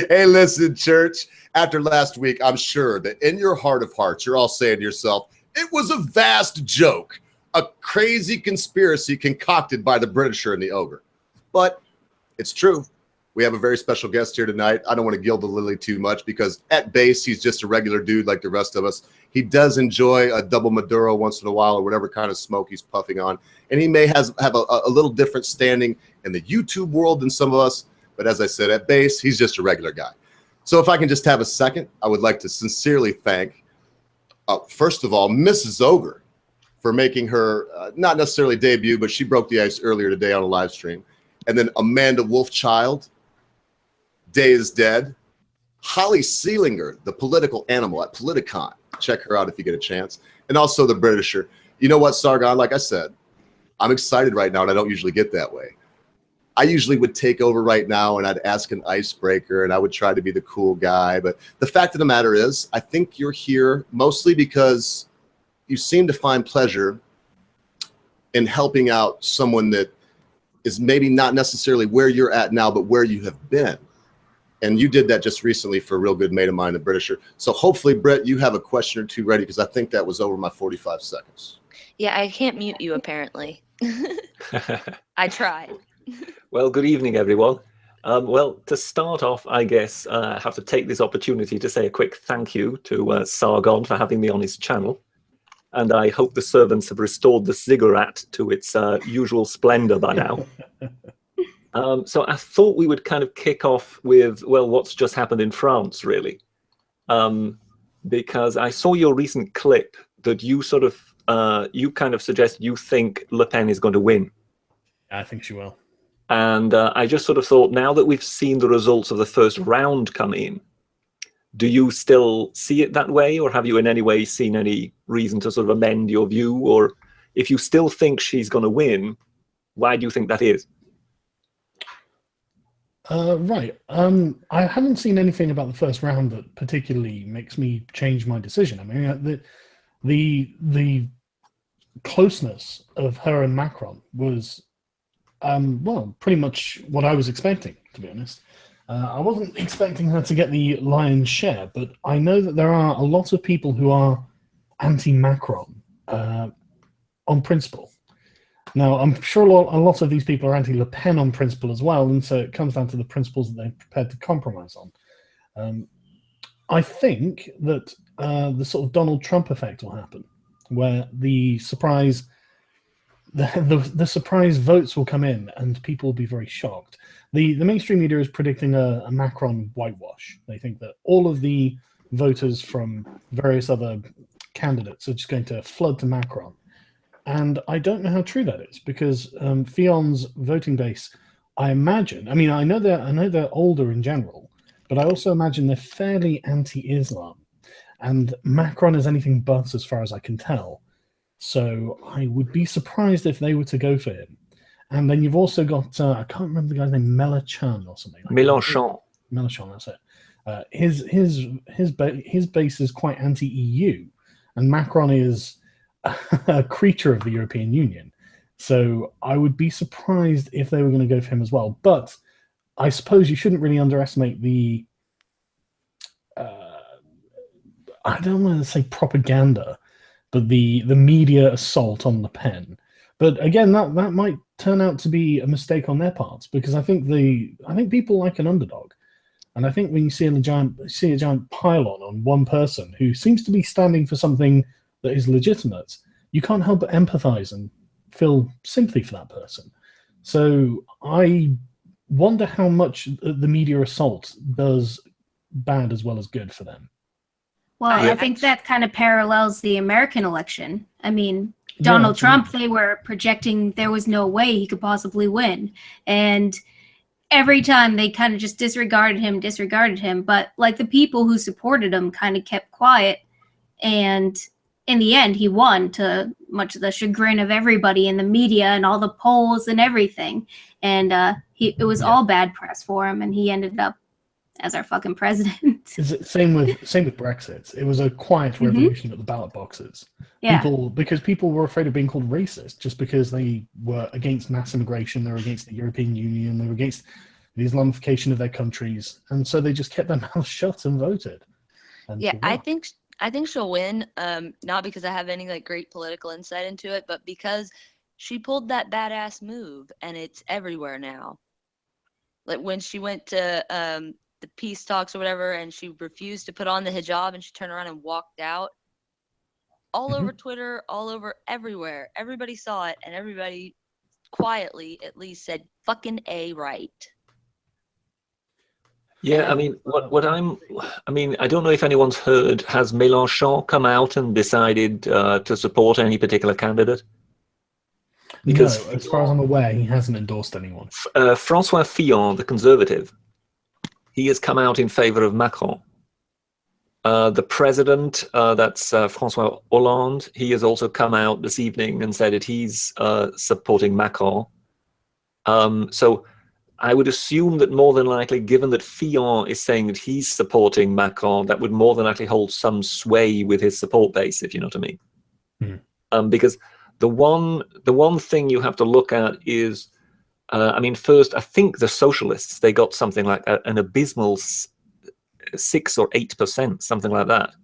Hey, listen, church. After last week, I'm sure that in your heart of hearts, you're all saying to yourself, it was a vast joke, a crazy conspiracy concocted by the Britisher and the ogre. But it's true. We have a very special guest here tonight. I don't want to gild the lily too much because at base, he's just a regular dude like the rest of us. He does enjoy a double Maduro once in a while or whatever kind of smoke he's puffing on. And he may have a little different standing in the YouTube world than some of us. But as I said, at base, he's just a regular guy. So if I can just have a second, I would like to sincerely thank, first of all, Mrs. Ogre for making her, not necessarily debut, but she broke the ice earlier today on a live stream. And then Amanda Wolfchild, Day is Dead. Holly Seelinger, the political animal at Politicon. Check her out if you get a chance. And also the Britisher. You know what, Sargon, like I said, I'm excited right now, and I don't usually get that way. I usually would take over right now, and I'd ask an icebreaker, and I would try to be the cool guy. But the fact of the matter is, I think you're here mostly because you seem to find pleasure in helping out someone that is maybe not necessarily where you're at now, but where you have been. And you did that just recently for a real good mate of mine, the Britisher. So hopefully, Brett, you have a question or two ready because I think that was over my 45 seconds. Yeah, I can't mute you, apparently. I tried. Well, good evening, everyone. Well, to start off, I guess I have to take this opportunity to say a quick thank you to Sargon for having me on his channel. And I hope the servants have restored the ziggurat to its usual splendor by now. So I thought we would kind of kick off with, well, what's just happened in France, really. Because I saw your recent clip that you sort of, you kind of suggest you think Le Pen is going to win. I think she will. And I just sort of thought, now that we've seen the results of the first round come in, do you still see it that way, or have you in any way seen any reason to sort of amend your view? Or if you still think she's going to win, why do you think that is? Right. I haven't seen anything about the first round that particularly makes me change my decision. I mean, the closeness of her and Macron was, well, pretty much what I was expecting, to be honest. I wasn't expecting her to get the lion's share, but I know that there are a lot of people who are anti-Macron on principle. Now, I'm sure a lot of these people are anti-Le Pen on principle as well, and so it comes down to the principles that they're prepared to compromise on. I think that the sort of Donald Trump effect will happen, where the surprise votes will come in and people will be very shocked. The mainstream media is predicting a Macron whitewash. They think that all of the voters from various other candidates are just going to flood to Macron. And I don't know how true that is, because Fion's voting base, I imagine, I mean, I know they're older in general, but I also imagine they're fairly anti-Islam. And Macron is anything but, as far as I can tell. So I would be surprised if they were to go for him. And then you've also got, I can't remember the guy's name, Mélenchon or something. Mélenchon. Mélenchon, that's it. His base is quite anti-EU, and Macron is a creature of the European Union. So I would be surprised if they were going to go for him as well. But I suppose you shouldn't really underestimate the, I don't want to say propaganda, but the media assault on Le Pen. But again, that might turn out to be a mistake on their parts, because I think people like an underdog. And I think when you see a giant pylon on one person who seems to be standing for something that is legitimate, you can't help but empathize and feel sympathy for that person. So I wonder how much the media assault does bad as well as good for them. Well, I think that kind of parallels the American election. I mean, Donald Trump, they were projecting there was no way he could possibly win. And every time they kind of just disregarded him. But like the people who supported him kind of kept quiet. And in the end, he won, to much of the chagrin of everybody in the media and all the polls and everything. And it was all bad press for him. And he ended up as our fucking president. Same with Brexit. It was a quiet revolution at the ballot boxes. Yeah. Because people were afraid of being called racist just because they were against mass immigration, they were against the European Union, they were against the Islamification of their countries, and so they just kept their mouths shut and voted. And Yeah, she I won. think she'll win. Not because I have any like great political insight into it, but because she pulled that badass move, and it's everywhere now. Like when she went to the peace talks or whatever, and she refused to put on the hijab, and she turned around and walked out. All over Twitter, all over everywhere. Everybody saw it, and everybody quietly at least said fucking A right. Yeah, I mean, I don't know if anyone's heard, has Mélenchon come out and decided to support any particular candidate? Because no, as far as I'm aware, he hasn't endorsed anyone. François Fillon, the Conservative, he has come out in favor of Macron. The president, that's François Hollande, he has also come out this evening and said that he's supporting Macron. So I would assume that more than likely, given that Fillon is saying that he's supporting Macron, that would more than likely hold some sway with his support base, if you know what I mean. Because the one thing you have to look at is, I mean, first, I think the socialists, they got something like an abysmal 6 or 8%, something like that,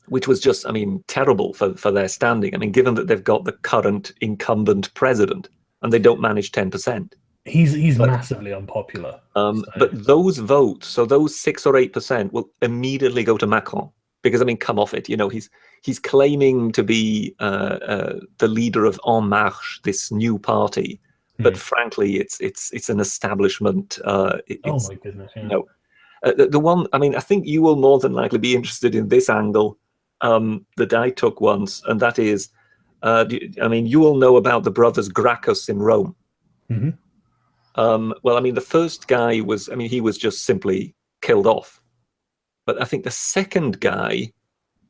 which was just, I mean, terrible for their standing. I mean, given that they've got the current incumbent president and they don't manage 10%. He's massively unpopular. But those votes, so those 6 or 8% will immediately go to Macron, because I mean, come off it. You know, he's claiming to be the leader of En Marche, this new party, but frankly, it's an establishment. Oh my goodness! Yeah. You know, the one. I mean, I think you will more than likely be interested in this angle that I took once, and that is, I mean, you all know about the brothers Gracchus in Rome. Well, I mean, the first guy was, I mean, he was just simply killed off. But I think the second guy,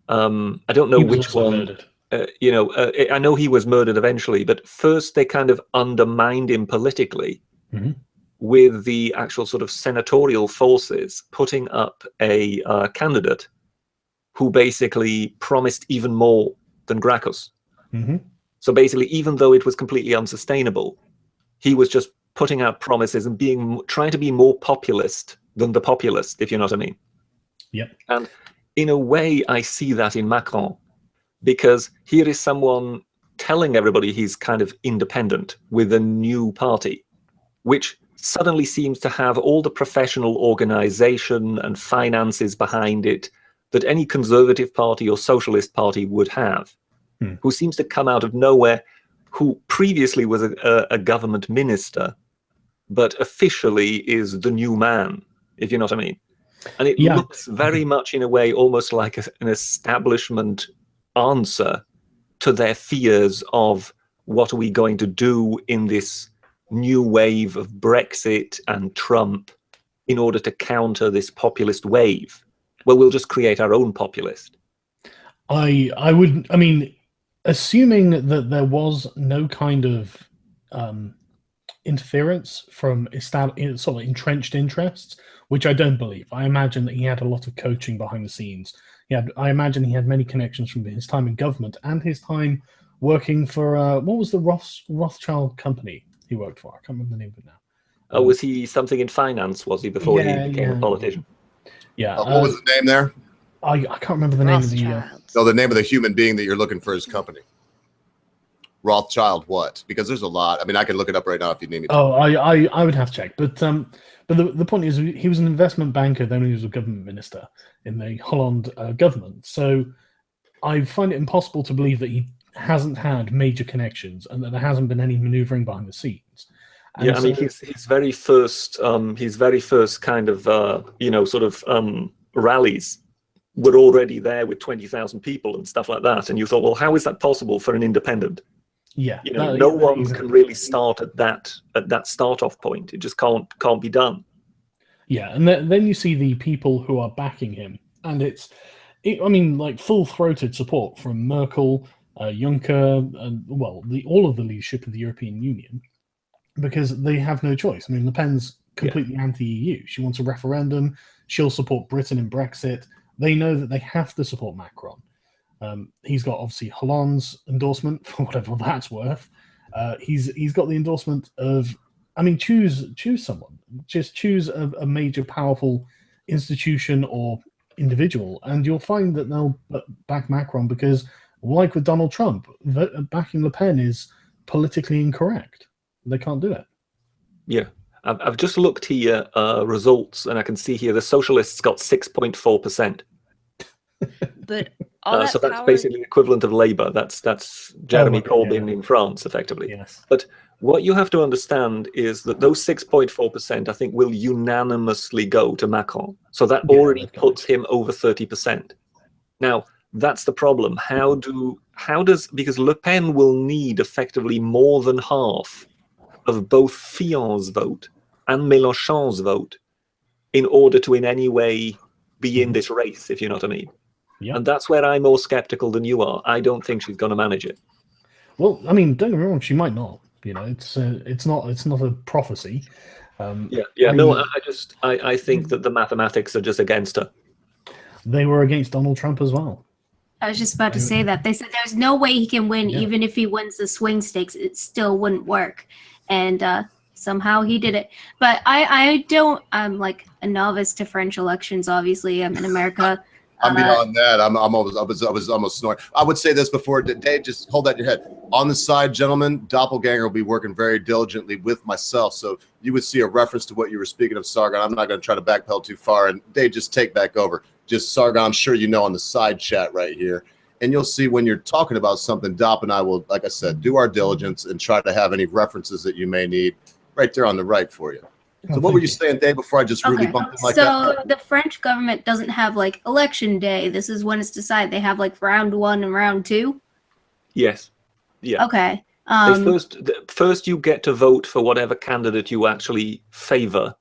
I don't know which one, I know he was murdered eventually, but first they kind of undermined him politically with the actual sort of senatorial forces putting up a candidate who basically promised even more than Gracchus. So basically, even though it was completely unsustainable, he was just putting out promises and trying to be more populist than the populist, if you know what I mean. Yep. And in a way, I see that in Macron, because here is someone telling everybody he's kind of independent with a new party, which suddenly seems to have all the professional organization and finances behind it that any conservative party or socialist party would have, who seems to come out of nowhere, who previously was a government minister, but officially is the new man, if you know what I mean. And it looks very much, in a way, almost like an establishment answer to their fears of what are we going to do in this new wave of Brexit and Trump in order to counter this populist wave. Well, we'll just create our own populist. I mean, assuming that there was no kind of interference from sort of entrenched interests, which I don't believe. I imagine that he had a lot of coaching behind the scenes. I imagine he had many connections from his time in government and his time working for what was the Rothschild company he worked for? I can't remember the name of it now. Oh, was he something in finance? Was he before he became a politician? Yeah. What was the name there? I can't remember the name of the. No, the name of the human being that you're looking for his company. Rothschild what? Because there's a lot. I mean, I can look it up right now if you need me to. Oh, I would have to check. But the point is, he was an investment banker, then he was a government minister in the Hollande government. So I find it impossible to believe that he hasn't had major connections and that there hasn't been any maneuvering behind the scenes. And yeah, I mean, his very first kind of sort of rallies were already there with 20,000 people and stuff like that. And you thought, well, how is that possible for an independent? Yeah, no one can really start at that start-off point. It just can't be done. Yeah, and then you see the people who are backing him, and I mean, like full-throated support from Merkel, Juncker, and all of the leadership of the European Union, because they have no choice. I mean, Le Pen's completely anti-EU. She wants a referendum. She'll support Britain in Brexit. They know that they have to support Macron. He's got obviously Hollande's endorsement for whatever that's worth. He's got the endorsement of I mean, choose someone. Just choose a major, powerful institution or individual, and you'll find that they'll back Macron because, like with Donald Trump, backing Le Pen is politically incorrect. They can't do it. Yeah. I've just looked here, results, and I can see here the Socialists got 6.4%. But all that so that's power... basically the equivalent of Labour. That's Jeremy Corbyn in France, effectively. Yes. But what you have to understand is that those 6.4%, I think, will unanimously go to Macron. So that already puts him over 30%. Now, that's the problem. Because Le Pen will need effectively more than half of both Fillon's vote and Mélenchon's vote in order to in any way be in this race, if you know what I mean. Yep. And that's where I'm more skeptical than you are. I don't think she's going to manage it. Well, I mean, don't get me wrong, she might not. You know, it's not a prophecy. I think that the mathematics are just against her. They were against Donald Trump as well. I was just about to say that. They said there's no way he can win, even if he wins the swing states, it still wouldn't work. And somehow he did it. But I'm like a novice to French elections, obviously. I'm in America. I'm beyond that. I was almost snoring. I would say this before, Dave, just hold that in your head. On the side, gentlemen, Doppelganger will be working very diligently with myself. So you would see a reference to what you were speaking of, Sargon. I'm not going to try to backpedal too far. And Dave, just take back over. Just Sargon, I'm sure you know on the side chat right here. And you'll see when you're talking about something, Dopp and I will, like I said, do our diligence and try to have any references that you may need right there on the right for you. So what were you saying, Dave, before I just really bumped in like that? So the French government doesn't have like election day. This is when it's decided. They have like round 1 and round 2. Yes. Yeah. Okay. First you get to vote for whatever candidate you actually favor.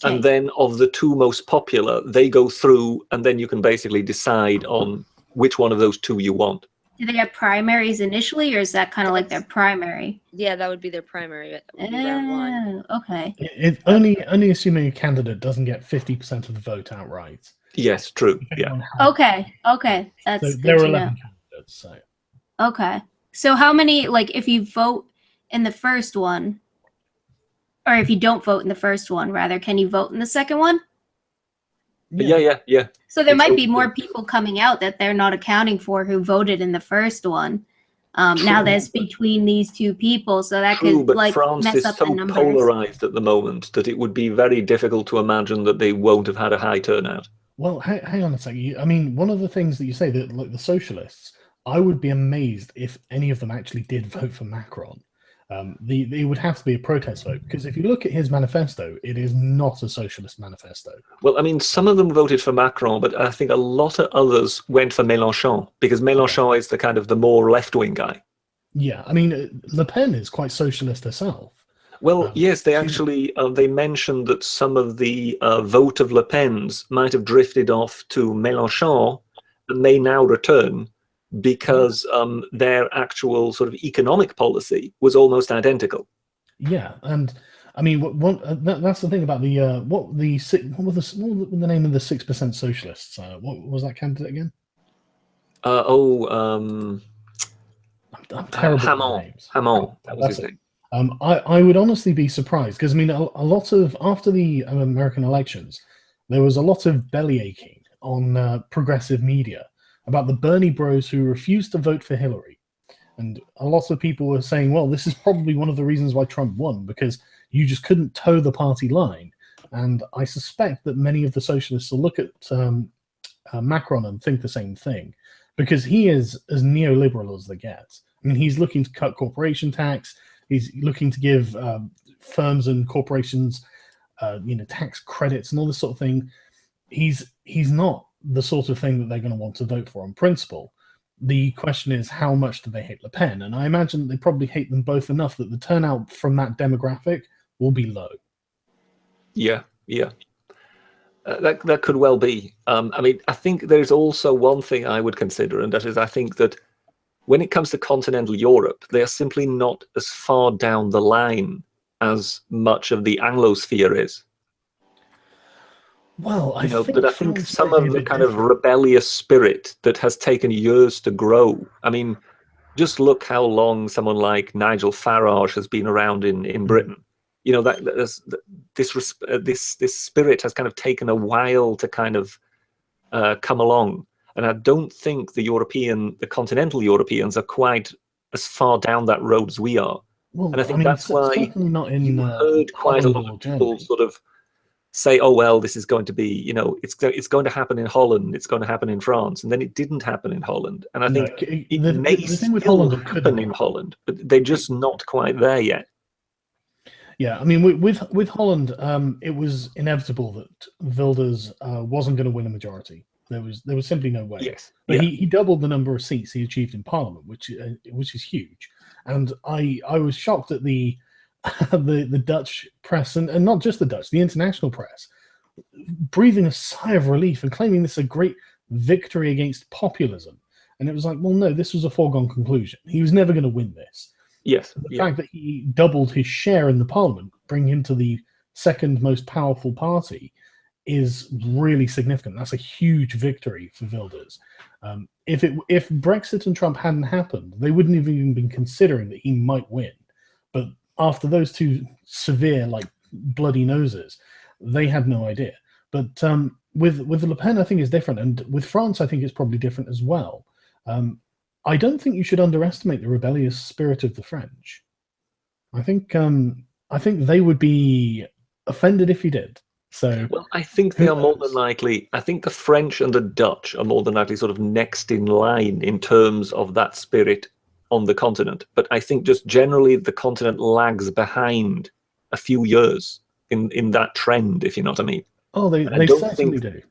Okay. And then of the 2 most popular, they go through and then you can basically decide on which one of those 2 you want. Do they have primaries initially, or is that kind of like their primary? Yeah, that would be their primary. Round 1. Okay. It's only assuming a candidate doesn't get 50% of the vote outright. Yes, true. Yeah. Okay. That's so there are 11 candidates. So. Okay. So how many, like, if you vote in the first one, or if you don't vote in the first one, rather, can you vote in the second one? Yeah. So there might be more people coming out that they're not accounting for who voted in the first one. Now there's between these 2 people, so that could like France mess up the numbers. France is so polarized at the moment that it would be very difficult to imagine that they won't have had a high turnout. Well, hang on a second. I mean, one of the things that you say that, like the socialists, I would be amazed if any of them actually did vote for Macron. It would have to be a protest vote, because if you look at his manifesto, it is not a socialist manifesto. Well, I mean, some of them voted for Macron, but I think a lot of others went for Mélenchon, because Mélenchon is the kind of the more left-wing guy. Yeah, I mean, Le Pen is quite socialist herself. Well, yes, they actually they mentioned that some of the vote of Le Pen's might have drifted off to Mélenchon and may now return, because their actual sort of economic policy was almost identical. Yeah, and I mean, that's the thing about the what was the name of the 6% socialists? What was that candidate again? I'm terrible. Hamon. That was his name. I would honestly be surprised, because I mean, a lot of after the American elections, there was a lot of belly aching on progressive media about the Bernie bros who refused to vote for Hillary. And a lot of people were saying, well, this is probably one of the reasons why Trump won, because you just couldn't toe the party line. And I suspect that many of the socialists will look at Macron and think the same thing, because he is as neoliberal as they get. I mean, he's looking to cut corporation tax. He's looking to give firms and corporations, tax credits and all this sort of thing. He's not the sort of thing that they're going to want to vote for on principle. The question is, how much do they hate Le Pen? And I imagine they probably hate them both enough that the turnout from that demographic will be low. Yeah. That could well be. I mean, I think there's also one thing I would consider, and that is, I think that when it comes to continental Europe, they are simply not as far down the line as much of the Anglosphere is. Well, I think some of the kind of rebellious spirit that has taken years to grow. I mean, just look how long someone like Nigel Farage has been around in Britain. You know, this spirit has kind of taken a while to kind of come along, and I don't think the continental Europeans are quite as far down that road as we are. Well, And I think that's why certainly not in you heard quite a Holland lot or of people Germany. sort of say, "Oh well, this is going to be, you know, it's going to happen in Holland, it's going to happen in France," and then it didn't happen in Holland. And I think it may the thing with still Holland, it could happen in Holland, but they're just not quite there yet. Yeah, I mean, with Holland, it was inevitable that Wilders wasn't going to win a majority. There was simply no way. Yes, But yeah. he doubled the number of seats he achieved in Parliament, which is huge. And I was shocked at the the Dutch press, and not just the Dutch, the international press, breathing a sigh of relief and claiming this a great victory against populism. And it was like, well, no, this was a foregone conclusion. He was never going to win this. Yes. The fact that he doubled his share in the parliament, bring him to the second most powerful party, is really significant. That's a huge victory for Wilders. If Brexit and Trump hadn't happened, they wouldn't have even been considering that he might win. But after those two severe, like, bloody noses, they had no idea. But with Le Pen, I think it's different, and with France, I think it's probably different as well. I don't think you should underestimate the rebellious spirit of the French. I think they would be offended if you did. So, well, I think they are more than likely. I think the French and the Dutch are more than likely sort of next in line in terms of that spirit on the continent. But I think just generally the continent lags behind a few years in that trend, if you know what I mean. Oh, they certainly do.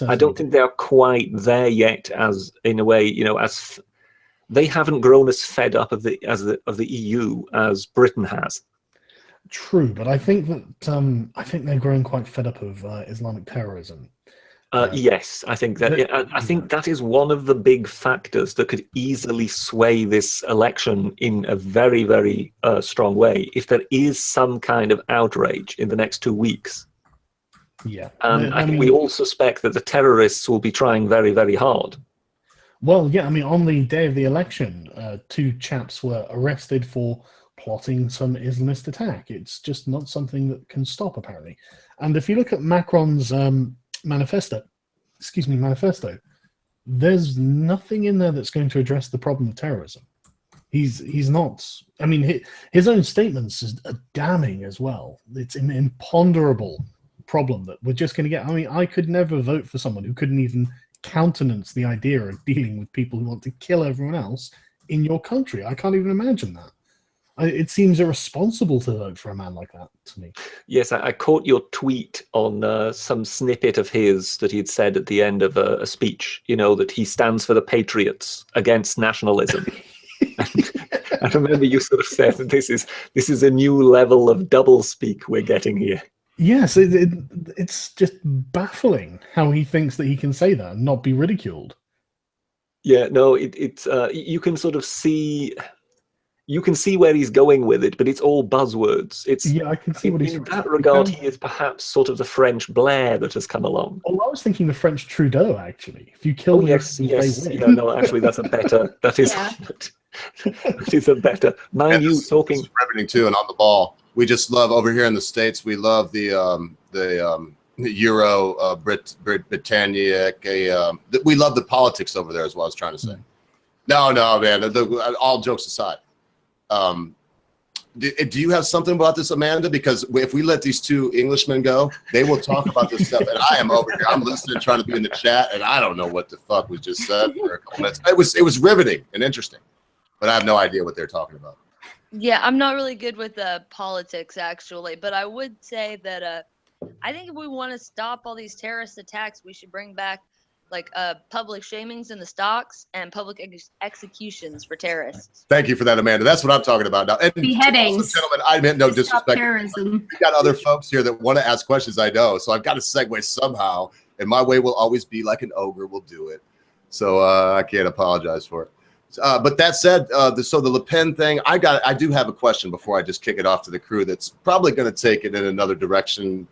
I don't think they are quite there yet, as in a way, you know, as they haven't grown as fed up of the EU as Britain has. True, but I think that they're growing quite fed up of Islamic terrorism. Yes, I think that. I think that is one of the big factors that could easily sway this election in a very, very strong way. If there is some kind of outrage in the next 2 weeks. Yeah, and I think we all suspect that the terrorists will be trying very, very hard. Well, yeah, I mean, on the day of the election, 2 chaps were arrested for plotting some Islamist attack. It's just not something that can stop, apparently. And if you look at Macron's manifesto, there's nothing in there that's going to address the problem of terrorism. He's not. I mean, his own statements are damning as well. It's an imponderable problem that we're just going to get. I mean, I could never vote for someone who couldn't even countenance the idea of dealing with people who want to kill everyone else in your country. I can't even imagine that. It seems irresponsible to vote for a man like that to me. Yes, I caught your tweet on some snippet of his that he'd said at the end of a speech, you know, that he stands for the patriots against nationalism. And I remember you sort of said that this is a new level of doublespeak we're getting here. Yes, it's just baffling how he thinks that he can say that and not be ridiculed. Yeah, no, it's you can sort of see. You can see where he's going with it, but it's all buzzwords. Yeah, I can see what he's. In that regard, he is perhaps sort of the French Blair that has come along. Oh, I was thinking the French Trudeau, actually. If you kill yes, they win. Yeah, no, actually, that's a better. That is, that is a better. Mind you, talking riveting too, and on the ball. We just love over here in the States. We love the Euro, Britannia. We love the politics over there, is what I was trying to say. No, man. All jokes aside. Do you have something about this, Amanda? Because if we let these 2 Englishmen go, they will talk about this stuff, and I am over here. I'm listening, trying to be in the chat, and I don't know what the fuck was just said for a couple minutes. It was riveting and interesting, but I have no idea what they're talking about. Yeah, I'm not really good with politics, actually, but I would say that I think if we want to stop all these terrorist attacks, we should bring back like public shamings in the stocks and public executions for terrorists. Thank you for that, Amanda. That's what I'm talking about now. And beheadings. Also, gentlemen, I meant no disrespect. Terrorism. We got other folks here that want to ask questions, I know, so I've got to segue somehow, and my way will always be like an ogre will do it. So I can't apologize for it. But that said, so the Le Pen thing, I do have a question before I just kick it off to the crew that's probably going to take it in another direction.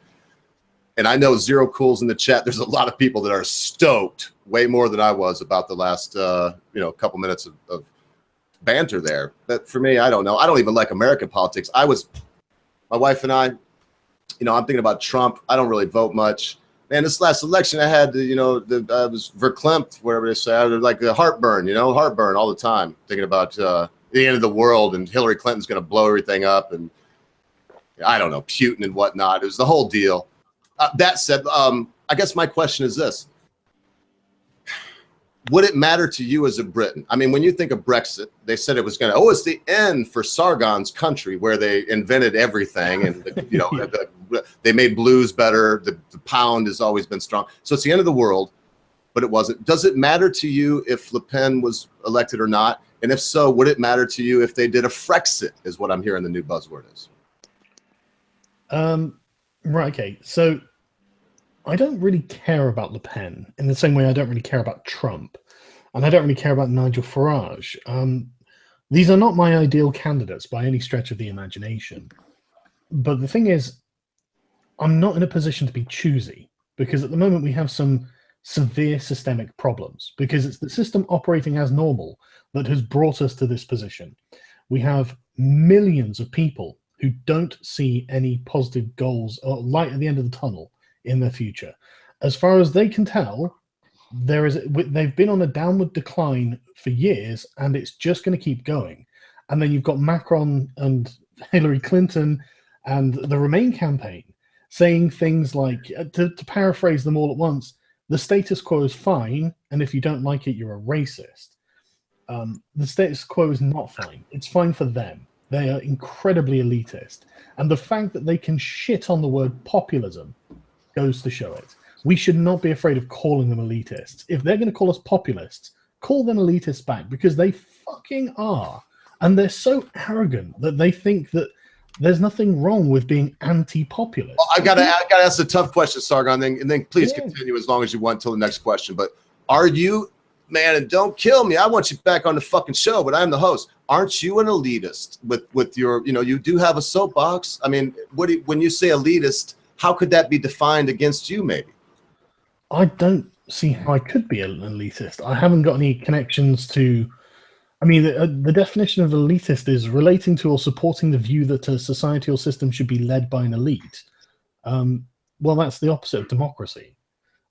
And I know Zero Cool's in the chat. There's a lot of people that are stoked, way more than I was, about the last couple minutes of banter there. But for me, I don't know. I don't even like American politics. I was my wife and I, I'm thinking about Trump. I don't really vote much. Man, this last election, I had, I was verklempt, whatever they say, like the heartburn, heartburn all the time, thinking about the end of the world and Hillary Clinton's going to blow everything up and I don't know, Putin and whatnot. It was the whole deal. That said, I guess my question is this. Would it matter to you as a Briton? I mean, when you think of Brexit, they said it was going to, it's the end for Sargon's country where they invented everything and, they made blues better. The pound has always been strong. So it's the end of the world, but it wasn't. Does it matter to you if Le Pen was elected or not? And if so, would it matter to you if they did a Frexit is what I'm hearing the new buzzword is. Right, okay. So I don't really care about Le Pen in the same way I don't really care about Trump. And I don't really care about Nigel Farage. These are not my ideal candidates by any stretch of the imagination. But the thing is, I'm not in a position to be choosy because at the moment we have some severe systemic problems because it's the system operating as normal that has brought us to this position. We have millions of people who don't see any positive goals or light at the end of the tunnel in their future. As far as they can tell, they've been on a downward decline for years and it's just going to keep going. And then you've got Macron and Hillary Clinton and the Remain campaign saying things like, to paraphrase them all at once, the status quo is fine, and if you don't like it, you're a racist. The status quo is not fine. It's fine for them. They are incredibly elitist. And the fact that they can shit on the word populism goes to show it. We should not be afraid of calling them elitists. If they're going to call us populists, call them elitists back, because they fucking are. And they're so arrogant that they think that there's nothing wrong with being anti-populist. Well, I gotta ask a tough question, Sargon, and then please continue as long as you want till the next question. But are you, man, and don't kill me, I want you back on the fucking show, but I'm the host. Aren't you an elitist with your, you do have a soapbox? I mean, when you say elitist, how could that be defined against you, maybe? I don't see how I could be an elitist. I haven't got any connections to... I mean, the definition of elitist is relating to or supporting the view that a society or system should be led by an elite. Well, that's the opposite of democracy.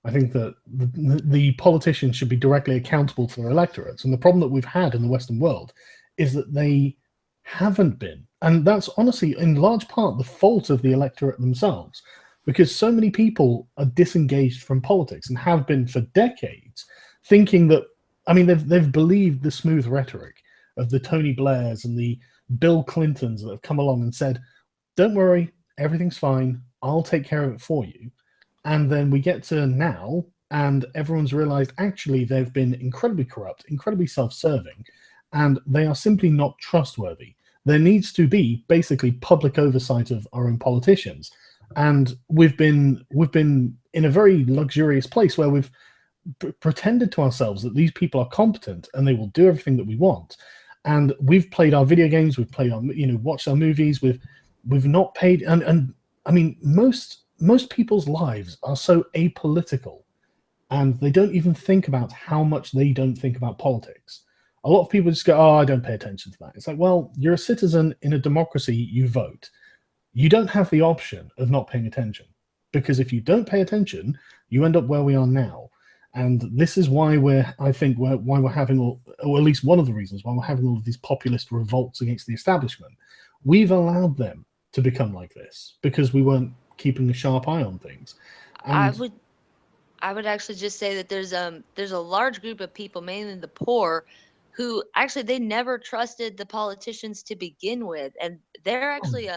I think that the politicians should be directly accountable to their electorates. And the problem that we've had in the Western world is that they haven't been. And that's honestly, in large part, the fault of the electorate themselves, because so many people are disengaged from politics and have been for decades, thinking that, I mean, they've believed the smooth rhetoric of the Tony Blairs and the Bill Clintons that have come along and said, don't worry, everything's fine, I'll take care of it for you. And then we get to now, and everyone's realized actually they've been incredibly corrupt, incredibly self-serving, and they are simply not trustworthy. There needs to be basically public oversight of our own politicians. And we've been in a very luxurious place where we've pretended to ourselves that these people are competent and they will do everything that we want. And we've played our video games, we've played our, watched our movies, we've not paid, and I mean, most people's lives are so apolitical and they don't even think about how much they don't think about politics. A lot of people just go, oh, I don't pay attention to that. It's like, well, you're a citizen in a democracy, you vote. You don't have the option of not paying attention, because if you don't pay attention, you end up where we are now. And this is why we're having, or at least one of the reasons why we're having all of these populist revolts against the establishment. We've allowed them to become like this because we weren't keeping a sharp eye on things. And I would actually just say that there's a large group of people, mainly the poor, who actually they never trusted the politicians to begin with, and they're actually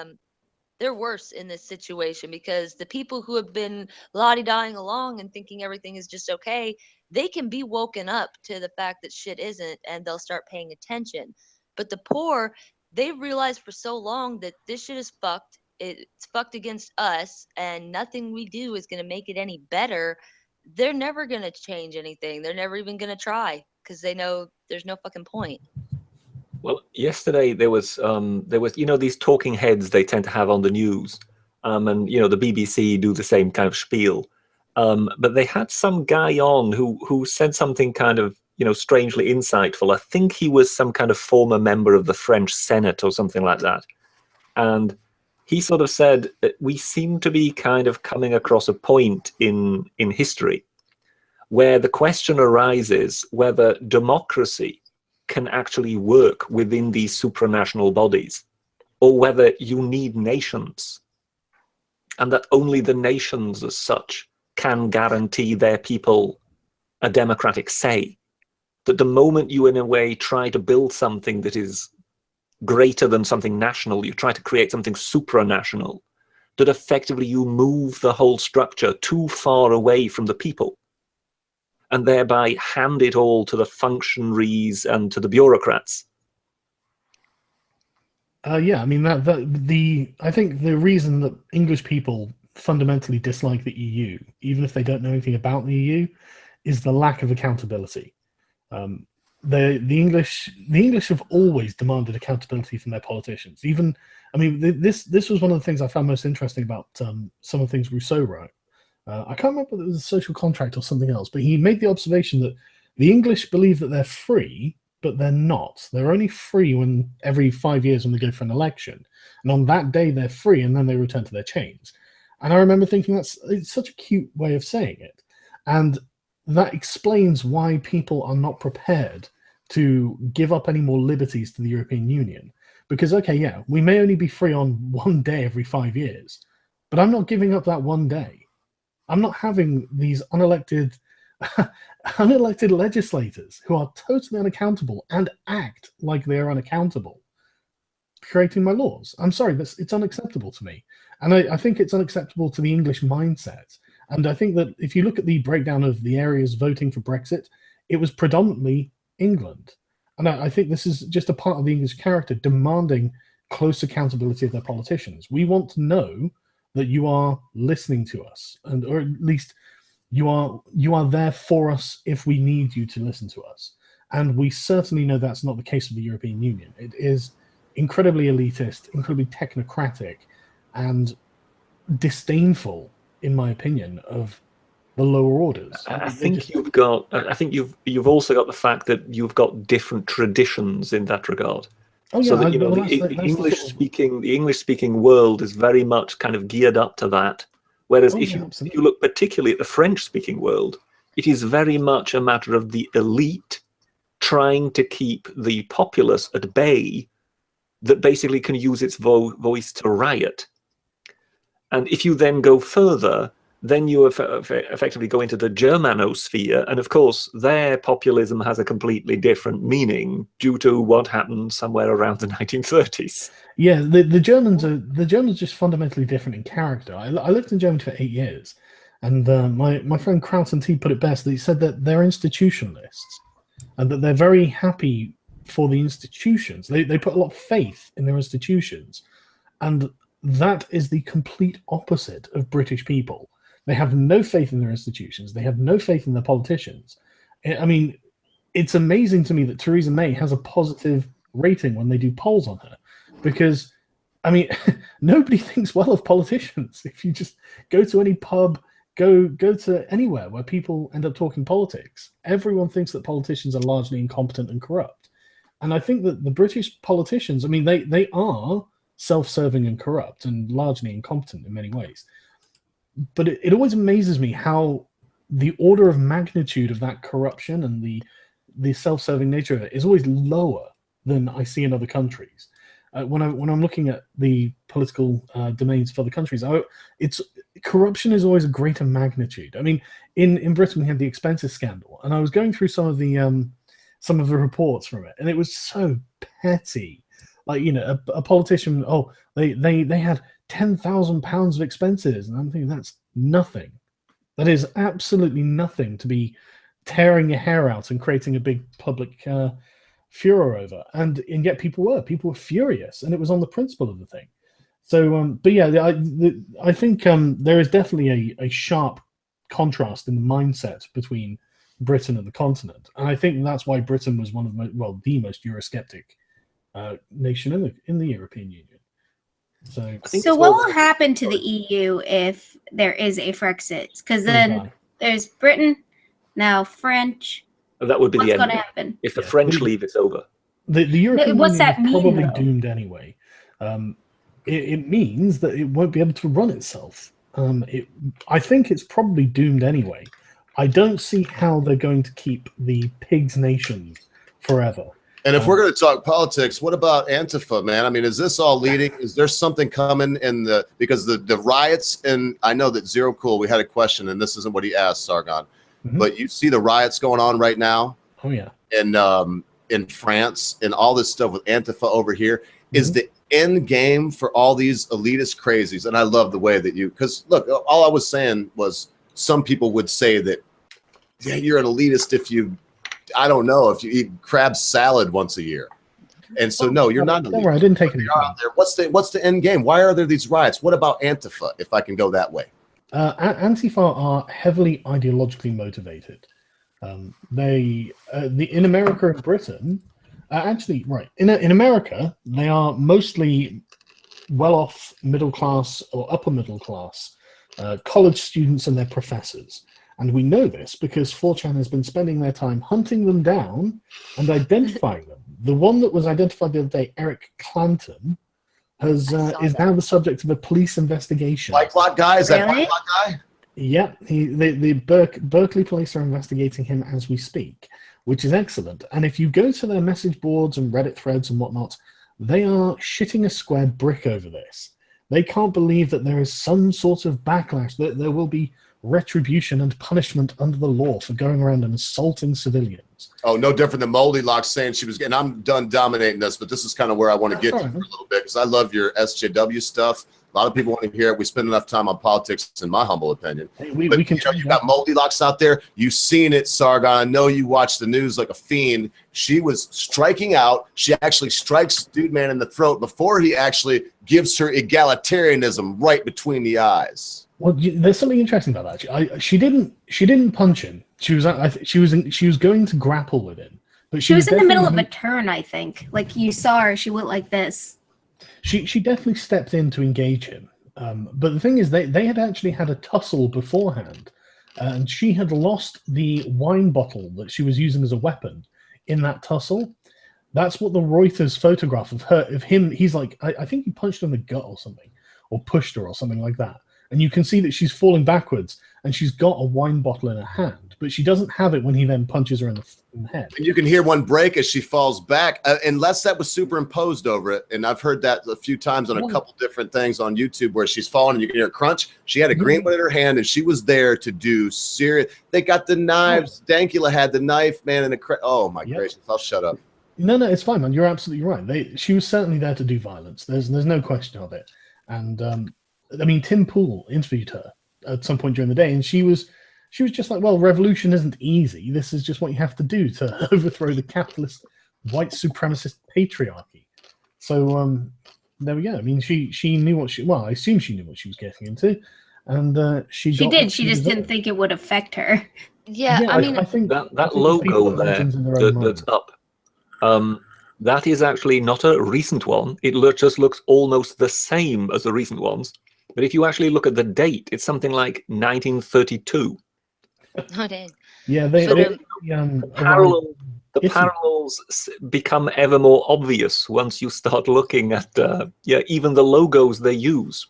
they're worse in this situation, because the people who have been la-di-dying along and thinking everything is just okay, they can be woken up to the fact that shit isn't, and they'll start paying attention. But the poor, they've realized for so long that this shit is fucked. It's fucked against us, and nothing we do is going to make it any better. They're never going to change anything. They're never even going to try, because they know there's no fucking point. Well, yesterday there was these talking heads they tend to have on the news, and the BBC do the same kind of spiel, but they had some guy on who said something kind of strangely insightful. I think he was some kind of former member of the French Senate or something like that, and he sort of said that we seem to be kind of coming across a point in history where the question arises whether democracy can actually work within these supranational bodies, or whether you need nations, and that only the nations as such can guarantee their people a democratic say. That the moment you, in a way, try to build something that is greater than something national, you try to create something supranational, that effectively you move the whole structure too far away from the people, and thereby hand it all to the functionaries and to the bureaucrats. Yeah, I mean I think the reason that English people fundamentally dislike the EU, even if they don't know anything about the EU, is the lack of accountability. The English have always demanded accountability from their politicians. Even, I mean, this was one of the things I found most interesting about some of the things Rousseau wrote. I can't remember whether it was a social contract or something else, but he made the observation that the English believe that they're free, but they're not. They're only free when every 5 years when they go for an election, and on that day they're free, and then they return to their chains. And I remember thinking it's such a cute way of saying it, and that explains why people are not prepared to give up any more liberties to the European Union. Because, okay, yeah, we may only be free on one day every 5 years, but I'm not giving up that one day. I'm not having these unelected legislators who are totally unaccountable and act like they are unaccountable creating my laws. I'm sorry, it's unacceptable to me. And I think it's unacceptable to the English mindset. And I think that if you look at the breakdown of the areas voting for Brexit, it was predominantly England. And I think this is just a part of the English character demanding close accountability of their politicians. We want to know that you are listening to us, or at least you are there for us if we need you to listen to us. And we certainly know that's not the case with the European Union. It is incredibly elitist, incredibly technocratic, and disdainful, in my opinion, of the lower orders. I think you've also got the fact that you've got different traditions in that regard. Oh, yeah, so that, the English-speaking world is very much kind of geared up to that. Whereas if you look particularly at the French-speaking world, it is very much a matter of the elite trying to keep the populace at bay that basically can use its voice to riot. And if you then go further, then you effectively go into the Germanosphere, and of course their populism has a completely different meaning due to what happened somewhere around the 1930s. Yeah, the Germans are just fundamentally different in character. I lived in Germany for 8 years, and my friend Krauton T put it best. He said that they're institutionalists, and that they're very happy for the institutions. They put a lot of faith in their institutions, and that is the complete opposite of British people. They have no faith in their institutions. They have no faith in their politicians. I mean, it's amazing to me that Theresa May has a positive rating when they do polls on her, because, I mean, nobody thinks well of politicians. If you just go to any pub, go to anywhere where people end up talking politics, everyone thinks that politicians are largely incompetent and corrupt. And I think that the British politicians, I mean, they are self-serving and corrupt and largely incompetent in many ways. But it always amazes me how the order of magnitude of that corruption and the self-serving nature of it is always lower than I see in other countries. When I'm looking at the political domains for other countries, corruption is always a greater magnitude. I mean, in Britain we had the expenses scandal, and I was going through some of the reports from it, and it was so petty. Like, you know, a politician, they had £10,000 of expenses, and I'm thinking that's nothing. That is absolutely nothing to be tearing your hair out and creating a big public furor over. And yet people were furious, and it was on the principle of the thing. So, but yeah, I think there is definitely a sharp contrast in the mindset between Britain and the continent, and I think that's why Britain was one of the most Eurosceptic nation in the European Union. So what will happen to the EU if there is a Frexit? Because then there's Britain, now French. That would be the end. What's going to happen? If the French leave, it's over. The European Union is probably doomed anyway. it means that it won't be able to run itself. I think it's probably doomed anyway. I don't see how they're going to keep the pigs nations forever. And if we're going to talk politics, what about Antifa, man? I mean, is this all leading? Is there something coming in because the riots, and I know that Zero Cool, we had a question, and this isn't what he asked, Sargon, but you see the riots going on right now. Oh, yeah. In France and all this stuff with Antifa over here. Is the end game for all these elitist crazies? And I love the way that because look, all I was saying was some people would say that, yeah, you're an elitist if you, I don't know, if you eat crab salad once a year. And so, no, you're not. Don't worry, I didn't take it out there. What's the end game? Why are there these riots? What about Antifa, if I can go that way? Antifa are heavily ideologically motivated. In America and Britain, actually, right, in America, they are mostly well-off middle class or upper middle class college students and their professors. And we know this because 4chan has been spending their time hunting them down and identifying them. The one that was identified the other day, Eric Clanton, is now the subject of a police investigation. White Clock guy? Is that White Clock guy? Yeah, the Berkeley police are investigating him as we speak, which is excellent. And if you go to their message boards and Reddit threads and whatnot, they are shitting a square brick over this. They can't believe that there is some sort of backlash, that there will be retribution and punishment under the law for going around and assaulting civilians. Oh, no different than Moldy Lock saying she was getting. I'm done dominating this, but this is kind of where I want to get to for a little bit because I love your SJW stuff. A lot of people want to hear it. We spend enough time on politics, in my humble opinion. Hey, we can. You got Moldy Locks out there. You've seen it, Sargon. I know you watch the news like a fiend. She was striking out. She actually strikes Dude Man in the throat before he actually gives her egalitarianism right between the eyes. Well, there's something interesting about that. She didn't punch him. She was going to grapple with him, but she was in the middle of a turn. I think, like you saw her, she went like this. She definitely stepped in to engage him. But the thing is, they had actually had a tussle beforehand, and she had lost the wine bottle that she was using as a weapon in that tussle. That's what the Reuters photograph of him. He's like, I think he punched her in the gut or something, or pushed her or something like that. And you can see that she's falling backwards, and she's got a wine bottle in her hand, but she doesn't have it when he then punches her in the head. And you can hear one break as she falls back, unless that was superimposed over it. And I've heard that a few times on a couple different things on YouTube where she's falling and you can hear a crunch. She had a green one in her hand, and she was there to do serious. They got the knives. Dankula had the knife, man, and oh my gracious! I'll shut up. No, it's fine, man. You're absolutely right. She was certainly there to do violence. There's no question of it. And I mean, Tim Pool interviewed her at some point during the day, and she was just like, well, revolution isn't easy. This is just what you have to do to overthrow the capitalist white supremacist patriarchy. So there we go. I mean, she knew what I assume she knew what she was getting into, and she did. She just didn't think it would affect her. Yeah, I mean, I think that logo there that's up. That is actually not a recent one. It just looks almost the same as the recent ones. But if you actually look at the date, it's something like 1932. Oh, dang. Yeah, the parallels become ever more obvious once you start looking at even the logos they use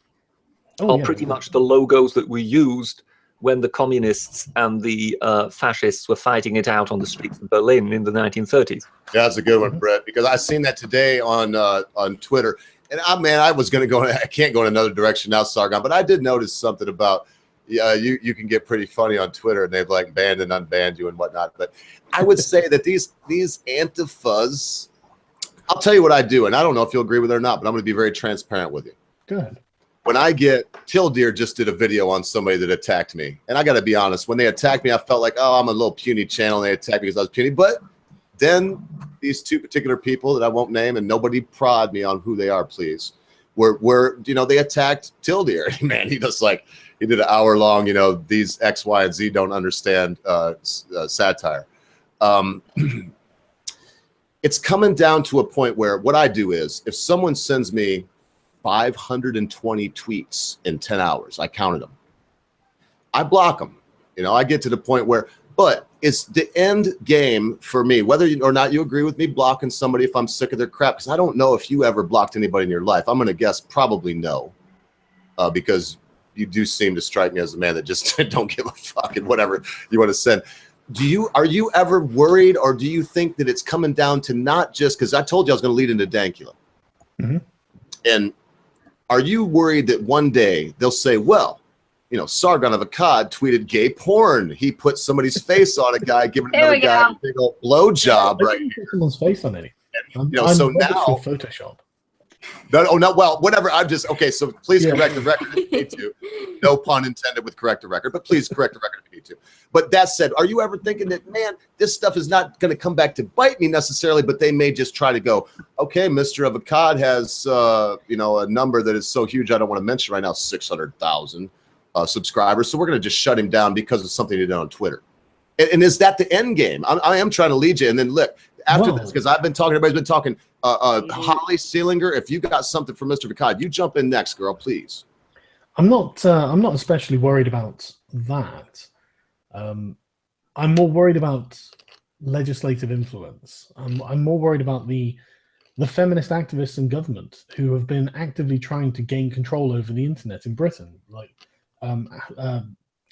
are pretty much the logos that were used when the communists and the fascists were fighting it out on the streets of Berlin in the 1930s. Yeah, that's a good one, Brett, because I seen that today on Twitter. And I was going to go. I can't go in another direction now, Sargon. But I did notice something about you can get pretty funny on Twitter, and they've like banned and unbanned you and whatnot. But I would say that these Antifas. I'll tell you what I do, and I don't know if you'll agree with it or not, but I'm going to be very transparent with you. Good. When I get Tildeer just did a video on somebody that attacked me, and I got to be honest, when they attacked me, I felt like, oh, I'm a little puny channel, and they attacked me because I was puny. But then these two particular people that I won't name, and nobody prod me on who they are, please, were they attacked Tildeer. Man, he did an hour long, these X, Y, and Z don't understand satire. It's coming down to a point where what I do is if someone sends me 520 tweets in 10 hours, I counted them, I block them. I get to the point where, but is the end game for me, whether or not you agree with me blocking somebody if I'm sick of their crap, because I don't know if you ever blocked anybody in your life. I'm going to guess probably no, because you do seem to strike me as a man that just don't give a fuck and whatever you want to send. Are you ever worried, or do you think that it's coming down to not just, because I told you I was going to lead into Dankula. And are you worried that one day they'll say, well, you know, Sargon of Akkad tweeted gay porn. He put somebody's face on a guy, giving another guy a big old blowjob, right? Put someone's face on anything. You know, so now Photoshop. No, well, whatever. I'm just okay. So please correct the record if you need to. No pun intended with correct the record, but please correct the record if you need to. But that said, are you ever thinking that, man, this stuff is not going to come back to bite me necessarily, but they may just try to go, okay, Mr. of Akkad has, you know, a number that is so huge I don't want to mention right now, 600,000 subscribers. So we're going to just shut him down because of something he did on Twitter. And is that the end game? I am trying to lead you. And then look, after this, because I've been talking, everybody's been talking. Holly Seelinger, if you got something for Mr. Akkad, you jump in next, girl, please. I'm not especially worried about that. I'm more worried about legislative influence. I'm more worried about the feminist activists in government who have been actively trying to gain control over the internet in Britain, like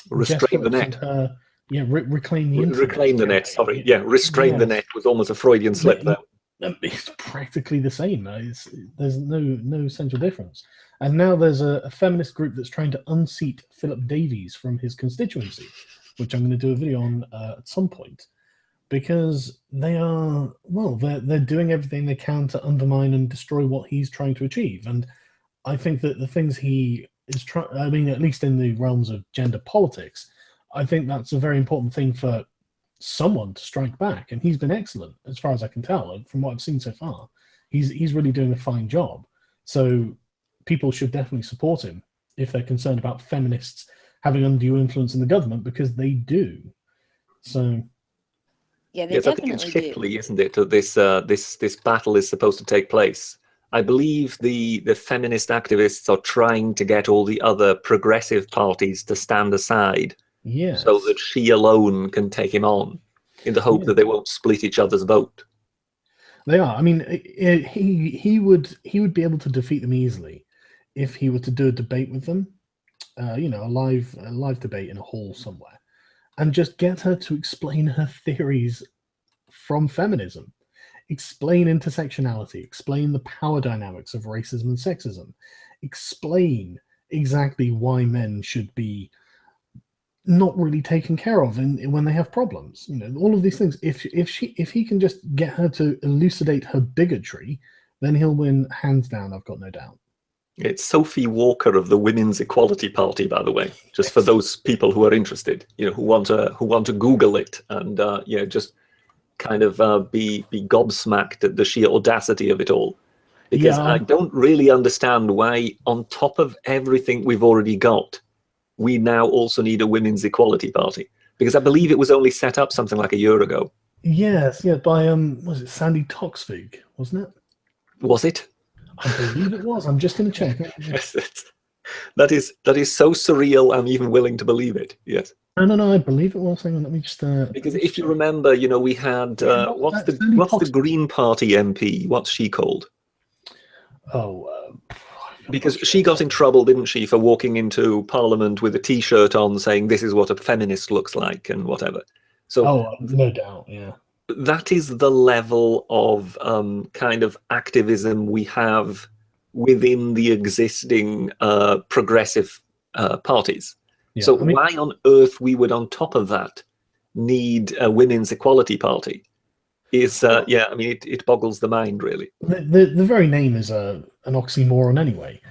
restrain the net. Reclaim the internet. Reclaim the net. Sorry, restrain the net was almost a Freudian slip there. It's practically the same. There's no central difference. And now there's a feminist group that's trying to unseat Philip Davies from his constituency, which I'm going to do a video on at some point, because they're doing everything they can to undermine and destroy what he's trying to achieve. And I think that the things he is trying, I mean, at least in the realms of gender politics, I think that's a very important thing for someone to strike back, and he's been excellent as far as I can tell from what I've seen so far. He's really doing a fine job. So people should definitely support him if they're concerned about feminists having undue influence in the government, because they do. So yeah, they yes, I think it's Shipley, isn't it? This battle is supposed to take place. I believe the feminist activists are trying to get all the other progressive parties to stand aside. Yes. So that she alone can take him on, in the hope that they won't split each other's vote. They are. I mean, he would be able to defeat them easily if he were to do a debate with them, you know, a live debate in a hall somewhere, and just get her to explain her theories from feminism, explain intersectionality, explain the power dynamics of racism and sexism, explain exactly why men should be not really taken care of when they have problems. You know, all of these things. If he can just get her to elucidate her bigotry, then he'll win hands down. I've got no doubt. It's Sophie Walker of the Women's Equality Party, by the way. Just for those people who are interested, you know, who want to Google it and just kind of be gobsmacked at the sheer audacity of it all. Because I don't really understand why, on top of everything we've already got, we now also need a women's equality party, because I believe it was only set up something like a year ago. Yes, by was it Sandy Toksvig, wasn't it? Was it? I believe it was. I'm just going to check. Yes, that is so surreal. I'm even willing to believe it. Yes. No, I believe it was. Hang on, let me just. Because if you remember, you know, we had what's the Green Party MP? What's she called? Because she got in trouble, didn't she, for walking into Parliament with a T-shirt on saying this is what a feminist looks like and whatever. So, no doubt, yeah. That is the level of kind of activism we have within the existing progressive parties. Yeah, so why on earth we would, on top of that, need a women's equality party? Is it boggles the mind, really. The very name is an oxymoron anyway.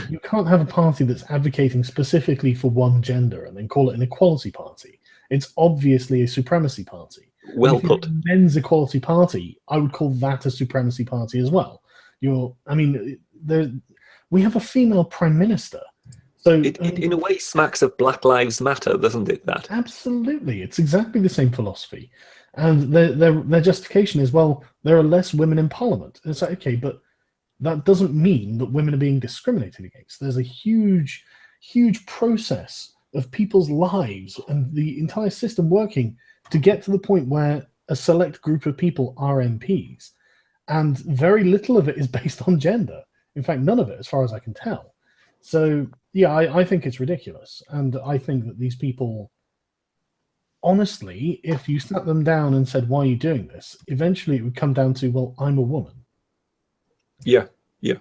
You can't have a party that's advocating specifically for one gender and then call it an equality party. It's obviously a supremacy party. Well put. Men's equality party, I would call that a supremacy party as well. We have a female prime minister. So it in a way smacks of Black Lives Matter, doesn't it? That absolutely, it's exactly the same philosophy. And their justification is, well, there are less women in Parliament. And it's like, okay, but that doesn't mean that women are being discriminated against. There's a huge, huge process of people's lives and the entire system working to get to the point where a select group of people are MPs, and very little of it is based on gender. In fact, none of it, as far as I can tell. So, yeah, I think it's ridiculous. And I think that these people, honestly, if you sat them down and said, why are you doing this? Eventually it would come down to, well, I'm a woman. Yeah, yeah.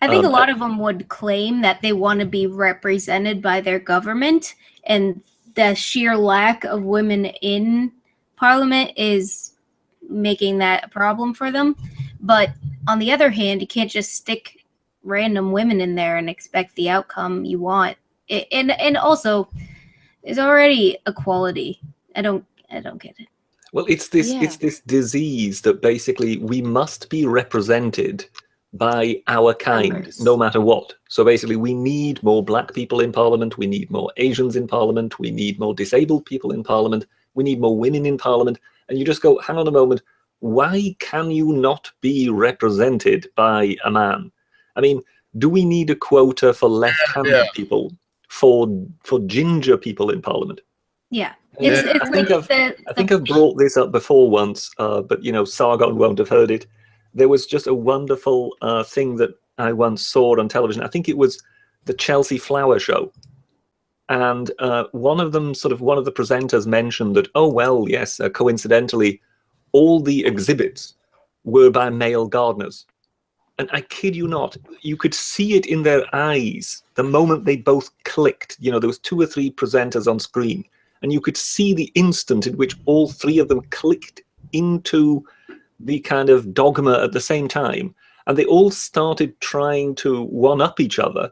I think a lot of them would claim that they want to be represented by their government, and the sheer lack of women in parliament is making that a problem for them. But on the other hand, you can't just stick random women in there and expect the outcome you want. And also, there's already equality. I don't get it. Well, it's this disease that basically we must be represented by our kind, no matter what. So basically, we need more black people in parliament, we need more Asians in parliament, we need more disabled people in parliament, we need more women in parliament. And you just go, hang on a moment, why can you not be represented by a man? I mean, do we need a quota for left-handed people, for ginger people in parliament? Yeah. I think I've brought this up before once, but, you know, Sargon won't have heard it. There was just a wonderful thing that I once saw on television. I think it was the Chelsea Flower Show. And one of the presenters mentioned that, oh, well, yes, coincidentally, all the exhibits were by male gardeners. And I kid you not, you could see it in their eyes the moment they both clicked. You know, there was 2 or 3 presenters on screen, and you could see the instant in which all 3 of them clicked into the kind of dogma at the same time, and they all started trying to one-up each other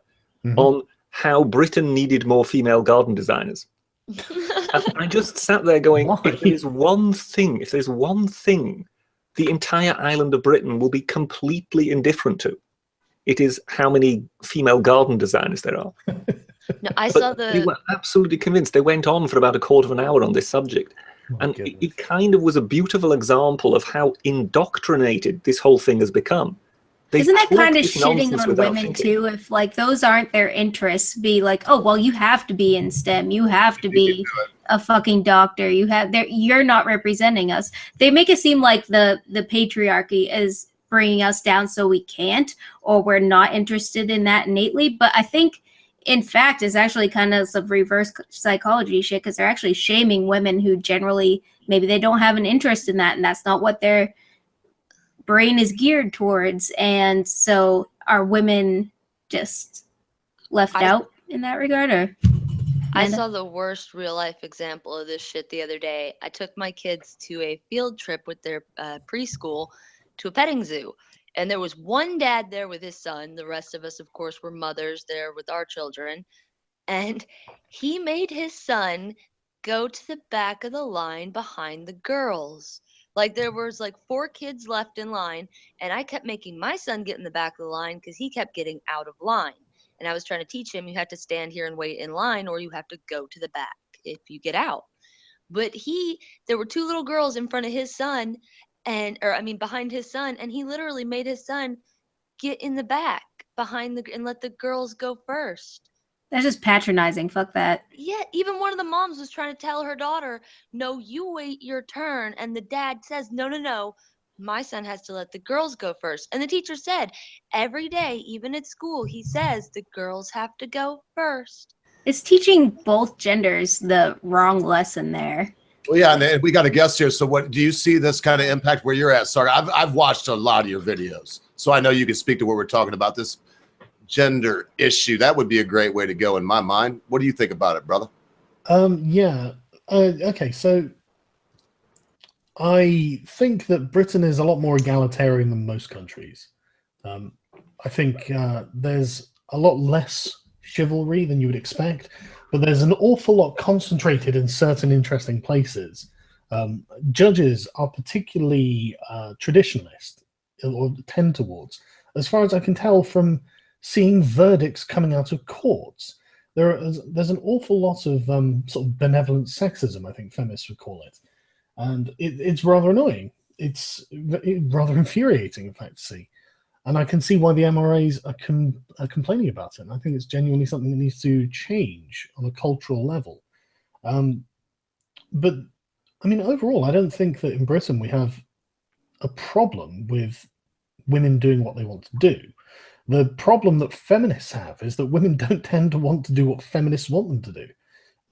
on how Britain needed more female garden designers. And I just sat there going, if there's one thing the entire island of Britain will be completely indifferent to, it is how many female garden designers there are. No, They were absolutely convinced. They went on for about a quarter of an hour on this subject. And it kind of was a beautiful example of how indoctrinated this whole thing has become. Isn't that kind of shitting on women too? If like those aren't their interests, be like, oh well, you have to be in STEM, you have to be a fucking doctor, you're not representing us. They make it seem like the patriarchy is bringing us down, so we can't, or we're not interested in that innately. But I think, in fact, it's actually kind of some reverse psychology shit, because they're actually shaming women who generally maybe they don't have an interest in that, and that's not what their brain is geared towards. And so are women just left out in that regard? Or I saw the worst real life example of this shit the other day. I took my kids to a field trip with their preschool to a petting zoo. And there was one dad there with his son. The rest of us, of course, were mothers there with our children. And he made his son go to the back of the line behind the girls. Like there was like 4 kids left in line. And I kept making my son get in the back of the line because he kept getting out of line. And I was trying to teach him, you have to stand here and wait in line, or you have to go to the back if you get out. But there were 2 little girls in front of his son, behind his son, and he literally made his son get in the back and let the girls go first. That's just patronizing. Fuck that. Yeah, even one of the moms was trying to tell her daughter, no, you wait your turn. And the dad says, no, my son has to let the girls go first. And the teacher said, every day, even at school, he says the girls have to go first. It's teaching both genders the wrong lesson there. Well, yeah, and we got a guest here. So what do you see this kind of impact where you're at? Sorry, I've watched a lot of your videos, so I know you can speak to what we're talking about, this gender issue. That would be a great way to go in my mind. What do you think about it, brother? Okay, so I think that Britain is a lot more egalitarian than most countries. I think there's a lot less chivalry than you would expect, but there's an awful lot concentrated in certain interesting places. Judges are particularly traditionalist, or tend towards, as far as I can tell from seeing verdicts coming out of courts. There's an awful lot of sort of benevolent sexism, I think feminists would call it. And it's rather annoying. It's rather infuriating, in fact, to see. And I can see why the MRAs are complaining about it. And I think it's genuinely something that needs to change on a cultural level. But I mean, overall, I don't think that in Britain we have a problem with women doing what they want to do. The problem that feminists have is that women don't tend to want to do what feminists want them to do.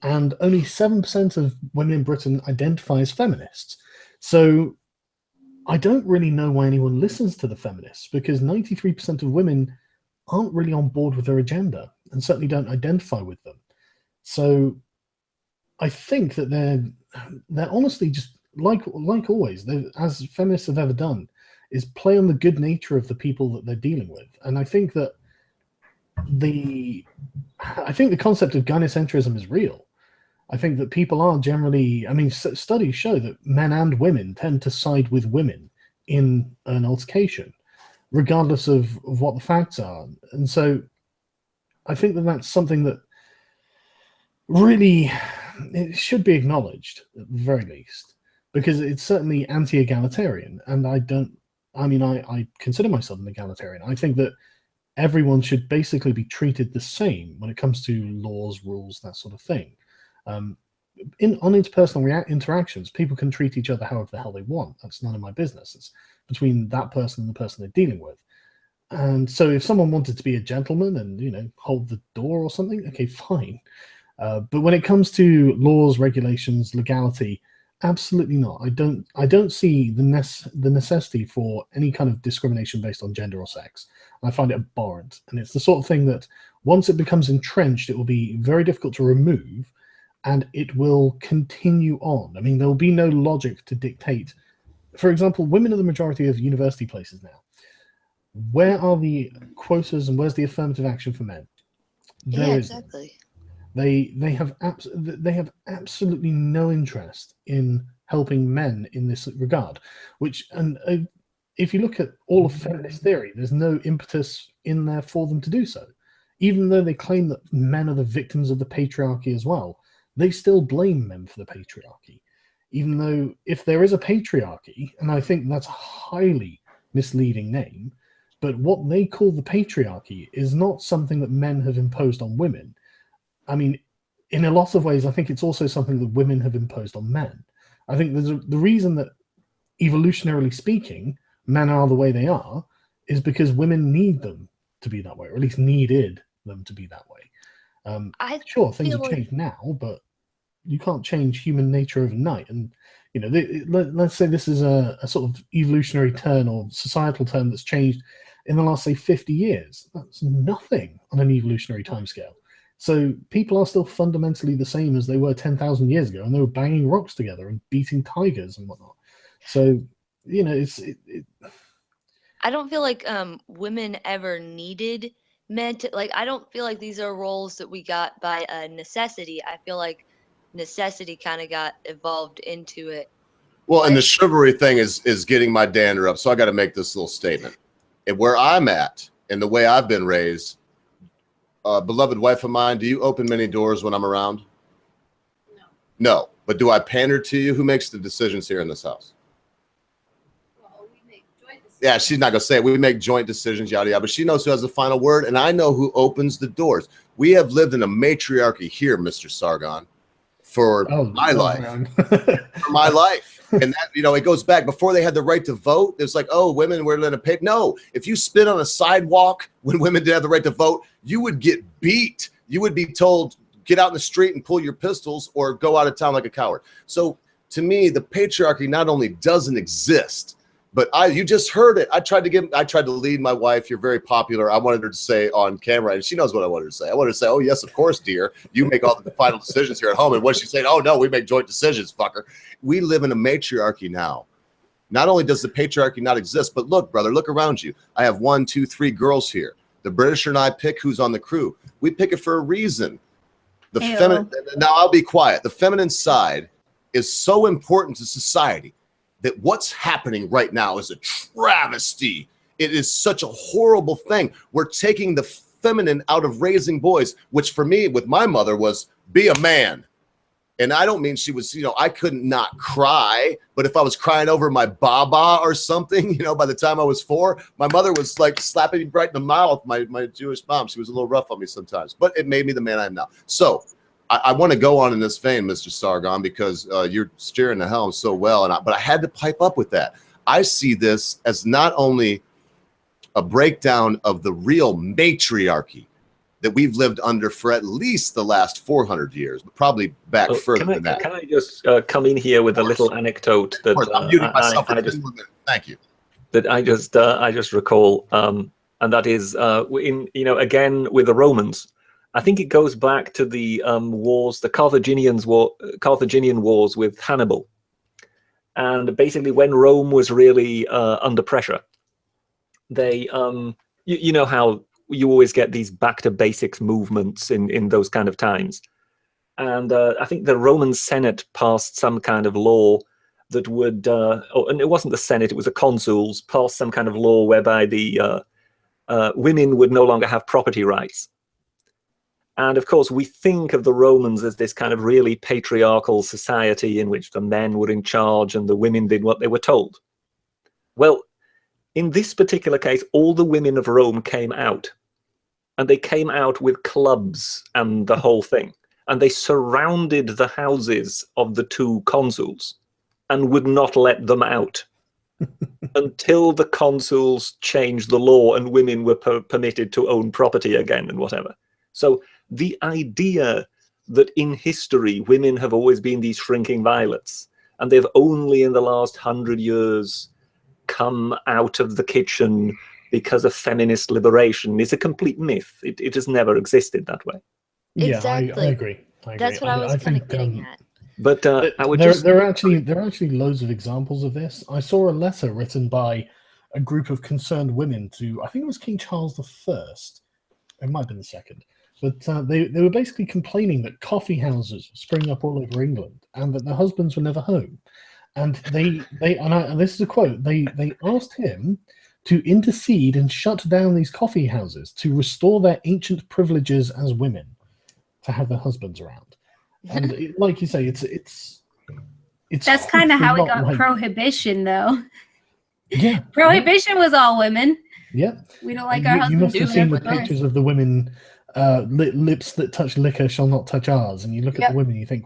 And only 7% of women in Britain identify as feminists. So I don't really know why anyone listens to the feminists, because 93% of women aren't really on board with their agenda and certainly don't identify with them. So I think that they're honestly just like always, as feminists have ever done, is play on the good nature of the people that they're dealing with. And I think that the concept of gynocentrism is real. I think that people are generally, I mean, studies show that men and women tend to side with women in an altercation, regardless of what the facts are. And so I think that that's something that really, it should be acknowledged at the very least, because it's certainly anti-egalitarian. And I consider myself an egalitarian. I think that everyone should basically be treated the same when it comes to laws, rules, that sort of thing. On interpersonal interactions, people can treat each other however the hell they want. That's none of my business. It's between that person and the person they're dealing with. And so if someone wanted to be a gentleman and, hold the door or something, okay, fine. But when it comes to laws, regulations, legality, absolutely not. I don't see the necessity for any kind of discrimination based on gender or sex. I find it abhorrent. And it's the sort of thing that once it becomes entrenched, it will be very difficult to remove, and it will continue on. I mean, there will be no logic to dictate. For example, women are the majority of university places now. Where are the quotas and where's the affirmative action for men? Yeah, exactly. They have absolutely no interest in helping men in this regard. If you look at all of feminist theory, there's no impetus in there for them to do so. Even though they claim that men are the victims of the patriarchy as well, they still blame men for the patriarchy. Even though if there is a patriarchy, and I think that's a highly misleading name, but what they call the patriarchy is not something that men have imposed on women. I mean, in a lot of ways, I think it's also something that women have imposed on men. I think the reason that, evolutionarily speaking, men are the way they are is because women need them to be that way, or at least needed them to be that way. Sure, things have changed now, but you can't change human nature overnight. And, let's say this is a sort of evolutionary turn or societal turn that's changed in the last, say, 50 years. That's nothing on an evolutionary timescale. So people are still fundamentally the same as they were 10,000 years ago, and they were banging rocks together and beating tigers and whatnot. So, I don't feel like women ever needed men to, I don't feel like these are roles that we got by necessity. I feel like necessity kind of got evolved into it. Well, and the chivalry thing is getting my dander up. So I got to make this little statement. And where I'm at and the way I've been raised, beloved wife of mine, do you open many doors when I'm around? No. No. But do I pander to you? Who makes the decisions here in this house? Well, we make joint decisions. Yeah, she's not going to say it. We make joint decisions, yada, yada. But she knows who has the final word, and I know who opens the doors. We have lived in a matriarchy here, Mr. Sargon, for my life. For my life. And that, it goes back before they had the right to vote. It's like, oh, women were in a pay. No, if you spit on a sidewalk when women didn't have the right to vote, you would get beat. You would be told, get out in the street and pull your pistols or go out of town like a coward. So to me, the patriarchy not only doesn't exist, but you just heard it. I tried to lead my wife. You're very popular. I wanted her to say on camera, and she knows what I wanted her to say. I wanted her to say, oh, yes, of course, dear. You make all the final decisions here at home. And what she said, oh, no, we make joint decisions, fucker. We live in a matriarchy now. Not only does the patriarchy not exist, but look, brother, look around you. I have 1, 2, 3 girls here. The British and I pick who's on the crew. We pick it for a reason. The feminine. Now I'll be quiet. The feminine side is so important to society that what's happening right now is a travesty. It is such a horrible thing. We're taking the feminine out of raising boys, which for me, with my mother, was be a man. And I don't mean she was, I couldn't not cry, but if I was crying over my baba or something, by the time I was 4, my mother was like slapping me right in the mouth. My Jewish mom, she was a little rough on me sometimes, but it made me the man I am now. So I want to go on in this vein, Mr. Sargon, because you're steering the helm so well, but I had to pipe up with that. I see this as not only a breakdown of the real matriarchy that we've lived under for at least the last 400 years, but probably back further than that. Can I just come in here with a little anecdote that I'm muting myself for 10 more minutes. Thank you. That I just recall, and that is again with the Romans. I think it goes back to the wars, the Carthaginian wars with Hannibal, and basically when Rome was really under pressure, they you know how you always get these back to basics movements in those kind of times, and I think the Roman Senate passed some kind of law that would, and it wasn't the Senate, it was the consuls, passed some kind of law whereby the women would no longer have property rights. And of course, we think of the Romans as this kind of really patriarchal society in which the men were in charge and the women did what they were told. Well, in this particular case, all the women of Rome came out, and they came out with clubs and the whole thing. And they surrounded the houses of the two consuls and would not let them out until the consuls changed the law and women were permitted to own property again and whatever. So the idea that in history women have always been these shrinking violets, and they've only in the last 100 years come out of the kitchen because of feminist liberation is a complete myth. It has never existed that way. Exactly. Yeah, I agree. That's what I was kind of getting at. But I would there are actually loads of examples of this. I saw a letter written by a group of concerned women to, I think it was King Charles I. It might have been the second. But they were basically complaining that coffee houses were springing up all over England and that their husbands were never home. And and this is a quote, they asked him to intercede and shut down these coffee houses to restore their ancient privileges as women, to have their husbands around. And like you say, it's that's kind of how we got prohibition, though. Yeah, prohibition was all women. Yeah, we don't like our husbands. You must have seen the pictures of the women. Lips that touch liquor shall not touch ours. And you look at the women, you think,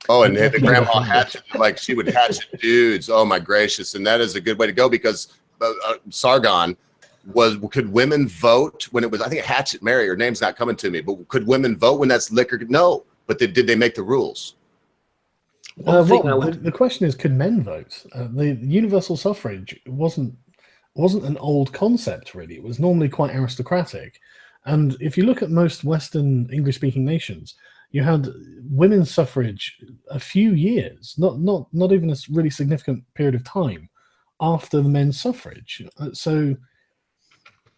Oh, and the grandma hatchet, like she would hatchet dudes. Oh my gracious! And that is a good way to go because Sargon could women vote when it was? I think Hatchet Mary. Her name's not coming to me, but could women vote when that's liquor? No, but did they make the rules? The question is, could men vote? The universal suffrage wasn't an old concept really. It was normally quite aristocratic. And if you look at most Western English-speaking nations, you had women's suffrage a few years, not even a really significant period of time after the men's suffrage. So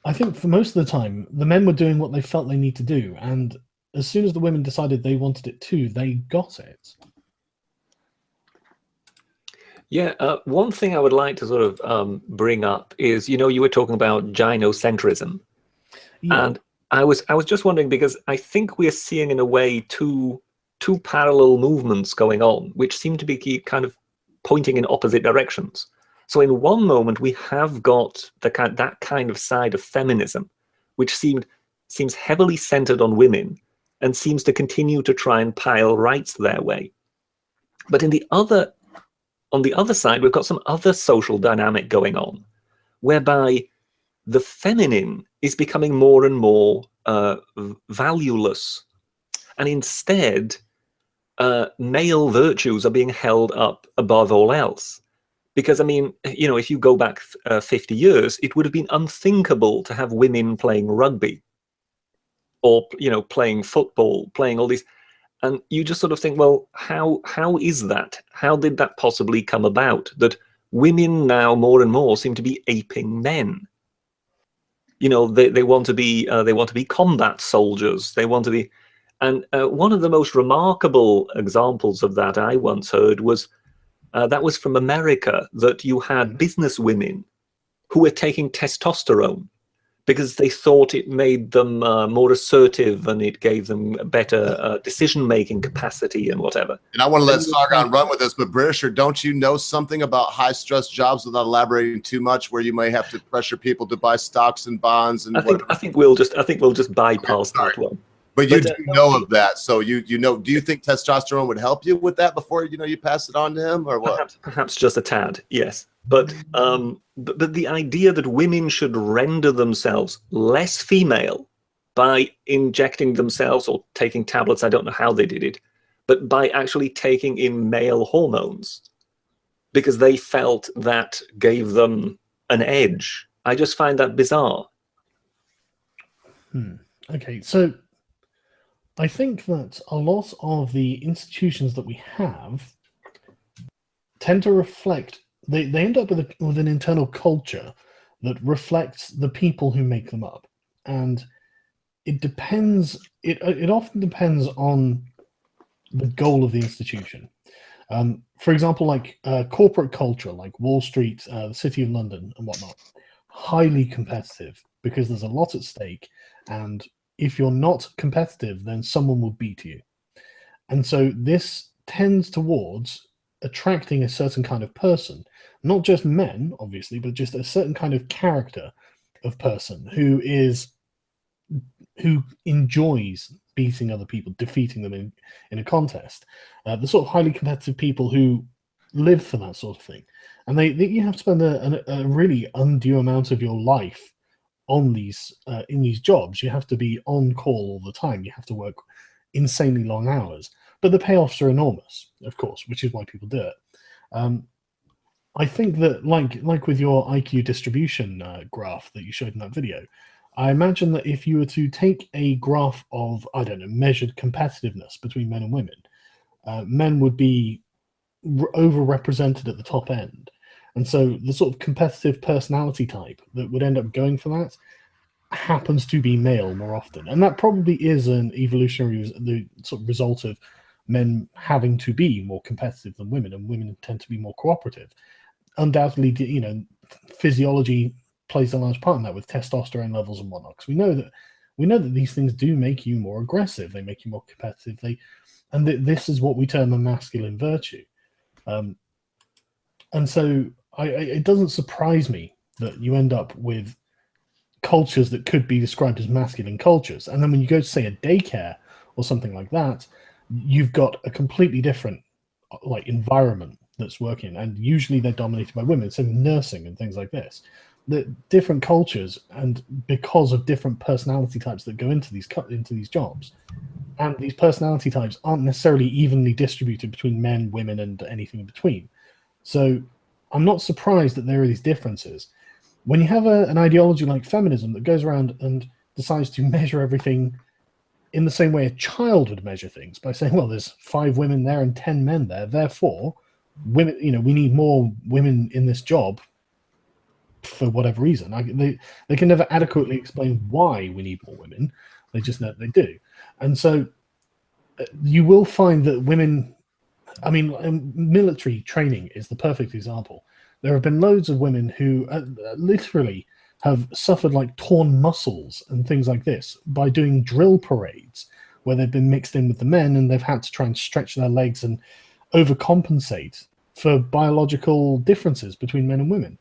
I think for most of the time, the men were doing what they felt they need to do. And as soon as the women decided they wanted it too, they got it. Yeah, one thing I would like to sort of bring up is, you were talking about gynocentrism. Yeah. And I was just wondering, because I think we're seeing in a way two parallel movements going on, which seem to be kind of pointing in opposite directions. So in one moment we have got that kind of side of feminism, which seems heavily centered on women and seems to continue to try and pile rights their way. But on the other side, we've got some other social dynamic going on, whereby the feminine is becoming more and more valueless. And instead, male virtues are being held up above all else. Because, I mean, if you go back 50 years, it would have been unthinkable to have women playing rugby or, playing football, playing all these. And you just sort of think, well, how is that? How did that possibly come about? That women now more and more seem to be aping men. They want to be combat soldiers. They want to be, and one of the most remarkable examples of that I once heard was that was from America, that you had business women who were taking testosterone because they thought it made them more assertive and it gave them better decision-making capacity and whatever. And I want to let Sargon run with this, but Britisher, don't you know something about high-stress jobs without elaborating too much, where you may have to pressure people to buy stocks and bonds and I think we'll just bypass that one. But you But, do know of that, so you know. Do you think testosterone would help you with that before you pass it on to him, or what? Perhaps just a tad, yes. But the idea that women should render themselves less female by injecting themselves or taking tablets, I don't know how they did it, but by actually taking in male hormones because they felt that gave them an edge. I just find that bizarre. Okay, so I think that a lot of the institutions that we have tend to reflect, they end up with an internal culture that reflects the people who make them up. And it depends, it often depends on the goal of the institution. For example, like corporate culture, like Wall Street, the City of London and whatnot, highly competitive because there's a lot at stake, and if you're not competitive, then someone will beat you. And so this tends towards attracting a certain kind of person, not just men, obviously, but just a certain kind of character of person who enjoys beating other people, defeating them in a contest. The sort of highly competitive people who live for that sort of thing. And you have to spend a really undue amount of your life on these in these jobs. You have to be on call all the time. You have to work insanely long hours. But the payoffs are enormous, of course, which is why people do it. I think that, like with your IQ distribution graph that you showed in that video, I imagine that if you were to take a graph of, I don't know, measured competitiveness between men and women, men would be overrepresented at the top end. And so the sort of competitive personality type that would end up going for that happens to be male more often. And that probably is an evolutionary the sort of result of men having to be more competitive than women, and women tend to be more cooperative. Undoubtedly, physiology plays a large part in that with testosterone levels and whatnot. Because we know that these things do make you more aggressive. They make you more competitive. This is what we term a masculine virtue. And so it doesn't surprise me that you end up with cultures that could be described as masculine cultures. And then when you go to, say, a daycare or something like that, you've got a completely different environment that's working. And usually they're dominated by women, so nursing and things like this. The different cultures, and because of different personality types that go into these jobs, and these personality types aren't necessarily evenly distributed between men, women, and anything in between. So I'm not surprised that there are these differences. When you have an ideology like feminism that goes around and decides to measure everything in the same way a child would measure things, by saying, well, there's 5 women there and 10 men there, therefore women, we need more women in this job for whatever reason. They can never adequately explain why we need more women. They just know they do. And so you will find that women, military training is the perfect example. There have been loads of women who literally have suffered torn muscles and things like this by doing drill parades where they've been mixed in with the men, and they've had to try and stretch their legs and overcompensate for biological differences between men and women.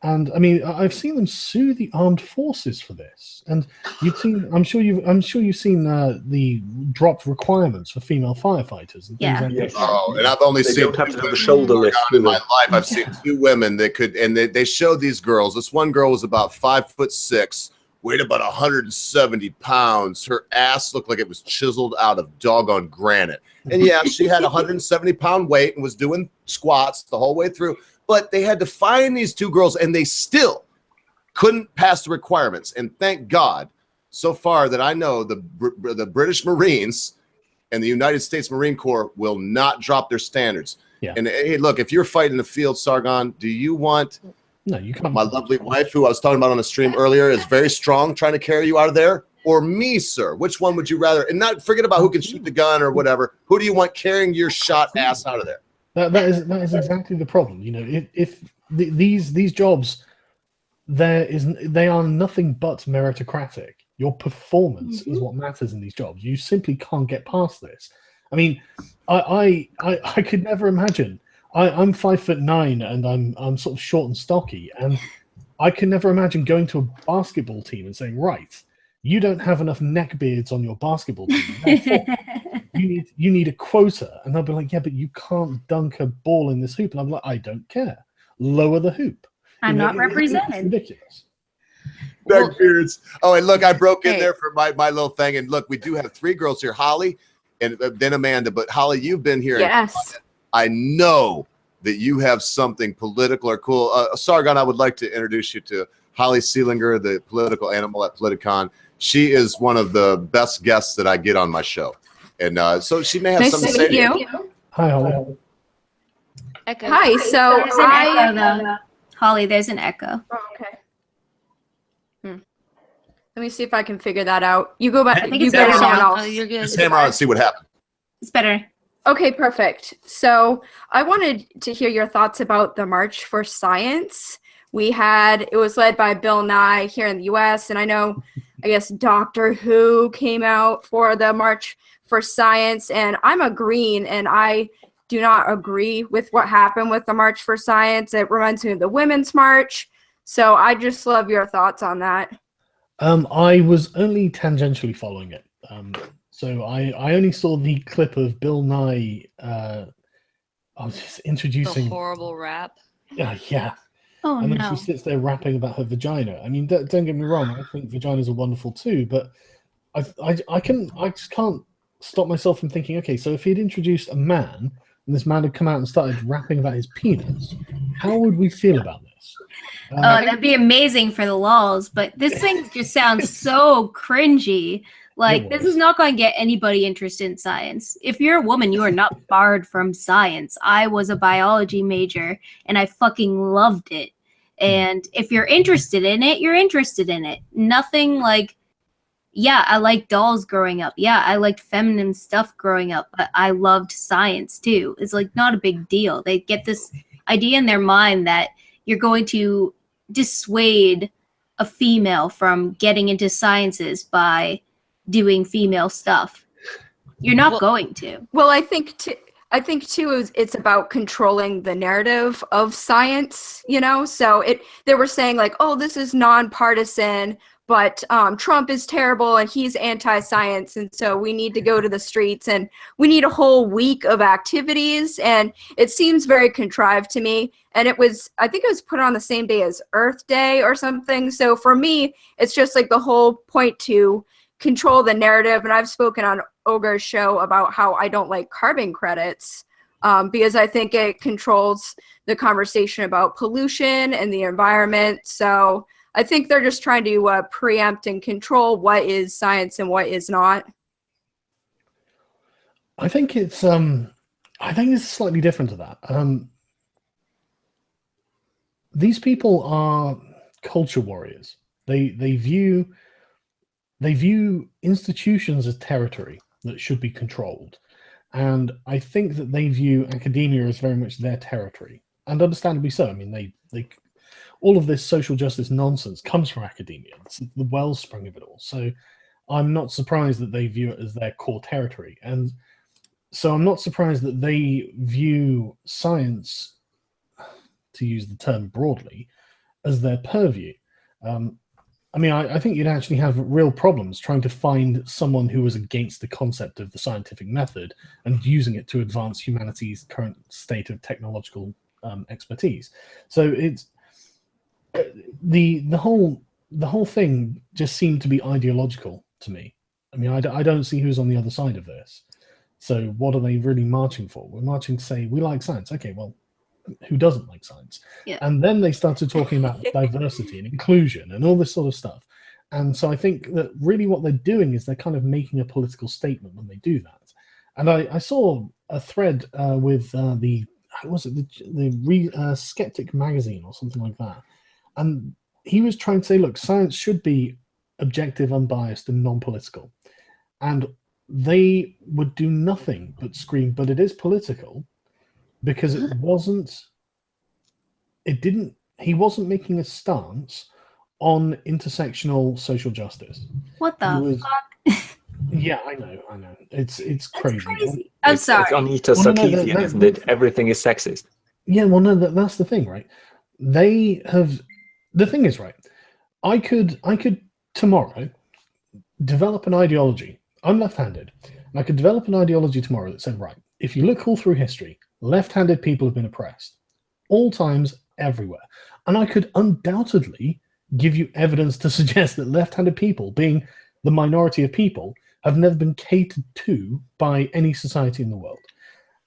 And I've seen them sue the armed forces for this. And I'm sure you've seen the dropped requirements for female firefighters and things like this. Oh, and I've only seen don't have to have a shoulder lift in my life. I've seen 2 women that could, and they showed these girls. This one girl was about 5'6", weighed about 170 pounds. Her ass looked like it was chiseled out of doggone granite. And yeah, she had 170-pound weight and was doing squats the whole way through. But they had to find these 2 girls, and they still couldn't pass the requirements. And thank God, so far that I know, the British Marines and the United States Marine Corps will not drop their standards. Yeah. And hey, look, if you're fighting in the field, Sargon, do you want you can't. My lovely wife, who I was talking about on the stream earlier, is very strong, trying to carry you out of there, or me, sir? Which one would you rather? And not forget about who can shoot the gun or whatever. Who do you want carrying your shot ass out of there? That is exactly the problem. If these jobs, they are nothing but meritocratic. Your performance is what matters in these jobs. You simply can't get past this. I could never imagine. I'm 5'9" and I'm sort of short and stocky, and I can never imagine going to a basketball team and saying, right, you don't have enough neckbeards on your basketball team. Therefore, you need a quota. And they'll be like, yeah, but you can't dunk a ball in this hoop. And I'm like, I don't care. Lower the hoop. I'm not It's represented. ridiculous. Neckbeards. Oh, and look, I broke in Hey. there for my little thing. And look, we do have 3 girls here, Holly and then Amanda. But Holly, you've been here. Yes. I know that you have something political or cool. Sargon, I would like to introduce you to Holly Seelinger, the political animal at Politicon. She is one of the best guests that I get on my show. And so she may have Nice something to to say meet to you. you. Hi, Holly. Echo. Hi. So There's an echo, though. Holly, there's an echo. Oh, okay. Let me see if I can figure that out. You go back. I think You it's go to better someone now. else. Oh, you're good. Just hammer on and see what happens. It's better. Okay, perfect. So I wanted to hear your thoughts about the March for Science. It was led by Bill Nye here in the US, and I guess Doctor Who came out for the March for Science, and I'm a Green, and I do not agree with what happened with the March for Science. It reminds me of the Women's March. So I just love your thoughts on that. I was only tangentially following it. So I only saw the clip of Bill Nye. I was just The introducing. horrible rap. Yeah. Oh, And then no. she sits there rapping about her vagina. I mean, don't get me wrong. I think vaginas are wonderful too, but I just can't stop myself from thinking. Okay, so if he'd introduced a man and this man had come out and started rapping about his penis, how would we feel about this? Oh, that'd be amazing for the lols, but this thing just sounds so cringy. Like, It this was. is not going to get anybody interested in science. If you're a woman, you are not barred from science. I was a biology major, and I fucking loved it. And if you're interested in it, you're interested in it. Nothing like, yeah, I liked dolls growing up. Yeah, I liked feminine stuff growing up, but I loved science too. It's like not a big deal. They get this idea in their mind that you're going to dissuade a female from getting into sciences by doing female stuff. You're not Well- going to. Well, I think too it's about controlling the narrative of science, So they were saying like, oh, this is nonpartisan, but Trump is terrible and he's anti-science, and so we need to go to the streets and we need a whole week of activities, and it seems very contrived to me. And I think it was put on the same day as Earth Day or something. So for me, it's just like the whole point to control the narrative. And I've spoken on Ogre's show about how I don't like carbon credits because I think it controls the conversation about pollution and the environment. So I think they're just trying to preempt and control what is science and what is not. I think it's slightly different to that. These people are culture warriors. They view institutions as territory that should be controlled, and I think that they view academia as very much their territory, and understandably so. I mean, they all of this social justice nonsense comes from academia. It's the wellspring of it all. So I'm not surprised that they view it as their core territory, and so I'm not surprised that they view science, to use the term broadly, as their purview. I mean, I think you'd actually have real problems trying to find someone who was against the concept of the scientific method and using it to advance humanity's current state of technological expertise. So it's the whole thing just seemed to be ideological to me. I mean, I don't see who's on the other side of this. So what are they really marching for? We're marching to say we like science. Okay, well, who doesn't like science? Yeah. And then they started talking about diversity and inclusion and all this sort of stuff. And so I think that really what they're doing is they're kind of making a political statement when they do that. And I saw a thread with the Skeptic magazine or something like that. And he was trying to say, look, science should be objective, unbiased, and non-political. And they would do nothing but scream, but it is political, because he wasn't making a stance on intersectional social justice. What the fuck? Yeah, I know. It's That's crazy. crazy. I'm sorry. It's Anita Well, no, Sarkeesian, isn't it? Everything is sexist. Yeah, well, no, that's the thing, right? They have. The thing is, right? I could tomorrow develop an ideology. I'm left-handed, and I could develop an ideology tomorrow that said, right, if you look all through history, left-handed people have been oppressed, all times, everywhere. And I could undoubtedly give you evidence to suggest that left-handed people, being the minority of people, have never been catered to by any society in the world.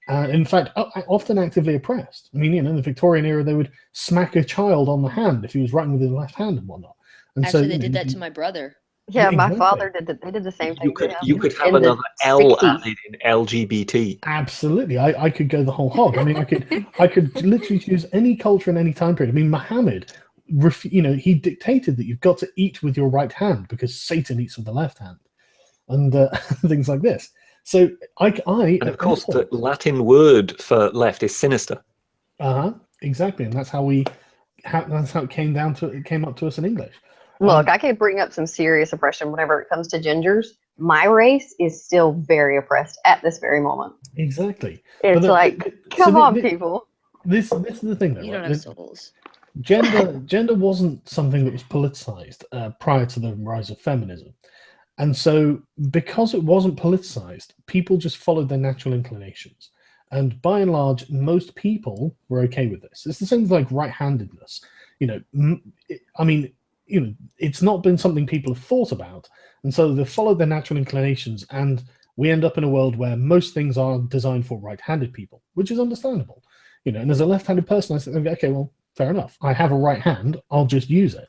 In fact, often actively oppressed. I mean, in the Victorian era, they would smack a child on the hand if he was writing with his left hand and whatnot. And Actually, so, they did that to my brother. Yeah, my exactly. father did. They did the same thing. You could have in the another L 60s. added in LGBT. Absolutely, I could go the whole hog. I mean, I could literally choose any culture in any time period. I mean, Muhammad, he dictated that you've got to eat with your right hand because Satan eats with the left hand, and things like this. So and of course, the Latin word for left is sinister. Exactly, and that's how that's how it came up to us in English. Look, I could bring up some serious oppression whenever it comes to gingers. My race is still very oppressed at this very moment. Exactly. It's come on, people. This is the thing, though. You don't have souls. Gender wasn't something that was politicized prior to the rise of feminism. And so because it wasn't politicized, people just followed their natural inclinations. And by and large, most people were okay with this. It's the same with like right-handedness. It's not been something people have thought about. And so they followed their natural inclinations. And we end up in a world where most things are designed for right-handed people, which is understandable. And as a left-handed person, I think, okay, well, fair enough. I have a right hand. I'll just use it.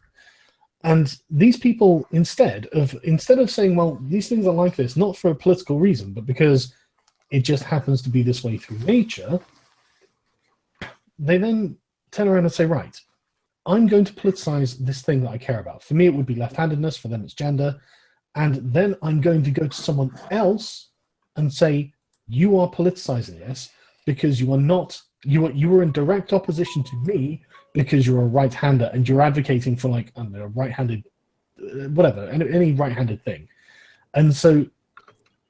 And these people, instead of saying, well, these things are like this, not for a political reason, but because it just happens to be this way through nature, they then turn around and say, right, I'm going to politicize this thing that I care about. For me, it would be left-handedness. For them, it's gender. And then I'm going to go to someone else and say, you are politicizing this because you are in direct opposition to me because you're a right-hander and you're advocating for like, I don't know, right-handed, whatever, any right-handed thing. And so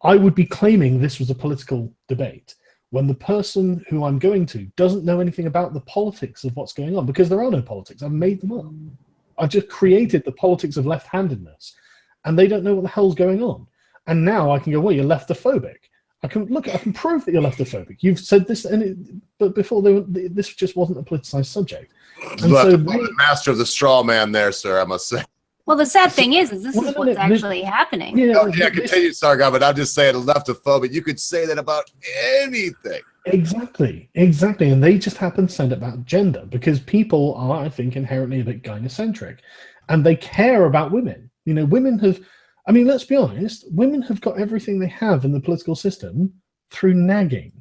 I would be claiming this was a political debate when the person who I'm going to doesn't know anything about the politics of what's going on, because there are no politics. I've made them up. I've just created the politics of left-handedness, and they don't know what the hell's going on. And now I can go, well, you're leftophobic. I can prove that you're leftophobic. You've said this, but before this just wasn't a politicized subject. And so the master of the straw man there, sir, I must say. Well, the sad thing is this is what's actually happening. Continue, Sargon, but I'm just saying leftophobic. You could say that about anything. Exactly. And they just happen to say it about gender because people are, I think, inherently a bit gynocentric, and they care about women. Women have, I mean, let's be honest, women have got everything they have in the political system through nagging.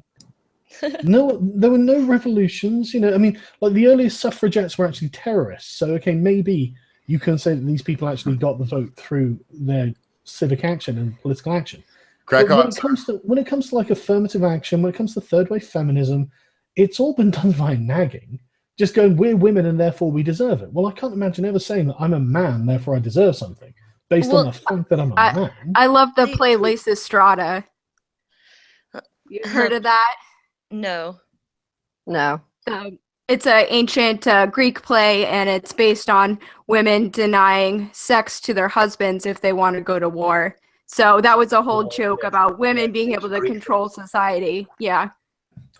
No, there were no revolutions. I mean, like the earliest suffragettes were actually terrorists. So, okay, maybe you can say that these people actually got the vote through their civic action and political action. Crack on. When it comes to like affirmative action, when it comes to third wave feminism, it's all been done via nagging. Just going, we're women and therefore we deserve it. Well, I can't imagine ever saying that I'm a man, therefore I deserve something, based on the fact that I'm a man. I love the play Lysistrata. You heard of that? No. It's an ancient Greek play, and it's based on women denying sex to their husbands if they want to go to war. So that was a whole joke about women being able to control society. Yeah.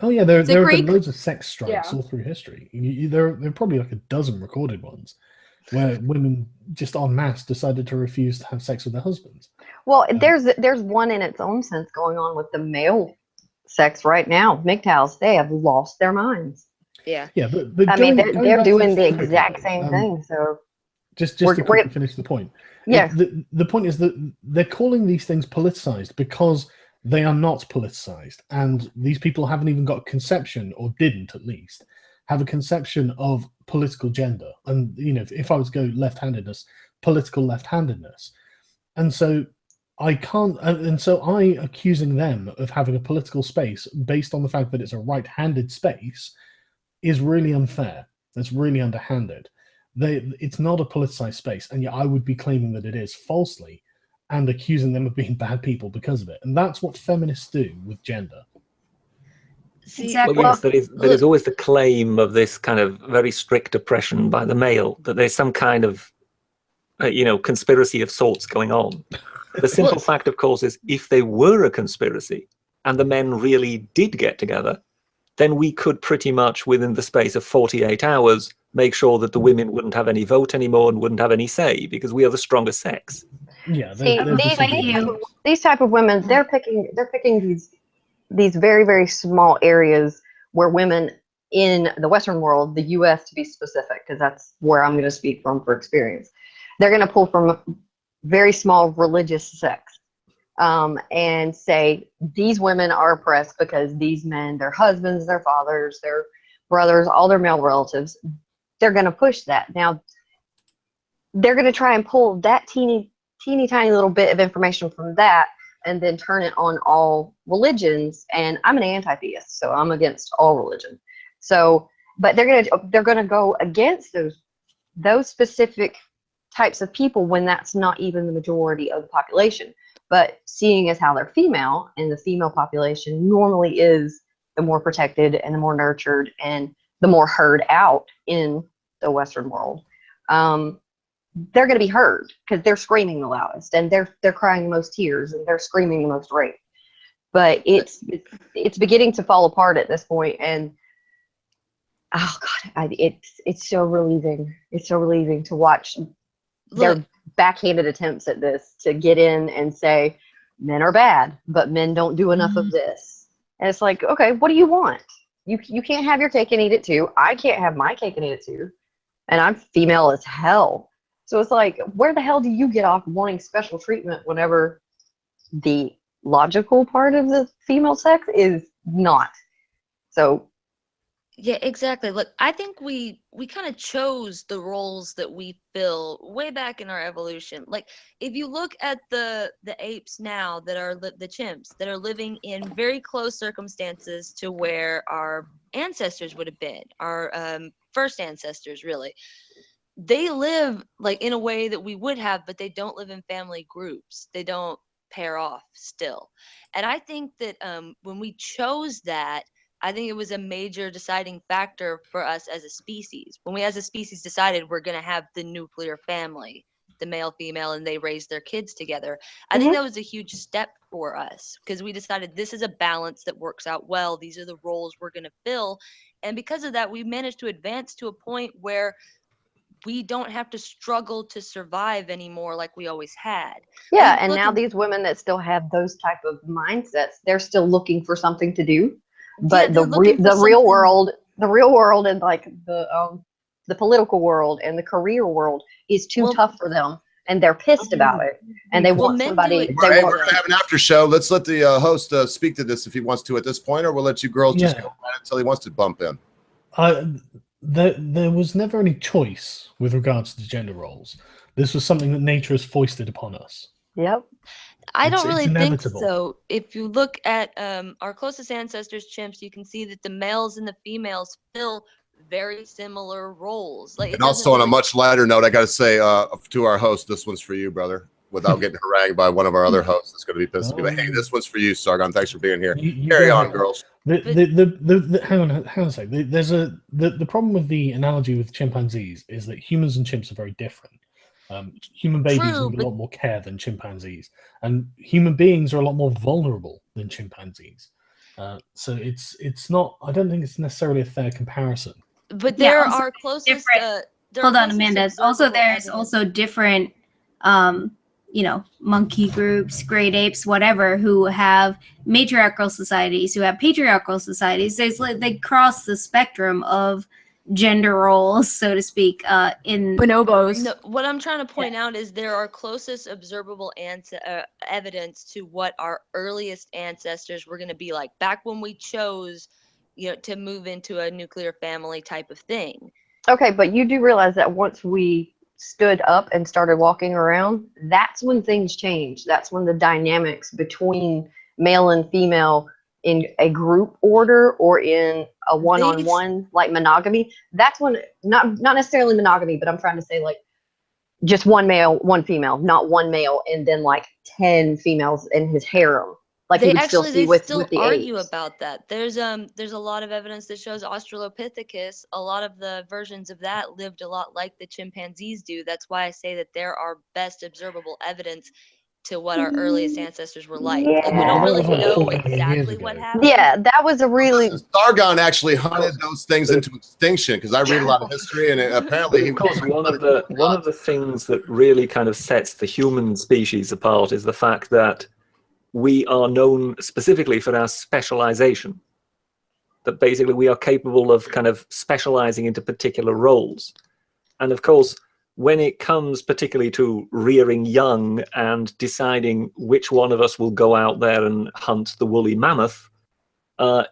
Oh yeah, there have been loads of sex strikes all through history. There are probably like a dozen recorded ones where women just en masse decided to refuse to have sex with their husbands. Well, there's one in its own sense going on with the male sex right now. MGTOWs, they have lost their minds. Yeah. Yeah, but I mean, they're doing the exact same thing. So just to quickly finish the point. Yeah. The point is that they're calling these things politicized because they are not politicized, and these people haven't even got a conception, or didn't at least have a conception of political gender. And if I was to go left-handedness, political left-handedness, and so I can't, and so I accusing them of having a political space based on the fact that it's a right-handed space is really unfair. That's really underhanded. It's not a politicized space, and yet I would be claiming that it is falsely and accusing them of being bad people because of it. And that's what feminists do with gender. Exactly. Well, yes, there is always the claim of this kind of very strict oppression by the male, that there's some kind of, conspiracy of sorts going on. The simple fact, of course, is if they were a conspiracy and the men really did get together, then we could pretty much, within the space of 48 hours, make sure that the women wouldn't have any vote anymore and wouldn't have any say, because we are the stronger sex. Yeah, See, these these type of women, they're picking these very, very small areas where women in the Western world, the U.S. to be specific, because that's where I'm going to speak from for experience. They're going to pull from very small religious sects and say these women are oppressed because these men, their husbands, their fathers, their brothers, all their male relatives, they're going to push that. Now, they're going to try and pull that teeny tiny little bit of information from that and then turn it on all religions. And I'm an anti-theist, so I'm against all religion. So, but they're going to go against those specific types of people when that's not even the majority of the population. But seeing as how they're female, and the female population normally is the more protected and the more nurtured and the more heard out in the Western world, they're going to be heard because they're screaming the loudest and they're crying the most tears and they're screaming the most rape. But it's beginning to fall apart at this point, and oh god, it's so relieving. It's so relieving to watch their backhanded attempts at this to get in and say men are bad, but men don't do enough of this. And it's like, okay, what do you want? You can't have your cake and eat it too. I can't have my cake and eat it too. And I'm female as hell. So it's like, where the hell do you get off wanting special treatment whenever the logical part of the female sex is not? So yeah, exactly. Look, I think we kind of chose the roles that we fill way back in our evolution. Like, if you look at the apes now that are the chimps that are living in very close circumstances to where our ancestors would have been, our first ancestors, really. They live like in a way that we would have, but they don't live in family groups. They don't pair off still. And I think that when we chose that, I think it was a major deciding factor for us as a species. When we as a species decided we're going to have the nuclear family, the male, female, and they raise their kids together. I think that was a huge step for us because we decided this is a balance that works out well. These are the roles we're going to fill. And because of that, we managed to advance to a point where we don't have to struggle to survive anymore like we always had. Yeah, and now these women that still have those type of mindsets, they're still looking for something to do. But the real world and like the political world and the career world is too tough for them, and they're pissed about it, and they want somebody. We're gonna have an after show. Let's let the host speak to this if he wants to at this point, or we'll let you girls just go on until he wants to bump in. There was never any choice with regards to gender roles. This was something that nature has foisted upon us. Yep. I don't really think so. If you look at our closest ancestors, chimps, you can see that the males and the females fill very similar roles. Like, and also on a much lighter note, I got to say to our host, this one's for you, brother. Without getting harangued by one of our other hosts, that's going to be pissed to be like, hey, this one's for you, Sargon. Thanks for being here. Carry on, girls. Hang on a sec. There's the problem with the analogy with chimpanzees is that humans and chimps are very different. Human babies need a lot more care than chimpanzees, and human beings are a lot more vulnerable than chimpanzees. So it's not. I don't think it's necessarily a fair comparison. But there are closest. Hold on, Amanda. Also, there's also different. Monkey groups, great apes, whatever, who have matriarchal societies, who have patriarchal societies. They cross the spectrum of gender roles, so to speak, in bonobos. No, what I'm trying to point out is there are closest observable evidence to what our earliest ancestors were going to be like back when we chose, to move into a nuclear family type of thing. Okay, but you do realize that once we stood up and started walking around, that's when things changed. That's when the dynamics between male and female in a group order or in a one-on-one like monogamy, that's when not necessarily monogamy, but I'm trying to say like just one male, one female, not one male and then like 10 females in his harem. Like they you would still see with the argue apes. about that. There's a lot of evidence that shows Australopithecus, a lot of the versions of that lived a lot like the chimpanzees do. That's why I say that there are best observable evidence to what our earliest ancestors were like. Yeah. Like, we don't That really was like know 4 million years exactly ago. what happened. Yeah, that was a really Sargon actually hunted those things into extinction, because I read a lot of history, and apparently But he of course, one of the things that really kind of sets the human species apart is the fact that we are known specifically for our specialization. That basically we are capable of kind of specializing into particular roles. And of course, when it comes particularly to rearing young and deciding which one of us will go out there and hunt the woolly mammoth,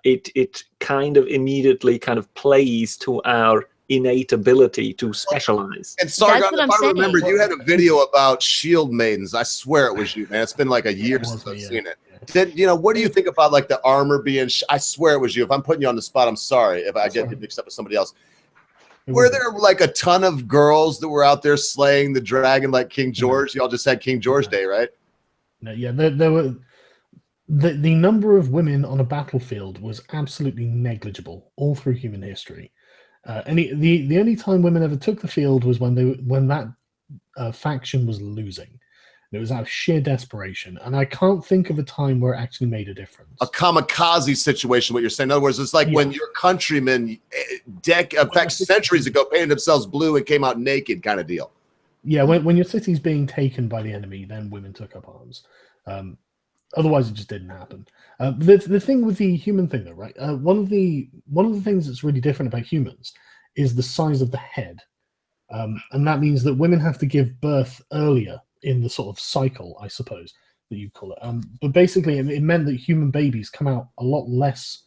it kind of immediately kind of plays to our innate ability to specialize. And Sargon, That's what if I'm I remember, saying. you had a video about shield maidens. I swear it was you, man. It's been like a year It was since I've me, yeah. seen it. Did you know? What do you think about like the armor being? I swear it was you. If I'm putting you on the spot, I'm sorry if I get mixed up with somebody else. Were there like a ton of girls that were out there slaying the dragon like King George? Y'all just had King George Day, right? No, yeah, there were the number of women on a battlefield was absolutely negligible all through human history. The only time women ever took the field was when that faction was losing. It was out of sheer desperation, and I can't think of a time where it actually made a difference. A kamikaze situation, what you're saying. In other words, it's like when your countrymen, in fact, centuries ago, painted themselves blue and came out naked, kind of deal. Yeah, when your city's being taken by the enemy, then women took up arms. Otherwise, it just didn't happen. The thing with the human thing, though, right? One of the things that's really different about humans is the size of the head, and that means that women have to give birth earlier in the sort of cycle, I suppose, that you call it. But basically, it meant that human babies come out a lot less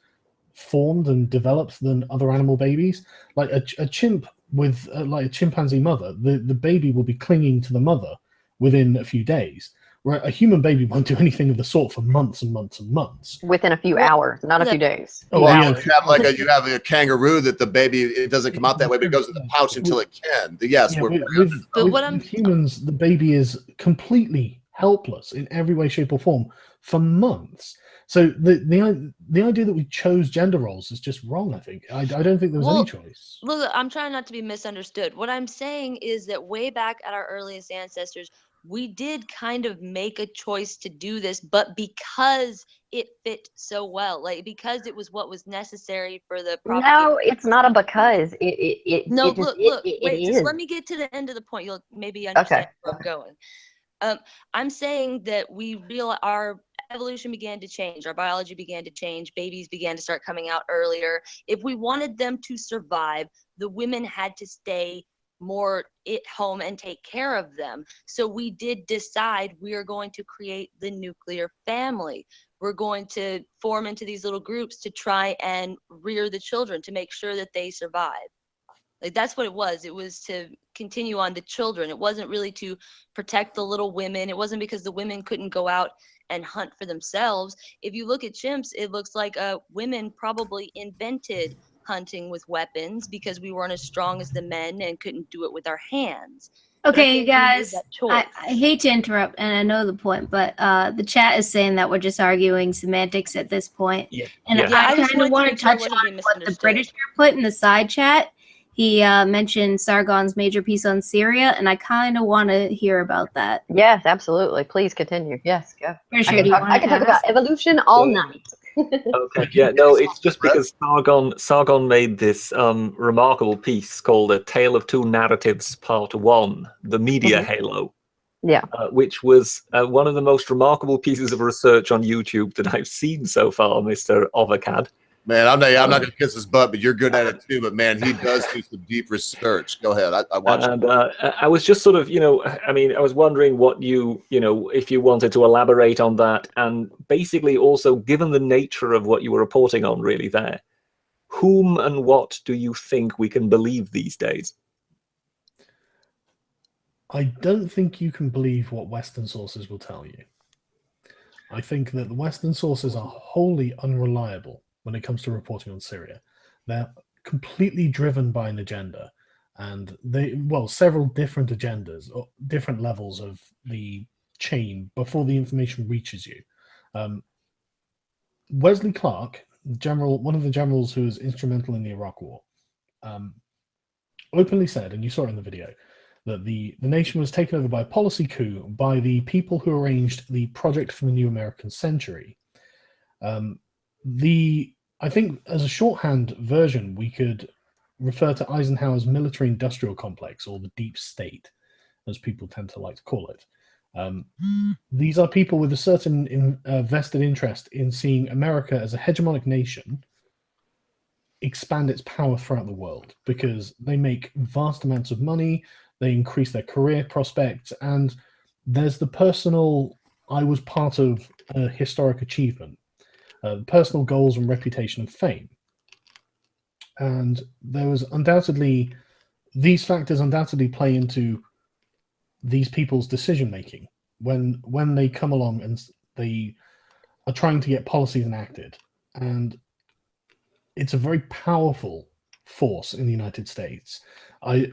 formed and developed than other animal babies. Like a chimp with like a chimpanzee mother, the baby will be clinging to the mother within a few days, where a human baby won't do anything of the sort for months and months and months. within a few hours, not a few days. Oh, Well, yeah. you have a kangaroo that the baby, it doesn't come out that way, but it goes in the pouch until it can. Yes, Yeah, we're with humans, the baby is completely helpless in every way, shape, or form for months. So the idea that we chose gender roles is just wrong. I think I don't think there was any choice. Look, I'm trying not to be misunderstood. What I'm saying is that way back at our earliest ancestors, we did kind of make a choice to do this, but because it fit so well, like because it was what was necessary for the propagation. No, it's not a because. It Just let me get to the end of the point. You'll maybe understand where I'm going. I'm saying that our evolution began to change, our biology began to change, babies began to start coming out earlier. If we wanted them to survive, the women had to stay more at home and take care of them. So we did decide we are going to create the nuclear family. We're going to form into these little groups to try and rear the children to make sure that they survive. Like that's what it was. It was to continue on the children. It wasn't really to protect the little women. It wasn't because the women couldn't go out and hunt for themselves. If you look at chimps, it looks like women probably invented hunting with weapons because we weren't as strong as the men and couldn't do it with our hands. Okay, you guys, I hate to interrupt, and I know the point, but the chat is saying that we're just arguing semantics at this point. Yeah. And I kind of want to touch on what the British put in the side chat. He mentioned Sargon's major piece on Syria, and I kind of want to hear about that. Yes, absolutely. Please continue. Yes, go. Sure, I can talk about evolution all night. Okay, yeah, no, it's just because Sargon made this remarkable piece called A Tale of Two Narratives, Part 1, The Media Halo. Yeah. Which was one of the most remarkable pieces of research on YouTube that I've seen so far, Mr. Akkad. Man, I'm not going to kiss his butt, but you're good at it too. But man, he does do some deep research. Go ahead. I watched it. I was just sort of, I was wondering what if you wanted to elaborate on that, and basically also, given the nature of what you were reporting on really there, whom and what do you think we can believe these days? I don't think you can believe what Western sources will tell you. I think that the Western sources are wholly unreliable when it comes to reporting on Syria. They're completely driven by an agenda, and several different agendas, or different levels of the chain before the information reaches you. Wesley Clark, one of the generals who was instrumental in the Iraq War, openly said, and you saw it in the video, that the nation was taken over by a policy coup by the people who arranged the Project for the New American Century. I think as a shorthand version, we could refer to Eisenhower's military-industrial complex, or the deep state, as people tend to like to call it. These are people with a certain vested interest in seeing America as a hegemonic nation expand its power throughout the world, because they make vast amounts of money, they increase their career prospects, and there's the personal, I was part of a historic achievement, personal goals and reputation and fame. And there was undoubtedly, these factors undoubtedly play into these people's decision making when they come along and they are trying to get policies enacted. And it's a very powerful force in the United States. I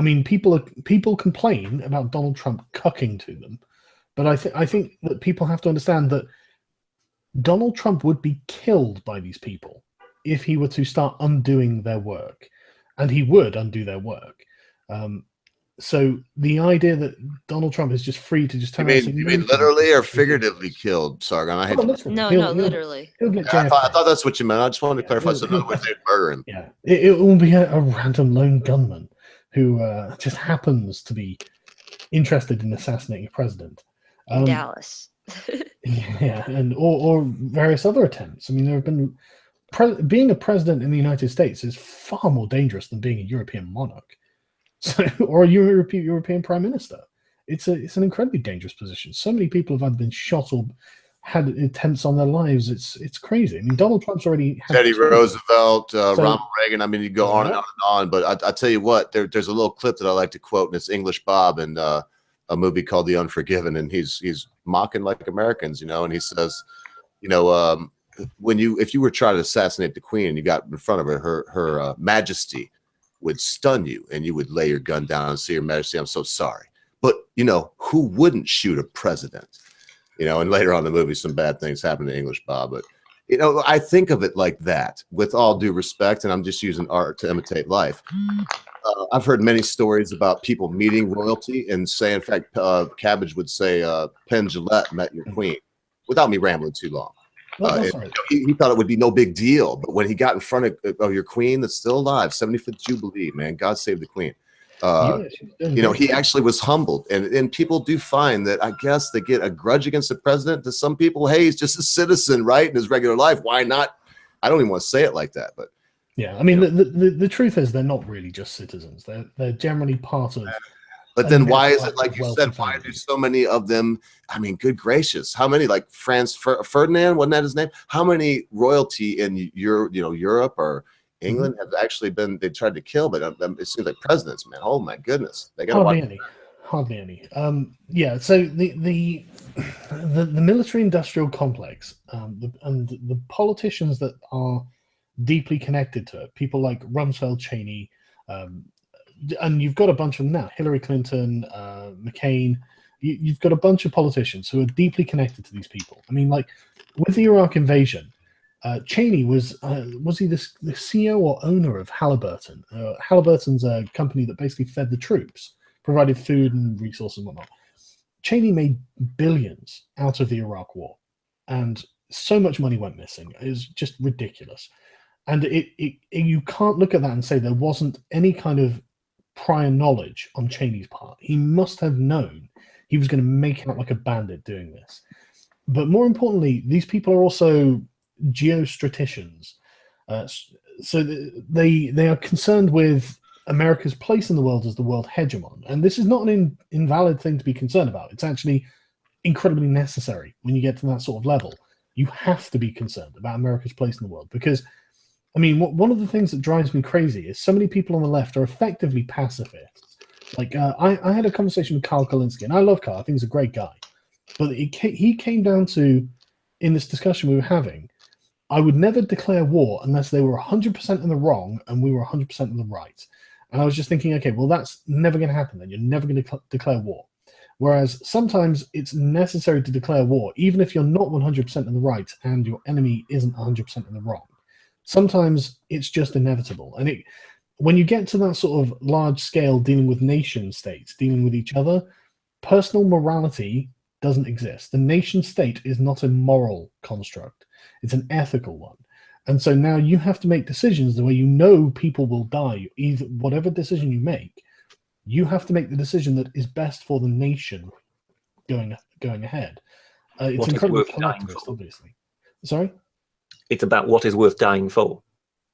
mean, people complain about Donald Trump cucking to them, but I think that people have to understand that Donald Trump would be killed by these people if he were to start undoing their work, and he would undo their work. So the idea that Donald Trump is just free to just turn around and say, you mean literally or figuratively killed, Sargon? I hate to... No, literally. I thought that's what you meant. I just wanted to clarify. So in other words, they'd murder him. Yeah, it will be a random lone gunman who just happens to be interested in assassinating a president. In Dallas. Yeah, and or various other attempts. I mean, there have been... being a president in the United States is far more dangerous than being a European monarch. So, or a European prime minister. It's an incredibly dangerous position. So many people have either been shot or had attempts on their lives. It's crazy. I mean, Donald Trump's already had Teddy Roosevelt, Ronald Reagan. I mean, you go on and on and on. But I tell you what, there's a little clip that I like to quote, and it's English Bob in a movie called The Unforgiven, and he's mocking like Americans, and he says, if you were trying to assassinate the Queen and you got in front of her Majesty would stun you and you would lay your gun down and say, Your Majesty, I'm so sorry. But, who wouldn't shoot a president? And later on in the movie, some bad things happen to English Bob. But, I think of it like that, with all due respect, and I'm just using art to imitate life. I've heard many stories about people meeting royalty and say, in fact, Cabbage would say, Penn Jillette met your queen, without me rambling too long. He thought it would be no big deal, but when he got in front of your queen that's still alive, 75th Jubilee, man, God save the queen. He actually was humbled, and people do find that I guess they get a grudge against the president. To some people, hey, he's just a citizen, right, in his regular life. Why not? I don't even want to say it like that, but yeah, I mean, the truth is they're not really just citizens. They're generally part of. But then why is it, like you said, why do so many of them, I mean, good gracious, how many, like Franz Ferdinand, wasn't that his name? How many royalty in Europe or England have actually been, they tried to kill, but it seems like presidents, man, oh my goodness. They got Hardly any. Yeah, so the military-industrial complex and the politicians that are deeply connected to it, people like Rumsfeld, Cheney, and you've got a bunch of them now, Hillary Clinton, McCain, you've got a bunch of politicians who are deeply connected to these people. I mean, like with the Iraq invasion, Cheney was he the CEO or owner of Halliburton? Halliburton's a company that basically fed the troops, provided food and resources and whatnot. Cheney made billions out of the Iraq war, and so much money went missing. It was just ridiculous. And you can't look at that and say there wasn't any kind of prior knowledge on Cheney's part. He must have known he was going to make out like a bandit doing this. But more importantly, these people are also geostrategians. So they are concerned with America's place in the world as the world hegemon. And this is not an invalid thing to be concerned about. It's actually incredibly necessary when you get to that sort of level. You have to be concerned about America's place in the world, because I mean, one of the things that drives me crazy is so many people on the left are effectively pacifists. Like, I had a conversation with Carl Kalinske, and I love Carl. I think he's a great guy. But he came down to, in this discussion we were having, I would never declare war unless they were 100% in the wrong and we were 100% in the right. And I was just thinking, okay, well, that's never going to happen then. You're never going to declare war. Whereas sometimes it's necessary to declare war, even if you're not 100% in the right and your enemy isn't 100% in the wrong. Sometimes it's just inevitable. And when you get to that sort of large scale dealing with nation states, dealing with each other, personal morality doesn't exist. The nation state is not a moral construct. It's an ethical one. And so now you have to make decisions the way you know people will die. Either whatever decision you make, you have to make the decision that is best for the nation going ahead. It's What is incredibly worth dying collectivist, for? obviously. Sorry? It's about what is worth dying for.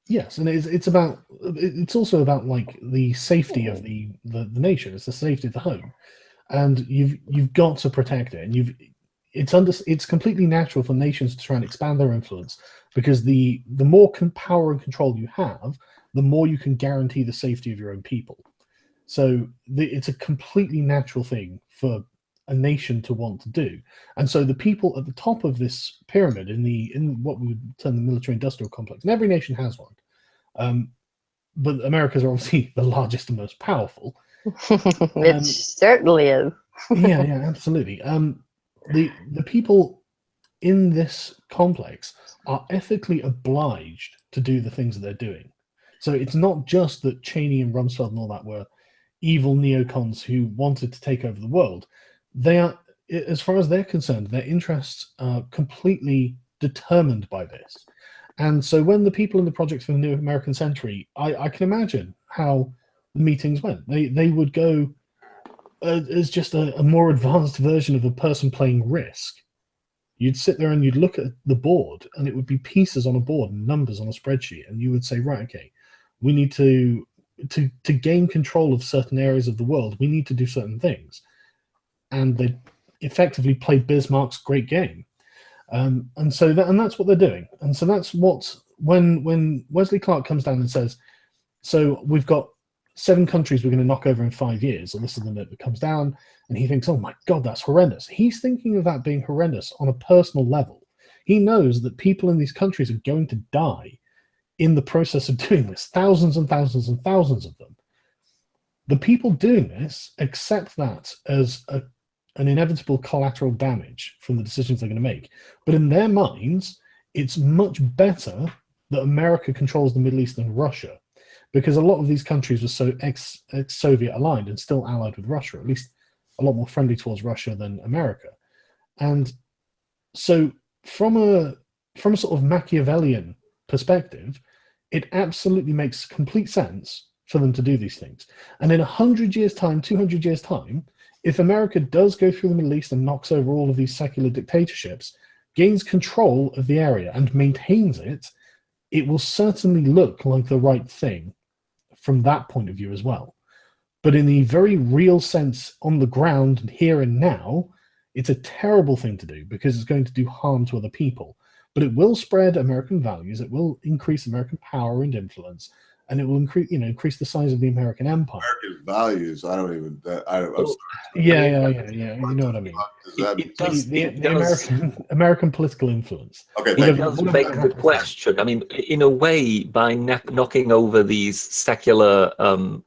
Yes, and it's also about like the safety of the nation. It's the safety of the home, and you've got to protect it. And it's completely natural for nations to try and expand their influence, because the more power and control you have, the more you can guarantee the safety of your own people. So it's a completely natural thing for a nation to want to do. And so the people at the top of this pyramid in what we would term the military-industrial complex, and every nation has one, but America's are obviously the largest and most powerful. It certainly is. Yeah, absolutely. The people in this complex are ethically obliged to do the things that they're doing. So it's not just that Cheney and Rumsfeld and all that were evil neocons who wanted to take over the world. They are, as far as they're concerned, their interests are completely determined by this. And so when the people in the Project for the New American Century, I can imagine how the meetings went. They would go as just a more advanced version of a person playing Risk. You'd sit there and you'd look at the board, and it would be pieces on a board and numbers on a spreadsheet, and you would say, right, okay, we need to gain control of certain areas of the world, we need to do certain things. And they effectively played Bismarck's great game. And that's what they're doing. And so that's what, when Wesley Clark comes down and says, so we've got 7 countries we're going to knock over in 5 years, and this is the note that comes down, and he thinks, oh my God, that's horrendous. He's thinking of that being horrendous on a personal level. He knows that people in these countries are going to die in the process of doing this, thousands and thousands and thousands of them. The people doing this accept that as an inevitable collateral damage from the decisions they're going to make. But in their minds, it's much better that America controls the Middle East than Russia, because a lot of these countries were so ex-Soviet aligned and still allied with Russia, at least a lot more friendly towards Russia than America. And so from a sort of Machiavellian perspective, it absolutely makes complete sense for them to do these things. And in 100 years' time, 200 years' time, if America does go through the Middle East and knocks over all of these secular dictatorships, gains control of the area and maintains it, it will certainly look like the right thing from that point of view as well. But in the very real sense, on the ground, and here and now, it's a terrible thing to do because it's going to do harm to other people. But it will spread American values, it will increase American power and influence, and it will increase the size of the American empire. American values. I don't even. I'm sorry. Yeah. You know what I mean. The American political influence. Okay, It does beg the question. I mean, in a way, by knocking over these secular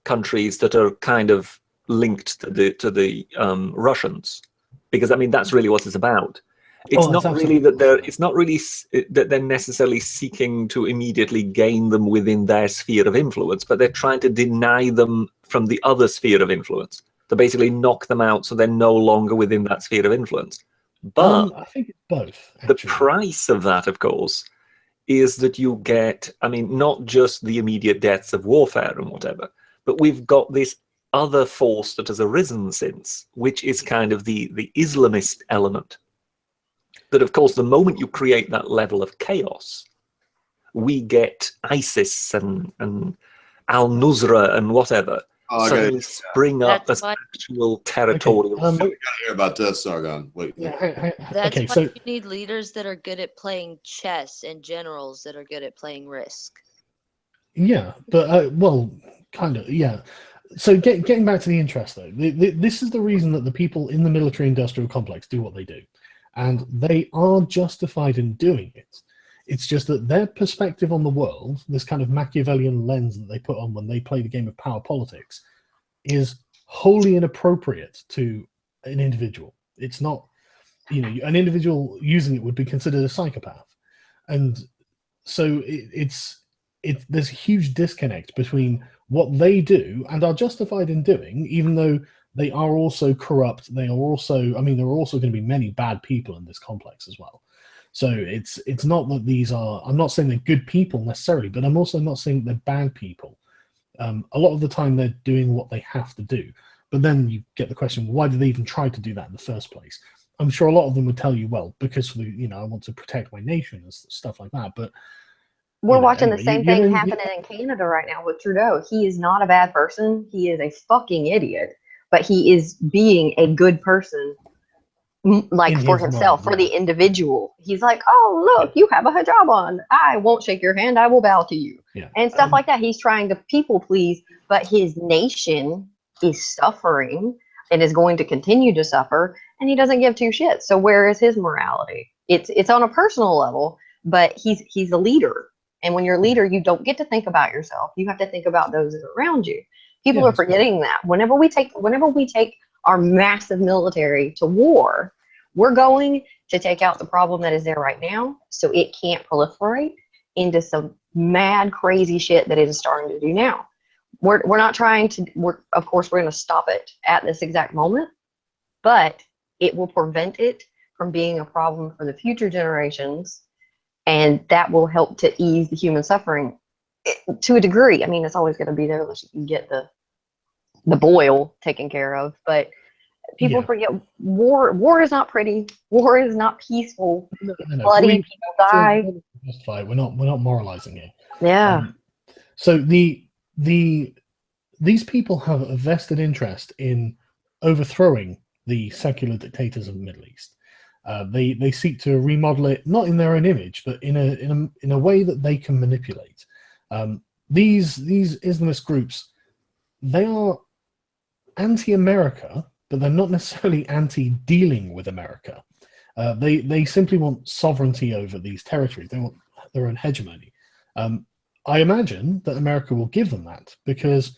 countries that are kind of linked to the Russians, because I mean that's really what it's about. It's not really that they're necessarily seeking to immediately gain them within their sphere of influence, but they're trying to deny them from the other sphere of influence, to basically knock them out so they're no longer within that sphere of influence. But I think it's both. The price of that, of course, is that you get, I mean, not just the immediate deaths of warfare and whatever, but we've got this other force that has arisen since, which is kind of the Islamist element. That, of course, the moment you create that level of chaos, we get ISIS and Al-Nusra and whatever suddenly spring up as actual territorial. We gotta hear about this, Sargon. Wait. That's why you need leaders that are good at playing chess and generals that are good at playing Risk. Yeah, but well, kind of, yeah. So getting back to the interest, though, this is the reason that the people in the military-industrial complex do what they do. And they are justified in doing it. It's just that their perspective on the world, this kind of Machiavellian lens that they put on when they play the game of power politics, is wholly inappropriate to an individual. It's not, an individual using it would be considered a psychopath. And so it's there's a huge disconnect between what they do and are justified in doing, even though they are also corrupt. They are also, I mean, there are also going to be many bad people in this complex as well. So it's not that these are, I'm not saying they're good people necessarily, but I'm also not saying they're bad people. A lot of the time they're doing what they have to do. But then you get the question, why did they even try to do that in the first place? I'm sure a lot of them would tell you, well, because I want to protect my nation and stuff like that. But we're watching anyway, the same thing happening in Canada right now with Trudeau. He is not a bad person. He is a fucking idiot, but he is being a good person, like for himself, for the individual. He's like, oh, look, you have a hijab on. I won't shake your hand. I will bow to you. And stuff like that. He's trying to people please, but his nation is suffering and is going to continue to suffer, and he doesn't give two shits. So where is his morality? It's on a personal level, but he's a leader. And when you're a leader, you don't get to think about yourself. You have to think about those that are around you. People are forgetting that. Whenever we take our massive military to war, we're going to take out the problem that is there right now, so it can't proliferate into some mad, crazy shit that it is starting to do now. We're not trying to. Of course, we're going to stop it at this exact moment, but it will prevent it from being a problem for the future generations, and that will help to ease the human suffering to a degree. I mean, it's always going to be there unless you can get the boil taken care of. But people forget war is not pretty. War is not peaceful. Bloody, people die. We're not moralizing here. Yeah. So these people have a vested interest in overthrowing the secular dictators of the Middle East. They seek to remodel it, not in their own image, but in a way that they can manipulate. These Islamist groups, they are anti-America, but they're not necessarily anti-dealing with America. They simply want sovereignty over these territories. They want their own hegemony. I imagine that America will give them that, because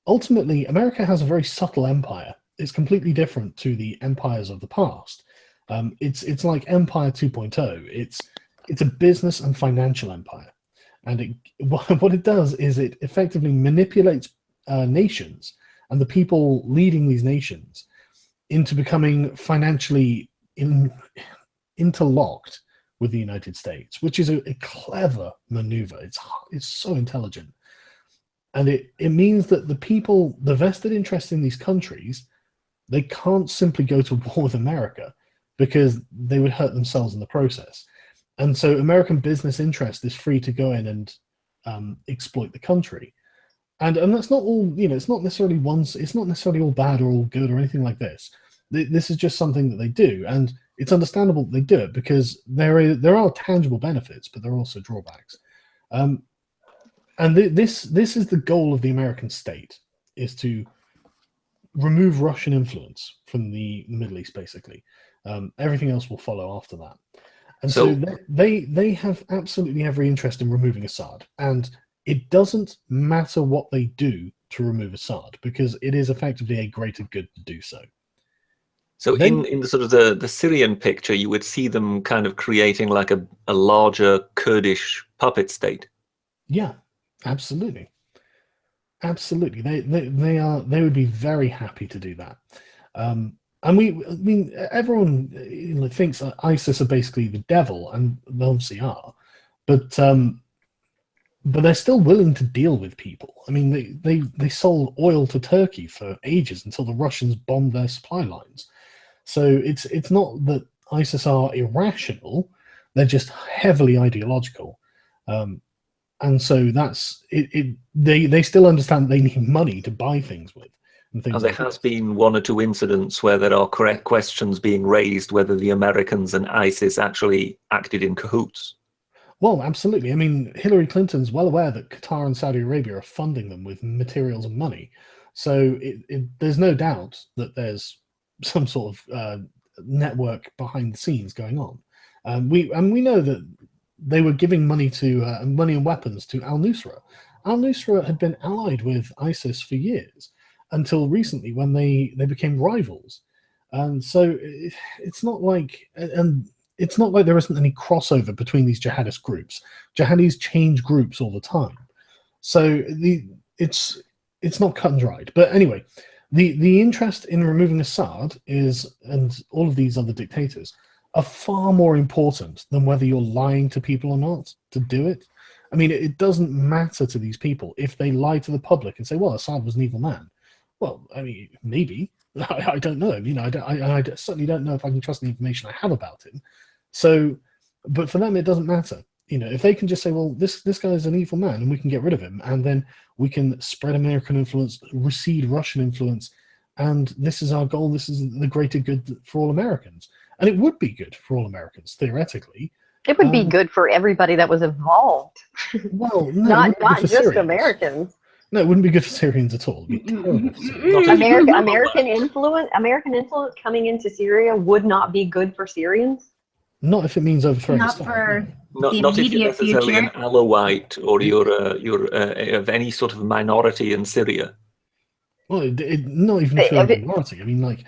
ultimately America has a very subtle empire. It's completely different to the empires of the past. It's like Empire 2.0. It's a business and financial empire, and what it does is it effectively manipulates nations and the people leading these nations into becoming financially interlocked with the United States, which is a clever maneuver. It's so intelligent, and it means that the vested interest in these countries, they can't simply go to war with America, because they would hurt themselves in the process. And so American business interest is free to go in and exploit the country. And that's not all, it's not necessarily all bad or all good or anything like this. This is just something that they do, and it's understandable that they do it, because there are tangible benefits, but there are also drawbacks. And this is the goal of the American state, is to remove Russian influence from the Middle East, basically. Everything else will follow after that. And so they have absolutely every interest in removing Assad, and it doesn't matter what they do to remove Assad, because it is effectively a greater good to do so. So in the sort of the Syrian picture, you would see them kind of creating like a larger Kurdish puppet state. Yeah, absolutely. Absolutely. They would be very happy to do that. And I mean, everyone thinks that ISIS are basically the devil, and they obviously are, but they're still willing to deal with people. I mean, they sold oil to Turkey for ages until the Russians bombed their supply lines. So it's not that ISIS are irrational; they're just heavily ideological, and so that's it. They still understand they need money to buy things with. And there has been one or two incidents where there are correct questions being raised whether the Americans and ISIS actually acted in cahoots. Well, absolutely. I mean, Hillary Clinton's well aware that Qatar and Saudi Arabia are funding them with materials and money. So there's no doubt that there's some sort of network behind the scenes going on. We know that they were giving money and weapons to al-Nusra. Al-Nusra had been allied with ISIS for years, until recently when they became rivals. And so it's not like, and it's not like there isn't any crossover between these jihadist groups. Jihadis change groups all the time, so it's not cut and dried. But anyway, the interest in removing Assad and all of these other dictators are far more important than whether you're lying to people or not to do it. I mean, it doesn't matter to these people if they lie to the public and say, well, Assad was an evil man. Well, I mean, maybe. I don't know. You know, I certainly don't know if I can trust the information I have about him. So, but for them, it doesn't matter. You know, if they can just say, well, this guy is an evil man and we can get rid of him, and then we can spread American influence, recede Russian influence, and this is our goal, this is the greater good for all Americans. And it would be good for all Americans, theoretically. It would be good for everybody that was involved. Well, no, not just Syrians. Americans. No, it wouldn't be good for Syrians at all. It'd be terrible for Syrians. American influence coming into Syria would not be good for Syrians. Not if it means overthrowing Not Assad, for no. Not if you're immediate necessarily an future. Alawite or you're of any sort of minority in Syria. Well, not even if you're a minority. I mean, like,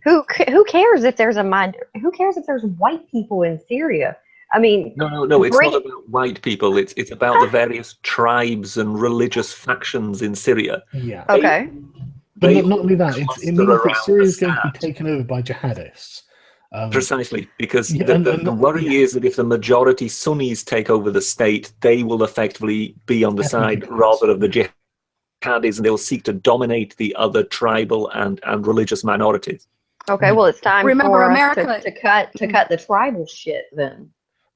Who cares if there's who cares if there's white people in Syria? I mean, No. It's not about white people. It's about the various tribes and religious factions in Syria. yeah. okay. But not only that, it means that around Syria is going to Assad. be taken over by jihadists. Precisely, because Yeah, the worry is that if the majority Sunnis take over the state, they will effectively be on the side rather of the jihadis, and they'll seek to dominate the other tribal and religious minorities. Okay, well, it's time Remember, for us America- to cut the tribal shit then.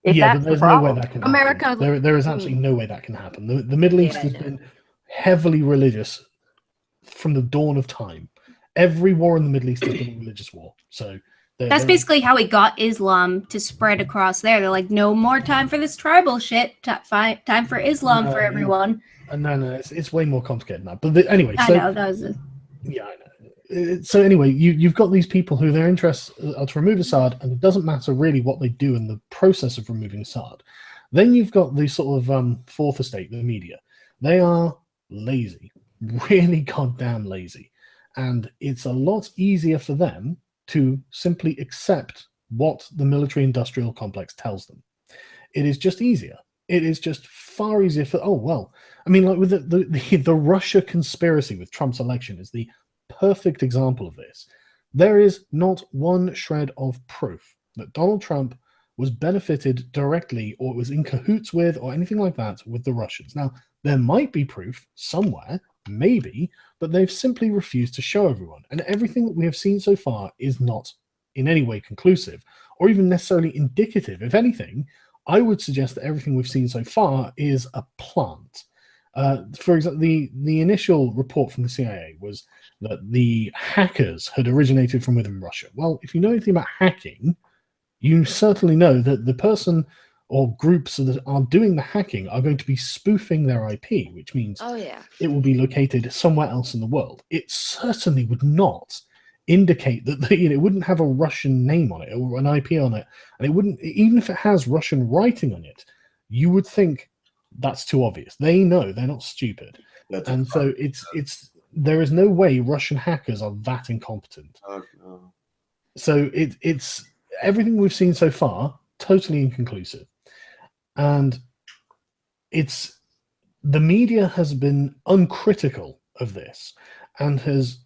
If Yeah, that's but there's the no way problem. that can America- happen. There is absolutely no way that can happen. The Middle East has been heavily religious from the dawn of time. Every war in the Middle East has been a religious war. So That's basically how we got Islam to spread across there. They're like, no more time for this tribal shit. Time for Islam for everyone. No, it's way more complicated than that. But anyway, I so know that was a... yeah, I know. So anyway, you've got these people who their interests are to remove Assad, and it doesn't matter really what they do in the process of removing Assad. Then you've got the sort of fourth estate, the media. They are lazy, really goddamn lazy, and it's a lot easier for them to simply accept what the military-industrial complex tells them. It is just easier. It is just far easier for. Oh well, I mean, like with the Russia conspiracy with Trump's election is the perfect example of this. There is not one shred of proof that Donald Trump was benefited directly or was in cahoots with or anything like that with the Russians. Now, there might be proof somewhere, maybe, but they've simply refused to show everyone. And everything that we have seen so far is not in any way conclusive or even necessarily indicative. If anything, I would suggest that everything we've seen so far is a plant. For example, the initial report from the CIA was that the hackers had originated from within Russia. Well, if you know anything about hacking, you certainly know that the person or groups that are doing the hacking are going to be spoofing their IP, which means it will be located somewhere else in the world. It certainly would not indicate that it wouldn't have a Russian name on it or an IP on it, and it wouldn't, even if it has Russian writing on it, you would think that's too obvious. They know, they're not stupid. And so it's there is no way Russian hackers are that incompetent. So it's everything we've seen so far, totally inconclusive. And it's the media has been uncritical of this and has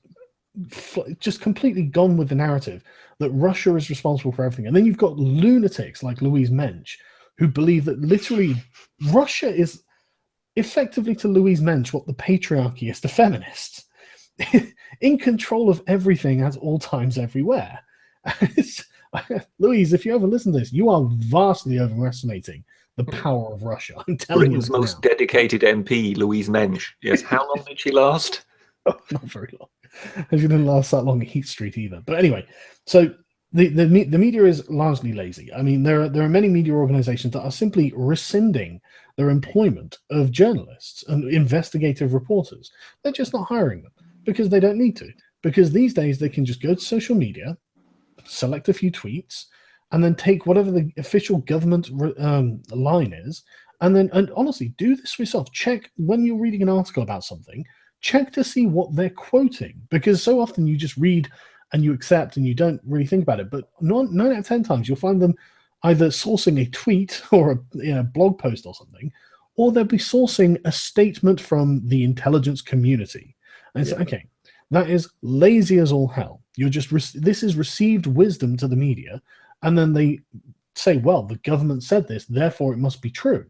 just completely gone with the narrative that Russia is responsible for everything. And then you've got lunatics like Louise Mensch who believe that literally Russia is effectively to Louise Mensch what the patriarchy is to feminists. In control of everything at all times everywhere. Louise, if you ever listen to this, you are vastly overestimating the power of Russia. I'm telling Britain's you most now. dedicated MP, Louise Mensch. Yes, how long did she last? Not very long. She didn't last that long at Heat Street either. But anyway, so the media is largely lazy. I mean, there are many media organizations that are simply rescinding their employment of journalists and investigative reporters. They're just not hiring them because they don't need to. Because these days they can just go to social media, select a few tweets, and then take whatever the official government line is, and honestly, do this for yourself. Check when you're reading an article about something, check to see what they're quoting, because so often you just read and you accept and you don't really think about it. But 9 out of 10 times you'll find them either sourcing a tweet or a blog post or something, or they'll be sourcing a statement from the intelligence community. And it's okay, that is lazy as all hell. You're just this is received wisdom to the media, and then they say, well, the government said this, therefore it must be true.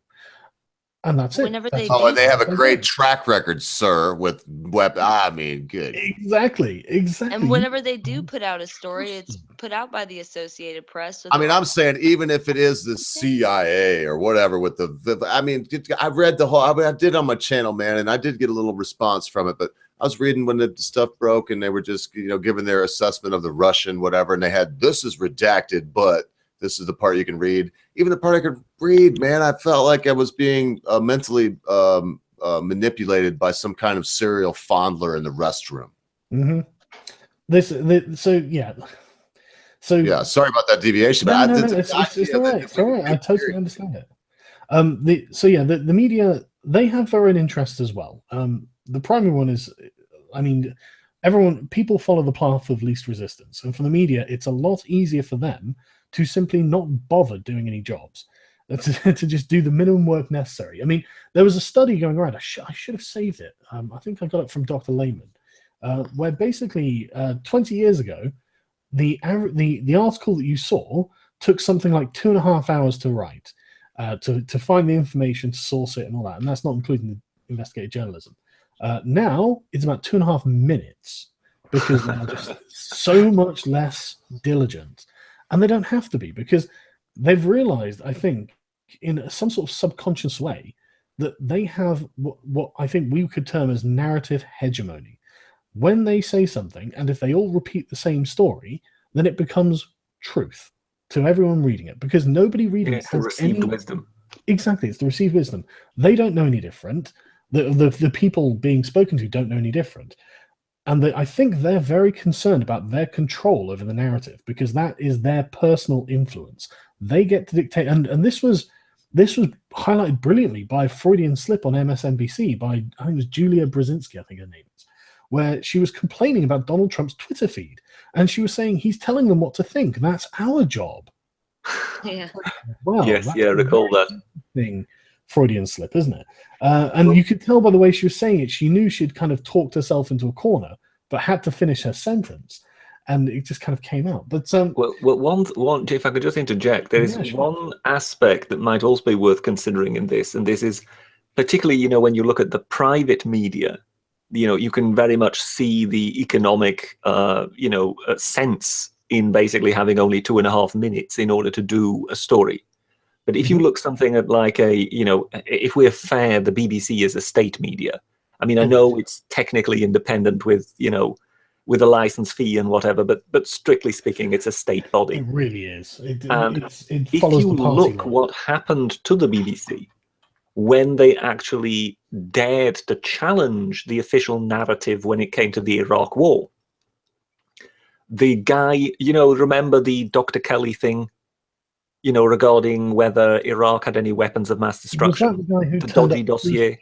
And that's Whenever it. That's they and they have a that's great it. track record, sir, with web. I mean, good. Exactly. And whenever they do put out a story, it's put out by the Associated Press. So I mean, I'm saying even if it is the CIA or whatever with I mean, I read the whole, I did on my channel, man, and I did get a little response from it, but I was reading when the stuff broke and they were just, giving their assessment of the Russian, whatever. And they had, this is redacted, but this is the part you can read. Even the part I could read, man, I felt like I was being mentally manipulated by some kind of serial fondler in the restroom. Mm-hmm. So yeah, sorry about that deviation. No, but it's all right. It's all right. I totally understand it. The media, they have their own interests as well. The primary one is, I mean, people follow the path of least resistance, and for the media, it's a lot easier for them to simply not bother doing any jobs, to just do the minimum work necessary. I mean, there was a study going around. I should have saved it. I think I got it from Dr. Lehman, where basically 20 years ago, the article that you saw took something like 2.5 hours to write, to find the information, to source it, and all that. And that's not including the investigative journalism. Now it's about 2.5 minutes because they're just so much less diligent. And they don't have to be, because they've realized, I think, in some sort of subconscious way, that they have what I think we could term as narrative hegemony. When they say something, and if they all repeat the same story, then it becomes truth to everyone reading it, because nobody reading it has received wisdom. Exactly, it's the received wisdom. They don't know any different. The people being spoken to don't know any different. And I think they're very concerned about their control over the narrative, because that is their personal influence. They get to dictate, and this was highlighted brilliantly by a Freudian slip on MSNBC by, I think it was Julia Brzezinski, I think her name is, where she was complaining about Donald Trump's Twitter feed, and she was saying he's telling them what to think. That's our job. Yeah. Well, yes, yeah, recall that thing. Freudian slip, isn't it? And you could tell by the way she was saying it, she knew she'd kind of talked herself into a corner, but had to finish her sentence, and it just kind of came out. But well, one, if I could just interject, there is one aspect that might also be worth considering in this, and this is particularly, when you look at the private media, you can very much see the economic, sense in basically having only 2.5 minutes in order to do a story. But if you look something at like if we're fair, the BBC is a state media. I mean, I know it's technically independent with a license fee and whatever, but strictly speaking, it's a state body. It really is. It if follows you the party look line. what happened to the BBC when they actually dared to challenge the official narrative when it came to the Iraq War, the guy, remember the Dr. Kelly thing? Regarding whether Iraq had any weapons of mass destruction, Was that the guy who the turned dodgy up dossier.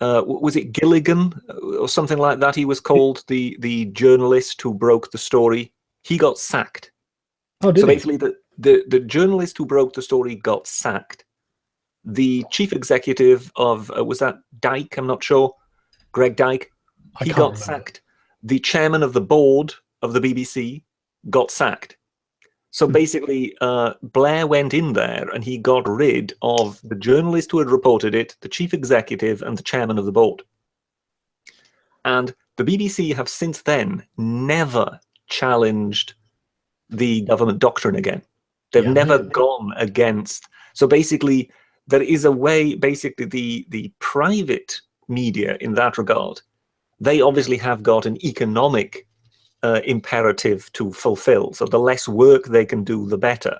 Was it Gilligan or something like that? He was called the journalist who broke the story. He got sacked. Oh, did so he? basically, the journalist who broke the story got sacked. The chief executive of was that Dyke? I'm not sure. Greg Dyke. He got sacked. The chairman of the board of the BBC got sacked. So basically, Blair went in there and he got rid of the journalist who had reported it, the chief executive, and the chairman of the board. And the BBC have since then never challenged the government doctrine again. They've never gone against. So basically, there is a way, basically, the private media in that regard, they obviously have got an economic imperative to fulfill. So the less work they can do, the better.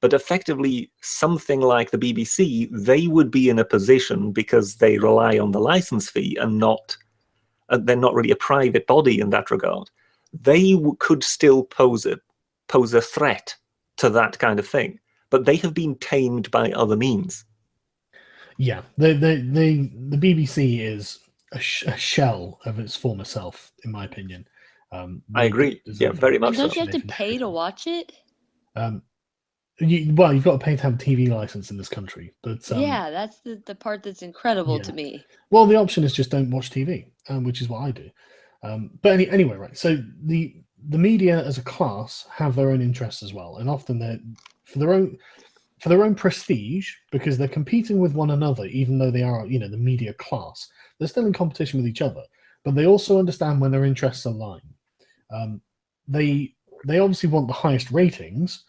But effectively, something like the BBC, they would be in a position, because they rely on the license fee and they're not really a private body in that regard. They could still pose a threat to that kind of thing. But they have been tamed by other means. Yeah, the BBC is a shell of its former self, in my opinion. I agree. Yeah, very much so. Don't you have to pay to watch it? Well, you've got to pay to have a TV license in this country, but yeah, that's the part that's incredible yeah. to me. Well, the option is just don't watch TV, which is what I do. But anyway, right. So the media as a class have their own interests as well, and often they're for their own prestige, because they're competing with one another, even though they are, the media class. They're still in competition with each other, but they also understand when their interests align. They obviously want the highest ratings,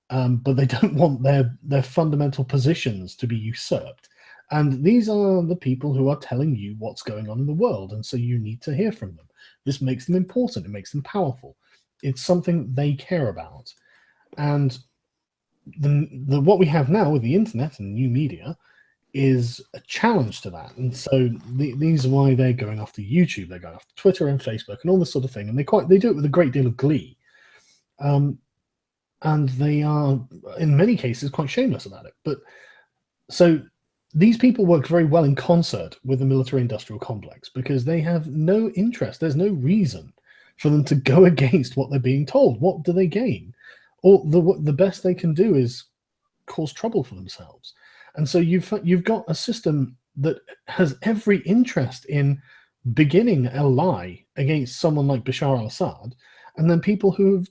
but they don't want their fundamental positions to be usurped. And these are the people who are telling you what's going on in the world, and so you need to hear from them. This makes them important. It makes them powerful. It's something they care about. And what we have now with the internet and new media is a challenge to that. And so these are why they're going after YouTube, they're going after Twitter and Facebook and all this sort of thing. And they do it with a great deal of glee. And they are, in many cases, quite shameless about it. But so these people work very well in concert with the military-industrial complex, because they have no interest. There's no reason for them to go against what they're being told. What do they gain? Or the best they can do is cause trouble for themselves. And so you've got a system that has every interest in beginning a lie against someone like Bashar al-Assad, and then people who've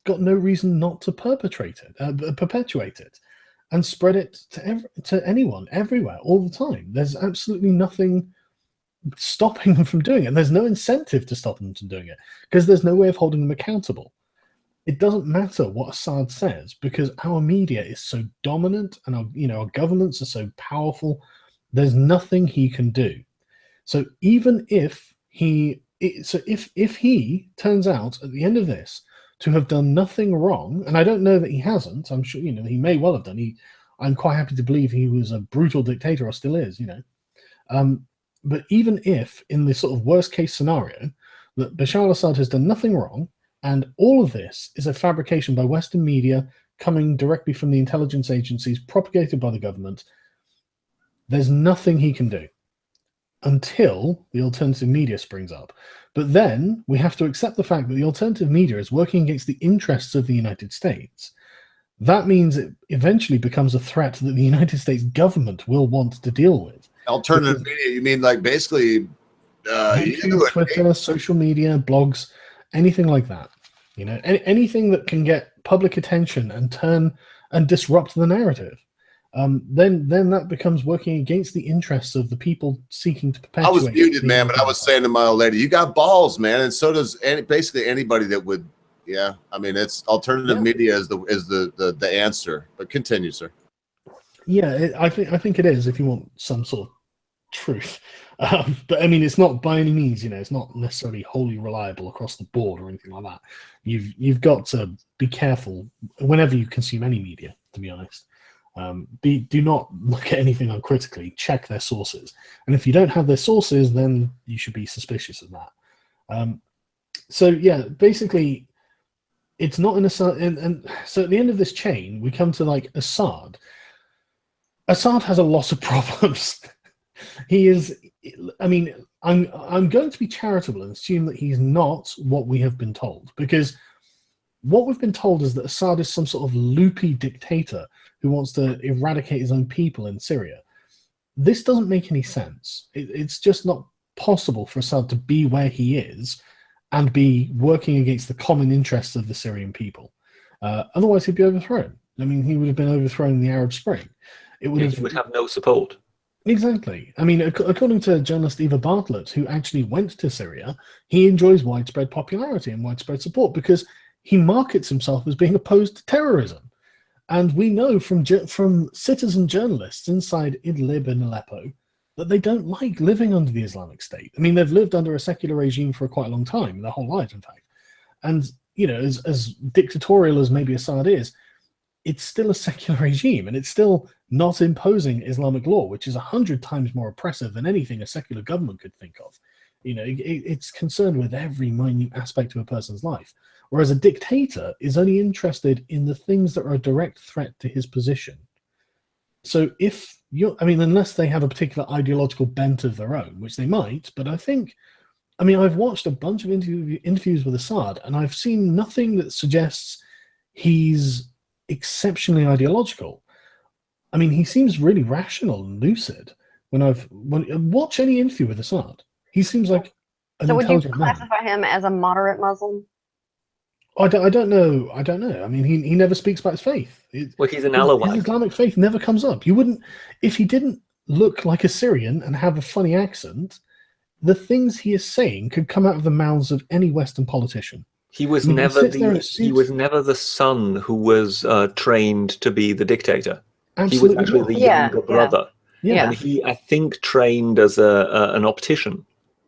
got no reason not to perpetuate it and spread it to anyone, everywhere, all the time. There's absolutely nothing stopping them from doing it. There's no incentive to stop them from doing it, because there's no way of holding them accountable. It doesn't matter what Assad says, because our media is so dominant and our governments are so powerful. There's nothing he can do. So even if he turns out at the end of this to have done nothing wrong, and I don't know that he hasn't, I'm sure, he may well have done. I'm quite happy to believe he was a brutal dictator, or still is, But even if, in this sort of worst case scenario, that Bashar al-Assad has done nothing wrong, and all of this is a fabrication by Western media coming directly from the intelligence agencies, propagated by the government, there's nothing he can do until the alternative media springs up. But then we have to accept the fact that the alternative media is working against the interests of the United States. That means it eventually becomes a threat that the United States government will want to deal with. Alternative media, you mean like basically Twitter, social media, blogs, anything like that. Anything that can get public attention and turn and disrupt the narrative. Then that becomes working against the interests of the people seeking to perpetuate. I was muted, man, but I was saying to my old lady, you got balls, man, and so does basically anybody that would. Yeah, I mean, it's alternative media is the answer. But continue, sir. Yeah, I think it is, if you want some sort of truth. But I mean, it's not by any means, it's not necessarily wholly reliable across the board or anything like that. You've got to be careful whenever you consume any media, to be honest. Do not look at anything uncritically. Check their sources, and if you don't have their sources, then you should be suspicious of that. So yeah, basically, it's not in Assad, and so at the end of this chain, we come to like Assad. Assad has a lot of problems. He is. I mean, I'm going to be charitable and assume that he's not what we have been told, because what we've been told is that Assad is some sort of loopy dictator who wants to eradicate his own people in Syria. This doesn't make any sense. It's just not possible for Assad to be where he is and be working against the common interests of the Syrian people. Otherwise, he'd be overthrown. I mean, he would have been overthrown in the Arab Spring. He would have no support. Exactly. I mean, according to journalist Eva Bartlett, who actually went to Syria, he enjoys widespread popularity and widespread support because he markets himself as being opposed to terrorism. And we know from citizen journalists inside Idlib and Aleppo that they don't like living under the Islamic State. I mean, they've lived under a secular regime for quite a long time, their whole lives, in fact. And, as dictatorial as maybe Assad is, it's still a secular regime, and it's still not imposing Islamic law, which is 100 times more oppressive than anything a secular government could think of. It's concerned with every minute aspect of a person's life, whereas a dictator is only interested in the things that are a direct threat to his position. So unless they have a particular ideological bent of their own, which they might, but I've watched a bunch of interviews with Assad, and I've seen nothing that suggests he's exceptionally ideological. I mean, he seems really rational and lucid. When watch any interview with Assad, he seems like an So would you intelligent man. classify him as a moderate Muslim? I don't know. I don't know. I mean, he never speaks about his faith. Well, he's an His Alawite. Islamic faith never comes up. You wouldn't, if he didn't look like a Syrian and have a funny accent, the things he is saying could come out of the mouths of any Western politician. He was I mean, never sits there in a suit. he was never the son who was trained to be the dictator. Absolutely He was actually not. the Yeah, younger yeah. brother, Yeah, and he, I think, trained as an optician.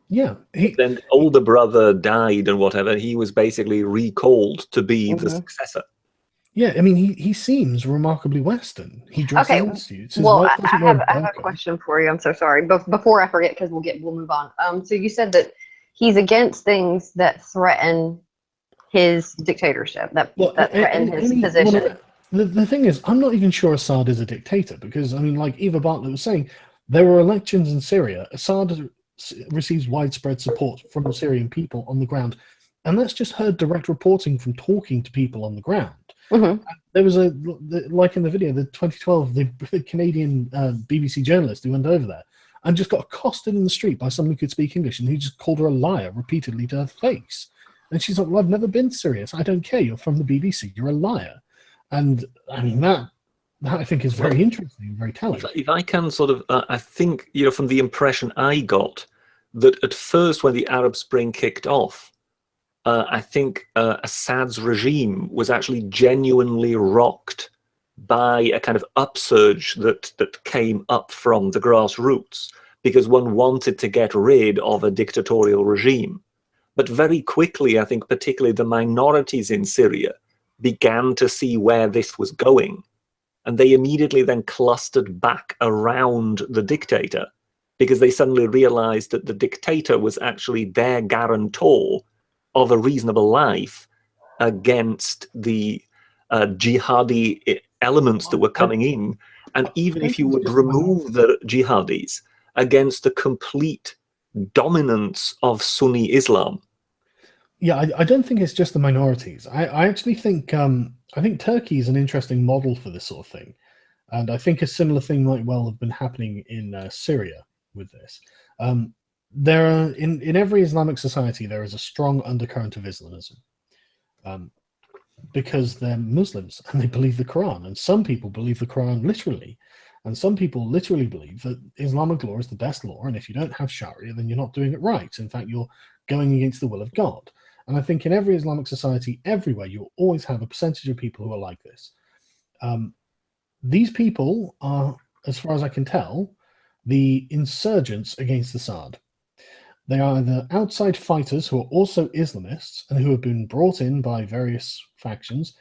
yeah. Then older brother died and whatever. He was basically recalled to be the Mhm. successor. Yeah, I mean, he seems remarkably Western. He dresses Okay, in suits. His Well, wife I doesn't wear have a burqa. question for you. I'm so sorry. But before I forget, because we'll move on. So you said that he's against things that threaten his dictatorship, that threaten his position. The thing is, I'm not even sure Assad is a dictator because, I mean, like Eva Bartlett was saying, there were elections in Syria. Assad receives widespread support from the Syrian people on the ground. And that's just her direct reporting from talking to people on the ground. Mhm. There was like in the video, the 2012, the Canadian BBC journalist who went over there and just got accosted in the street by someone who could speak English, and he just called her a liar repeatedly to her face. And she's like, well, I've never been to Syria. I don't care. You're from the BBC. You're a liar. And I mean, that I think is very interesting and very telling. If I can sort of, I think, from the impression I got, that at first when the Arab Spring kicked off, I think Assad's regime was actually genuinely rocked by a kind of upsurge that came up from the grassroots, because one wanted to get rid of a dictatorial regime. But very quickly, I think particularly the minorities in Syria began to see where this was going. And they immediately then clustered back around the dictator, because they suddenly realized that the dictator was actually their guarantor of a reasonable life against the jihadi elements that were coming in. And even if you would remove the jihadis, against the complete dominance of Sunni Islam. Yeah, I don't think it's just the minorities. I actually think Turkey is an interesting model for this sort of thing. And I think a similar thing might well have been happening in Syria with this. There are in every Islamic society there is a strong undercurrent of Islamism, because they're Muslims and they believe the Quran, and some people believe the Quran literally, and some people literally believe that Islamic law is the best law, and if you don't have Sharia, then you're not doing it right. In fact, you're going against the will of God. And I think in every Islamic society, everywhere, you'll always have a percentage of people who are like this. These people are, as far as I can tell, the insurgents against Assad. They are the outside fighters who are also Islamists and who have been brought in by various factions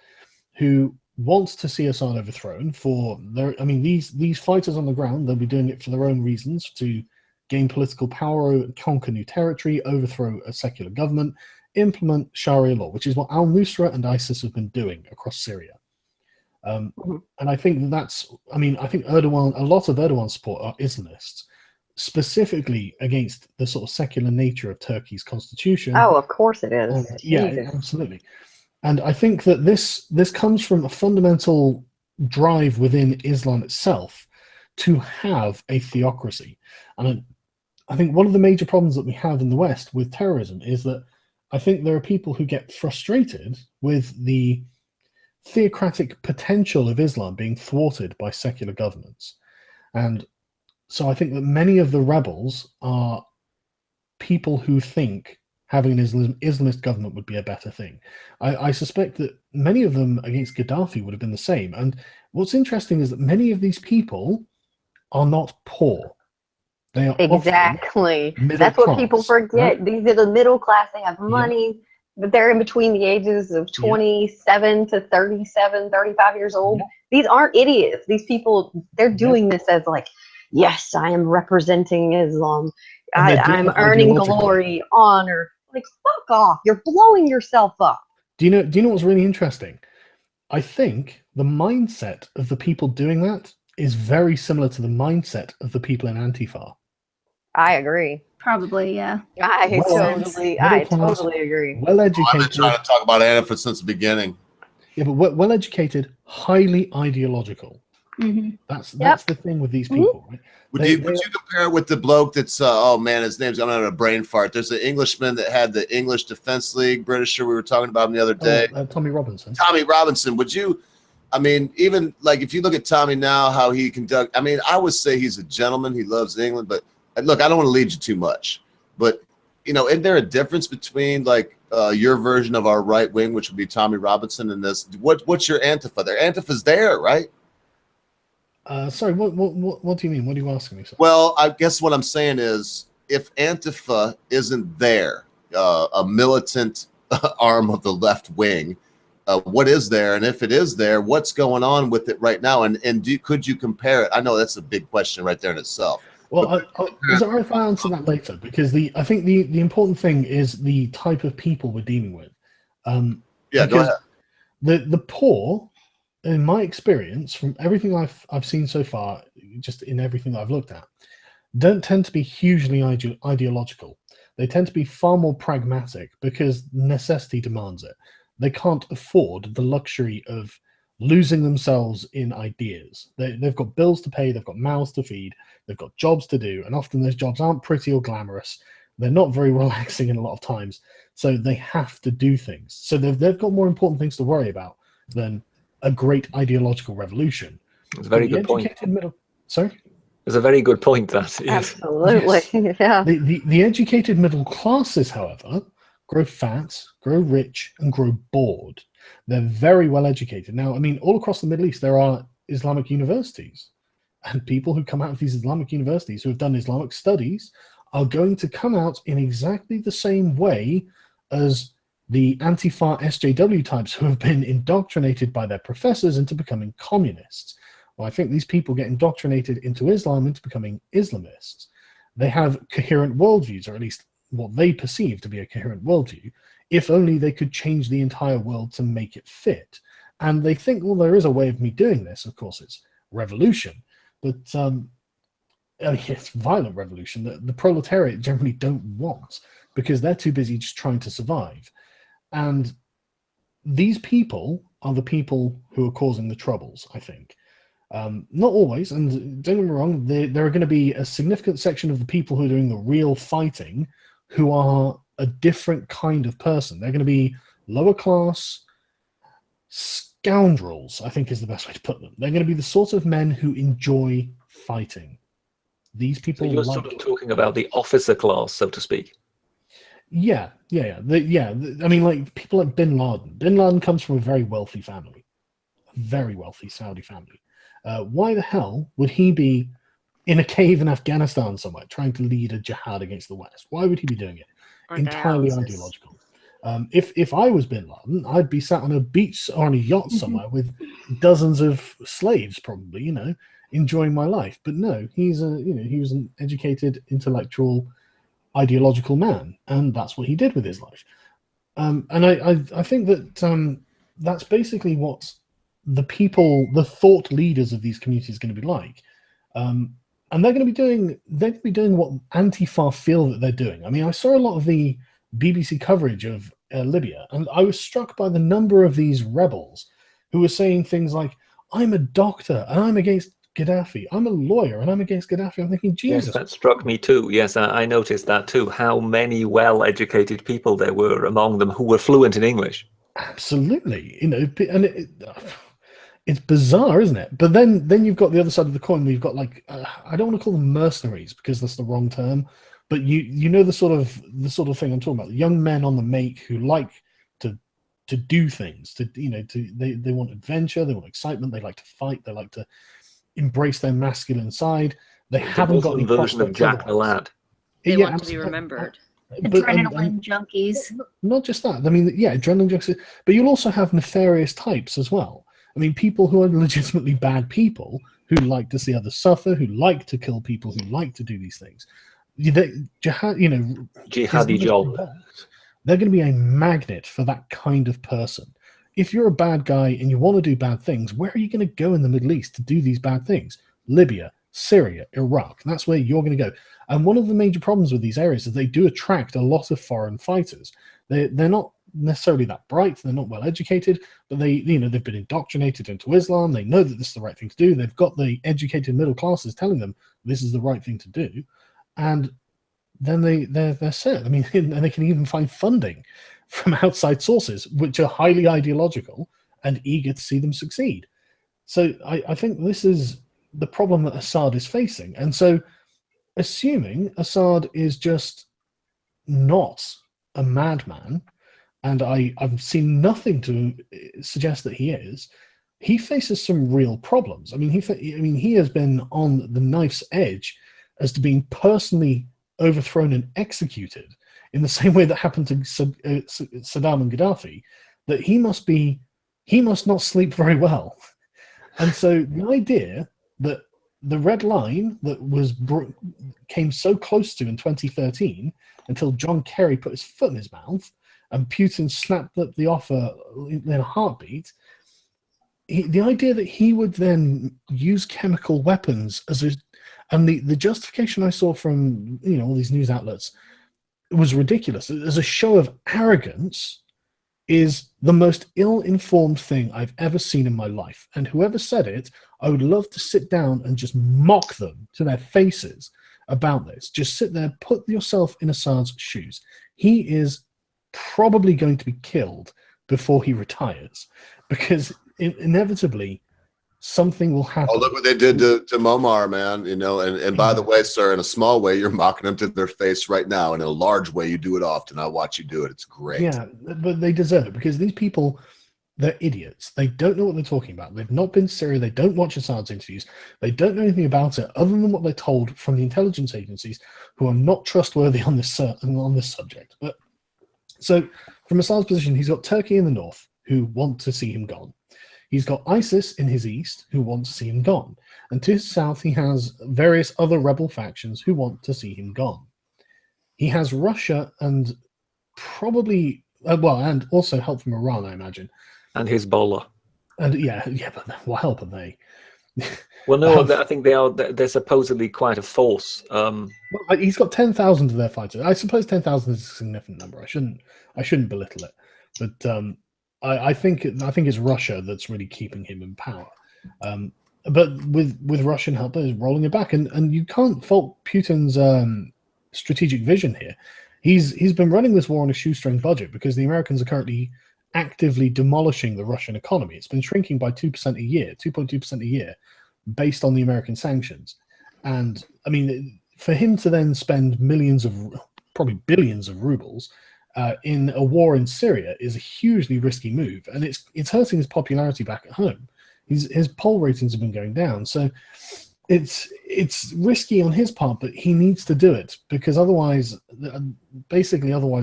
who want to see Assad overthrown for their, I mean, these fighters on the ground, they'll be doing it for their own reasons, to gain political power, conquer new territory, overthrow a secular government, implement Sharia law, which is what al-Nusra and ISIS have been doing across Syria. And I think that's, I mean, I think Erdogan, a lot of Erdogan's support are Islamists, specifically against the sort of secular nature of Turkey's constitution. Oh, of course it is. Yeah, absolutely. And I think that this comes from a fundamental drive within Islam itself to have a theocracy. And I think one of the major problems that we have in the West with terrorism is that I think there are people who get frustrated with the theocratic potential of Islam being thwarted by secular governments. And so I think that many of the rebels are people who think having an Islamist government would be a better thing. I suspect that many of them against Gaddafi would have been the same. And what's interesting is that many of these people are not poor. They are exactly. That's class, what people forget. Right? These are the middle class. They have money, but they're in between the ages of 27 to 37, 35 years old. These aren't idiots. These people, they're doing this as like, yes, I am representing Islam. I'm earning glory, honor. Like, fuck off. You're blowing yourself up. Do you know what's really interesting? I think the mindset of the people doing that is very similar to the mindset of the people in Antifa. I agree. Probably, yeah. I totally agree. Well educated. I've been trying to talk about Antifa since the beginning. Yeah, but well educated, highly ideological. Mhm. That's Yep. the thing with these people, right? Would you compare it with the bloke that's oh man, his name's going on a brain fart. There's an Englishman that had the English Defense League, Britisher. We were talking about him the other day. Tommy Robinson. Tommy Robinson. Would you? I mean, even like if you look at Tommy now, how he conduct. I mean, I would say he's a gentleman. He loves England, but look, I don't want to lead you too much, but you know, isn't there a difference between like your version of our right wing, which would be Tommy Robinson, and this? What's your Antifa? Their Antifa's there, right? Sorry, what do you mean? What are you asking me? Sir? Well, I guess what I'm saying is, if Antifa isn't there, a militant arm of the left wing, what is there? And if it is there, what's going on with it right now? And could you compare it? I know that's a big question right there in itself. Well, is it all right if I answer that later? Because I think the important thing is the type of people we're dealing with. Yeah, go ahead. The poor, in my experience, from everything I've seen so far, just in everything that I've looked at, don't tend to be hugely ideological. They tend to be far more pragmatic because necessity demands it. They can't afford the luxury of losing themselves in ideas. They've got bills to pay, they've got mouths to feed, they've got jobs to do, and often those jobs aren't pretty or glamorous. They're not very relaxing in a lot of times, so they have to do things. So they've got more important things to worry about than a great ideological revolution. It's a very good point. Sorry? It's a very good point, that. Yes. Absolutely, yes. Yeah. The educated middle classes, however, grow fat, grow rich, and grow bored. They're very well educated. Now, I mean, all across the Middle East, there are Islamic universities. And people who come out of these Islamic universities who have done Islamic studies are going to come out in exactly the same way as the Antifa SJW types who have been indoctrinated by their professors into becoming communists. Well, I think these people get indoctrinated into Islam, into becoming Islamists. They have coherent worldviews, or at least what they perceive to be a coherent worldview, if only they could change the entire world to make it fit. And they think, well, there is a way of me doing this. Of course, it's revolution. But I mean, it's violent revolution that the proletariat generally don't want because they're too busy just trying to survive. And these people are the people who are causing the troubles, I think. Not always, and don't get me wrong, there are going to be a significant section of the people who are doing the real fighting who are a different kind of person. They're going to be lower class scoundrels, I think is the best way to put them. They're going to be the sort of men who enjoy fighting. These people. So you're sort of talking about the officer class, so to speak. Yeah. I mean, like people like Bin Laden. Bin Laden comes from a very wealthy family, a very wealthy Saudi family. Why the hell would he be in a cave in Afghanistan somewhere trying to lead a jihad against the West? Why would he be doing it? Entirely ideological. If I was Bin Laden, I'd be sat on a beach or on a yacht somewhere with dozens of slaves, probably, enjoying my life. But no, he was an educated, intellectual, ideological man, and that's what he did with his life. And I think that that's basically what the thought leaders of these communities are going to be like. And they're going to be doing what Antifa feel that they're doing. I mean, I saw a lot of the BBC coverage of Libya, and I was struck by the number of these rebels who were saying things like, I'm a doctor and I'm against Gaddafi. I'm a lawyer and I'm against Gaddafi. I'm thinking, Jesus. Yes, that struck me too. Yes, I noticed that too. How many well-educated people there were among them who were fluent in English. Absolutely. And it's bizarre, isn't it? But then you've got the other side of the coin where you've got like, I don't want to call them mercenaries because that's the wrong term, but you know the sort of thing I'm talking about. Young men on the make who like to do things, they want adventure, they want excitement, they like to fight, they like to embrace their masculine side. They haven't got any version of Jack the Lad. They want to be remembered. Adrenaline junkies. Not just that. I mean, yeah, adrenaline junkies. But you'll also have nefarious types as well. I mean, people who are legitimately bad people who like to see others suffer, who like to kill people, who like to do these things. Jihadi job. They're going to be a magnet for that kind of person. If you're a bad guy and you want to do bad things, where are you going to go in the Middle East to do these bad things? Libya, Syria, Iraq. That's where you're going to go. And one of the major problems with these areas is they do attract a lot of foreign fighters. They're not necessarily that bright. They're not well educated, but they've been indoctrinated into Islam. They know that this is the right thing to do. They've got the educated middle classes telling them this is the right thing to do, and then they're set. I mean, and they can even find funding from outside sources, which are highly ideological and eager to see them succeed. So I think this is the problem that Assad is facing. And so assuming Assad is just not a madman, and I've seen nothing to suggest that he is, he faces some real problems. I mean, he has been on the knife's edge as to being personally overthrown and executed in the same way that happened to Saddam and Gaddafi, that he must not sleep very well. And so the idea that the red line that came so close to in 2013 until John Kerry put his foot in his mouth and Putin snapped up the offer in a heartbeat, the idea that he would then use chemical weapons and the justification I saw from all these news outlets was ridiculous. As a show of arrogance is the most ill-informed thing I've ever seen in my life. And whoever said it, I would love to sit down and just mock them to their faces about this. Just sit there, put yourself in Assad's shoes. He is probably going to be killed before he retires, because inevitably something will happen. Oh, look what they did to Muammar, man. And by the way, sir, in a small way, you're mocking them to their face right now. In a large way, you do it often. I watch you do it. It's great. Yeah, but they deserve it, because these people, they're idiots. They don't know what they're talking about. They've not been to Syria. They don't watch Assad's interviews. They don't know anything about it other than what they're told from the intelligence agencies, who are not trustworthy on this subject. But so from Assad's position, he's got Turkey in the north who want to see him gone. He's got ISIS in his east who want to see him gone. And to his south, he has various other rebel factions who want to see him gone. He has Russia and probably, and also help from Iran, I imagine. And Hezbollah. And yeah, but what help are they? Well, no, I think they're supposedly quite a force. Well, he's got 10,000 of their fighters. I suppose 10,000 is a significant number. I shouldn't belittle it. But I think it's Russia that's really keeping him in power. But with Russian help, is rolling it back, and you can't fault Putin's strategic vision here. He's been running this war on a shoestring budget because the Americans are currently actively demolishing the Russian economy. It's been shrinking by 2% a year, 2.2% a year, based on the American sanctions. And I mean, for him to then spend millions of, probably billions of rubles in a war in Syria is a hugely risky move, and it's hurting his popularity back at home. His poll ratings have been going down, so it's risky on his part, but he needs to do it, because otherwise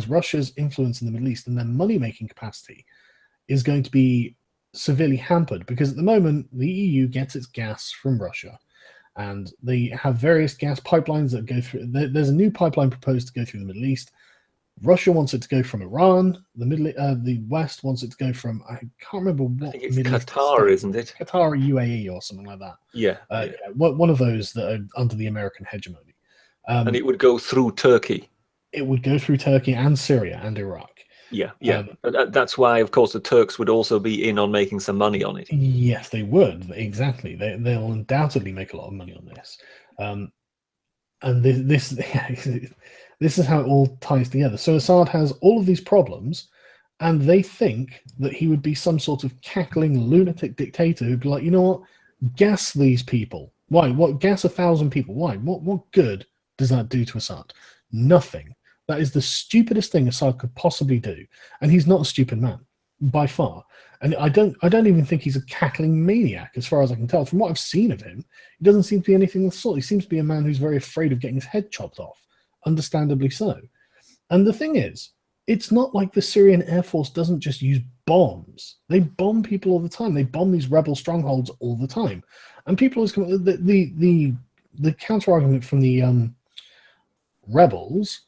Russia's influence in the Middle East and their money-making capacity is going to be severely hampered, because at the moment the EU gets its gas from Russia, and they have various gas pipelines that go through. There's a new pipeline proposed to go through the Middle East. Russia wants it to go from Iran. The West wants it to go from, I can't remember what. I think it's Qatar, isn't it? Qatar, UAE, or something like that. Yeah, one of those that are under the American hegemony. And it would go through Turkey. It would go through Turkey and Syria and Iraq. Yeah. That's why, of course, the Turks would also be in on making some money on it. Yes, they would. Exactly. They'll undoubtedly make a lot of money on this. And this is how it all ties together. So Assad has all of these problems, and they think that he would be some sort of cackling lunatic dictator who'd be like, you know what, gas these people. Why? What? Gas 1,000 people. Why? What good does that do to Assad? Nothing. That is the stupidest thing Assad could possibly do, and he's not a stupid man by far. And I don't even think he's a cackling maniac, as far as I can tell. From what I've seen of him, he doesn't seem to be anything of the sort. He seems to be a man who's very afraid of getting his head chopped off. Understandably so. And the thing is, it's not like the Syrian Air Force doesn't just use bombs. They bomb people all the time. They bomb these rebel strongholds all the time. And people always come, the counter argument from the rebels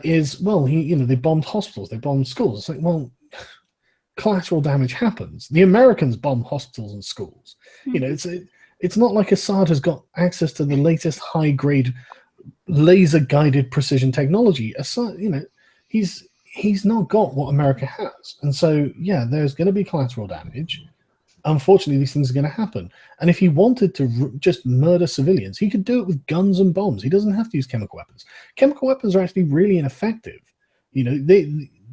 is, well, they bombed hospitals, they bombed schools. It's like, well, collateral damage happens. The Americans bomb hospitals and schools. It's not like Assad has got access to the latest high-grade laser-guided precision technology. Assad, he's he's not got what America has. And so, yeah, there's going to be collateral damage. Unfortunately, these things are going to happen. And if he wanted to just murder civilians, he could do it with guns and bombs. He doesn't have to use chemical weapons. Chemical weapons are actually really ineffective. You know,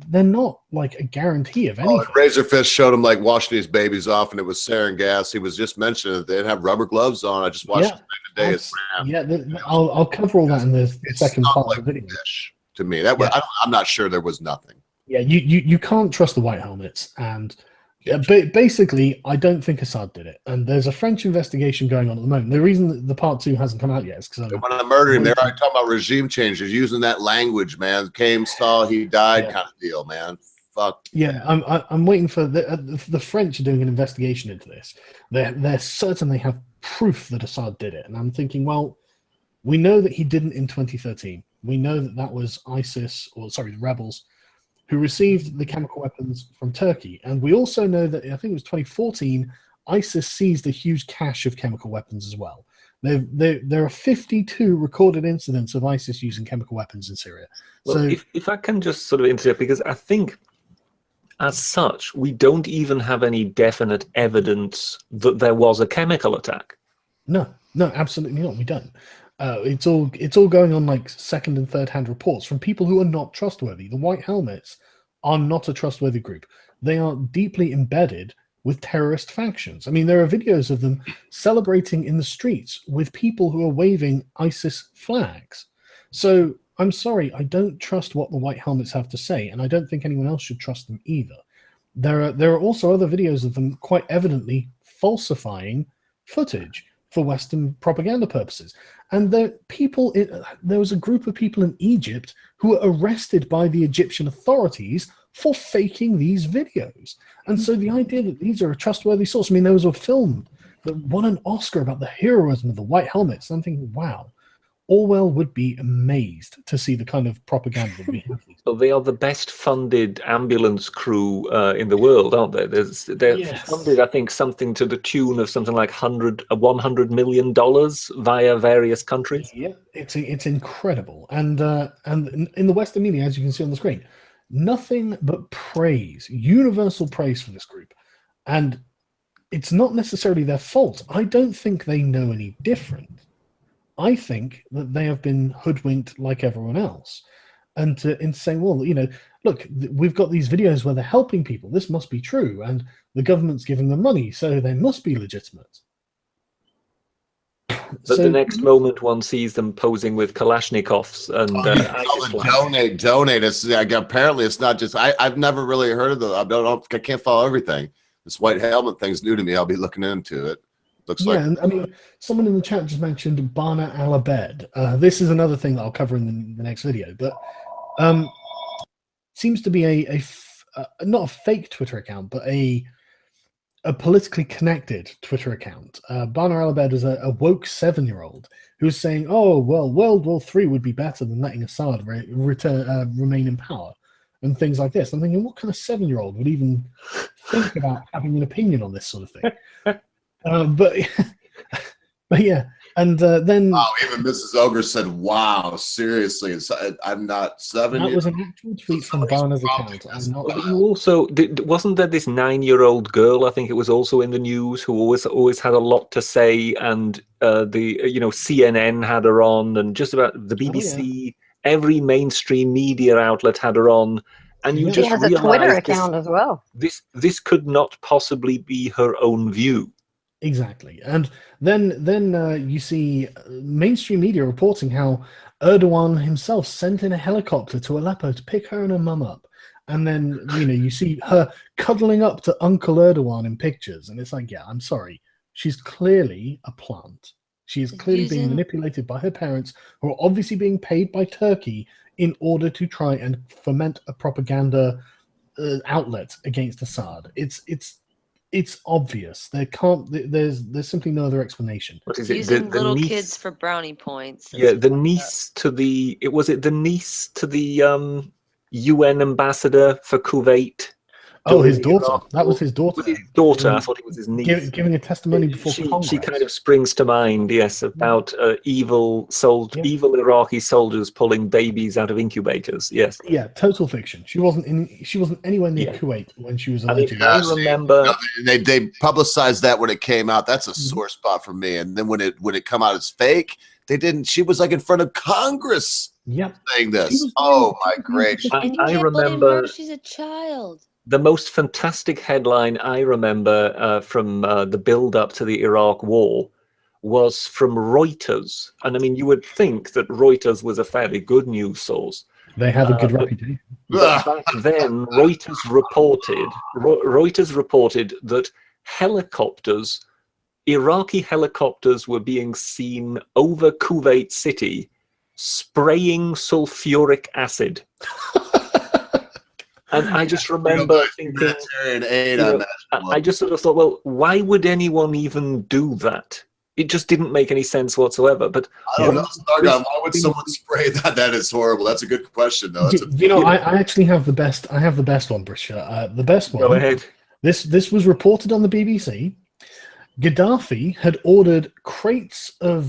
they're not like a guarantee of anything. Razorfist showed him like washing his babies off, and it was sarin gas. He was just mentioning that they didn't have rubber gloves on. I just watched it today. I'll cover all that in the second part like of the video. fish to me, that was, I'm not sure there was nothing. Yeah, you can't trust the white helmets, and basically, I don't think Assad did it. And there's a French investigation going on at the moment. The reason that the part 2 hasn't come out yet is because they want to murder him. They're already talking about regime changes, using that language, man. Came, saw, he died, kind of deal, man. Fuck. Yeah, I'm waiting for the French are doing an investigation into this. They're certain they have proof that Assad did it, and I'm thinking, well, we know that he didn't in 2013. We know that was ISIS, or sorry, the rebels, who received the chemical weapons from Turkey. And we also know that, I think it was 2014, ISIS seized a huge cache of chemical weapons as well. There are 52 recorded incidents of ISIS using chemical weapons in Syria. Well, so, if I can just sort of interject, because I think, as such, we don't even have any definite evidence that there was a chemical attack. No, absolutely not. We don't. It's all going on like second and third hand reports from people who are not trustworthy. The White Helmets are not a trustworthy group. They are deeply embedded with terrorist factions. I mean, there are videos of them celebrating in the streets with people who are waving ISIS flags. So I'm sorry, I don't trust what the White Helmets have to say, and I don't think anyone else should trust them either. There are also other videos of them quite evidently falsifying footage for Western propaganda purposes. And there was a group of people in Egypt who were arrested by the Egyptian authorities for faking these videos. And so the idea that these are a trustworthy source, I mean, there was a film that won an Oscar about the heroism of the White Helmets. And I'm thinking, wow, Orwell would be amazed to see the kind of propaganda that we have. So they are the best funded ambulance crew in the world, aren't they? They're funded, I think, something to the tune of something like $100 million via various countries. Yeah, it's incredible. And in the Western media, as you can see on the screen, nothing but praise, universal praise for this group. And it's not necessarily their fault. I don't think they know any different. I think that they have been hoodwinked like everyone else. And in saying, well, you know, look, we've got these videos where they're helping people. This must be true. And the government's giving them money, so they must be legitimate. But the next moment one sees them posing with Kalashnikovs and donate. It's apparently it's not just I've never really heard of I can't follow everything. This white helmet thing's new to me. I'll be looking into it. Looks like. And I mean, someone in the chat just mentioned Bana al-Abed. This is another thing that I'll cover in the next video, but seems to be not a fake Twitter account, but a politically connected Twitter account. Bana al-Abed is a woke 7-year-old who's saying, "Oh well, World War III would be better than letting Assad remain in power," and things like this. I'm thinking, what kind of 7-year-old would even think about having an opinion on this sort of thing? But yeah, and then even Mrs. Ogre said, "Wow, seriously, I'm not 7." That was an actual tweet from Bana's account. But you also wasn't there this 9-year-old girl? I think it was also in the news who always had a lot to say, and CNN had her on, and just about the BBC, every mainstream media outlet had her on. And you just has a Twitter account as well. This could not possibly be her own view. Exactly. And then you see mainstream media reporting how Erdogan himself sent in a helicopter to Aleppo to pick her and her mum up. And then, you see her cuddling up to Uncle Erdogan in pictures. And it's like, yeah, I'm sorry. She's clearly a plant. She is clearly being manipulated by her parents, who are obviously being paid by Turkey in order to try and foment a propaganda outlet against Assad. It's obvious. There's simply no other explanation. What is it? Using little kids for brownie points. Yeah, the niece to the UN ambassador for Kuwait. Oh, his during the daughter. Iraq That was War. his daughter. Was his daughter? I thought it was his niece. Giving a testimony before Congress. She kind of springs to mind, yes, about evil Yeah. Iraqi soldiers pulling babies out of incubators. Yes. Yeah, total fiction. She wasn't anywhere near Yeah. Kuwait when she was I mean, allegedly. I remember they publicized that when it came out. That's a sore spot for me. And then when it come out as fake, they didn't. She was like in front of Congress Yep. saying She this. was Oh doing- my gracious! And you I can't blame remember her. She's a child. the most fantastic headline I remember from the build-up to the Iraq War was from Reuters. And I mean, you would think that Reuters was a fairly good news source. They have a good but- reputation. But back then, Reuters reported that Iraqi helicopters were being seen over Kuwait City spraying sulfuric acid. And I just remember thinking, I just sort of thought, well, why would anyone even do that? It just didn't make any sense whatsoever. But I don't know, Sargon, why would someone spray that? That is horrible. That's a good question, though. I actually have the best. I have the best one, Brisha. The best one. Go ahead. This was reported on the BBC. Gaddafi had ordered crates of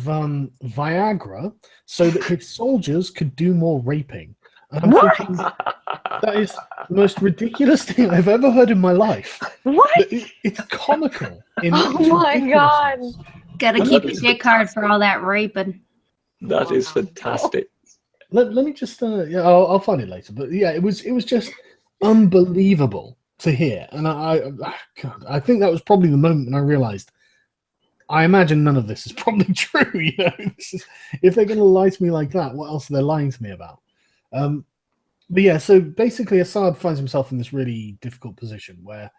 Viagra so that his soldiers could do more raping. And I'm thinking, that is the most ridiculous thing I've ever heard in my life. What? It's comical. Oh my god! Gotta keep your dick hard for all that raping. That is fantastic. Let me just I'll find it later. But yeah, it was just unbelievable to hear, and I think that was probably the moment when I realized. I imagine none of this is probably true. You know, if they're going to lie to me like that, what else are they lying to me about? But yeah, so basically, Assad finds himself in this really difficult position where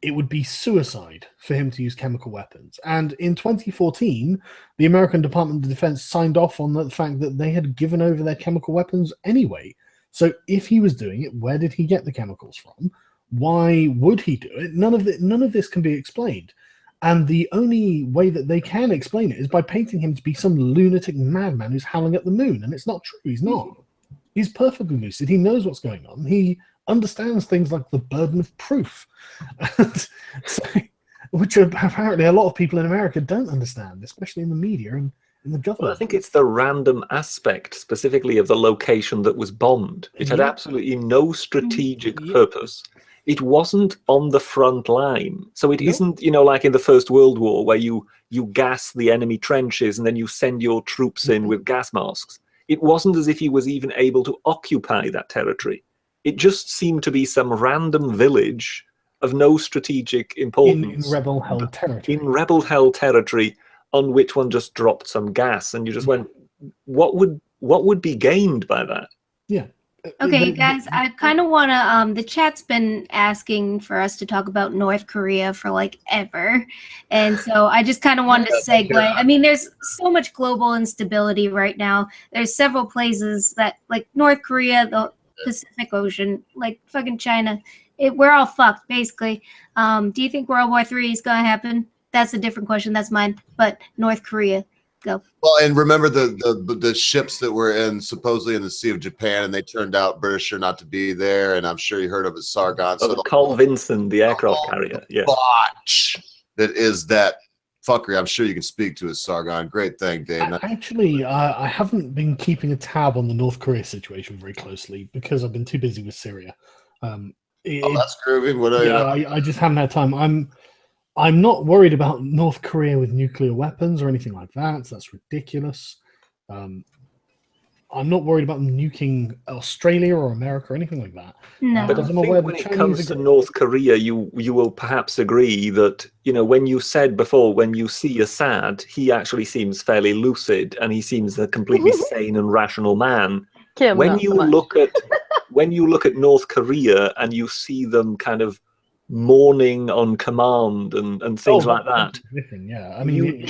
it would be suicide for him to use chemical weapons. And in 2014, the American Department of Defense signed off on the fact that they had given over their chemical weapons anyway. So if he was doing it, where did he get the chemicals from? Why would he do it? None of this can be explained. And the only way that they can explain it is by painting him to be some lunatic madman who's howling at the moon. And it's not true. He's not. He's perfectly lucid. He knows what's going on. He understands things like the burden of proof, which apparently a lot of people in America don't understand, especially in the media and in the government. Well, I think it's the random aspect, specifically of the location that was bombed. It had absolutely no strategic purpose. It wasn't on the front line. So it isn't, like in the First World War, where you gas the enemy trenches and then you send your troops in with gas masks. It wasn't as if he was even able to occupy that territory. It just seemed to be some random village of no strategic importance. In rebel-held territory. In rebel-held territory on which one just dropped some gas. And you just went, what would be gained by that? Yeah. Okay, guys, I kind of want to, the chat's been asking for us to talk about North Korea for like ever. And so I just kind of wanted to segue. I mean, there's so much global instability right now. There's several places that, like North Korea, the Pacific Ocean, like fucking China, we're all fucked, basically. Do you think World War III is going to happen? That's a different question. That's mine. But North Korea. Go. Well, and remember the ships that were supposedly in the Sea of Japan, and they turned out British or not to be there. And I'm sure you heard of it, Sargon. So the Carl Vinson, the aircraft carrier. Yes. Botch that is that fuckery. I'm sure you can speak to it, Sargon. Great thing, Dave. Actually, I haven't been keeping a tab on the North Korea situation very closely because I've been too busy with Syria. That's groovy. I just haven't had time. I'm not worried about North Korea with nuclear weapons or anything like that. So that's ridiculous. I'm not worried about them nuking Australia or America or anything like that. No. But I think when it comes to North Korea, you will perhaps agree that, when you said before, when you see Assad, he actually seems fairly lucid and he seems a completely sane and rational man. When you look at North Korea and you see them kind of mourning on command and things like that. Yeah, I mean, you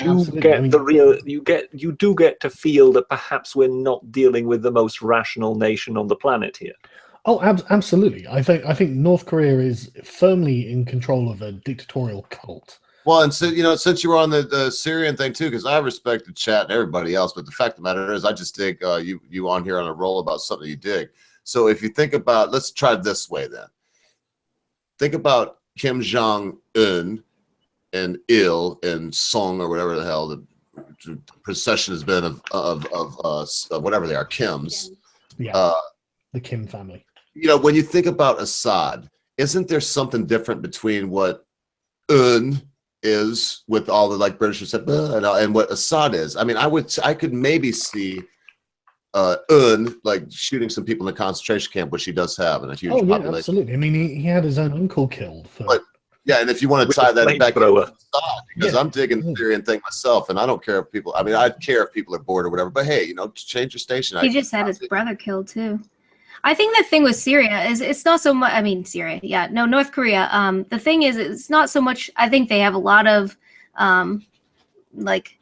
do get to feel that perhaps we're not dealing with the most rational nation on the planet here. Oh, absolutely. I think North Korea is firmly in control of a dictatorial cult. Well, and so since you were on the Syrian thing too, because I respect the chat and everybody else, but the fact of the matter is, I just think you on here on a roll about something you dig. So if you think about, let's try it this way then. think about Kim Jong-un and Il and Song or whatever the hell the procession has been of whatever they are, Kims. Yeah, the Kim family. You know, when you think about Assad, isn't there something different between what Un is with all the like British said and what Assad is? I mean, I could maybe see Un like shooting some people in a concentration camp, which he does have in a huge population. Absolutely. I mean, he had his own uncle killed. But yeah, and if you want to tie that back to Assad, because I'm digging the Syrian thing myself, and I don't care if people. I mean, I'd care if people are bored or whatever. But hey, you know, change your station. He just had his brother killed too. I think the thing with Syria is it's not so much. I mean, Syria, yeah, no, North Korea. The thing is, it's not so much. I think they have a lot of like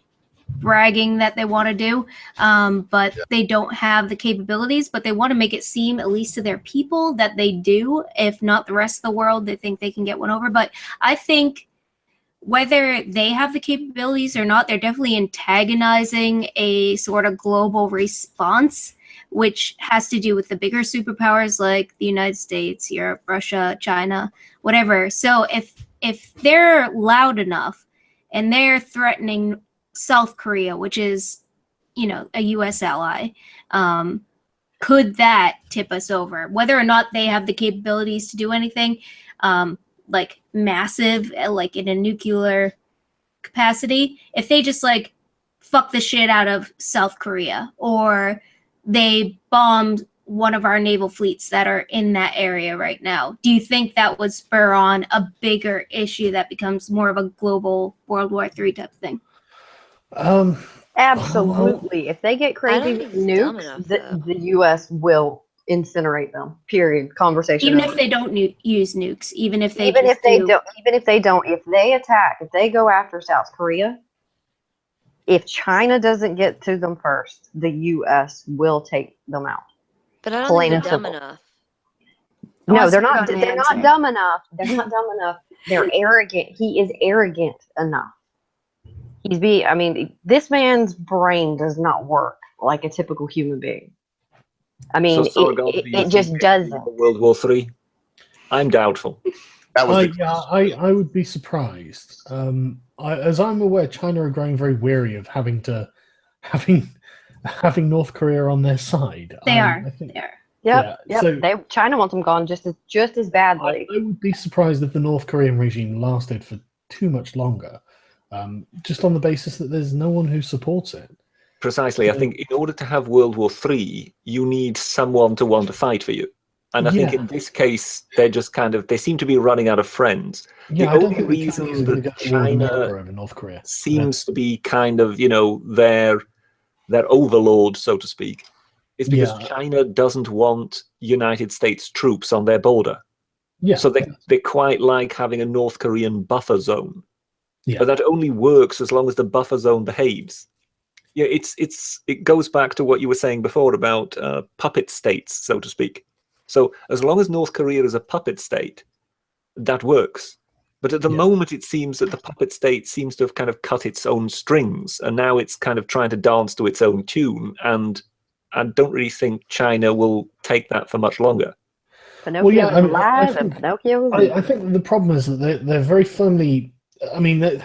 bragging that they want to do, but they don't have the capabilities. But they want to make it seem, at least to their people, that they do. If not the rest of the world, they think they can get one over. But I think whether they have the capabilities or not, they're definitely antagonizing a sort of global response, which has to do with the bigger superpowers like the United States, Europe, Russia, China, whatever. So if they're loud enough and they're threatening South Korea, which is, you know, a U.S. ally, could that tip us over? Whether or not they have the capabilities to do anything, like massive, like in a nuclear capacity, if they just like fuck the shit out of South Korea, or they bombed one of our naval fleets that are in that area right now, do you think that would spur on a bigger issue that becomes more of a global World War III type of thing? Absolutely. If they get crazy with nukes, the U.S. will incinerate them. Period. Conversation. Even if they don't use nukes, even if they don't, if they attack, if they go after South Korea, if China doesn't get to them first, the U.S. will take them out. But I don't think they're dumb enough. No, they're not. They're not dumb enough. They're not dumb enough. They're arrogant. He is arrogant enough. I mean, this man's brain does not work like a typical human being. I mean, it just doesn't. World War III? I'm doubtful. I would be surprised. As I'm aware, China are growing very weary of having North Korea on their side. They are. Yep. So China wants them gone just as badly. I would be surprised if the North Korean regime lasted for too much longer, just on the basis that there's no one who supports it. Precisely. I think in order to have World War III, you need someone to want to fight for you. And I think in this case, they seem to be running out of friends. Yeah, the only reason that China North Korea seems to be kind of, you know, their overlord, so to speak, is because China doesn't want United States troops on their border. Yeah. So they quite like having a North Korean buffer zone. Yeah. But that only works as long as the buffer zone behaves. Yeah, it goes back to what you were saying before about puppet states, so to speak. So as long as North Korea is a puppet state, that works. But at the moment, it seems that the puppet state seems to have kind of cut its own strings, and now it's kind of trying to dance to its own tune. And I don't really think China will take that for much longer. Pinocchio is alive, and Pinocchio is I think the problem is that they're very firmly. I mean,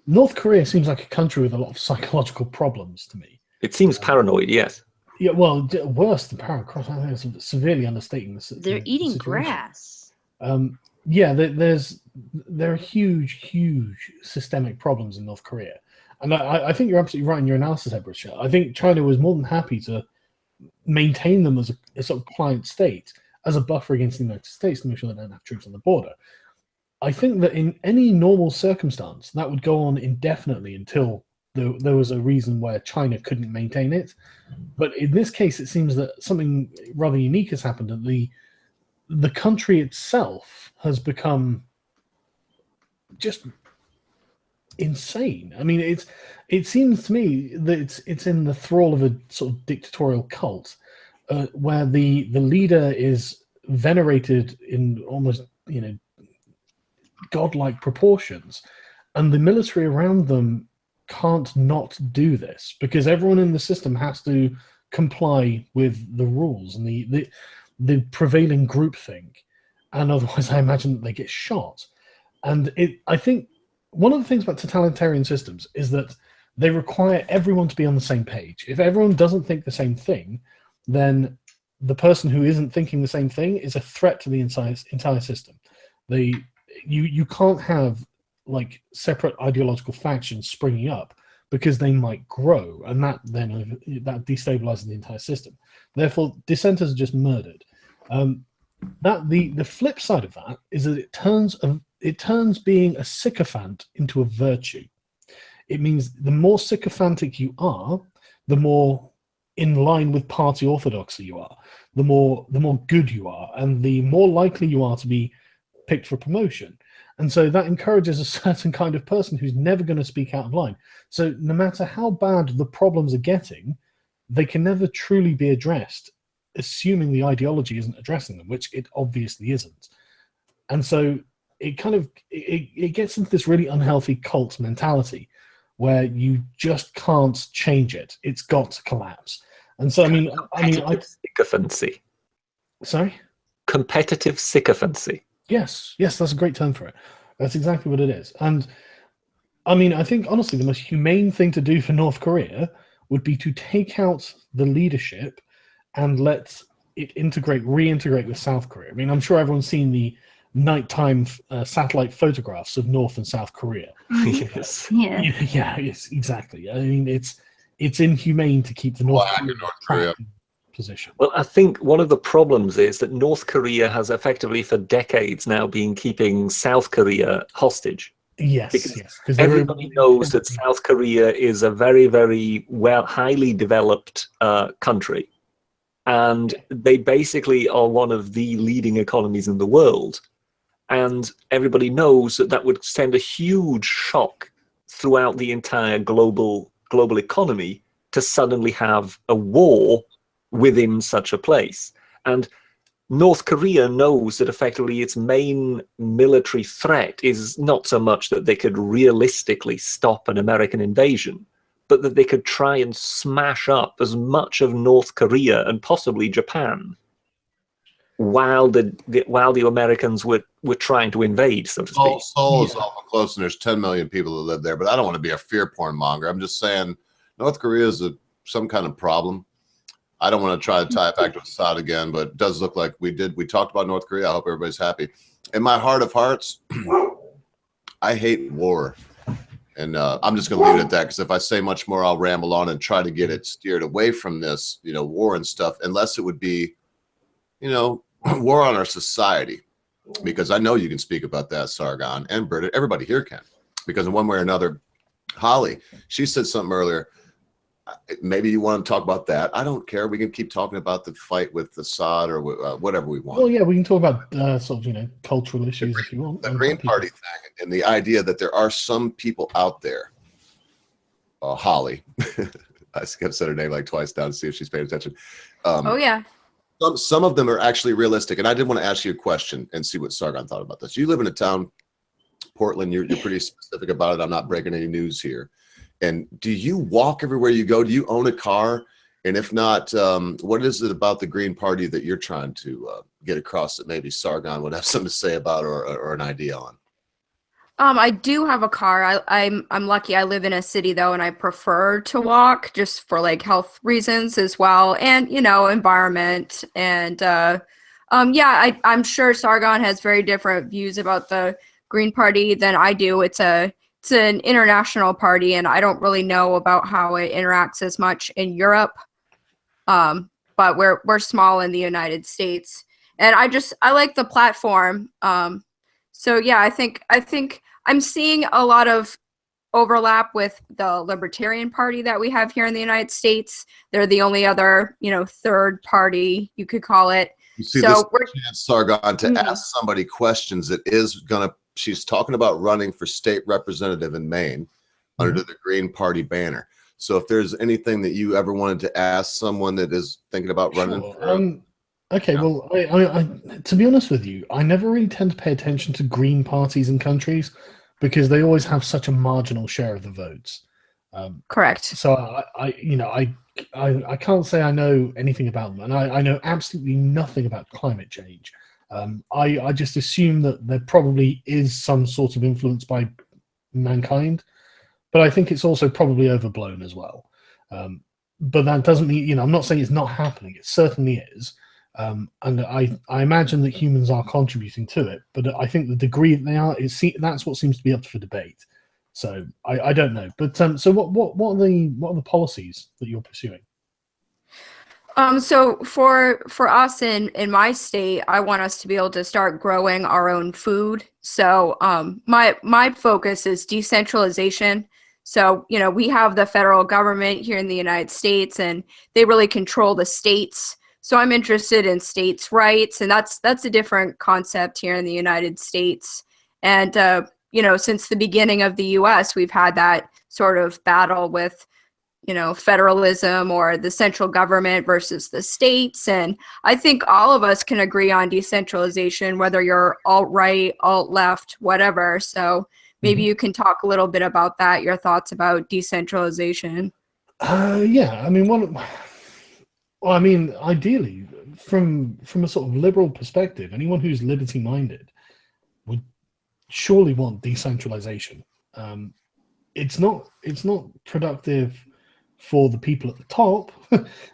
North Korea seems like a country with a lot of psychological problems to me. It seems paranoid, yes. Yeah, well, worse than paranoid. I think it's severely understating this. They're eating grass. Yeah, there are huge systemic problems in North Korea, and I think you're absolutely right in your analysis, Ebrisha. I think China was more than happy to maintain them as a sort of client state, as a buffer against the United States to make sure they don't have troops on the border. I think that in any normal circumstance, that would go on indefinitely until there was a reason where China couldn't maintain it. But in this case, it seems that something rather unique has happened, and the country itself has become just insane. I mean, it seems to me that it's in the thrall of a sort of dictatorial cult, where the leader is venerated in almost, you know, godlike proportions, and the military around them can't not do this because everyone in the system has to comply with the rules and the prevailing groupthink. and otherwise I imagine that they get shot. And I think one of the things about totalitarian systems is that they require everyone to be on the same page. If everyone doesn't think the same thing, then the person who isn't thinking the same thing is a threat to the entire system. You can't have like separate ideological factions springing up, because they might grow, and that destabilizes the entire system. Therefore, dissenters are just murdered. The flip side of that is that it turns being a sycophant into a virtue. It means the more sycophantic you are, the more in line with party orthodoxy you are, the more good you are, and the more likely you are to be picked for promotion. And so that encourages a certain kind of person who's never going to speak out of line. So no matter how bad the problems are getting, they can never truly be addressed, assuming the ideology isn't addressing them, which it obviously isn't. And so it kind of it gets into this really unhealthy cult mentality where you just can't change it. It's got to collapse. And so competitive sycophancy. Sorry? Competitive sycophancy. Yes, that's a great term for it. That's exactly what it is. And I mean, I think honestly the most humane thing to do for North Korea would be to take out the leadership and let it reintegrate with South Korea. I mean, I'm sure everyone's seen the nighttime satellite photographs of North and South Korea. Yes. Yeah. Yeah, yes, exactly. I mean, it's inhumane to keep the North Korea position. Well, I think one of the problems is that North Korea has effectively for decades now been keeping South Korea hostage. Yes, because everybody knows that South Korea is a very, very highly developed country, and they basically are one of the leading economies in the world. And everybody knows that that would send a huge shock throughout the entire global economy to suddenly have a war within such a place. And North Korea knows that effectively its main military threat is not so much that they could realistically stop an American invasion, but that they could try and smash up as much of North Korea and possibly Japan while the Americans were trying to invade, so to speak. Seoul is awful close, and there's 10 million people that live there, but I don't want to be a fear porn monger. I'm just saying North Korea is some kind of problem. I don't want to try to tie it back to Assad again, but it does look like we talked about North Korea. I hope everybody's happy. In my heart of hearts, I hate war. And I'm just going to leave it at that, because if I say much more, I'll ramble on and try to get it steered away from this, war and stuff, unless it would be, war on our society. Because I know you can speak about that, Sargon, and Britta. Everybody here can. Because in one way or another, Holly, she said something earlier. Maybe you want to talk about that. I don't care. We can keep talking about the fight with Assad or whatever we want. Well, yeah, we can talk about sort of, cultural issues if you want. The Green Party thing and the idea that there are some people out there, Holly, I said her name like twice now to see if she's paying attention. Oh, yeah. Some of them are actually realistic. And I did want to ask you a question and see what Sargon thought about this. You live in a town, Portland, you're pretty specific about it. I'm not breaking any news here. And do you walk everywhere you go? Do you own a car? And if not, what is it about the Green Party that you're trying to get across that maybe Sargon would have something to say about or an idea on? I do have a car. I'm lucky. I live in a city though, and I prefer to walk just for like health reasons as well, and environment. And I'm sure Sargon has very different views about the Green Party than I do. It's an international party, and I don't really know about how it interacts as much in Europe. But we're small in the United States, and I like the platform. So yeah, I think I'm seeing a lot of overlap with the Libertarian Party that we have here in the United States. They're the only other, third party, you could call it. You see, so this chance, Sargon, to ask somebody questions that is she's talking about running for state representative in Maine under the Green Party banner. So if there's anything that you ever wanted to ask someone that is thinking about running for okay, well, I, to be honest with you, I never really tend to pay attention to Green parties in countries because they always have such a marginal share of the votes. Correct. So I can't say I know anything about them, and I know absolutely nothing about climate change. I just assume that there probably is some sort of influence by mankind, but I think it's also probably overblown as well. But that doesn't mean, I'm not saying it's not happening. It certainly is. And I imagine that humans are contributing to it, but I think the degree that they are, that's what seems to be up for debate. So I don't know. But so what are the policies that you're pursuing? So for us in my state, I want us to be able to start growing our own food. So my focus is decentralization. So, we have the federal government here in the United States, and they really control the states. So I'm interested in states' rights, and that's a different concept here in the United States. And since the beginning of the U.S., we've had that sort of battle with federalism or the central government versus the states. And I think all of us can agree on decentralization, whether you're alt-right, alt-left, whatever. So maybe you can talk a little bit about that, your thoughts about decentralization. Yeah, I mean, ideally, from a sort of liberal perspective, anyone who's liberty-minded would surely want decentralization. It's not productive for the people at the top,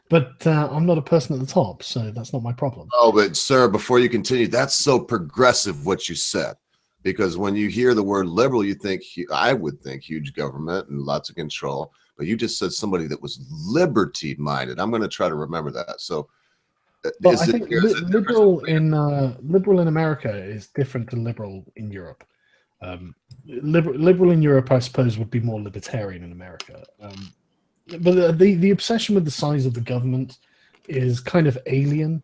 but I'm not a person at the top, so that's not my problem. Oh, but sir, before you continue, that's so progressive what you said, because when you hear the word liberal, I would think huge government and lots of control, but you just said somebody that was liberty-minded. I'm going to try to remember that. So, I think liberal in America is different to liberal in Europe. Liberal in Europe, I suppose, would be more libertarian in America. But the obsession with the size of the government is kind of alien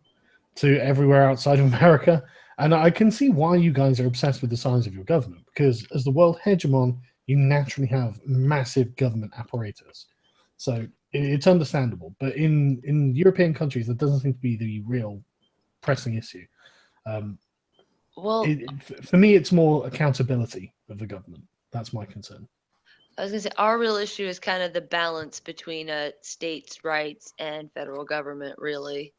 to everywhere outside of America. And I can see why you guys are obsessed with the size of your government, because as the world hegemon, you naturally have massive government apparatus. So it's understandable. But in European countries, that doesn't seem to be the real pressing issue. For me, it's more accountability of the government. That's my concern. I was going to say, our real issue is kind of the balance between states' rights and federal government, really.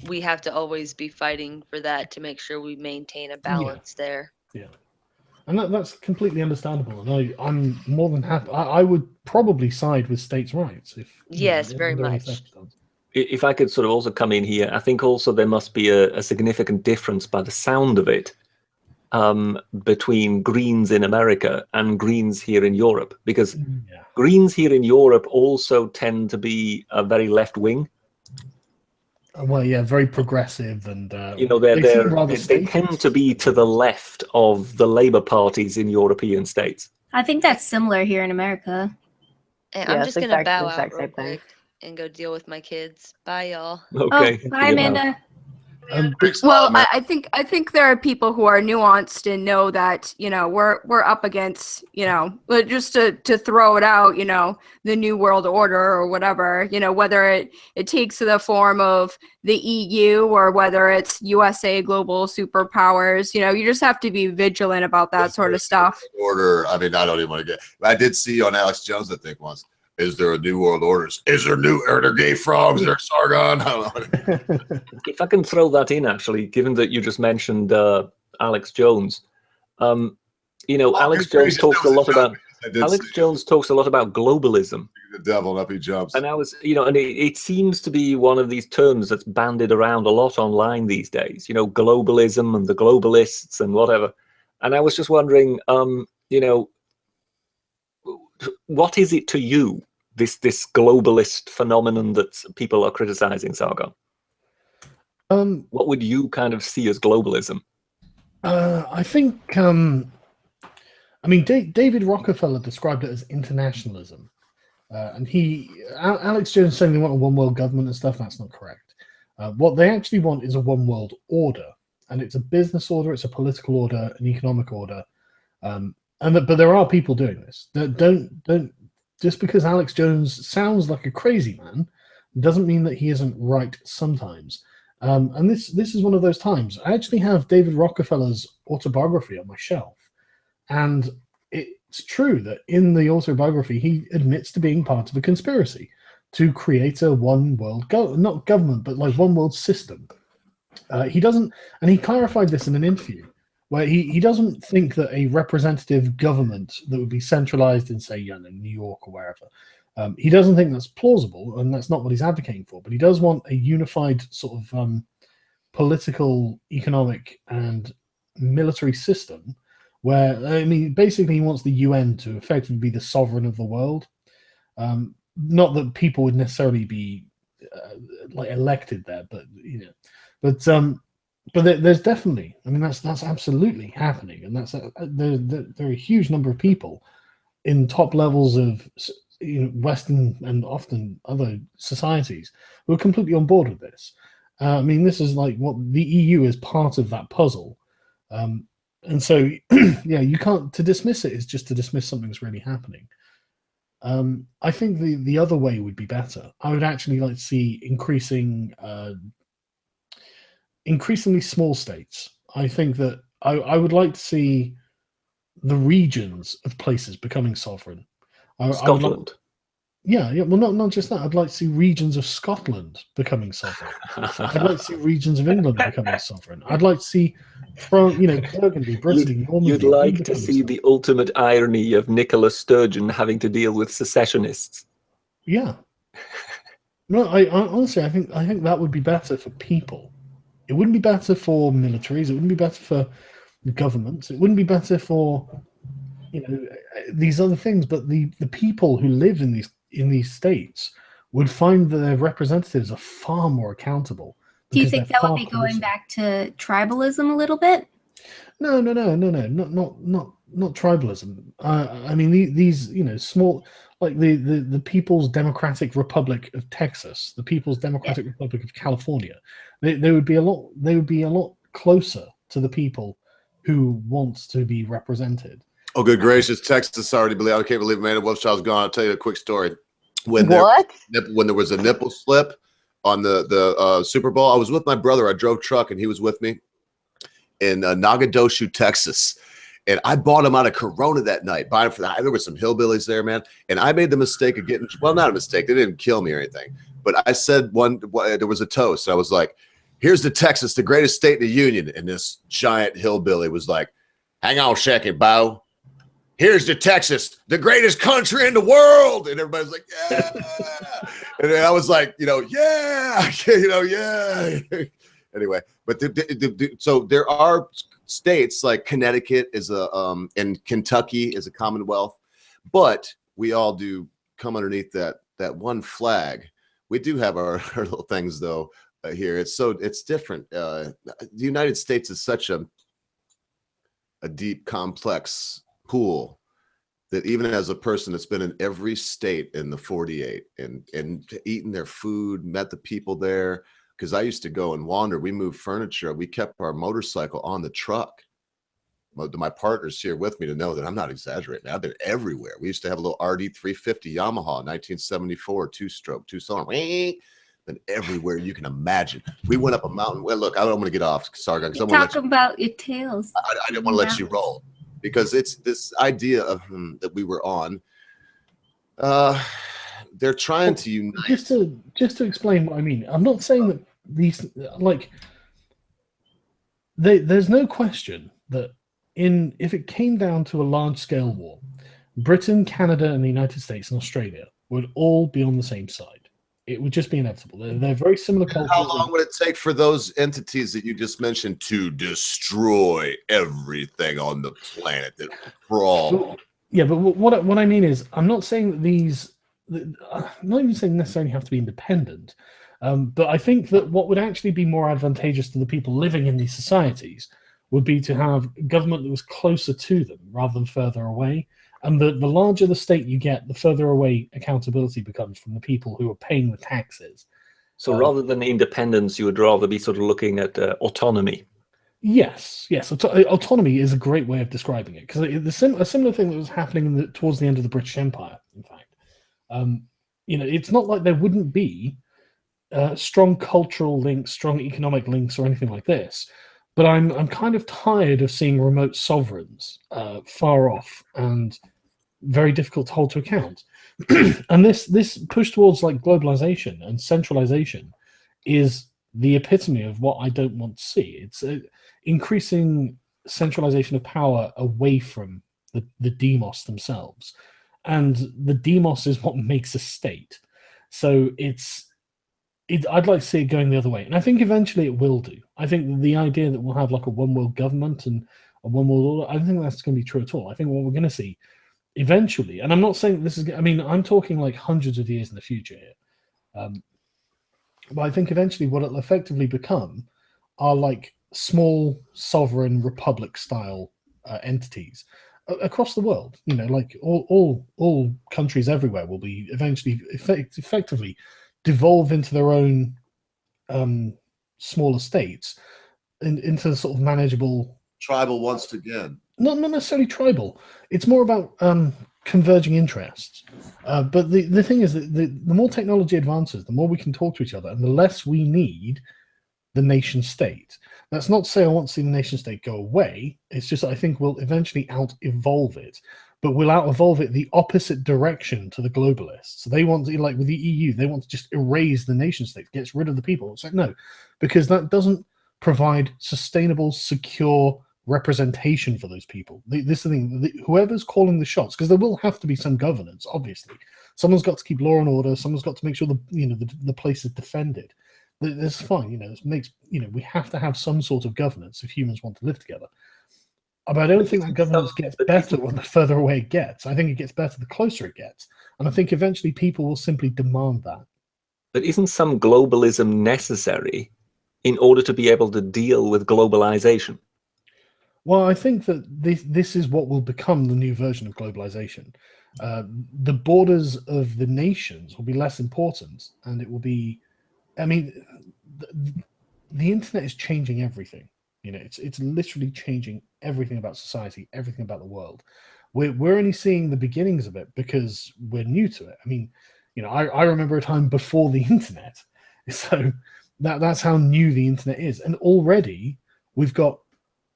We have to always be fighting for that to make sure we maintain a balance there. Yeah. And that's completely understandable. And I'm more than happy. I would probably side with states' rights. Yes, very much. If I could sort of also come in here, I think also there must be a significant difference by the sound of it between Greens in America and Greens here in Europe, because Greens here in Europe also tend to be a very left-wing. Well, yeah, very progressive, and they tend to be to the left of the Labour parties in European states. I think that's similar here in America. And I'm just going to bow out real quick and go deal with my kids. Bye, y'all. Okay. Oh, bye, Amanda. Well, I think there are people who are nuanced and know that we're up against just to throw it out, the New World Order or whatever, whether it takes the form of the EU or whether it's USA global superpowers. You just have to be vigilant about that sort of stuff. Order. I mean, I don't even want to get. I did see on Alex Jones, I think once. Is there a new world order? Are there gay frogs? Is there Sargon? I don't know. If I can throw that in, actually, given that you just mentioned Alex Jones, Alex Jones talks a lot about globalism. The devil, up he jumps. And I was, and it seems to be one of these terms that's bandied around a lot online these days. Globalism and the globalists and whatever. And I was just wondering, what is it to you? This globalist phenomenon that people are criticizing, Sargon? What would you kind of see as globalism? I think, David Rockefeller described it as internationalism. And Alex Jones saying they want a one world government and stuff, that's not correct. What they actually want is a one world order. And it's a business order, it's a political order, an economic order. But there are people doing this. Don't just because Alex Jones sounds like a crazy man doesn't mean that he isn't right sometimes. And this is one of those times. I actually have David Rockefeller's autobiography on my shelf, and it's true that in the autobiography he admits to being part of a conspiracy to create a one world not government, but like one world system. He doesn't, and he clarified this in an interview where he doesn't think that a representative government that would be centralized in, say, New York or wherever, he doesn't think that's plausible, and that's not what he's advocating for. But he does want a unified sort of political, economic, and military system where, I mean, basically he wants the UN to effectively be the sovereign of the world. Not that people would necessarily be like elected there, but there's definitely, I mean, that's absolutely happening, and there are a huge number of people in top levels of Western and often other societies who are completely on board with this. I mean, this is like what the EU is part of that puzzle, and so yeah, you can't, to dismiss it is just to dismiss something that's really happening. I think the other way would be better. I would actually like to see increasingly small states. I think that I would like to see the regions of places becoming sovereign. Scotland. Yeah. Well, not just that. I'd like to see regions of Scotland becoming sovereign. I'd like to see regions of England becoming sovereign. I'd like to see, Burgundy, Brittany, Normandy. You'd like to see the ultimate irony of Nicola Sturgeon having to deal with secessionists. Yeah. No, I honestly, I think that would be better for people. It wouldn't be better for militaries. It wouldn't be better for governments. It wouldn't be better for these other things. But the people who live in these states would find that their representatives are far more accountable. Do you think that would be going back to tribalism a little bit? No, not tribalism. I mean, these small, like the People's Democratic Republic of Texas, the People's Democratic Republic of California. They would be a lot closer to the people who want to be represented. Oh, good gracious! Texas already believe. I can't believe Amanda Wolfchild's gone. I'll tell you a quick story. When there was a nipple slip on the Super Bowl, I was with my brother. I drove truck, and he was with me in Nacogdoches, Texas. And I bought him out of Corona that night. There were some hillbillies there, man. And I made the mistake of getting, well, not a mistake. They didn't kill me or anything. But I said there was a toast. I was like, here's to Texas, the greatest state in the union. And this giant hillbilly was like, hang on a second, Bo. Here's to Texas, the greatest country in the world. And everybody's like, yeah. And then I was like, yeah. Anyway, but so there are states like Connecticut is and Kentucky is a commonwealth, but we all do come underneath that one flag. We do have our little things though here. It's different. The United States is such a deep, complex pool that even as a person that's been in every state in the 48 and eaten their food, met the people there. Because I used to go and wander. We moved furniture. We kept our motorcycle on the truck. My partner's here with me to know that I'm not exaggerating. I've been everywhere. We used to have a little RD 350 Yamaha, 1974, two-stroke, two-cylinder. Been everywhere you can imagine. We went up a mountain. Well, look, I don't want to get off, Sargon. Talk about your tails. I didn't want to let you roll because it's this idea of that we were on. They're trying to unite. Just to explain what I mean. I'm not saying that these there's no question that if it came down to a large scale war, Britain, Canada, and the United States and Australia would all be on the same side. It would just be inevitable. They're very similar cultures. How long would it take for those entities that you just mentioned to destroy everything on the planet that crawl? Yeah, but what I mean is, I'm not saying that these. I'm not even saying necessarily have to be independent, but I think that what would actually be more advantageous to the people living in these societies would be to have government that was closer to them rather than further away. And the larger the state you get, the further away accountability becomes from the people who are paying the taxes. So rather than independence, you would rather be sort of looking at autonomy. Yes. Autonomy is a great way of describing it, because a similar thing that was happening towards the end of the British Empire, in fact. It's not like there wouldn't be strong cultural links, strong economic links, or anything like this. But I'm kind of tired of seeing remote sovereigns far off and very difficult to hold to account. And this push towards like globalization and centralization is the epitome of what I don't want to see. It's increasing centralization of power away from the demos themselves. And the demos is what makes a state. So I'd like to see it going the other way. And I think eventually it will do. I think the idea that we'll have like a one world government and a one world order, I don't think that's going to be true at all. I think what we're going to see eventually, and I'm not saying this is, I mean, I'm talking like hundreds of years in the future here. But I think eventually what it'll effectively become are like small sovereign republic style entities across the world. You know, like all countries everywhere will be eventually effectively devolve into their own smaller states, into sort of manageable. Tribal once again. Not necessarily tribal. It's more about converging interests. But the thing is that the more technology advances, the more we can talk to each other, and the less we need the nation state. That's not to say I want to see the nation state go away. It's just I think we'll eventually out-evolve it. But we'll out-evolve it the opposite direction to the globalists. So they want to, like with the EU, they want to just erase the nation state, get rid of the people. It's like, no, because that doesn't provide sustainable, secure representation for those people. This is the thing, whoever's calling the shots, because there will have to be some governance, obviously. Someone's got to keep law and order, someone's got to make sure the place is defended. That's fine, it makes, we have to have some sort of governance if humans want to live together. But I don't think that governance gets better the further away it gets. I think it gets better the closer it gets. And I think eventually people will simply demand that. But isn't some globalism necessary in order to be able to deal with globalization? Well, I think that this is what will become the new version of globalization. The borders of the nations will be less important, and it will be, I mean, the internet is changing everything. It's literally changing everything about society, everything about the world. We're only seeing the beginnings of it because we're new to it. I mean, I remember a time before the internet, so that's how new the internet is. And already we've got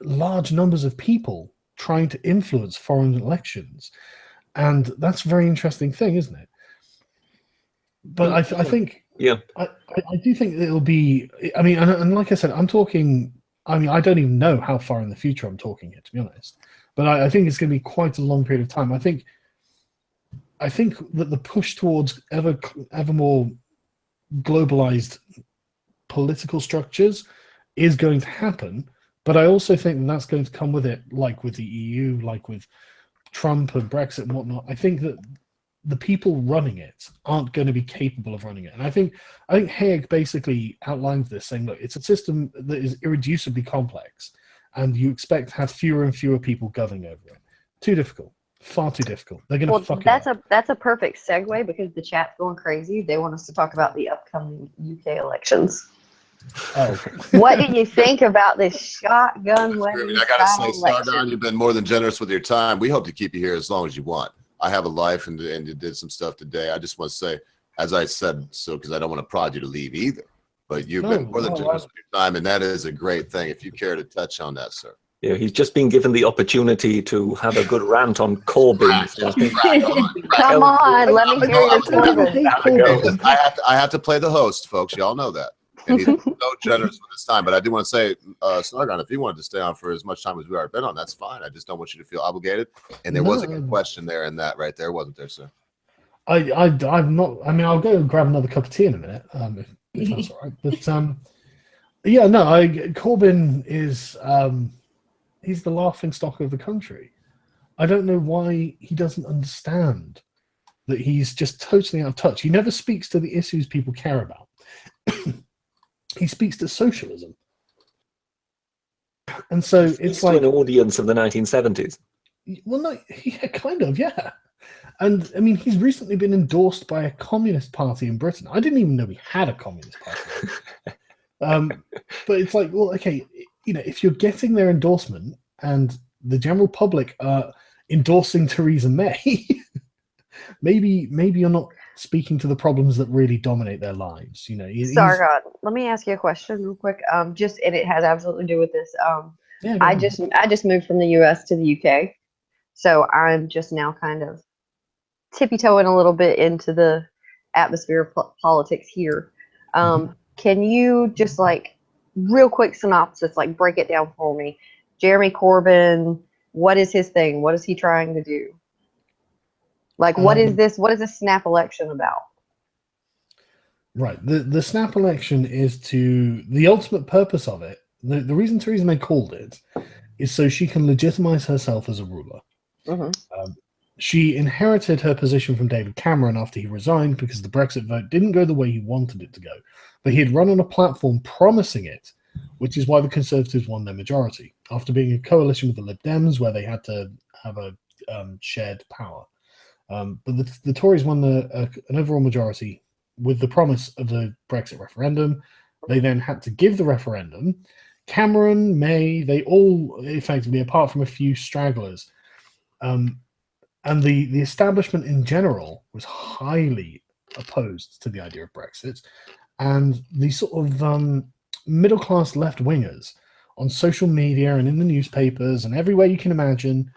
large numbers of people trying to influence foreign elections, and that's a very interesting thing, isn't it? But I think, yeah, I do think it'll be. I mean, and like I said, I'm talking. I mean, I don't even know how far in the future I'm talking here, to be honest. But I think it's going to be quite a long period of time. I think that the push towards ever more globalized political structures is going to happen. But I also think that's going to come with it, like with the EU, like with Trump and Brexit and whatnot. I think that the people running it aren't going to be capable of running it. And I think Hayek basically outlines this, saying, look, it's a system that is irreducibly complex, and you expect to have fewer and fewer people governing over it. Too difficult. Far too difficult. They're going to fuck it up. That's a perfect segue, because the chat's going crazy. They want us to talk about the upcoming UK elections. Oh. What do you think about this shotgun wedding? I gotta say, Sargon, you've been more than generous with your time. We hope to keep you here as long as you want. I have a life and you did some stuff today. I just want to say, as I said, so because I don't want to prod you to leave either, but you've been more than generous with your time, and that is a great thing. If you care to touch on that, sir. Yeah, he's just been given the opportunity to have a good rant on Corbyn. Come on, let me hear your Corbyn. I have to play the host, folks. Y'all know that. And he's so generous with his time. But I do want to say, Sargon, if you wanted to stay on for as much time as we are been on, that's fine. I just don't want you to feel obligated. And there was a question there in that right there, wasn't there, sir? I'm not. I mean, I'll go and grab another cup of tea in a minute, if that's all right. But yeah, no, Corbyn is he's the laughing stock of the country. I don't know why he doesn't understand that he's just totally out of touch. He never speaks to the issues people care about. He speaks to socialism, and so it's like an audience of the 1970s. Well, no, yeah, kind of, yeah. And I mean, he's recently been endorsed by a communist party in Britain. I didn't even know we had a communist party. But it's like, well, okay, if you're getting their endorsement and the general public are endorsing Theresa May, maybe you're not speaking to the problems that really dominate their lives. Sargon, let me ask you a question real quick. And it has absolutely to do with this. Yeah, I just moved from the US to the UK, so I'm just now kind of tippy-toeing a little bit into the atmosphere of politics here. can you just like real quick synopsis, like break it down for me? Jeremy Corbyn, what is his thing? What is he trying to do? Like, what is this snap election about? Right. The snap election is the ultimate purpose of it. The reason Theresa May called it is so she can legitimize herself as a ruler. Mm-hmm. She inherited her position from David Cameron after he resigned because the Brexit vote didn't go the way he wanted it to go. But he had run on a platform promising it, which is why the Conservatives won their majority, after being a coalition with the Lib Dems where they had to have a shared power. But the Tories won an overall majority with the promise of the Brexit referendum. They then had to give the referendum. Cameron, May, they all effectively, apart from a few stragglers, and the establishment in general was highly opposed to the idea of Brexit. And the sort of middle-class left-wingers on social media and in the newspapers and everywhere you can imagine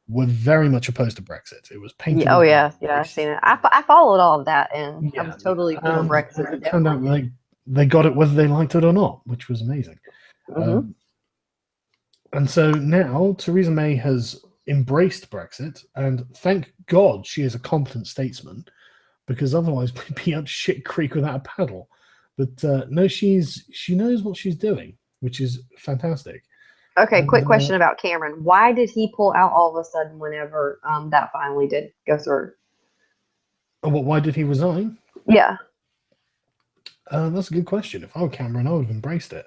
were very much opposed to Brexit. It was painted. Yeah, I've seen it. I followed all of that, and I was totally for Brexit. It turned out they got it whether they liked it or not, which was amazing. Mm-hmm. And so now Theresa May has embraced Brexit, and thank God she is a competent statesman, because otherwise we'd be up shit creek without a paddle. But no, she knows what she's doing, which is fantastic. Okay, quick question about Cameron. Why did he pull out all of a sudden whenever that finally did go through? Why did he resign? Yeah. That's a good question. If I were Cameron, I would have embraced it.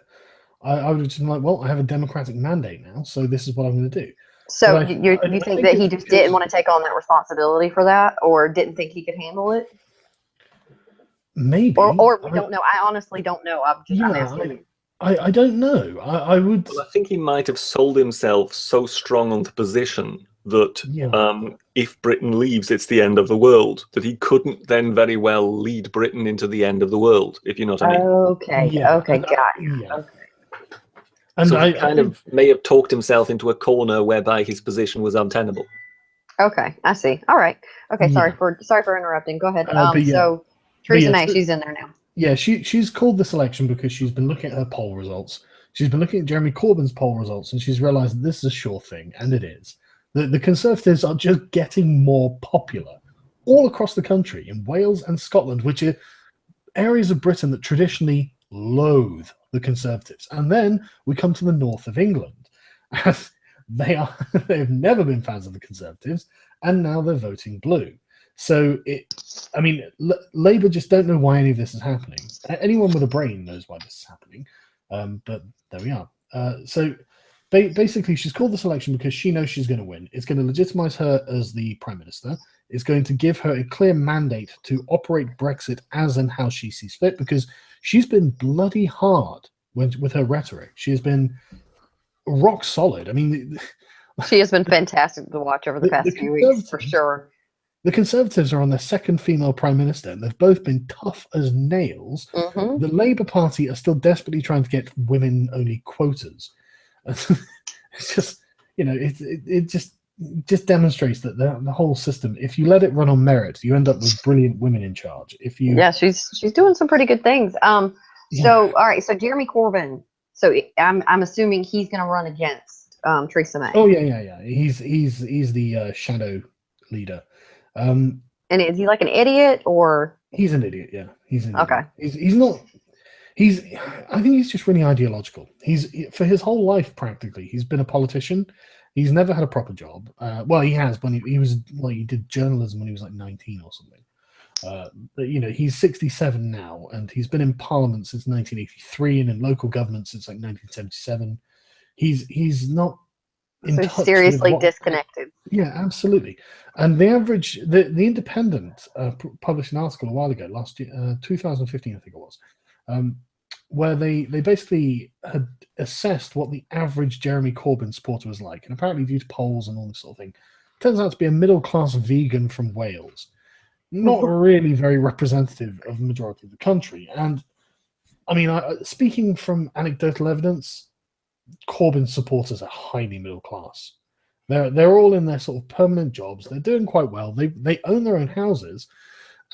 I would have just been like, well, I have a democratic mandate now, so this is what I'm going to do. So you think that he just didn't want to take on that responsibility for that, or didn't think he could handle it? Maybe. Or we don't know. I honestly don't know. I'm asking. I don't know. I would. Well, I think he might have sold himself so strong on the position that if Britain leaves, it's the end of the world. That he couldn't then very well lead Britain into the end of the world, if you know what I mean. Okay. Yeah. Okay. Got it. Yeah. Okay. And so he kind of may have talked himself into a corner whereby his position was untenable. Okay, I see. All right. Okay, sorry for interrupting. Go ahead. So Theresa May, she's in there now. Yeah, she's called this election because she's been looking at her poll results. She's been looking at Jeremy Corbyn's poll results, and she's realised that this is a sure thing, and it is. The Conservatives are just getting more popular all across the country, in Wales and Scotland, which are areas of Britain that traditionally loathe the Conservatives. And then we come to the north of England. They've never been fans of the Conservatives, and now they're voting blue. So Labour just don't know why any of this is happening. Anyone with a brain knows why this is happening, but there we are. So basically, she's called this election because she knows she's going to win. It's going to legitimise her as the Prime Minister. It's going to give her a clear mandate to operate Brexit as and how she sees fit, because she's been bloody hard with her rhetoric. She has been rock solid. I mean, she has been fantastic to watch over the past few weeks, for sure. The Conservatives are on their second female Prime Minister, and they've both been tough as nails. Mm-hmm. The Labour Party are still desperately trying to get women-only quotas. It's just, it just demonstrates that the whole system, if you let it run on merit, you end up with brilliant women in charge. She's doing some pretty good things. So all right, so Jeremy Corbyn. So I'm assuming he's going to run against Theresa May. Oh yeah. He's the shadow leader. And is he like an idiot, or? He's an idiot. Yeah, he's an okay. Idiot. He's not. I think he's just really ideological. For his whole life practically, he's been a politician. He's never had a proper job. Well, he has when he did journalism when he was like 19 or something. But he's 67 now, and he's been in Parliament since 1983 and in local government since like 1977. He's not seriously disconnected. Yeah, absolutely. And the Independent published an article a while ago, last year, 2015, I think it was, where they basically had assessed what the average Jeremy Corbyn supporter was like, and apparently due to polls and all this sort of thing, turns out to be a middle-class vegan from Wales. Not really very representative of the majority of the country. And I mean, speaking from anecdotal evidence, Corbyn supporters are highly middle class. They're all in their sort of permanent jobs. They're doing quite well. They own their own houses,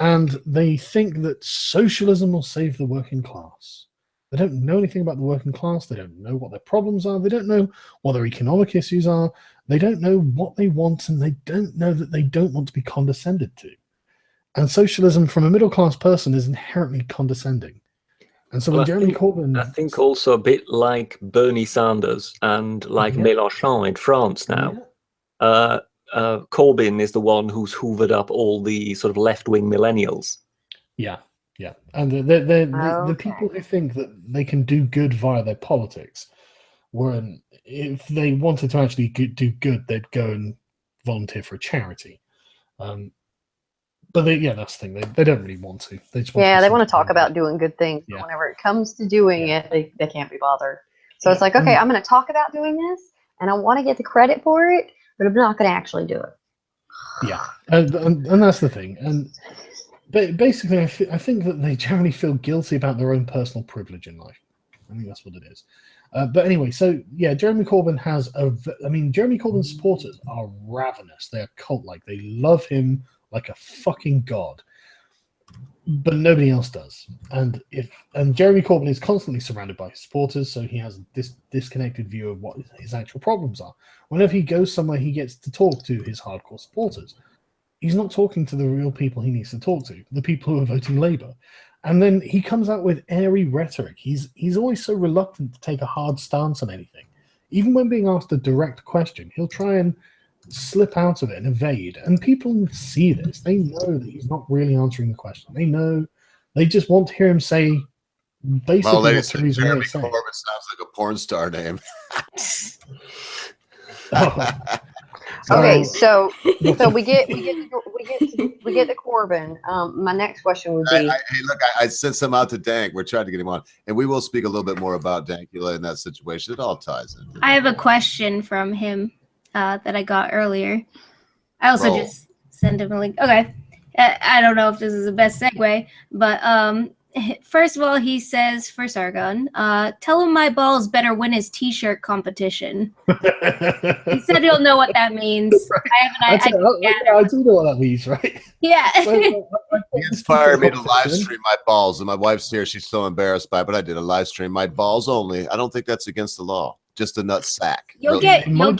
and they think that socialism will save the working class. They don't know anything about the working class. They don't know what their problems are. They don't know what their economic issues are. They don't know what they want, and they don't know that they don't want to be condescended to. And socialism from a middle-class person is inherently condescending. And so when Jeremy Corbyn... I think also a bit like Bernie Sanders and like Mélenchon in France now, Corbyn is the one who's hoovered up all the sort of left-wing millennials. Yeah, yeah. And the people who think that they can do good via their politics, when if they wanted to actually do good, they'd go and volunteer for a charity. But that's the thing. They don't really want to. They just want they want to talk about doing good things. But whenever it comes to doing it, they can't be bothered. So it's like, okay, I'm going to talk about doing this, and I want to get the credit for it, but I'm not going to actually do it. Yeah, and that's the thing. And basically, I think that they generally feel guilty about their own personal privilege in life. I think that's what it is. But anyway, so Jeremy Corbyn has Jeremy Corbyn's supporters are ravenous. They are cult-like. They love him like a fucking god, but nobody else does. And Jeremy Corbyn is constantly surrounded by his supporters, so he has this disconnected view of what his actual problems are. Whenever he goes somewhere, he gets to talk to his hardcore supporters. He's not talking to the real people he needs to talk to, the people who are voting Labour. And then he comes out with airy rhetoric. He's always so reluctant to take a hard stance on anything. Even when being asked a direct question, he'll try and slip out of it and evade. And people see this. They know that he's not really answering the question. They know. They just want to hear him say basically what Theresa May is saying. Corbyn sounds like a porn star name. Okay, so we get to Corbyn. My next question would be: hey, look, I sent some out to Dank. We're trying to get him on, and we will speak a little bit more about Dankula in that situation. It all ties in. I have a question from him that I got earlier. I also just sent him a link. Okay, I don't know if this is the best segue, but first of all, he says for Sargon, tell him my balls better win his t-shirt competition. He said he'll know what that means. I do know what that means, right? Yeah. He inspired me to live stream my balls, and my wife's here. She's so embarrassed by it, but I did a live stream my balls only. I don't think that's against the law. Just a nut sack. You'll get your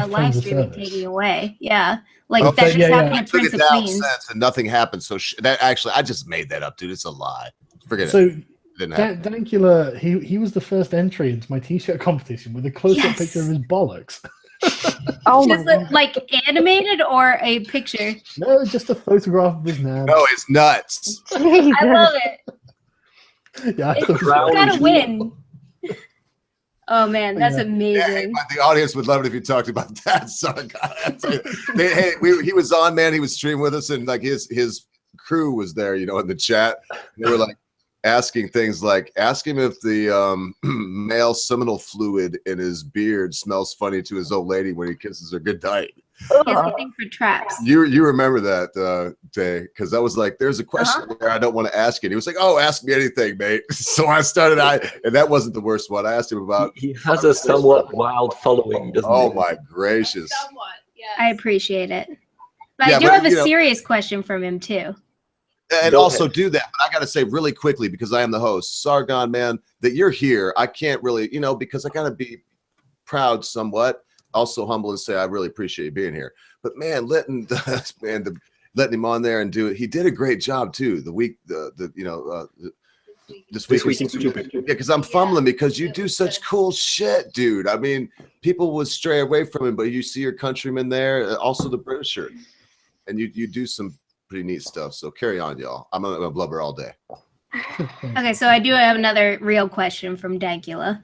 live streaming taken away. Yeah. Like that just happened at Prince of Queens. And nothing happened. So that actually, I just made that up, dude. It's a lie. Forget it. It didn't happen. Dankula, he was the first entry into my t-shirt competition with a close-up picture of his bollocks. Just like animated or a picture? No, just a photograph of his nuts. No, his nuts. I love it. Yeah, you gotta win. Oh man, that's amazing. Yeah, the audience would love it if you talked about that. Sorry, he was on, man. He was streaming with us, and like his crew was there, in the chat. They were like asking things like, ask him if the male seminal fluid in his beard smells funny to his old lady when he kisses her goodnight. He's looking for traps. You remember that day, because I was like, there's a question there I don't want to ask you. And he was like, oh, ask me anything, mate. So I started, and that wasn't the worst one. I asked him about. He has a somewhat wild following, doesn't he? Oh my gracious! Somewhat, yes. I appreciate it, but I do have a serious question from him too. And also do that, but I got to say really quickly, because I am the host, Sargon, man, that you're here. I can't really, because I got to be proud somewhat. Also humble and say I really appreciate you being here. But man, letting him on there and do it, he did a great job too. This week in stupid. Yeah, because I'm fumbling because you do such cool shit, dude. I mean, people would stray away from him, but you see your countrymen there, also the Britisher, and you do some pretty neat stuff. So carry on, y'all. I'm gonna blubber all day. Okay, so I do have another real question from Dankula.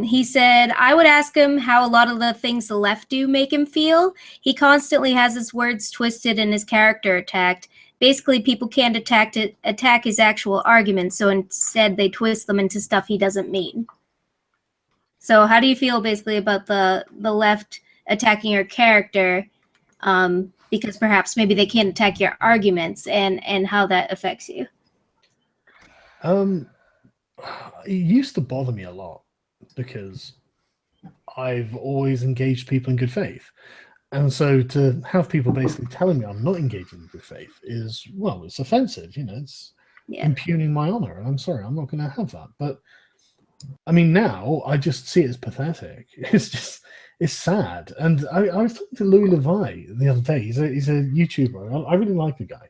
He said, I would ask him how a lot of the things the left do make him feel. He constantly has his words twisted and his character attacked. Basically, people can't attack his actual arguments, so instead they twist them into stuff he doesn't mean. So how do you feel basically about the left attacking your character, because perhaps maybe they can't attack your arguments, and how that affects you? It used to bother me a lot because I've always engaged people in good faith. And so to have people basically telling me I'm not engaging in good faith is, well, it's offensive. It's impugning my honor. And I'm sorry, I'm not going to have that. But I mean, now I just see it as pathetic. It's sad. And I was talking to Louis Levi the other day. He's a YouTuber. I really like the guy.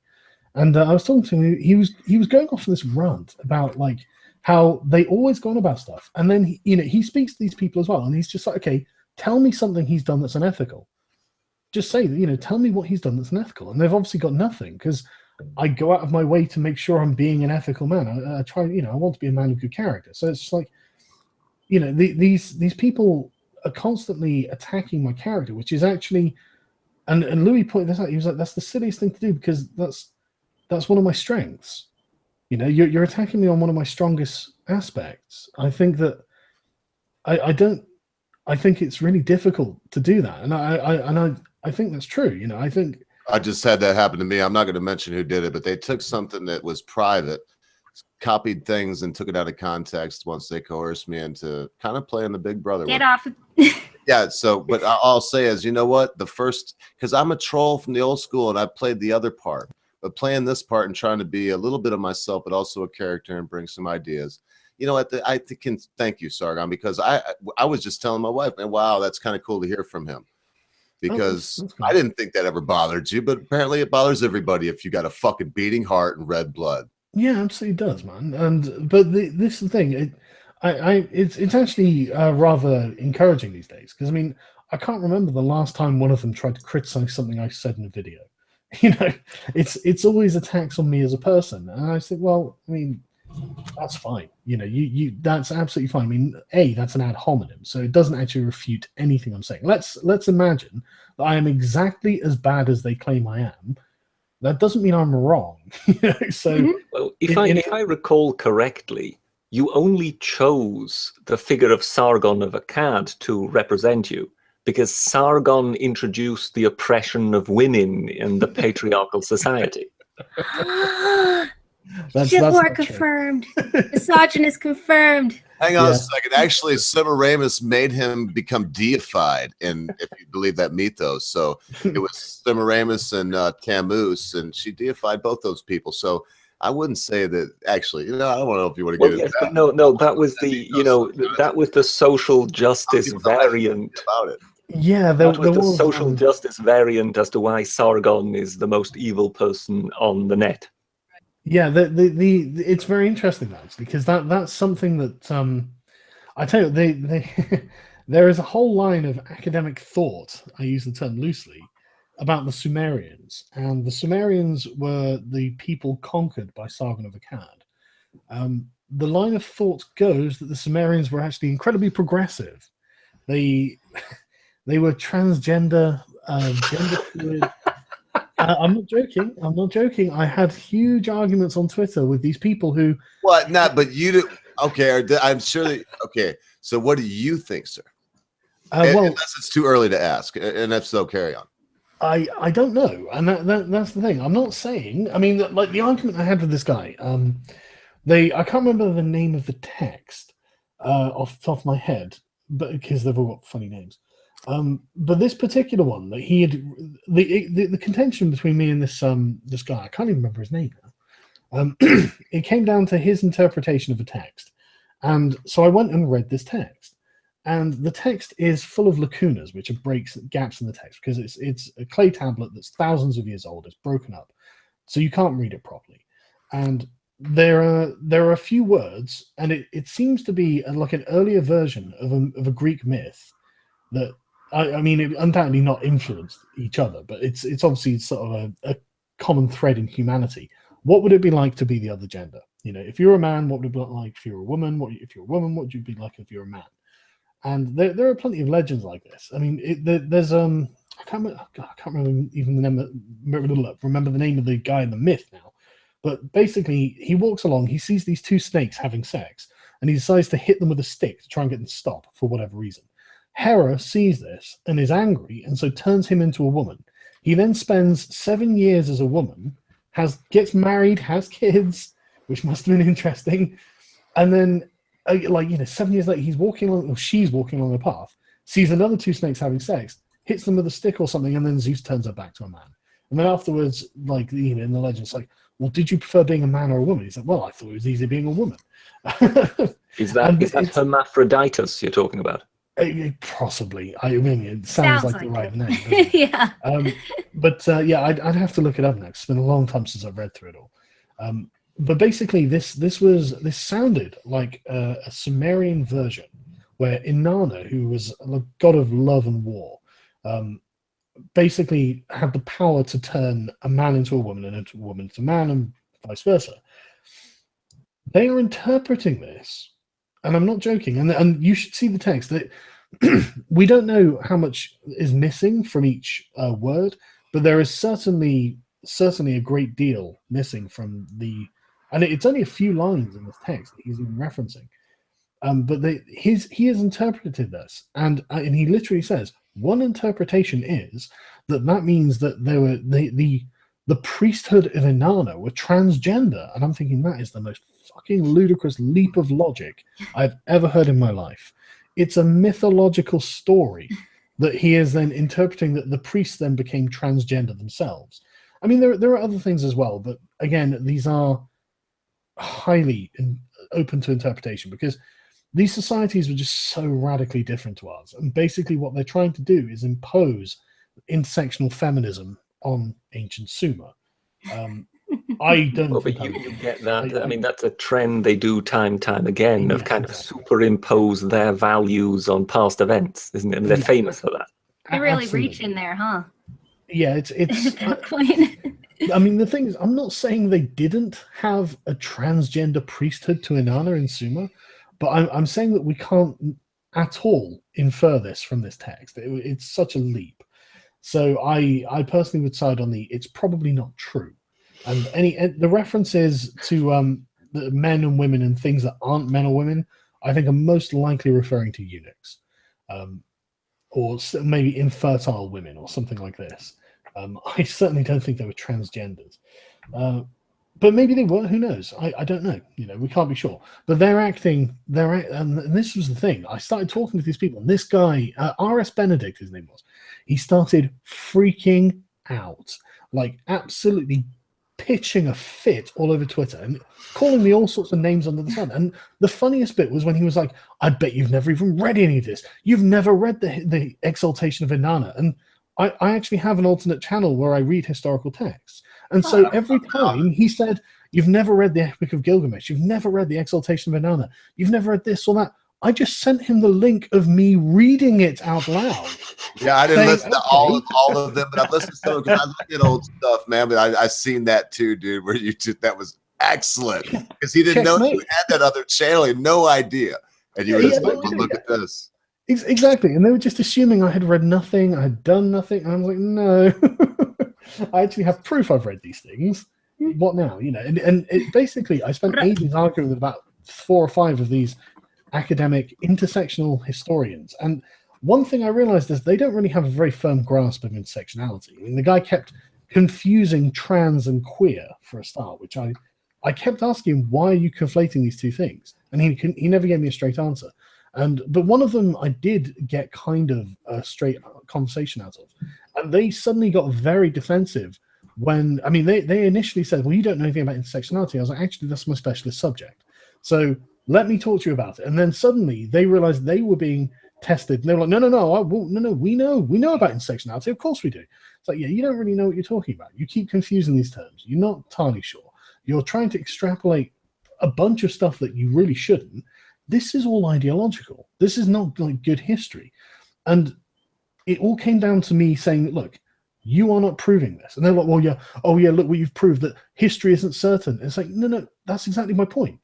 And I was talking to him. He was going off on this rant about like how they always go on about stuff, and then he speaks to these people as well, and he's just like, okay, tell me something he's done that's unethical. Just say that, tell me what he's done that's unethical. And they've obviously got nothing, because I go out of my way to make sure I'm being an ethical man. I try, I want to be a man of good character. So it's just like, these people are constantly attacking my character, which is actually, and Louis pointed this out. He was like, that's the silliest thing to do, because that's one of my strengths. You're attacking me on one of my strongest aspects. I think that I think it's really difficult to do that, and I think that's true. I think I just had that happen to me. I'm not going to mention who did it, but they took something that was private, copied things, and took it out of context once they coerced me into kind of playing the big brother. Get off. Yeah. So, but I'll say is, because I'm a troll from the old school, and I played the other part, but playing this part and trying to be a little bit of myself, but also a character and bring some ideas. I can thank you, Sargon, because I was just telling my wife, man, wow, that's kind of cool to hear from him. Because that's I didn't think that ever bothered you, but apparently it bothers everybody if you got a fucking beating heart and red blood. Yeah, absolutely does, man. But this is the thing. It's actually rather encouraging these days, because I mean, I can't remember the last time one of them tried to criticize something I said in a video. It's always attacks on me as a person, and I said, well, I mean, that's fine. You that's absolutely fine. I mean, that's an ad hominem, so it doesn't actually refute anything I'm saying. Let's imagine that I am exactly as bad as they claim I am. That doesn't mean I'm wrong. So, well, if I recall correctly, you only chose the figure of Sargon of Akkad to represent you because Sargon introduced the oppression of women in the patriarchal society. Shitwar confirmed. Misogynist confirmed. Hang on a second. Actually, Semiramis made him become deified, and if you believe that mythos, so it was Semiramis and Tammuz, and she deified both those people. So I wouldn't say that. Actually, I don't know if you want to get into that. No, that was that was the social justice variant about it. Yeah, that was the social justice variant as to why Sargon is the most evil person on the net. Yeah, it's very interesting actually, because that's something that I tell you, there is a whole line of academic thought, I use the term loosely, about the Sumerians, and the Sumerians were the people conquered by Sargon of Akkad. The line of thought goes that the Sumerians were actually incredibly progressive. They were transgender, gender fluid. I'm not joking. I had huge arguments on Twitter with these people who. What? Not, but you do. Okay, I'm sure that. Okay, so what do you think, sir? Unless it's too early to ask, and if so, carry on. I don't know, and that's the thing. I'm not saying. I mean, like the argument I had with this guy. I can't remember the name of the text off the top of my head, but because they've all got funny names. But this particular one that he had, the contention between me and this guy, I can't even remember his name now. It came down to his interpretation of a text, and so I went and read this text, and the text is full of lacunas, which are gaps in the text, because it's a clay tablet that's thousands of years old. It's broken up, so you can't read it properly, and there are a few words, and it seems to be like an earlier version of a Greek myth that. I mean, it undoubtedly not influenced each other, but it's obviously sort of a common thread in humanity. What would it be like to be the other gender? If you're a man, what would it be like if you're a woman? If you're a woman, what would you be like if you're a man? And there are plenty of legends like this. I mean, there's I can't remember even remember the name of the guy in the myth now, but basically he walks along, he sees these two snakes having sex, and he decides to hit them with a stick to try and get them to stop for whatever reason. Hera sees this and is angry, and so turns him into a woman. He then spends 7 years as a woman, gets married, has kids, which must have been interesting, and then 7 years later, she's walking along the path, sees another two snakes having sex, hits them with a stick or something, and then Zeus turns her back to a man. And then afterwards, like, you know, in the legend, it's like, well, did you prefer being a man or a woman? He's like, well, I thought it was easy being a woman. Is that hermaphroditus you're talking about? Possibly. I mean, it sounds like the right name. Yeah. Yeah, I'd have to look it up now. It's been a long time since I've read through it all. But basically, this sounded like a Sumerian version where Inanna, who was a god of love and war, basically had the power to turn a man into a woman and a woman into a man, and vice versa. They are interpreting this, and I'm not joking, and you should see the text. That we don't know how much is missing from each word, but there is certainly a great deal missing from the, and it's only a few lines in this text that he's even referencing. But he has interpreted this, and he literally says one interpretation is that means that there were the priesthood of Inanna were transgender, and I'm thinking that is the most fucking ludicrous leap of logic I've ever heard in my life. It's a mythological story that he is then interpreting that the priests then became transgender themselves. I mean, there are other things as well, but again, these are highly open to interpretation because these societies were just so radically different to ours. And basically what they're trying to do is impose intersectional feminism on ancient Sumer. I don't well, but you get that. I mean, that's a trend they do time again of kind of superimpose their values on past events, isn't it? I mean, they're famous for that. They really reach in there, huh? Yeah, it's I mean, the thing is, I'm not saying they didn't have a transgender priesthood to Inanna in Sumer, but I'm saying that we can't at all infer this from this text. It's such a leap. So I personally would side on it's probably not true. And the references to the men and women and things that aren't men or women, I think are most likely referring to eunuchs, or maybe infertile women or something like this. I certainly don't think they were transgenders. But maybe they were, who knows? I don't know. You know, we can't be sure. But and this was the thing. I started talking to these people, and this guy, R.S. Benedict, his name was, he started freaking out, like absolutely pitching a fit all over Twitter and calling me all sorts of names under the sun. And the funniest bit was when he was like, I bet you've never even read any of this. You've never read the Exaltation of Inanna. And I actually have an alternate channel where I read historical texts. And so every time he said, you've never read the Epic of Gilgamesh, you've never read the Exaltation of Inanna, you've never read this or that, I just sent him the link of me reading it out loud. Yeah, I didn't listen to all of them, but I've listened to them because I look at old stuff, man. But I've seen that too, dude, where that was excellent because he didn't know you had that other channel. He had no idea. And you were just like, well, look at this. Exactly. And they were just assuming I had read nothing, I had done nothing. And I was like, no. I actually have proof I've read these things. What now? You know, and it basically, I spent ages arguing with about 4 or 5 of these academic intersectional historians. And one thing I realized is they don't really have a very firm grasp of intersectionality. I mean, the guy kept confusing trans and queer for a start, which I kept asking him, why are you conflating these two things? And he never gave me a straight answer. But one of them I did get kind of a straight conversation out of. And they suddenly got very defensive when, I mean, they initially said, well, you don't know anything about intersectionality. I was like, actually, that's my specialist subject. So let me talk to you about it. And then suddenly they realized they were being tested. And they were like, no, we know about intersectionality. Of course we do. It's like, yeah, you don't really know what you're talking about. You keep confusing these terms. You're not entirely sure. You're trying to extrapolate a bunch of stuff that you really shouldn't. This is all ideological. This is not like good history. And it all came down to me saying, look, you are not proving this. And they're like, well, yeah, oh yeah, look, well, you've proved that history isn't certain. It's like, no, that's exactly my point.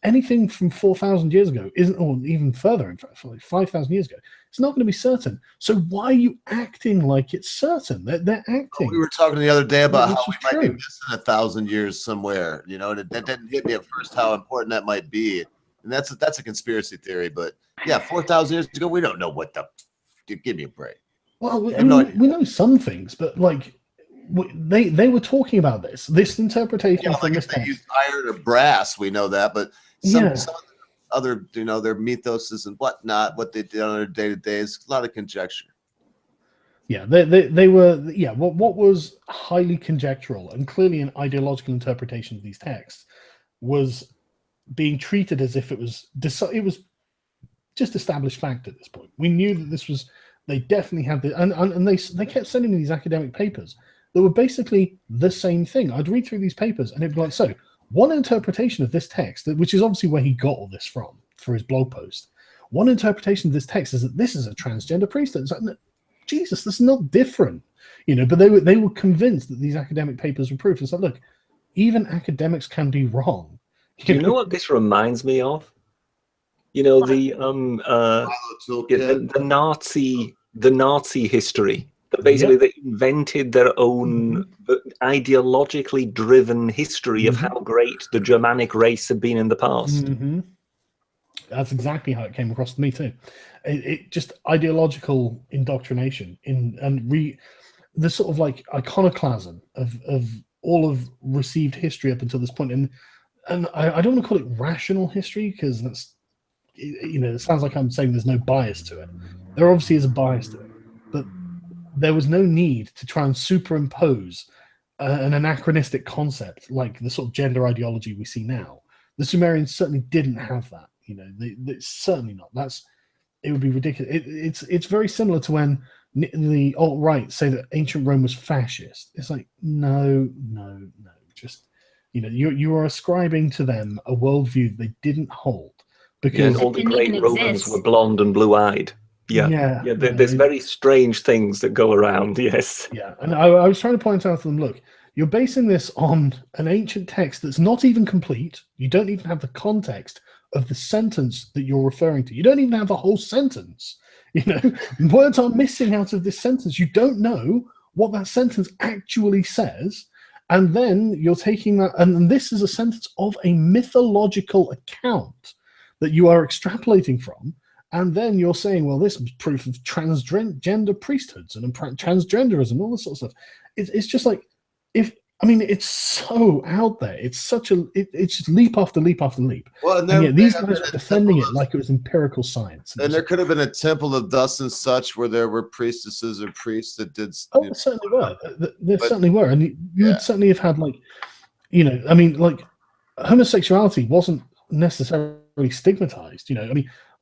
Anything from 4,000 years ago isn't, or even further, in fact, like 5,000 years ago, it's not going to be certain. So why are you acting like it's certain? They're acting. We were talking the other day about how we might be missing 1,000 years somewhere, you know, and that didn't hit me at first how important that might be. And that's a conspiracy theory, but yeah, 4,000 years ago, we don't know what the. Give me a break. Well, we know some things, but like they were talking about this interpretation. Yeah, like if they use iron or brass, we know that, but some other, you know, their mythoses and whatnot, what they did on their day-to-day is a lot of conjecture. Yeah, they were. Yeah, what was highly conjectural and clearly an ideological interpretation of these texts was being treated as if it was just established fact at this point. We knew that this was. They definitely had the and they kept sending me these academic papers that were basically the same thing. I'd read through these papers and it'd be like, so one interpretation of this text, which is obviously where he got all this from for his blog post. One interpretation of this text is that this is a transgender priesthood. It's like, no, Jesus, that's not different, But they were convinced that these academic papers were proof. It's like, look, even academics can be wrong. Do you know what this reminds me of? The Nazi history. That basically they invented their own ideologically driven history of how great the Germanic race had been in the past. That's exactly how it came across to me too. It just ideological indoctrination the sort of like iconoclasm of all of received history up until this point. And I don't want to call it rational history because that's, it sounds like I'm saying there's no bias to it. There obviously is a bias to it, but there was no need to try and superimpose an anachronistic concept like the sort of gender ideology we see now. The Sumerians certainly didn't have that. They certainly not. It would be ridiculous. It's very similar to when the alt-right say that ancient Rome was fascist. It's like, no. Just, you are ascribing to them a worldview they didn't hold. Because all the great Romans were blonde and blue-eyed. Yeah. There's very strange things that go around, yes. Yeah, and I was trying to point out to them, look, you're basing this on an ancient text that's not even complete. You don't even have the context of the sentence that you're referring to. You don't even have the whole sentence. Words are missing out of this sentence. You don't know what that sentence actually says. And then you're taking that, and this is a sentence of a mythological account that you are extrapolating from, and then you're saying, well, this is proof of transgender priesthoods and transgenderism, all this sort of stuff. It's just like, it's so out there. It's just leap after leap after leap. Well, and yet these guys were defending it like it was empirical science. And there could have been a temple of thus and such where there were priestesses or priests that did. Oh, there certainly were. There certainly were, and you would certainly have had homosexuality wasn't necessarily stigmatized.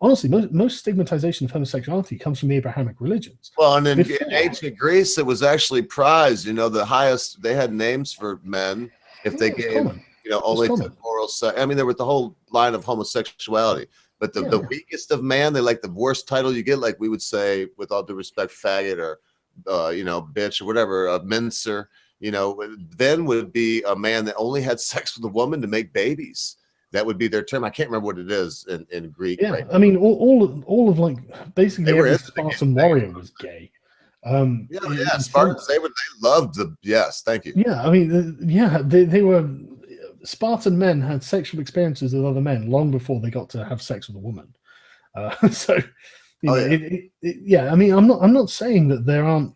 Honestly, most stigmatization of homosexuality comes from the Abrahamic religions. Well, and in ancient Greece, it was actually prized. The highest, they had names for men if they gave, only to oral sex. There was the whole line of homosexuality. But the weakest of man, they like the worst title you get, like we would say, with all due respect, faggot or, bitch or whatever, a mincer, then would be a man that only had sex with a woman to make babies. That would be their term. I can't remember what it is in Greek. Yeah, right? All of basically every Spartan warrior was gay. Spartans. They loved the. Yes, thank you. Yeah, they were. Spartan men had sexual experiences with other men long before they got to have sex with a woman. I'm not saying that there aren't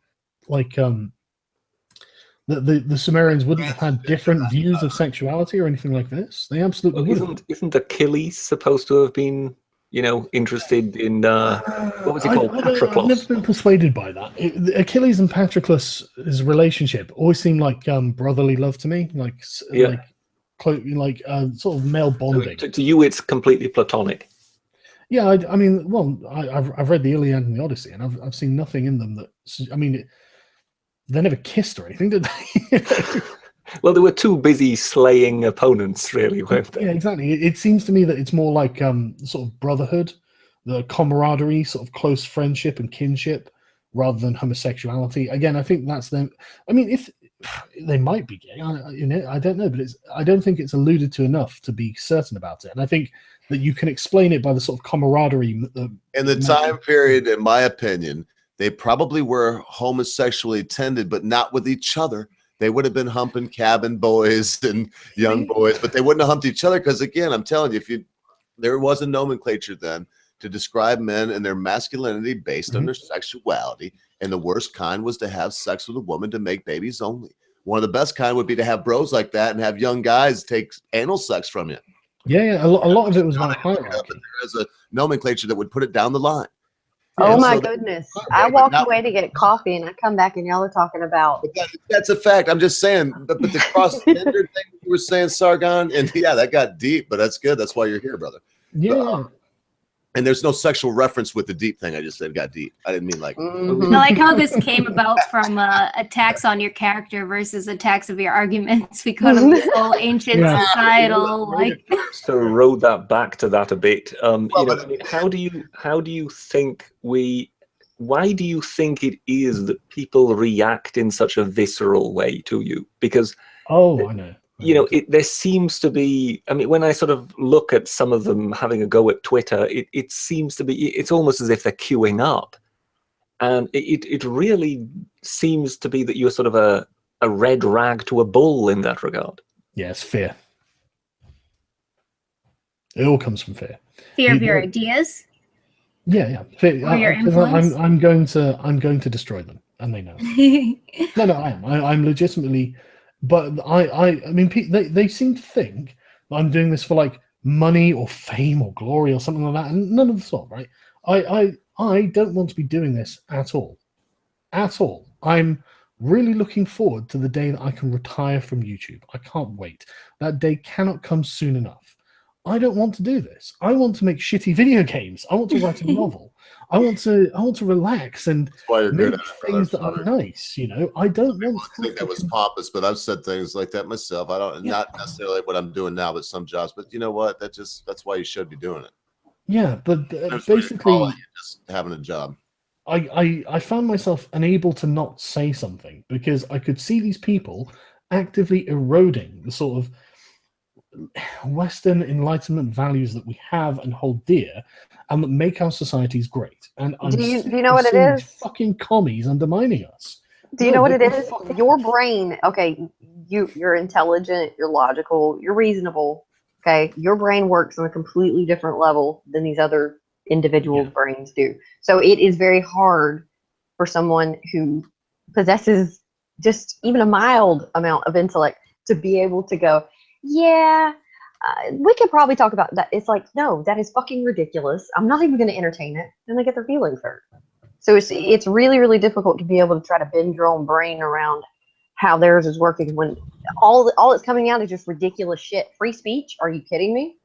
the Sumerians wouldn't have had different views of sexuality or anything like this. They absolutely wouldn't. Isn't Achilles supposed to have been, interested in what was it called? Patroclus. I've never been persuaded by that. Achilles and Patroclus' relationship always seemed like brotherly love to me, sort of male bonding. So to you, it's completely platonic. Yeah, I've read the Iliad and the Odyssey, and I've seen nothing in them that. They never kissed or anything, did they? Well, they were too busy slaying opponents, really, weren't they? Yeah, exactly. It seems to me that it's more like sort of brotherhood, the camaraderie, sort of close friendship and kinship, rather than homosexuality. Again, I think that's them. If they might be gay, I don't know, but I don't think it's alluded to enough to be certain about it. And I think that you can explain it by the sort of camaraderie. In the time period, in my opinion, they probably were homosexually tended, but not with each other. They would have been humping cabin boys and young boys, but they wouldn't have humped each other because, again, I'm telling you, there was a nomenclature then to describe men and their masculinity based on their sexuality, and the worst kind was to have sex with a woman to make babies only. One of the best kind would be to have bros like that and have young guys take anal sex from you. Yeah. A lot of it was about hierarchy. There's a nomenclature that would put it down the line. Oh my so goodness. okay, I but walked now- away to get coffee and I come back and y'all are talking about But that's a fact. I'm just saying, but the cross-gender thing you were saying, Sargon, and yeah, that got deep, but that's good. That's why you're here, brother. Yeah. And there's no sexual reference with the deep thing. I just said got deep. I didn't mean like. Mhm. I like how this came about from attacks on your character versus attacks of your arguments. We got this whole ancient Yeah. societal like. To roll that back to that a bit, Well, you know, but- I mean, how do you think why do you think it is that people react in such a visceral way to you? Because Oh, I know. you know, there seems to be, I mean, when I sort of look at some of them having a go at Twitter, it seems to be, it's almost as if they're queuing up. And it really seems to be that you're sort of a red rag to a bull in that regard. Yeah, it's fear. It all comes from fear. Fear of your ideas. Yeah. Fear, Or your 'cause influence? I'm going to destroy them, and they know. No, I am. I'm legitimately, but I mean, they seem to think I'm doing this for like money or fame or glory or something like that, and none of the sort, right? I don't want to be doing this at all. At all. I'm really looking forward to the day that I can retire from YouTube. I can't wait. That day cannot come soon enough. I don't want to do this. I want to make shitty video games. I want to write a novel. I want to relax and That's why you're make good at it, brother. things that are nice. You know, I don't want I think that was pompous, but I've said things like that myself. I don't, not necessarily what I'm doing now, but some jobs. But you know what? That's why you should be doing it. Yeah, but That's what you basically, call it, you're just having a job. I found myself unable to not say something because I could see these people actively eroding the sort of Western Enlightenment values that we have and hold dear, and that make our societies great. And I'm Do you sick know of what it seeing these is? fucking commies undermining us. Do you No, know what it they're is? fucking- Your brain, okay, you're intelligent, you're logical, you're reasonable. Okay, your brain works on a completely different level than these other individuals' brains do. So it is very hard for someone who possesses just even a mild amount of intellect to be able to go, yeah, we could probably talk about that. It's like, no, that is fucking ridiculous. I'm not even going to entertain it. Then they get their feelings hurt. So it's really, really difficult to be able to try to bend your own brain around how theirs is working when all that's coming out is just ridiculous shit. Free speech? Are you kidding me?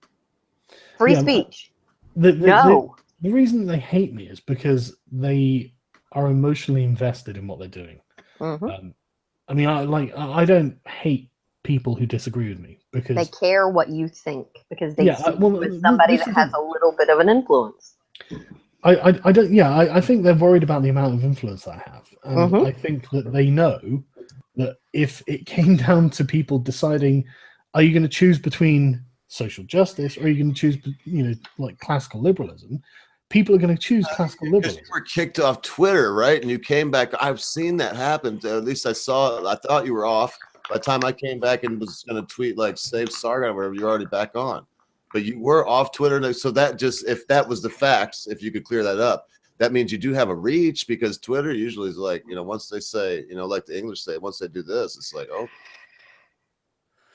Free speech? No. The reason they hate me is because they are emotionally invested in what they're doing. Mhm. I mean, I don't hate people who disagree with me because They care what you think because they see well, you as somebody this that is has a little bit of an influence. I don't. Yeah, I think they're worried about the amount of influence I have, and Mhm. I think that they know that if it came down to people deciding, are you going to choose between social justice or are you going to choose, like classical liberalism? People are going to choose classical liberalism. You were kicked off Twitter, right? And you came back. I've seen that happen. At least I saw it. I thought you were off. By the time I came back and was going to tweet like "Save Sargon" or whatever, you're already back on. But you were off Twitter. So that just, if that was the facts, if you could clear that up, that means you do have a reach, because Twitter usually is like, once they say, like the English say, once they do this, it's like, oh.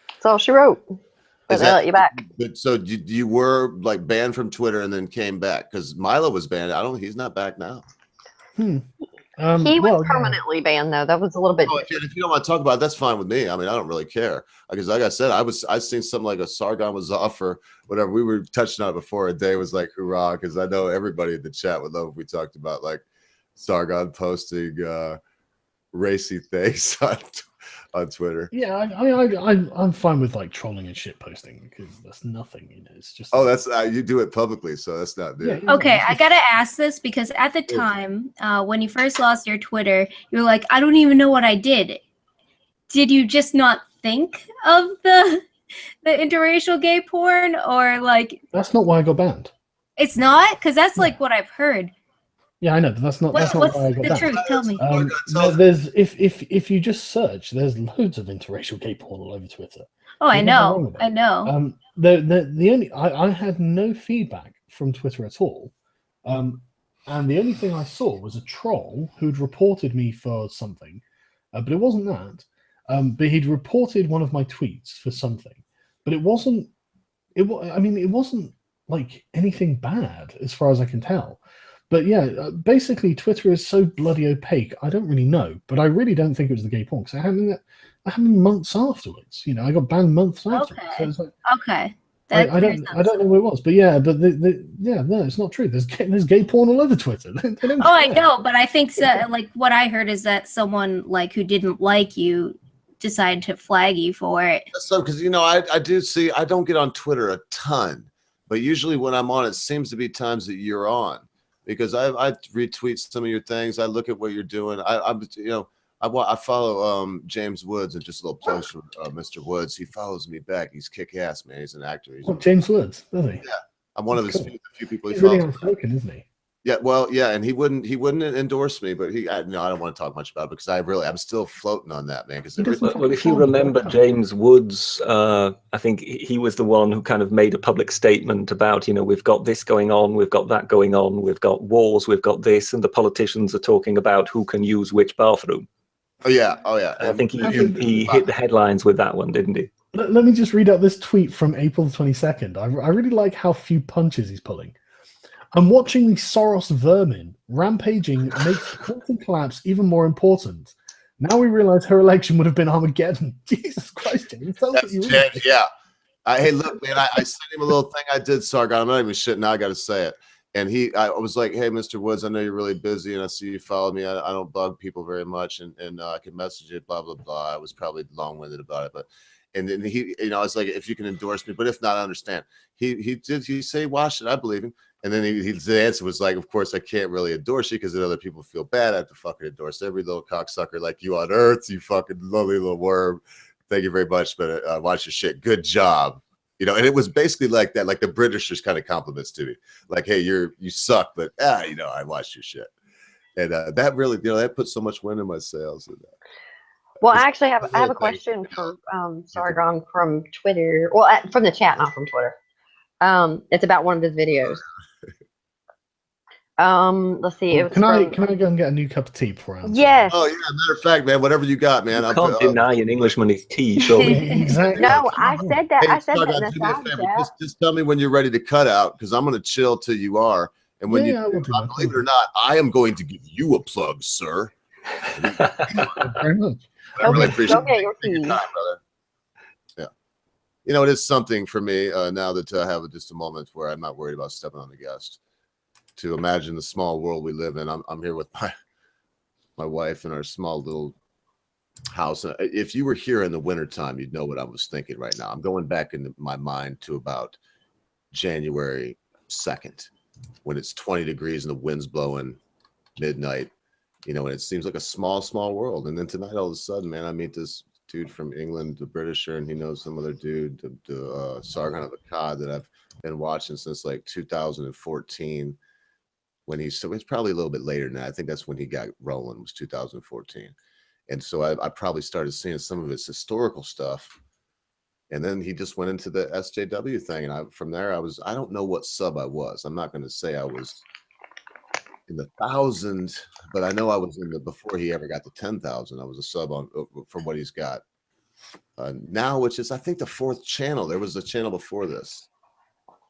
That's all she wrote. But they let you back. So you were like banned from Twitter and then came back? Because Milo was banned. He's not back now. He was permanently banned, though. That was a little bit. If you don't want to talk about it, that's fine with me. I mean, I don't really care, because like I said, I seen something like a Sargon was off or whatever. We were touching on it before. A day was like hoorah, because I know everybody in the chat would love if we talked about like Sargon posting racy things on Twitter. Yeah, I'm fine with like trolling and shit posting because that's nothing. It's just that's you do it publicly, so that's not new. Yeah. Okay, I gotta ask this because at the time, when you first lost your Twitter, you were like, I don't even know what I did. Did you just not think of the interracial gay porn, or like? That's not why I got banned. It's not, because that's like what I've heard. Yeah, I know, but that's not. What's why I got the banned. truth? Tell me. There's if you just search, there's loads of interracial gay porn all over Twitter. Oh, I know. I know. The only I had no feedback from Twitter at all, and the only thing I saw was a troll who'd reported me for something, but it wasn't that. But he'd reported one of my tweets for something, but it wasn't. It wasn't like anything bad as far as I can tell. But yeah, basically, Twitter is so bloody opaque. I don't really know, but I really don't think it was the gay porn because it happened months afterwards. You know, I got banned months afterwards. So it's like, Okay. I don't know what it was, but yeah, but no, it's not true. There's gay porn all over Twitter. They don't I care. know, but I think like what I heard is that someone like who didn't like you decided to flag you for it. So, because you know, I do see. I don't get on Twitter a ton, but usually when I'm on, it seems to be times that you're on, because I retweet some of your things. I look at what you're doing. I'm you know. I follow James Woods, and just a little post from Mr. Woods. He follows me back. He's kick ass, man. He's an actor. He's James Woods, doesn't he? Yeah, I'm one of his Cool. few people he He's really follows. outspoken, isn't he? Yeah, well, yeah, and he wouldn't endorse me, but no, I don't want to talk much about it because I'm still floating on that, man. Because Well, if you remember James Woods, I think he was the one who kind of made a public statement about, you know, we've got this going on, we've got that going on, we've got wars, we've got this, and the politicians are talking about who can use which bathroom. Oh yeah. I think he hit the headlines with that one, didn't he? Let me just read out this tweet from April the 22nd. I really like how few punches he's pulling. I'm watching the Soros vermin rampaging makes the country collapse even more important. Now we realize her election would have been Armageddon. Jesus Christ, James. Yeah. Hey, look, man, I sent him a little thing I did, Sargon. I'm not even shitting. Now I got to say it. And I was like, hey, Mr. Woods, I know you're really busy, and I see you followed me. I don't bug people very much, and I can message you, blah, blah, blah. I was probably long-winded about it, and then he, you know, I was like, if you can endorse me, but if not, I understand. He say, watch it, I believe him. And then the answer was like, of course, I can't really endorse you because then other people feel bad. I have to fucking endorse every little cocksucker like you on earth, you fucking lovely little worm. Thank you very much, but watch your shit. Good job. You know, and it was basically like that, like the Britishers kind of compliments to me, like, "Hey, you suck," but you know, I watched your shit, and that really, you know, that put so much wind in my sails. Well, I actually have a question for Sargon from Twitter. Well, from the chat, not from Twitter. It's about one of his videos. Let's see. Can I go and get a new cup of tea before I answer? Yes. Oh yeah. Matter of fact, man, whatever you got, man. You can't deny an Englishman his tea, surely. Exactly. No, I said that. Hey, I said Sargon, that in do the me a side favor. chat. Just tell me when you're ready to cut out, because I'm going to chill till you are. And when believe it or not, I am going to give you a plug, sir. Very much. I really appreciate Go get your your tea. time, brother. Yeah. You know, it is something for me now that I have just a moment where I'm not worried about stepping on the guest. To imagine the small world we live in. I'm here with my wife in our small little house. If you were here in the wintertime, you'd know what I was thinking right now. I'm going back into my mind to about January 2nd, when it's 20 degrees and the wind's blowing midnight, you know, and it seems like a small world. And then tonight, all of a sudden, man, I meet this dude from England, the Britisher, and he knows some other dude, the Sargon of Akkad, that I've been watching since like 2014. When it's probably a little bit later than that. I think that's when he got rolling, was 2014. And so I probably started seeing some of his historical stuff. And then he just went into the SJW thing. And from there, I don't know what sub I was. I'm not going to say I was in the thousands, but I know I was before he ever got to 10,000, I was a sub on from what he's got now, which is, I think, the 4th channel. There was a channel before this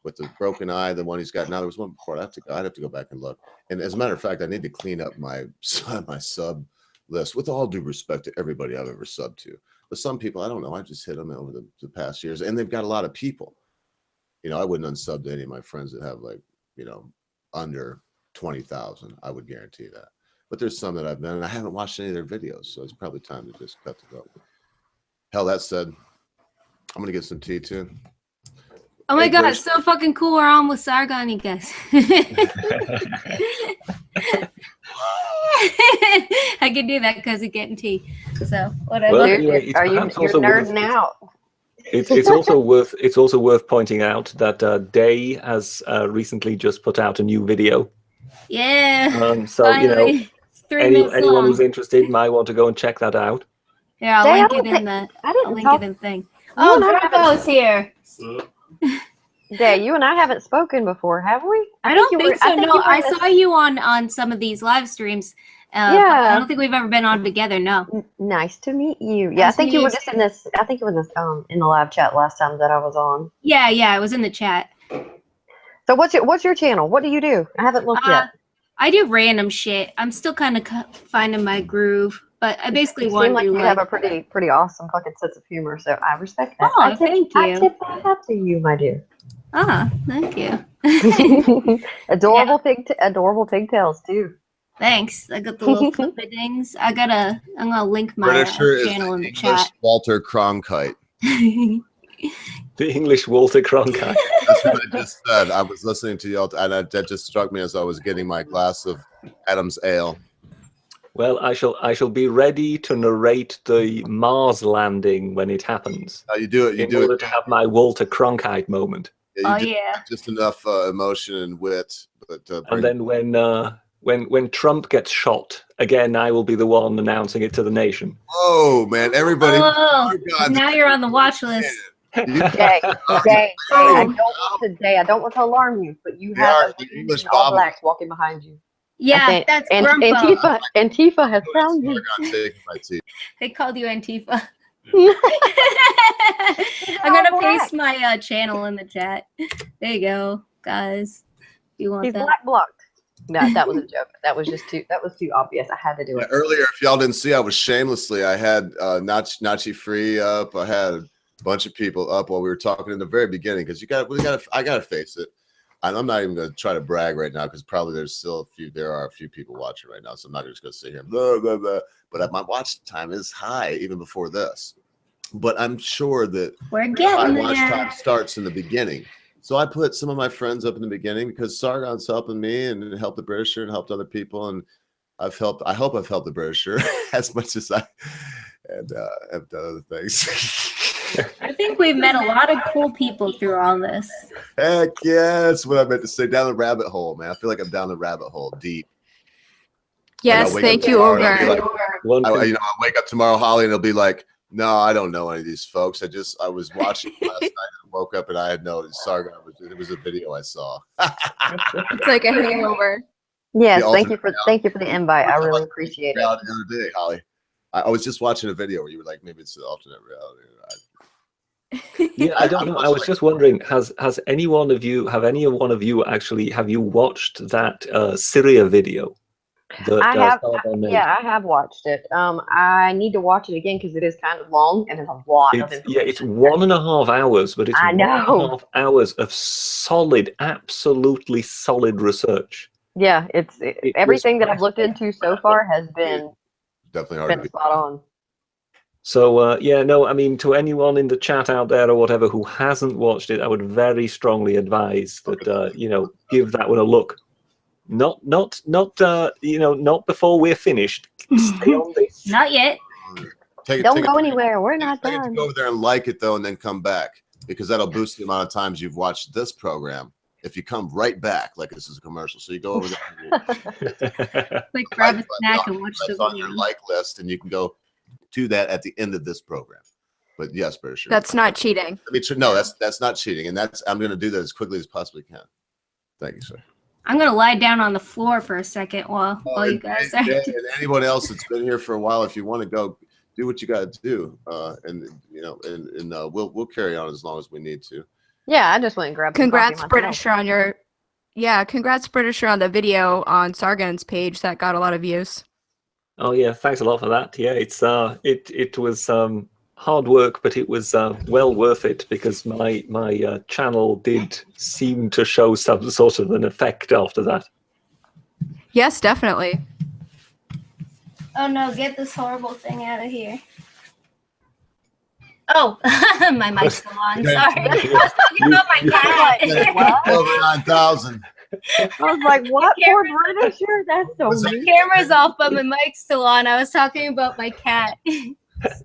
with the broken eye, the one he's got now. There was one before. I'd have to go back and look. And as a matter of fact, I need to clean up my sub list, with all due respect to everybody I've ever subbed to. But some people, I don't know, I just hit them over the past years, and they've got a lot of people. You know, I wouldn't unsub to any of my friends that have, like, you know, under 20,000. I would guarantee that. But there's some that I've done, and I haven't watched any of their videos, so it's probably time to just cut the vote. Hell, that said, I'm gonna get some tea too. Oh my god, it's so fucking cool. We're on with Sargon, you guys. I can do that because of getting tea. So whatever. Well, You're nerding out. It's also worth pointing out that Day has recently just put out a new video. Yeah. So finally. you know, anyone who's interested might want to go and check that out. Yeah, I'll link it in the. I'll link it in the thing. Oh, Draco's here. Day, you and I haven't spoken before, have we? I don't think so. No, I saw you on some of these live streams. Yeah. I don't think we've ever been on together. No. Nice to meet you. Yeah, I think you were just in this. I think you were in the live chat last time that I was on. Yeah, I was in the chat. So what's your channel? What do you do? I haven't looked yet. I do random shit. I'm still kind of finding my groove, but I basically You want seem to like do you like. have a pretty awesome fucking sense of humor, so I respect that. Oh, I thank I you. tip that up to you, my dear. Ah, thank you. Adorable adorable pigtails too. Thanks. I got the little flippy things. I'm gonna link my Britisher is channel in the English chat. Walter Cronkite. The English Walter Cronkite. That's what I just said. I was listening to you, and that just struck me as I was getting my glass of Adam's ale. Well, I shall be ready to narrate the Mars landing when it happens. You do it. You in do order it. to have my Walter Cronkite moment. Yeah, you Yeah. just enough emotion and wit. But And then when Trump gets shot again, I will be the one announcing it to the nation. oh man, everybody! Oh, God, now you're on the watch list. Jay, I don't want to alarm you, but you have a English in all Bob. blacks walking behind you. Yeah, that's and Grumpo. Antifa has found you. They called you Antifa. I'm gonna paste my channel in the chat. There you go, guys. If you want He's that. black blocked. No, that was a joke. That was too obvious. I had to do it. Earlier, if y'all didn't see, I was shamelessly. I had Nachi Free up. I had a bunch of people up while we were talking in the very beginning because I gotta face it. I'm not even going to try to brag right now because probably there are a few people watching right now, so I'm not just going to sit here blah, blah, blah. But my watch time is high even before this. But I'm sure that We're getting my watch there. time starts in the beginning. So I put some of my friends up in the beginning because Sargon's helping me and helped the Britisher and helped other people, and I hope I've helped the Britisher as much as I have done other things. I think we've met a lot of cool people through all this. Heck yeah, that's what I meant to say. Down the rabbit hole, man. I feel like I'm down the rabbit hole deep. Yes, thank you, Over. I'll wake up tomorrow, Holly, and it'll be like, no, I don't know any of these folks. I was watching last night and woke up and I had noticed Sargon. It was a video I saw. It's like a hangover. Yes, thank you for the invite. I really appreciate it. The other day, Holly. I was just watching a video where you were like, maybe it's the alternate reality. Yeah, I don't know. I was just wondering, have any one of you actually watched that Syria video? I have watched it. I need to watch it again because it is kind of long and there's a lot of information. Yeah, it's 1.5 hours, but it's 1.5 hours of solid, absolutely solid research. Yeah, everything that I've looked into so far has been definitely hard spot on. So to anyone in the chat out there or whatever who hasn't watched it, I would very strongly advise that give that one a look. Not before we're finished. Stay on this. Not yet. Don't go anywhere. We're not done. Go over there and like it though, and then come back because that'll boost the amount of times you've watched this program. If you come right back, like this is a commercial, so you go over there. Like grab a snack and watch the on your like list, and you can go to that at the end of this program. But yes, for sure. That's not cheating. No, that's not cheating, and I'm going to do that as quickly as possibly can. Thank you, sir. I'm gonna lie down on the floor for a second while you guys are. And anyone else that's been here for a while, if you want to go, do what you got to do, and we'll carry on as long as we need to. Yeah, I just went and grabbed. Congrats, Britisher, on your. Yeah, congrats, Britisher, on the video on Sargon's page that got a lot of views. Oh yeah, thanks a lot for that. Yeah, it was hard work, but it was well worth it because my channel did seem to show some sort of an effect after that. Yes, definitely. Oh no, get this horrible thing out of here. Oh, my mic's still on. Sorry. I was talking about my cat. Over 9,000. I was like, what? Poor Britisher? That's so mean. Camera's off, but my mic's still on. I was talking about my cat. The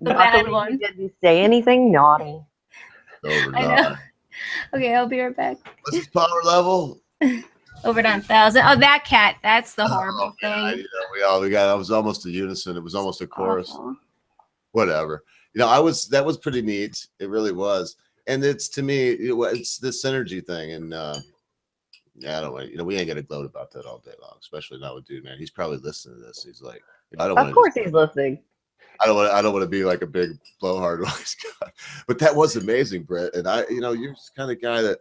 bad one. Didn't say anything naughty. I know. Okay, I'll be right back. What's his power level? Over 9,000. Oh, that cat. That's the horrible thing. I was almost a unison. It was almost a chorus. Awful. Whatever. That was pretty neat. It really was. And it's, to me, it's this synergy thing. And I don't want we ain't gonna gloat about that all day long, especially not with dude, man. He's probably listening to this. He's like, of course he's listening. I don't want to be like a big blowhard. But that was amazing, Brett. And you're the kind of guy that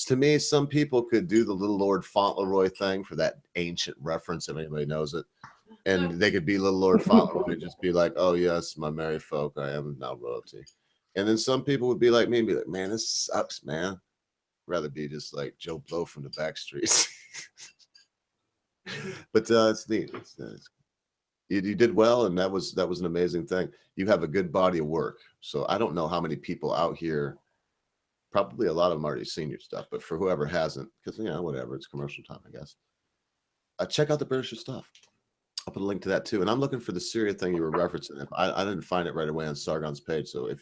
to me, some people could do the Little Lord Fauntleroy thing for that ancient reference, if anybody knows it. And they could be Little Lord Fauntleroy and just be like, oh, yes, my merry folk, I am now royalty. And then some people would be like me and be like, man, this sucks, man. I'd rather be just like Joe Blow from the back streets. But it's neat. You did well, and that was an amazing thing. You have a good body of work. So I don't know how many people out here, probably a lot of them already seen your stuff, but for whoever hasn't, because, you know, whatever, it's commercial time, I guess. Check out the Britisher stuff. I'll put a link to that too. And I'm looking for the Syria thing you were referencing. If I didn't find it right away on Sargon's page. So if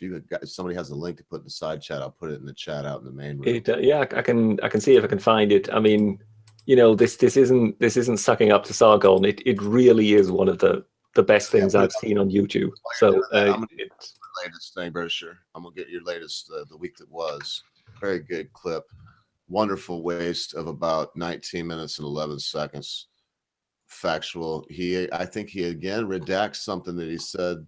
somebody has a link to put in the side chat, I'll put it in the chat out in the main room. Yeah, I can see if I can find it. I mean, you know, this isn't sucking up to Sargon. It really is one of the best things I've seen on YouTube. So I'm gonna get the latest thing, Britisher. I'm gonna get your latest the week that was. Very good clip. Wonderful waste of about 19 minutes and 11 seconds. Factual. I think he again redacts something that he said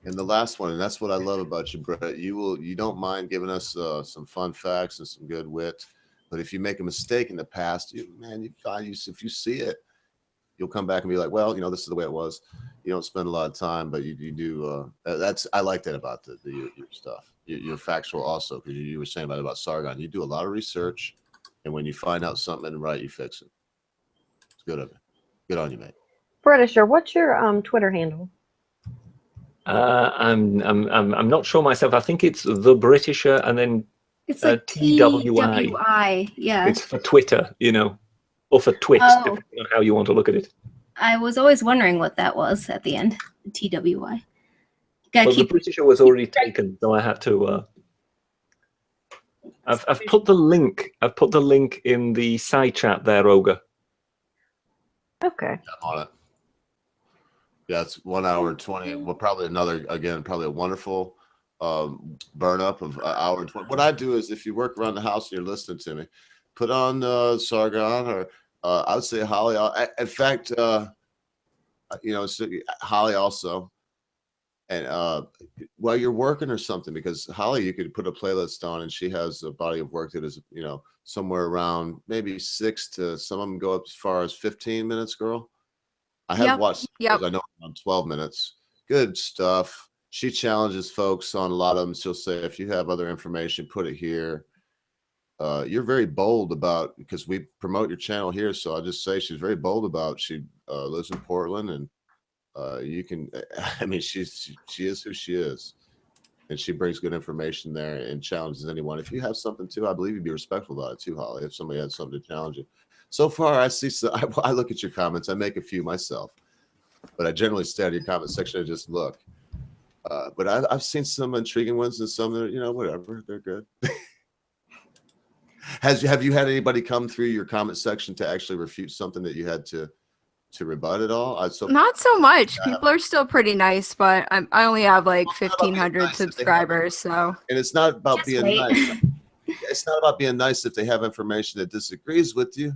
in the last one, and that's what I love about you, Brett. You don't mind giving us some fun facts and some good wit, but if you make a mistake in the past, if you see it, you'll come back and be like, well, you know, this is the way it was. You don't spend a lot of time, but you do. I like that about your stuff. You're factual also, because you were saying about Sargon. You do a lot of research, and when you find out something isn't right, you fix it. It's good of you. Good on you, mate. Britisher, what's your Twitter handle? I'm not sure myself. I think it's the Britisher, and then It's like TWI. Yeah. It's for Twitter, you know, or for Twit, depending on how you want to look at it. I was always wondering what that was at the end. TWI. Well, the Britisher was already taken, so I had to. I've put the link. I've put the link in the side chat there, Ogre. Okay. I'm on it. Yeah, it's 1 hour and 20. Well, probably probably a wonderful burn up of an hour and 20. What I do is, if you work around the house and you're listening to me, put on Sargon, or I would say Holly. In fact, you know, Holly also. And while you're working or something, because Holly, you could put a playlist on, and she has a body of work that is, you know, somewhere around maybe 6 to some of them go up as far as 15 minutes, girl. I have watched, I know around 12 minutes. Good stuff. She challenges folks on a lot of them. She'll say, if you have other information, put it here. You're very bold about, because we promote your channel here. So I'll just say she's very bold about, she lives in Portland, and you can, I mean, she is who she is, and she brings good information there and challenges anyone. If you have something too, I believe you'd be respectful about it too, Holly, if somebody had something to challenge you. So far, I see, I look at your comments, I make a few myself, but I generally stay out of your comment section and just look. But I've seen some intriguing ones, and some that are, you know, whatever, they're good. Have you had anybody come through your comment section to actually refute something that you had to rebut at all? Not so much. People are still pretty nice, but I only have like 1,500 subscribers, so. And it's not about being nice. It's not about being nice if they have information that disagrees with you.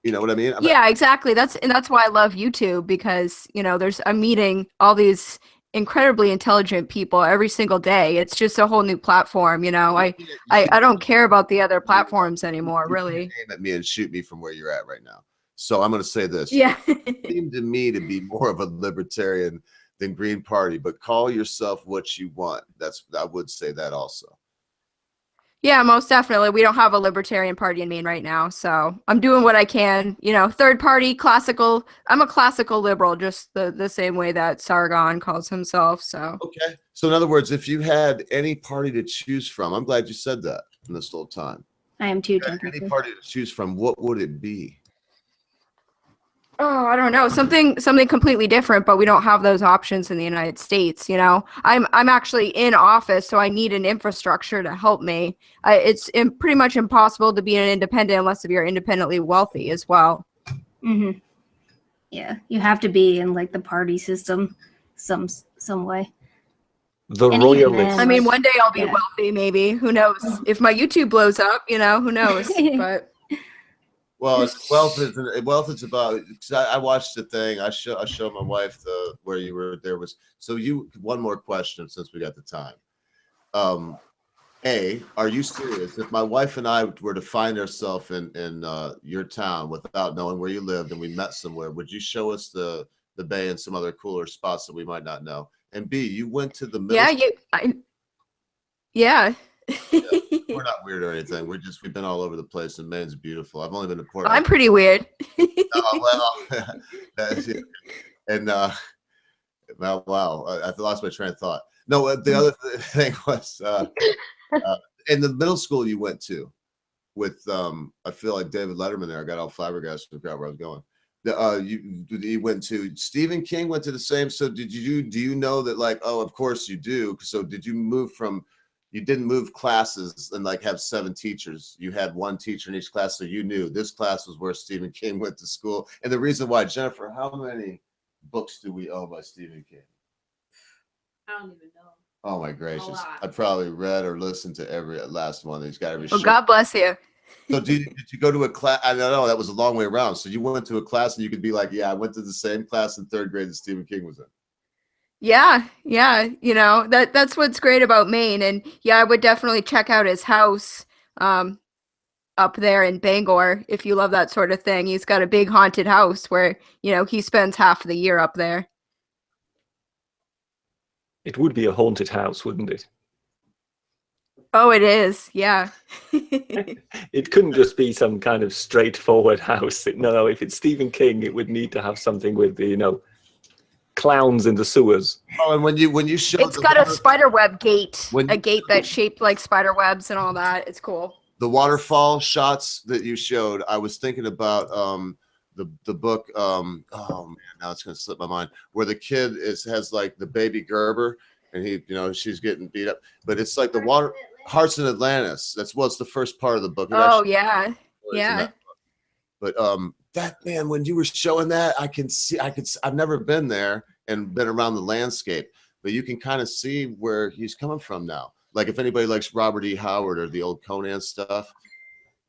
You know what I mean? Yeah, exactly. That's why I love YouTube, because, you know, I'm meeting all these incredibly intelligent people every single day. It's just a whole new platform, you know. I don't care about the other platforms anymore, really. Aim at me and shoot me from where you're at right now. So I'm going to say this. Yeah. You seem to me to be more of a libertarian than Green Party, but call yourself what you want. I would say that also. Yeah, most definitely. We don't have a libertarian party in Maine right now, so I'm doing what I can. You know, third party, classical. I'm a classical liberal, just the same way that Sargon calls himself. So. Okay. So in other words, if you had any party to choose from, I'm glad you said that in this little time. I am too. Any party to choose from, what would it be? Oh, I don't know. Something completely different, but we don't have those options in the United States, you know. I'm actually in office, so I need an infrastructure to help me. It's pretty much impossible to be an independent unless you're independently wealthy as well. Mm-hmm. Yeah, you have to be in like the party system some way. The royalists. I mean, one day I'll be wealthy, maybe. Who knows? If my YouTube blows up, you know, who knows? But well, wealth is about. I watched the thing. I showed my wife where you were. There was one more question since we got the time. Are you serious? If my wife and I were to find ourselves in your town without knowing where you lived and we met somewhere, would you show us the bay and some other cooler spots that we might not know? And B, you went to the middle. Yeah. We're not weird or anything. We've been all over the place, and Maine's beautiful. I've only been to Portland. I'm pretty weird. And wow, I lost my train of thought. No, the other thing was in the middle school you went to with I feel like David Letterman there. I got all flabbergasted and forgot where I was going. You went to Stephen King, went to the same. So do you know that, like, oh, of course you do. So did you move from, you didn't move classes and like have 7 teachers. You had 1 teacher in each class. So you knew this class was where Stephen King went to school. And the reason why, Jennifer, how many books do we own by Stephen King? I don't even know. Oh my gracious. I probably read or listened to every last one. He's got every Well, God bless you. So did you go to a class? I don't know, that was a long way around. So you went to a class and you could be like, yeah, I went to the same class in 3rd grade that Stephen King was in. Yeah. You know, that's what's great about Maine. And yeah, I would definitely check out his house up there in Bangor if you love that sort of thing. He's got a big haunted house where, you know, he spends half of the year up there. It would be a haunted house, wouldn't it? Oh, it is. Yeah. It couldn't just be some kind of straightforward house. No, if it's Stephen King, it would need to have something with the, you know, clowns in the sewers. Oh, and when you showed, it's got a spiderweb gate, a gate that's shaped like spider webs and all that. It's cool. The waterfall shots that you showed, I was thinking about the book. Oh man, now it's gonna slip my mind. Where the kid has like the baby Gerber, and he, you know, she's getting beat up, but it's like the water. Hearts in Atlantis. That's what's the first part of the book. Oh yeah, yeah. But that, man, when you were showing that, I've never been there and been around the landscape, but you can kind of see where he's coming from now. Like if anybody likes Robert E. Howard or the old Conan stuff,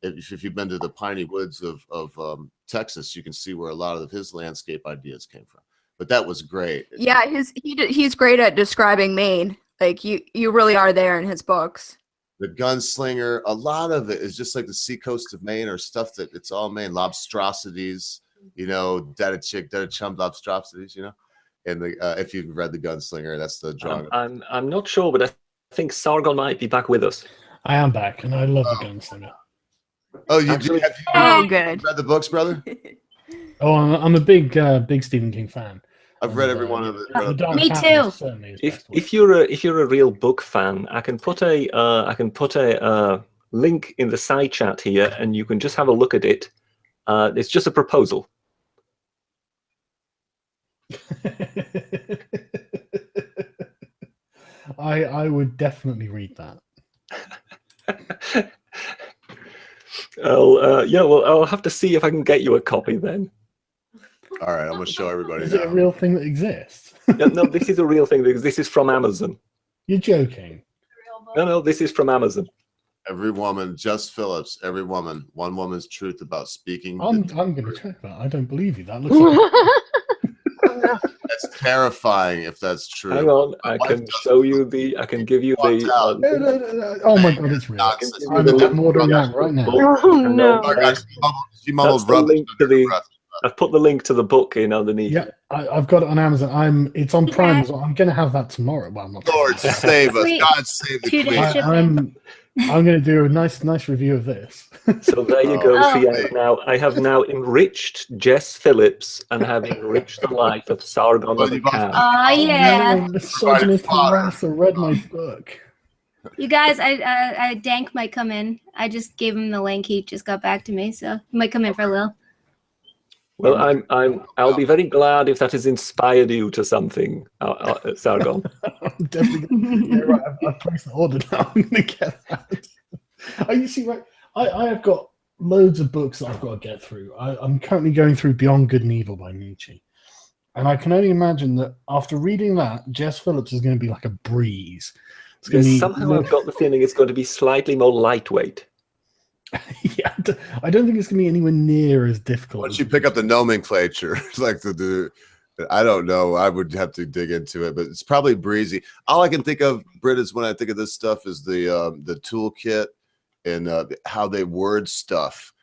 if you've been to the piney woods of Texas, you can see where a lot of his landscape ideas came from. But that was great. Yeah, he's great at describing Maine. Like you really are there in his books. The Gunslinger, a lot of it is just like the seacoast of Maine or stuff that it's all Maine. Lobstrosities, you know, dead chum lobstrosities, you know. And if you've read The Gunslinger, that's the drawing. I'm not sure, but I think Sargon might be back with us. I am back, and I love The Gunslinger. Oh, you do? Oh, good. Read the books, brother? Oh, I'm a big Stephen King fan. I've read every one of it. Me too. If you're a real book fan, I can put a link in the side chat here, and you can just have a look at it. It's just a proposal. I would definitely read that. I'll have to see if I can get you a copy then. All right, I'm going to show everybody. Is it a real thing that exists? No, this is a real thing because this is from Amazon. You're joking. No, this is from Amazon. Every woman, Jess Phillips, every woman, one woman's truth about speaking. I'm going to check that. I don't believe you. That looks like... That's terrifying if that's true. Hang on, I can show you I can give you the... oh my God, it's real. I'm ordering that right now. Oh no. She mumbled rubbish. I've put the link to the book in underneath. Yeah, I've got it on Amazon. It's on Prime as well. I'm going to have that tomorrow. Well, I'm not. Lord save us. God save the queen. I'm going to do a nice review of this. So there you go. See, I have now enriched Jess Phillips and have enriched the life of Sargon of Akkad. Oh yeah. The misogynist harasser read my book. You guys, Dank might come in. I just gave him the link. He just got back to me, so he might come in for a little. Well, I'll be very glad if that has inspired you to something, Sargon. I'm definitely right. I've placed the order now. I'm going to get that. You see, right? I have got loads of books that I've got to get through. I'm currently going through Beyond Good and Evil by Nietzsche. And I can only imagine that after reading that, Jess Phillips is going to be like a breeze. Somehow I've got the feeling it's going to be slightly more lightweight. Yeah, I don't think it's going to be anywhere near as difficult. Once you pick up the nomenclature, like the I don't know. I would have to dig into it, but it's probably breezy. All I can think of, Britt, is when I think of this stuff is the toolkit and how they word stuff.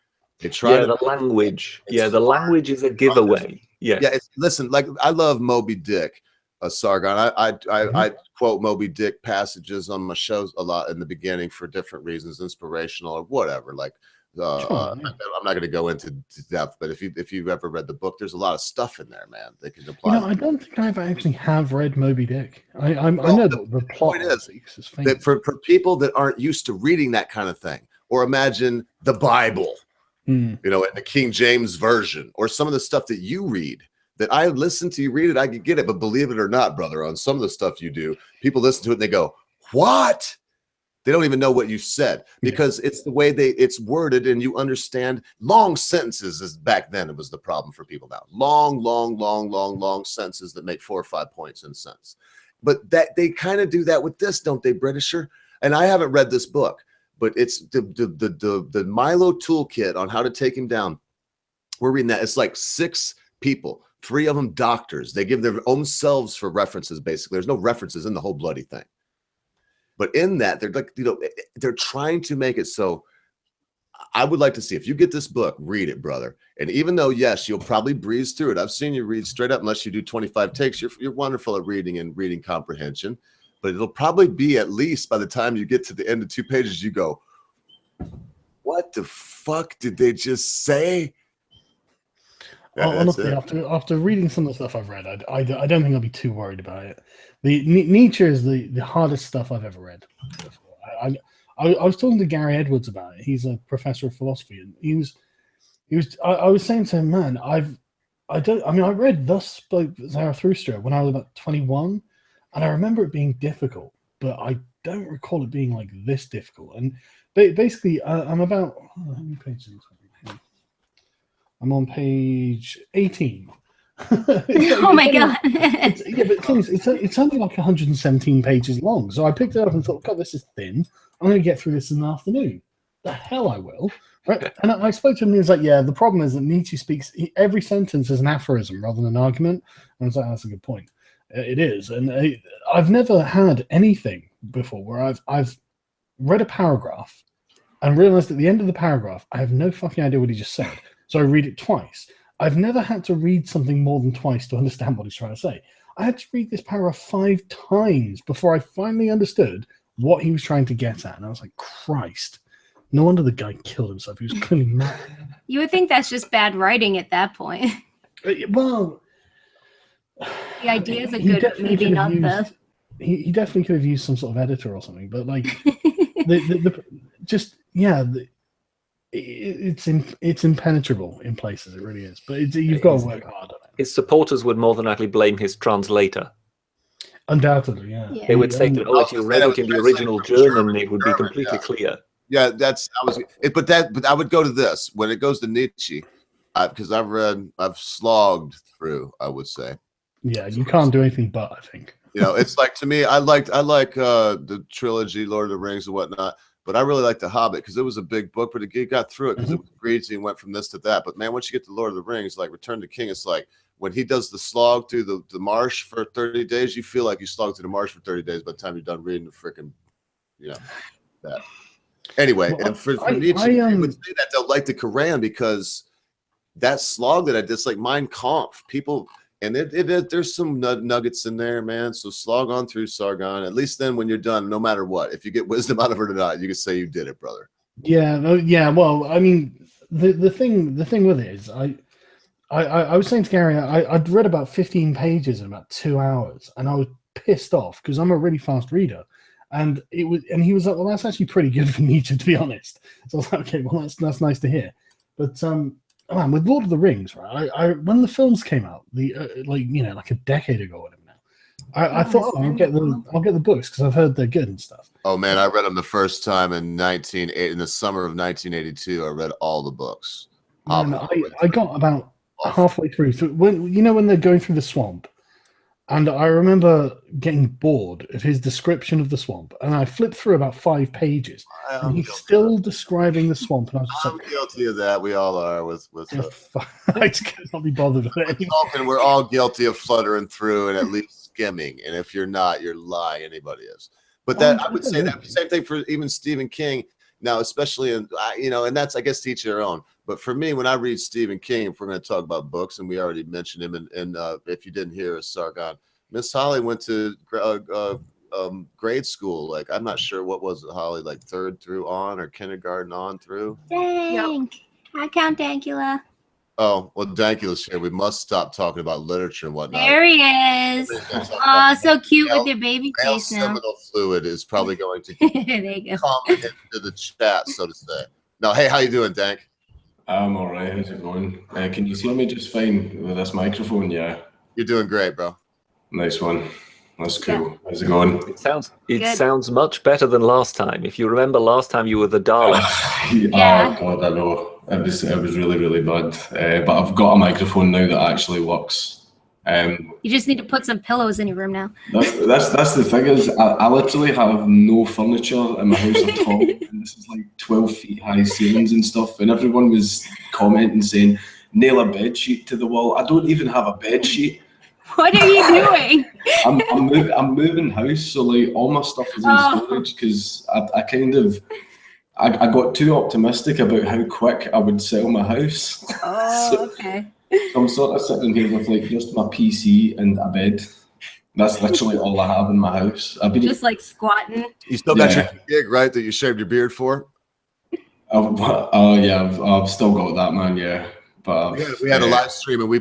They try to the language. Yeah, the language is a giveaway. Yes. Yeah, listen, like I love Moby Dick, Sargon. I quote Moby Dick passages on my shows a lot in the beginning for different reasons, inspirational or whatever. Like, I'm not going to go into depth, but if you've ever read the book, there's a lot of stuff in there, man. They can apply. I don't think I've actually have read Moby Dick. I know the plot is that for people that aren't used to reading that kind of thing, or imagine the Bible. In the King James version, or some of the stuff that you read that I listen to you read it, I can get it. But believe it or not, brother, on some of the stuff you do, people listen to it and they go, what? They don't even know what you said because it's the way it's worded, and you understand long sentences. As back then, it was the problem for people now. Long sentences that make 4 or 5 points in a sentence. But that they kind of do that with this, don't they, Britisher? And I haven't read this book. But it's the Milo toolkit on how to take him down. We're reading that. It's like 6 people, 3 of them doctors. They give their own selves for references, basically. There's no references in the whole bloody thing. But in that, they're like, they're trying to make it so. I would like to see, if you get this book, read it, brother. And even though, yes, you'll probably breeze through it. I've seen you read straight up, unless you do 25 takes. You're wonderful at reading and reading comprehension. But it'll probably be, at least by the time you get to the end of 2 pages, you go, what the fuck did they just say? Honestly, after reading some of the stuff I've read, I don't think I'll be too worried about it. Nietzsche is the hardest stuff I've ever read. I was talking to Gary Edwards about it. He's a professor of philosophy, and I was saying to him, man, I read Thus Spoke Zarathustra when I was about 21. And I remember it being difficult, but I don't recall it being like this difficult. And basically, I'm about how many pages? I'm on page 18. Oh my god! But it's only like 117 pages long. So I picked it up and thought, God, this is thin. I'm going to get through this in the afternoon. The hell I will. Right? And I spoke to him, and he was like, "Yeah, the problem is that Nietzsche speaks. Every sentence is an aphorism rather than an argument." And I was like, "That's a good point." It is, and I've never had anything before where I've read a paragraph and realized at the end of the paragraph I have no fucking idea what he just said, so I read it twice. I've never had to read something more than twice to understand what he's trying to say. I had to read this paragraph 5 times before I finally understood what he was trying to get at, and I was like, Christ, no wonder the guy killed himself. He was clearly mad. You would think that's just bad writing at that point. Well, the ideas are good, but maybe not the. He definitely could have used some sort of editor or something, but like, it's impenetrable in places. It really is, but you've got to work hard on it. His supporters would more than likely blame his translator. Undoubtedly, yeah. They would say that, if you read it in the original German, it would be completely clear. Yeah, but I would go to this when it goes to Nietzsche, because I've slogged through, I would say. Yeah, you can't do anything but, I think. It's like, to me, I like the trilogy, Lord of the Rings and whatnot, but I really like The Hobbit because it was a big book, but it got through it because it was breezy and went from this to that. But man, once you get to Lord of the Rings, like Return to King, it's like when he does the slog through the marsh for 30 days, you feel like you slogged through the marsh for 30 days by the time you're done reading the freaking, that. Anyway, well, and for Nietzsche, I would say that they'll like the Quran because that slog that I did, like Mein Kampf, people. And there's some nuggets in there, man. So slog on through, Sargon. At least then when you're done, no matter what, if you get wisdom out of it or not, you can say you did it, brother. Yeah. Well, I mean, the thing with it is, I was saying to Gary, I'd read about 15 pages in about 2 hours, and I was pissed off because I'm a really fast reader. And he was like, well, that's actually pretty good for Nietzsche, to be honest. So I was like, okay, well, that's nice to hear. But man, with Lord of the Rings, right? When the films came out, like a decade ago, whatever. Now, I thought, I'll get the books because I've heard they're good and stuff. Oh man, I read them the first time in the summer of 1982. I read all the books. Man, I got about halfway through. So when they're going through the swamp, And I remember getting bored of his description of the swamp, and I flipped through about 5 pages, and he's still describing the swamp, and I was just I'm guilty of that. We all are. I just cannot be bothered with it anymore. And we're all guilty of fluttering through and at least skimming. And if you're not, you're lying. Anybody is. But that I would say that same thing for even Stephen King. Now, especially in and that's, I guess, to each their own. But for me, when I read Stephen King, if we're going to talk about books, and we already mentioned him, and if you didn't hear us, Sargon, Miss Holly went to grade school. Like, I'm not sure what was it, Holly, like 3rd through on or kindergarten on through. Dang. I count Dankula. Oh, well, Dankula's here. We must stop talking about literature and whatnot. There he is. Oh, so cute with your baby face now. Seminal fluid is probably going to there you go. come into the chat, so to say. No, hey, how you doing, Dank? I'm all right. How's it going? Can you see me just fine with this microphone? Yeah. You're doing great, bro. Nice one. That's cool. How's it going? It sounds much better than last time. If you remember, last time you were the darling. Oh God, I know. It was really, really bad. But I've got a microphone now that actually works. You just need to put some pillows in your room now. That's the thing is, I literally have no furniture in my house at all. And this is like 12 feet high ceilings and stuff. And everyone was commenting saying, nail a bed sheet to the wall. I don't even have a bed sheet. What are you doing? I'm moving house, so like all my stuff is in storage because I got too optimistic about how quick I would sell my house. Okay. So I'm sort of sitting here with like just my PC and a bed. That's literally all I have in my house. Just like squatting. You still got your gig, right? That you shaved your beard for? I've still got that, man. Yeah, but we had a live stream, and we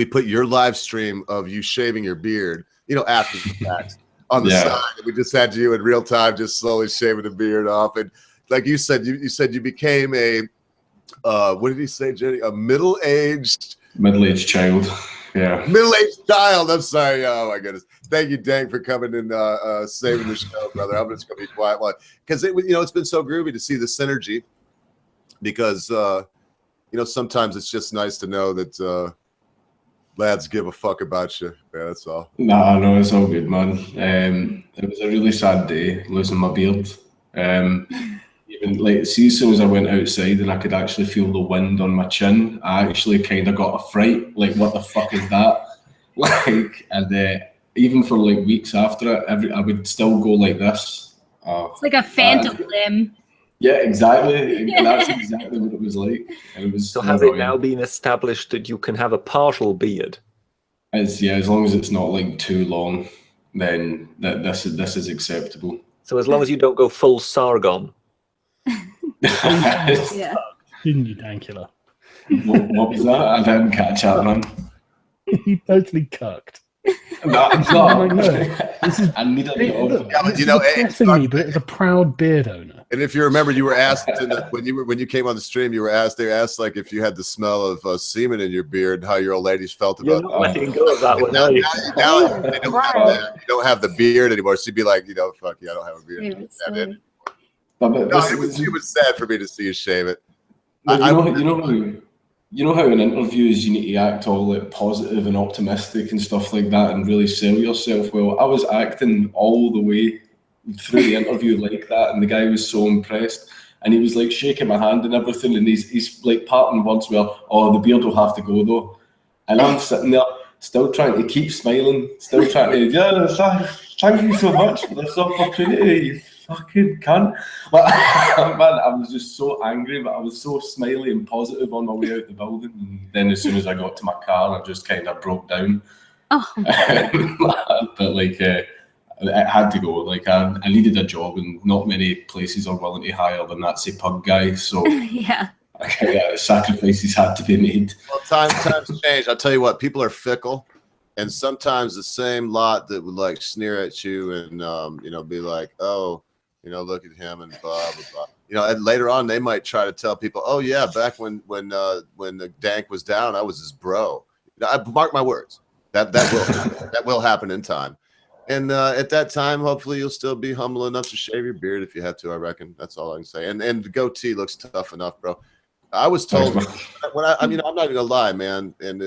put your live stream of you shaving your beard, after the fact, on the side. We just had you in real time, just slowly shaving the beard off. And like you said, you became a what did he say, Jenny? A middle-aged child. Yeah. Middle-aged child. I'm sorry. Oh my goodness. Thank you, Dank, for coming and saving the show, brother. I'm just gonna be quiet because it's been so groovy to see the synergy. Because sometimes it's just nice to know that lads give a fuck about you. Yeah, that's all. Nah, no, it's all good, man. It was a really sad day losing my beard. Even like, as soon as I went outside and I could actually feel the wind on my chin, I actually kind of got a fright. Like, what the fuck is that? And even for like weeks after it, I would still go like this. It's like a phantom limb. Yeah, exactly. That's exactly what it was like. And it was so has it now been established that you can have a partial beard? As long as it's not like too long, then this is acceptable. So as long as you don't go full Sargon. Yeah. Didn't you, Dankula? What was that? I didn't catch that, man. He totally cucked. No, I'm not. I need a me, but it's a proud beard owner. And if you remember, you were asked when you came on the stream, they asked like if you had the smell of semen in your beard, how your old ladies felt about it. Letting go of that one. Now you don't have the beard anymore, so you'd be like, fuck you, I don't have a beard. It was sad for me to see you shave it. You know how in interviews you need to act all like positive and optimistic and stuff like that and really sell yourself. Well, I was acting all the way through the interview like that, and the guy was so impressed, and he was like shaking my hand and everything, and he's like parting words where, oh, the beard will have to go though, and I'm sitting there still trying to keep smiling, still trying to thank you so much for this opportunity, you fucking cunt. Man, I was just so angry, but I was so smiley and positive on my way out the building. And then as soon as I got to my car, I just kind of broke down. But like, it had to go. Like, I needed a job, and not many places are willing to hire the Nazi pug guy. So sacrifices had to be made. Well, times change. I'll tell you what, people are fickle. And sometimes the same lot that would like sneer at you and be like, oh, look at him and blah blah blah. And later on they might try to tell people, oh yeah, back when the Dank was down, I was his bro. I mark my words. That will happen in time. And at that time, hopefully you'll still be humble enough to shave your beard if you have to. I reckon that's all I can say. And the goatee looks tough enough, bro. I was told when I mean, I'm not even gonna lie, man. And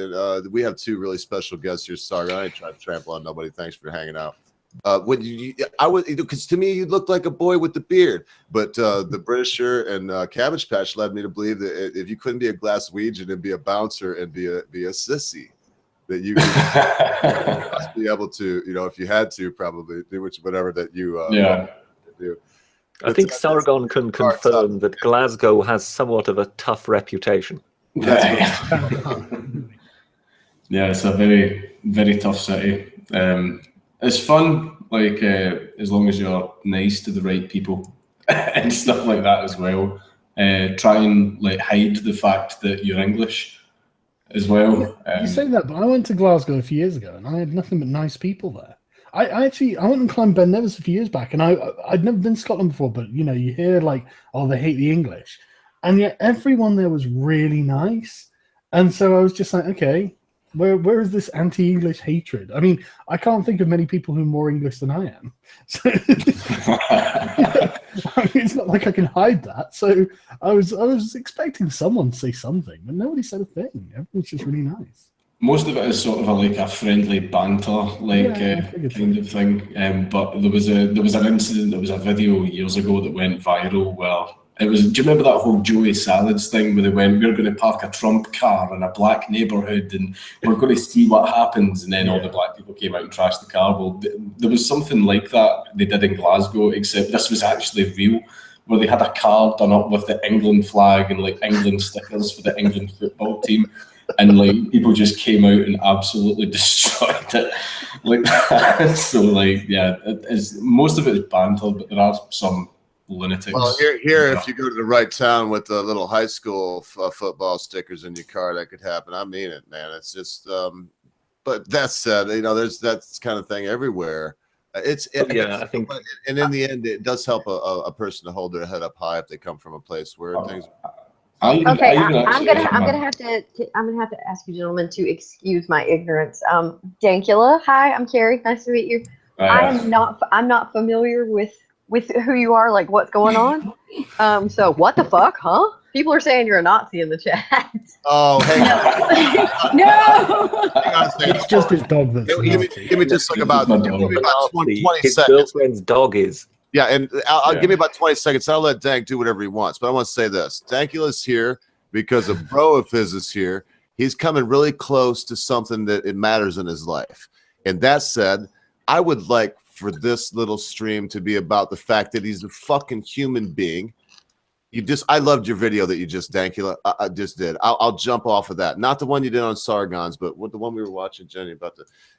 we have two really special guests here, Sargon. I ain't trying to trample on nobody. Thanks for hanging out. When I would, because to me you looked like a boy with the beard, but the Britisher and Cabbage Patch led me to believe that if you couldn't be a Glaswegian and be a bouncer and be a sissy, that you could be able to, you know, if you had to, probably do whatever that you do. I think Sargon can confirm that Glasgow has somewhat of a tough reputation. Yeah, it's a very, very tough city. It's fun, like as long as you're nice to the right people and stuff like that as well. Try and like hide the fact that you're English as well. You say that, but I went to Glasgow a few years ago, and I had nothing but nice people there. I went and climbed Ben Nevis a few years back, and I'd never been to Scotland before, but you know, you hear like, oh, they hate the English, and yet everyone there was really nice, and so I was just like, okay, where is this anti-English hatred? I mean, I can't think of many people who are more English than I am. So, I mean, it's not like I can hide that. So I was expecting someone to say something, but nobody said a thing. Everyone's just really nice. Most of it is sort of like a friendly banter, like kind of thing. But there was an incident, there was a video years ago that went viral where it was. Do you remember that whole Joey Salads thing where they went, "We're going to park a Trump car in a black neighbourhood and we're going to see what happens," and then all the black people came out and trashed the car. Well, there was something like that they did in Glasgow, except this was actually real, where they had a car done up with the England flag and like England stickers for the England football team. And like people just came out and absolutely destroyed it, like that. So like, yeah, most of it is banter, but there are some lunatics. Well, here, if you go to the right town with the little high school football stickers in your car, that could happen. I mean it, man. It's just, but that said, you know, there's that kind of thing everywhere. I think, and in the end, it does help a person to hold their head up high if they come from a place where things. I'm gonna have to ask you gentlemen to excuse my ignorance. Dankula, hi, I'm Carrie. Nice to meet you. I'm not familiar with who you are, like what's going on. So what the fuck, huh? People are saying you're a Nazi in the chat. Oh, hey. No. It's just his dog that's give me just like about 20 his seconds. girlfriend's dog is. Yeah, and I'll give me about 20 seconds. I'll let Dank do whatever he wants. But I want to say this. Dankula's here because a bro of his is here. He's coming really close to something that it matters in his life. And that said, I would like for this little stream to be about the fact that he's a fucking human being. I loved your video that you just, Dankula, I just did. I'll jump off of that. Not the one you did on Sargon's, but the one we were watching, Jenny, about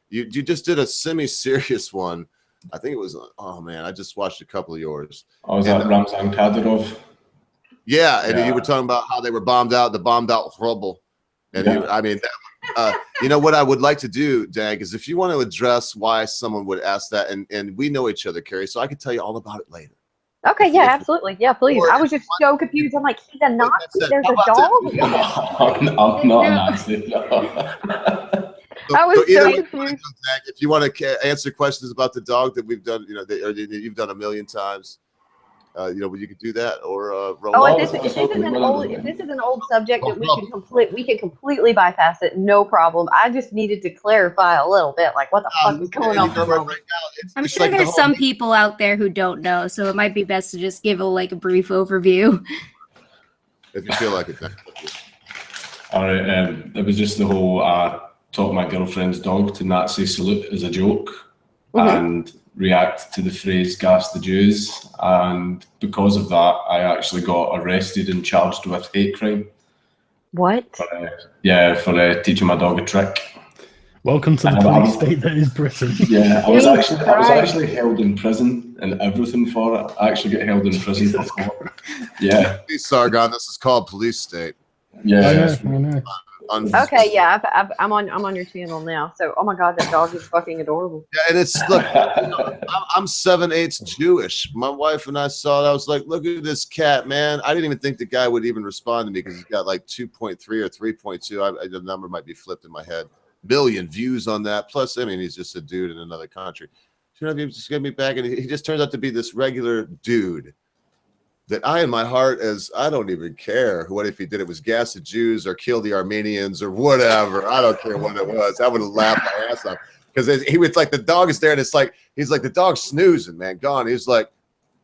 you just did a semi-serious one. I think it was, oh man, I just watched a couple of yours. Oh, was that Ramzan Kadyrov? Yeah, and you were talking about how they were bombed out rubble. And you know what I would like to do, Dank, is if you want to address why someone would ask that, and we know each other, Carrie, so I could tell you all about it later. Okay, yeah, absolutely. Yeah, please. I was just so confused. I'm like, he's a Nazi? There's a dog? I'm not a Nazi. No. I was so confused. If you want to answer questions about the dog that we've done, you know, you've done a million times, you know, you could do that or roll. Oh, if this is an old subject that we can completely bypass it, no problem. I just needed to clarify a little bit, like what the fuck is going on right now. I'm sure there's some people out there who don't know, so it might be best to just give a brief overview. If you feel like it. All right, it was just the whole taught my girlfriend's dog to Nazi salute as a joke and react to the phrase "gas the Jews," and because of that, I actually got arrested and charged with hate crime. What? For teaching my dog a trick. Welcome to the police state that is Britain. Yeah, I was actually held in prison and everything for it. I actually get held in prison before. Yeah. Sargon, this is called police state. Yeah. I know. Okay, yeah, I'm on your channel now. So, oh my God, that dog is fucking adorable. Yeah, and it's look, I'm 7/8 Jewish. My wife and I saw it. I was like, look at this cat, man. I didn't even think the guy would even respond to me because he's got like 2.3 or 3.2. The number might be flipped in my head. Million views on that. Plus, I mean, he's just a dude in another country. Should I be just get me back? And he just turns out to be this regular dude that I, in my heart, as I don't even care what if he did it was gas the Jews or kill the Armenians or whatever. I don't care what it was. I would have laughed my ass off because he was like, the dog is there and it's like, he's like, the dog's snoozing, man, gone. He's like,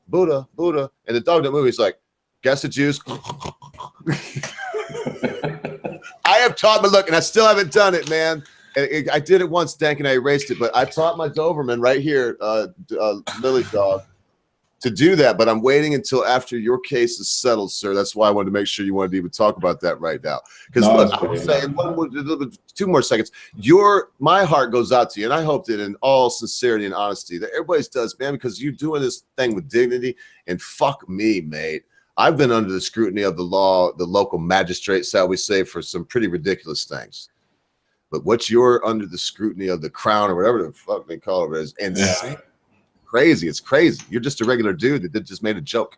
Buddha, Buddha. And the dog don't move. He's like, gas the Jews. I have taught my look and I still haven't done it, man. I did it once, Dank, and I erased it, but I taught my Doberman right here, Lily Dog, to do that, but I'm waiting until after your case is settled, sir. That's why I wanted to make sure you wanted to even talk about that right now. Because look, I'm saying two more seconds. My heart goes out to you, and I hope that in all sincerity and honesty that everybody's does, man, because you're doing this thing with dignity. And fuck me, mate. I've been under the scrutiny of the law, the local magistrates, shall we say, for some pretty ridiculous things. But what you're under the scrutiny of the crown or whatever the fuck they call it is insane. Yeah. Crazy. It's crazy. You're just a regular dude that just made a joke.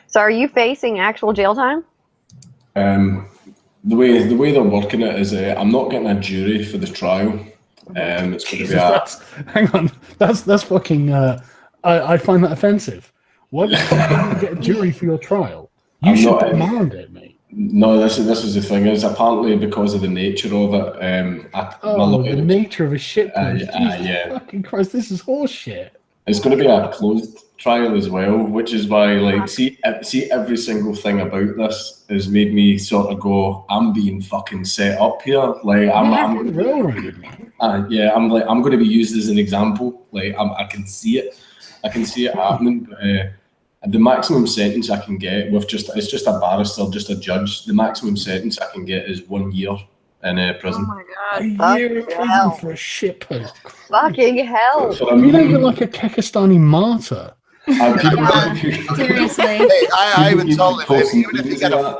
So are you facing actual jail time? The way they're working it is I'm not getting a jury for the trial. It's going to be hang on. That's fucking I find that offensive. Why did you get a jury for your trial? You should demand it, mate. No, this is the thing. Is apparently because of the nature of it. The nature of a shit post. Yeah. Fucking Christ, this is horse shit. It's going to be a closed trial as well, which is why, like, see every single thing about this has made me sort of go, I'm being fucking set up here. Like, I'm going to be used as an example. Like, I can see it. I can see it happening. The maximum sentence I can get it's just a barrister, just a judge. The maximum sentence I can get is 1 year in prison. Oh my God! A year in prison for a shit post. Fucking hell! You know you're like a Kekistani martyr. Seriously. Hey, I even told him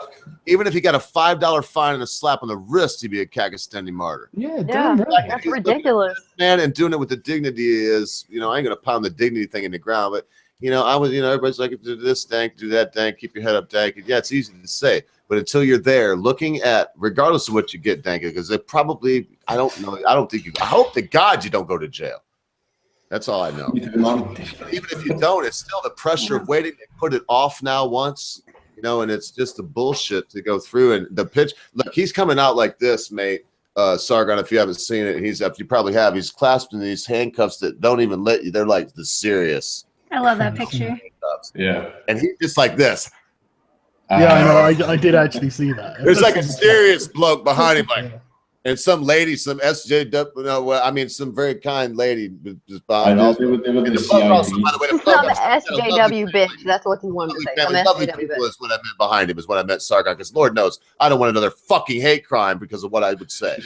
even if he got a $5 fine and a slap on the wrist, he'd be a Kekistani martyr. Yeah, damn right. That's ridiculous. Man, and doing it with the dignity is, I ain't gonna pound the dignity thing in the ground, but everybody's like, do this, Dank, do that, Dank, keep your head up, Dank. Yeah, it's easy to say, but until you're there looking at, regardless of what you get, Dank, because they probably, I don't know, I hope to God you don't go to jail. That's all I know. Even if you don't, it's still the pressure of waiting. They put it off now once, and it's just the bullshit to go through. And the pitch, look, he's coming out like this, mate. Sargon, if you haven't seen it, you probably have. He's clasped in these handcuffs that don't even let you. They're like the serious. I love that picture. Yeah. And he's just like this. Yeah, I know. I did actually see that. There's like a serious bloke behind him, like, and some lady, some SJW, some very kind lady just behind. They were the Some SJW bitch. That's what you wanted to say. Some lovely SJW people bitch. is what I meant behind him, is what I meant, Sargon, because Lord knows I don't want another fucking hate crime because of what I would say.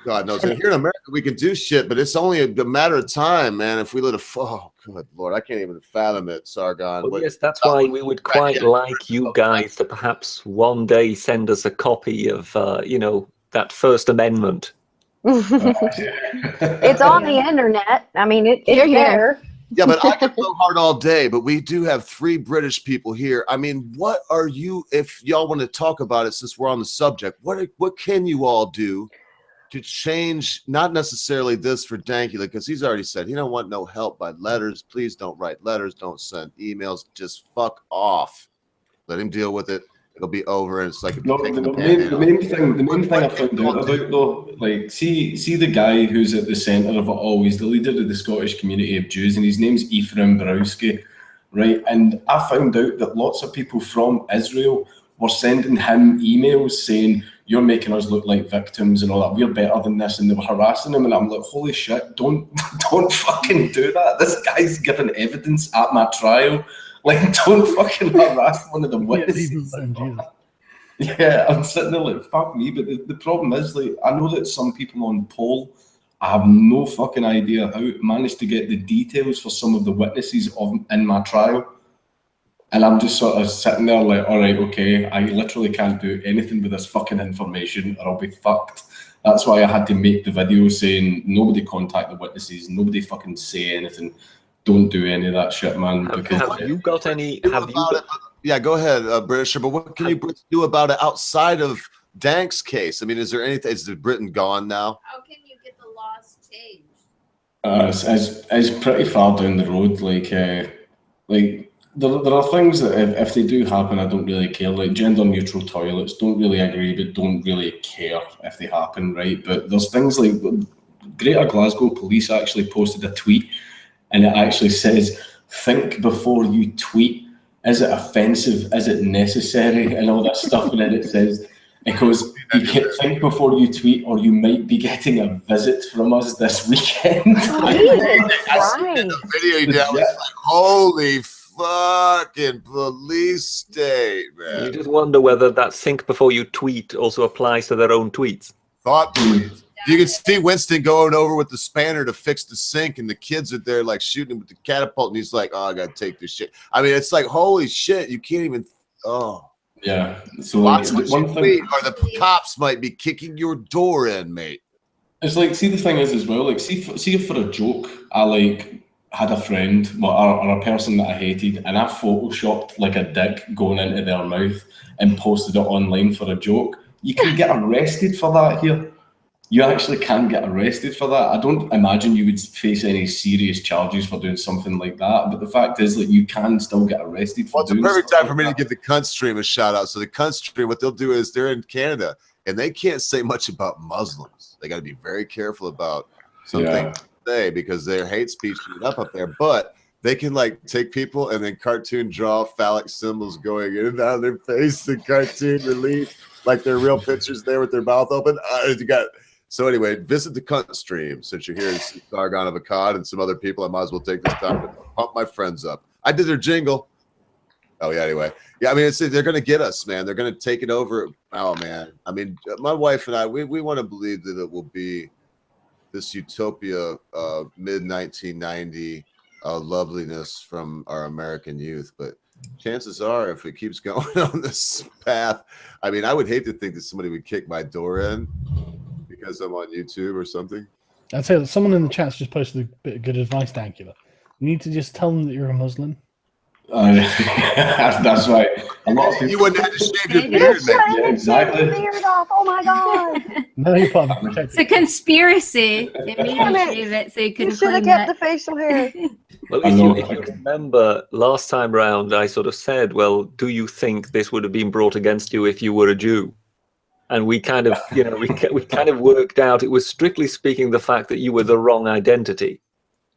God knows. And here in America, we can do shit, but it's only a matter of time, man. If we let oh, good Lord, I can't even fathom it, Sargon. Well, yes, that's why we would quite like you guys to perhaps one day send us a copy of, that First Amendment. It's on the internet. I mean, it's there. Yeah, but I can go hard all day, but we do have 3 British people here. I mean, what are you, if y'all want to talk about it, since we're on the subject, what can you all do to change, not necessarily this for Dankula, because he's already said he don't want no help by letters. Please don't write letters. Don't send emails. Just fuck off. Let him deal with it. It'll be over. And it's like the main thing I found out about, though, like, see the guy who's at the centre of it all. He's the leader of the Scottish community of Jews, and his name's Ephraim Borowski, right? And I found out that lots of people from Israel were sending him emails saying, you're making us look like victims and all that. We're better than this. And they were harassing him. And I'm like, holy shit, don't fucking do that. This guy's giving evidence at my trial. Like, don't fucking harass one of the witnesses. Yeah, I'm sitting there like, fuck me. But the problem is, like, I know that some people on poll, I have no fucking idea how it managed to get the details for some of the witnesses in my trial. And I'm just sort of sitting there like, all right, okay, I literally can't do anything with this fucking information or I'll be fucked. That's why I had to make the video saying nobody contact the witnesses, nobody fucking say anything. Don't do any of that shit, man. Have you got any? Yeah, go ahead, Britisher. But what can you do about it outside of Dank's case? I mean, is there anything? Is Britain gone now? How can you get the laws changed? It's pretty far down the road. Like there are things that if they do happen, I don't really care. Like gender neutral toilets, don't really agree, but don't really care if they happen, right? But there's things like Greater Glasgow Police actually posted a tweet, and it actually says, "Think before you tweet. Is it offensive? Is it necessary?" And all that stuff. And then it says, "It goes, you can think before you tweet, or you might be getting a visit from us this weekend." Oh, I seen the video you did. I was like, holy fucking police state, man. You just wonder whether that think before you tweet also applies to their own tweets. Thought police. You can see Winston going over with the spanner to fix the sink, and the kids are there like shooting him with the catapult, and he's like, "Oh, I gotta take this shit." I mean, it's like, holy shit, you can't even. Oh, yeah. So watch like, what one you thing, tweet, or the cops might be kicking your door in, mate. it's like, see, the thing is as well, like, see if for a joke, I like had a friend or a person that I hated, and I photoshopped like a dick going into their mouth and posted it online for a joke. You can get arrested for that here. You actually can get arrested for that. I don't imagine you would face any serious charges for doing something like that. But the fact is, like, you can still get arrested for doing. It's a perfect stuff time for me to give the cunt stream a shout out. So the cunt stream, what they'll do is they're in Canada and they can't say much about Muslims. They got to be very careful about something they say because their hate speech is up there. But they can like take people and then cartoon draw phallic symbols going in and out of their face and cartoon relief like they're real pictures there with their mouth open. You got. So anyway, visit the cunt stream. Since you're here to see Sargon of Akkad and some other people, I might as well take this time to pump my friends up. I did their jingle. Oh yeah. Anyway, yeah. I mean, they're gonna get us, man. They're gonna take it over. Oh man. I mean, my wife and I, we want to believe that it will be this utopia, mid 1990 loveliness from our American youth, but chances are, if it keeps going on this path, I mean, I would hate to think that somebody would kick my door in because I'm on YouTube or something. I'd say that someone in the chat's just posted a bit of good advice, Dankula. You need to just tell them that you're a Muslim. That's right. A lot of people, you wouldn't have to shave your beard, man. Yeah, exactly. Beard off. Oh my god! No, you're part of the It's a conspiracy. They made you shave it so you You couldn't should have claim kept that. the facial hair. Well, if you remember last time round, I sort of said, well, do you think this would have been brought against you if you were a Jew? And we kind of, you know, we kind of worked out it was strictly speaking the fact that you were the wrong identity.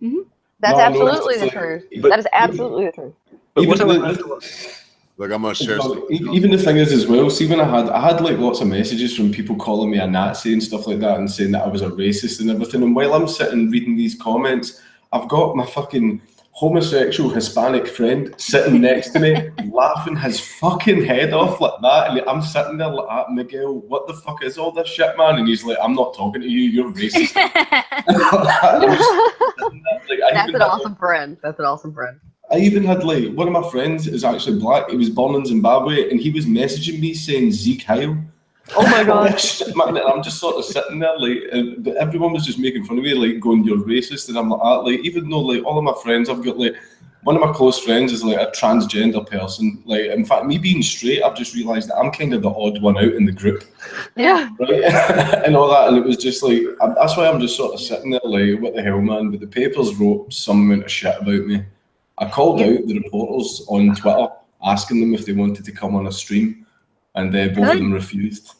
Mm-hmm. That's No, absolutely the like, truth. but- That is absolutely the truth. But Even Look, I'm gonna share some. Even the thing is as well, see, when I had like lots of messages from people calling me a Nazi and stuff like that and saying that I was a racist and everything, and while I'm sitting reading these comments, I've got my fucking homosexual Hispanic friend sitting next to me laughing his fucking head off like that, and I'm sitting there like, Miguel, what the fuck is all this shit, man? And he's like, I'm not talking to you, you're racist. I'm just sitting there, like, That's an awesome friend. That's an awesome friend. I even had like one of my friends is actually black. He was born in Zimbabwe, and he was messaging me saying Zeke Heil. Oh my god! Man, I'm just sort of sitting there like, but everyone was just making fun of me, like going, "You're racist," and I'm like, even though like all of my friends, I've got like one of my close friends is like a transgender person. Like, in fact, me being straight, I've just realised that I'm kind of the odd one out in the group. Yeah. Right? And all that, and it was just like that's why I'm just sort of sitting there like, what the hell, man? But the papers wrote some amount of shit about me. I called out the reporters on Twitter, asking them if they wanted to come on a stream, and both of them refused.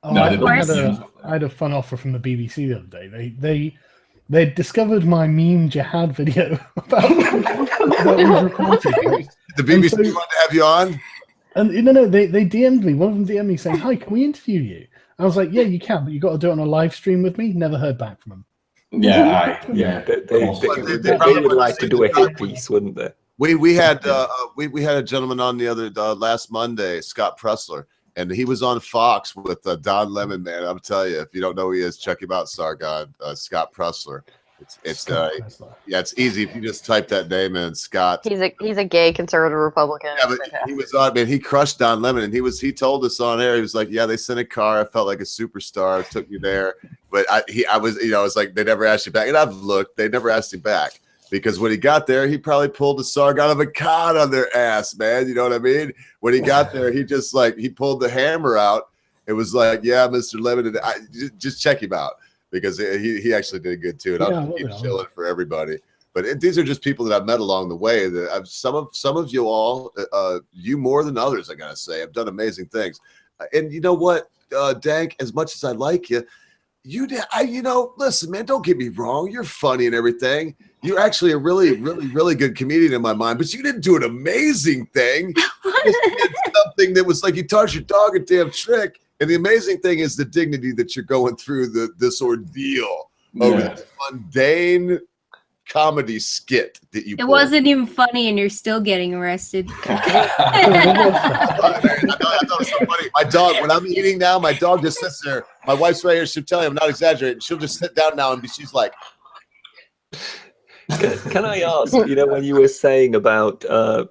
Oh, No, I, they I had a fun offer from the BBC the other day. They discovered my meme jihad video about was recording. The BBC so, wanted to have you on? And no, they DM'd me. One of them DM'd me saying, "Hi, can we interview you?" I was like, "Yeah, you can, but you got to do it on a live stream with me." Never heard back from them. Yeah, They would like to do a hit piece, wouldn't they? We had a gentleman on the other last Monday, Scott Pressler, and he was on Fox with Don Lemon, man. I'm telling you, if you don't know who he is, check him out, Sargon. Scott Pressler. It's easy if you just type that name in, Scott. He's a gay conservative Republican. Yeah, but he was on, man. He crushed Don Lemon, and he told us on air. He was like, "Yeah, they sent a car. I felt like a superstar. Took me there, but I was, you know, I was like, they never asked you back." And I've looked, they never asked him back because when he got there, he probably pulled the Sargon of Akkad on their ass, man. You know what I mean? When he got there, he just like he pulled the hammer out. It was like, "Yeah, Mr. Lemon, just check him out." Because he actually did good too, and I'll keep chilling for everybody. these are just people that I've met along the way. That some of you all, you more than others, I gotta say, have done amazing things. And you know what, Dank, as much as I like you, you know, listen, man, don't get me wrong. You're funny and everything. You're actually a really, really, really good comedian in my mind, but you didn't do an amazing thing. You did something that was like you taught your dog a damn trick. And the amazing thing is the dignity that you're going through this ordeal over this mundane comedy skit that you. It wasn't even funny, and you're still getting arrested. I thought it was so funny. My dog, when I'm eating now, my dog just sits there. My wife's right here. She'll tell you I'm not exaggerating. She'll just sit down now and she's like. Can I ask, you know, when you were saying about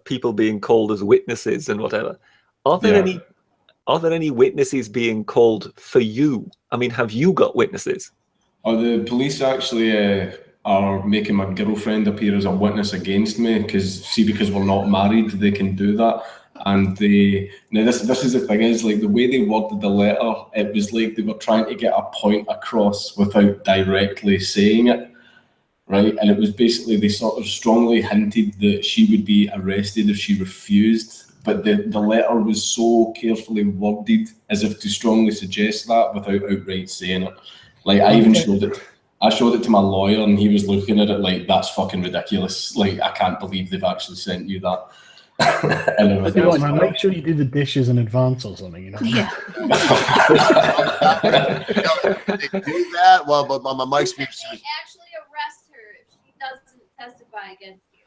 people being called as witnesses and whatever, are there any witnesses being called for you? I mean, have you got witnesses? Oh, the police actually are making my girlfriend appear as a witness against me because we're not married, they can do that. And now this is the thing, is like the way they worded the letter, it was like they were trying to get a point across without directly saying it. Right, and it was basically they sort of strongly hinted that she would be arrested if she refused, but the letter was so carefully worded as if to strongly suggest that without outright saying it. Like I even showed it to my lawyer, and he was looking at it like, that's fucking ridiculous. Like I can't believe they've actually sent you that. Man, make sure you do the dishes in advance or something, you know. Yeah. Do that. Well, but my mic speech. Actually arrest her if she doesn't testify against you.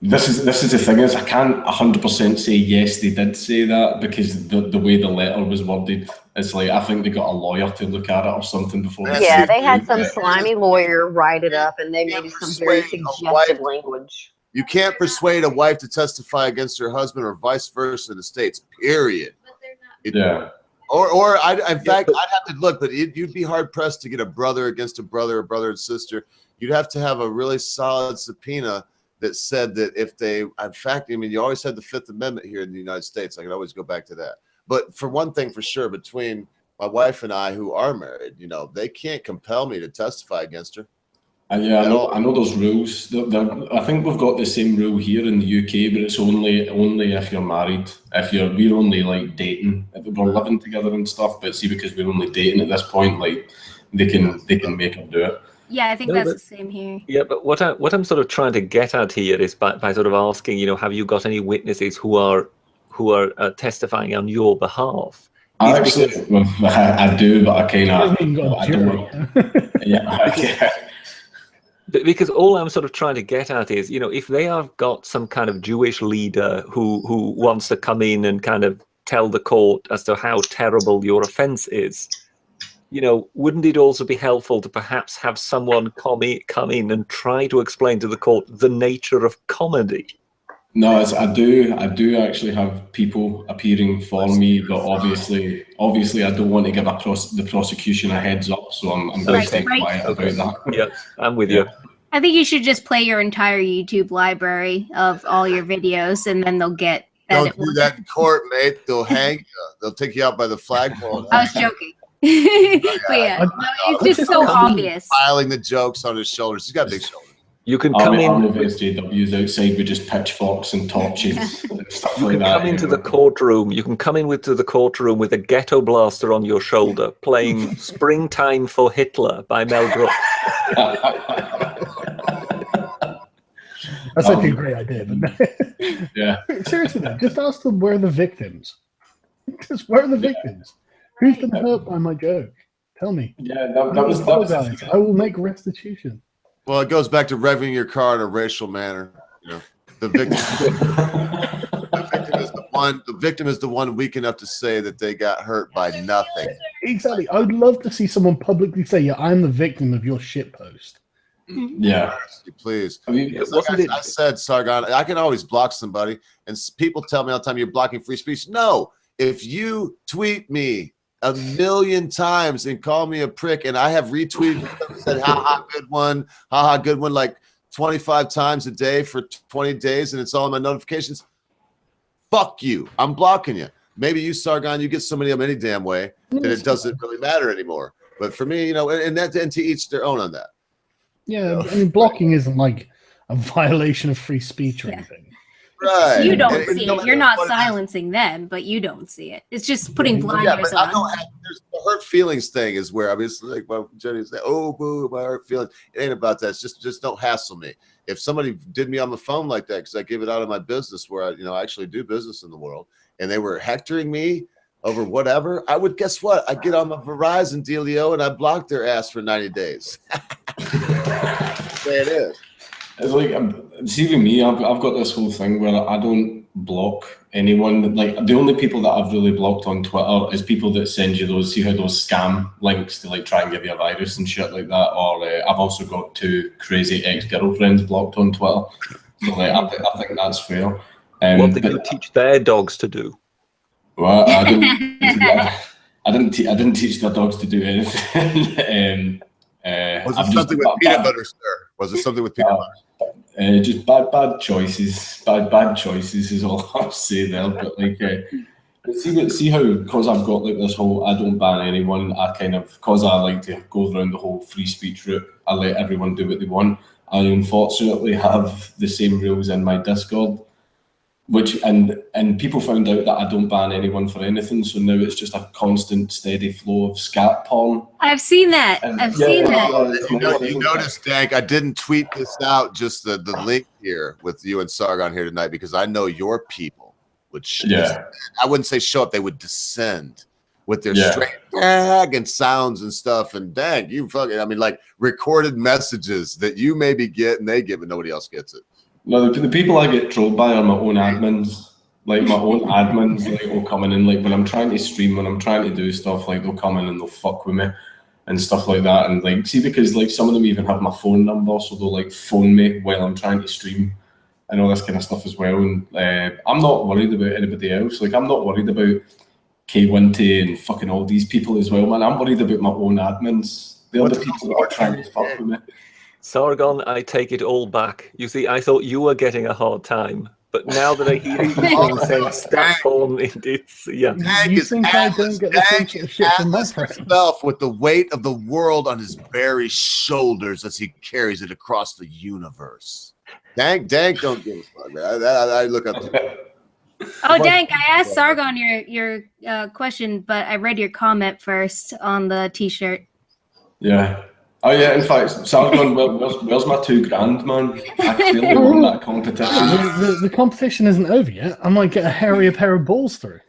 This is the thing, is I can't 100% say yes they did say that, because the way the letter was worded, it's like I think they got a lawyer to look at it or something before. Yeah, they had some slimy lawyer write it up, and they made some very suggestive language. You can't persuade a wife to testify against her husband or vice versa in the States, period. But they're not. Yeah. Or in fact, I'd have to look, but you'd be hard pressed to get a brother against a brother and sister. You'd have to have a really solid subpoena that said that if they, in fact, I mean, you always had the Fifth Amendment here in the United States. I can always go back to that. But for one thing, for sure, between my wife and I, who are married, you know, they can't compel me to testify against her. Yeah, I know those rules. I think we've got the same rule here in the UK, but it's only if you're married. We're only like dating. We're living together and stuff, but see, because we're only dating at this point, like they can make her do it. Yeah, I think that's the same here. Yeah, but what I'm sort of trying to get at here is by sort of asking, you know, have you got any witnesses who are testifying on your behalf? I do, but I kind of I don't. Yeah. Because all I'm sort of trying to get at is, you know, if they have got some kind of Jewish leader who wants to come in and kind of tell the court as to how terrible your offense is, you know, wouldn't it also be helpful to perhaps have someone come in and try to explain to the court the nature of comedy? No, I do actually have people appearing for me, but obviously I don't want to give the prosecution a heads up, so I'm going to stay quiet about that. Yeah, I'm with you. I think you should just play your entire YouTube library of all your videos, and then they'll get that. Don't do that in court, mate. They'll hang you. They'll take you out by the flagpole. I was joking. But yeah, it's just so obvious. Piling the jokes on his shoulders. He's got big shoulders. You can come in. Army of SJWs outside with just pitchforks and torches and stuff like that. Come into the courtroom. You can come to the courtroom with a ghetto blaster on your shoulder, playing "Springtime for Hitler" by Mel Brooks. That's actually a great idea, but yeah. Seriously, though, just ask them where are the victims. Just where are the victims? Who's been hurt by my joke? Tell me. Yeah, that was I will make restitution. Well, it goes back to revving your car in a racial manner. You know, the victim is the one. The victim is the one weak enough to say that they got hurt by nothing. Exactly. I would love to see someone publicly say, "Yeah, I'm the victim of your shitpost." Yeah, please. I mean, I said, Sargon, I can always block somebody, and people tell me all the time you're blocking free speech. No, if you tweet me 1,000,000 times and call me a prick, and I have retweeted and said haha good one, like 25 times a day for 20 days, and it's all in my notifications, fuck you, I'm blocking you. Maybe you, Sargon, you get so many of them any damn way that it doesn't really matter anymore. But for me, you know, and to each their own on that. Yeah, I mean, blocking isn't like a violation of free speech or Yeah. anything. Right. You don't And see no it. matter You're not what it is. silencing them, but you don't see it. It's just putting Yeah, blinders but I on. don't have there's the hurt feelings thing is where I mean, it's like well, Jenny say, "Oh, boo, my hurt feelings." It ain't about that. It's just don't hassle me. If somebody did me on the phone like that, because I give it out of my business where I actually do business in the world, and they were hectoring me over whatever, I would guess what? I get on my Verizon dealio and I block their ass for 90 days. That's the way it is. It's like, see with me, I've got this whole thing where I don't block anyone. Like the only people that I've really blocked on Twitter is people that send you those, see how those scam links to like try and give you a virus and shit like that. Or I've also got 2 crazy ex-girlfriends blocked on Twitter. So like, I think that's fair. What did you teach their dogs to do? Well, I didn't teach their dogs to do anything. Was it something with peanut butter, sir? Was it something with peanut butter? Just bad choices. Bad choices is all I'll say there. But like, see how because I've got like this whole I don't ban anyone. I kind of because I like to go around the whole free speech route. I let everyone do what they want. I unfortunately have the same rules in my Discord, which and people found out that I don't ban anyone for anything. So now it's just a constant, steady flow of scat porn. I've seen that. I've seen that. You noticed, Dank, I didn't tweet this out, just the link here with you and Sargon here tonight, because I know your people would I wouldn't say show up, they would descend with their straight gag and sounds and stuff. And dang, you fucking, I mean, like recorded messages that you maybe get and they get, but nobody else gets it. No, the people I get trolled by are my own admins. Like my own admins, like will come in and like when I'm trying to stream, when I'm trying to do stuff, like they'll come in and they'll fuck with me and stuff like that. And like, see, because like some of them even have my phone number, so they'll like phone me while I'm trying to stream and all this kind of stuff as well. And I'm not worried about anybody else. Like I'm not worried about K1T and fucking all these people as well, man. I'm worried about my own admins. They're the people that are trying to fuck with me. Sargon, I take it all back. You see, I thought you were getting a hard time, but now that I hear you saying stat porn, it's yeah. You think I don't get the same sort of shit from my friends? Himself with the weight of the world on his very shoulders as he carries it across the universe. Dank don't give a fuck, man. I look up to him. Oh, Dank, I asked Sargon your question, but I read your comment first on the T-shirt. Yeah. Oh yeah, in fact, Sargon, where's my $2,000, man? I clearly won that competition. The competition isn't over yet. I might get a hairier pair of balls through.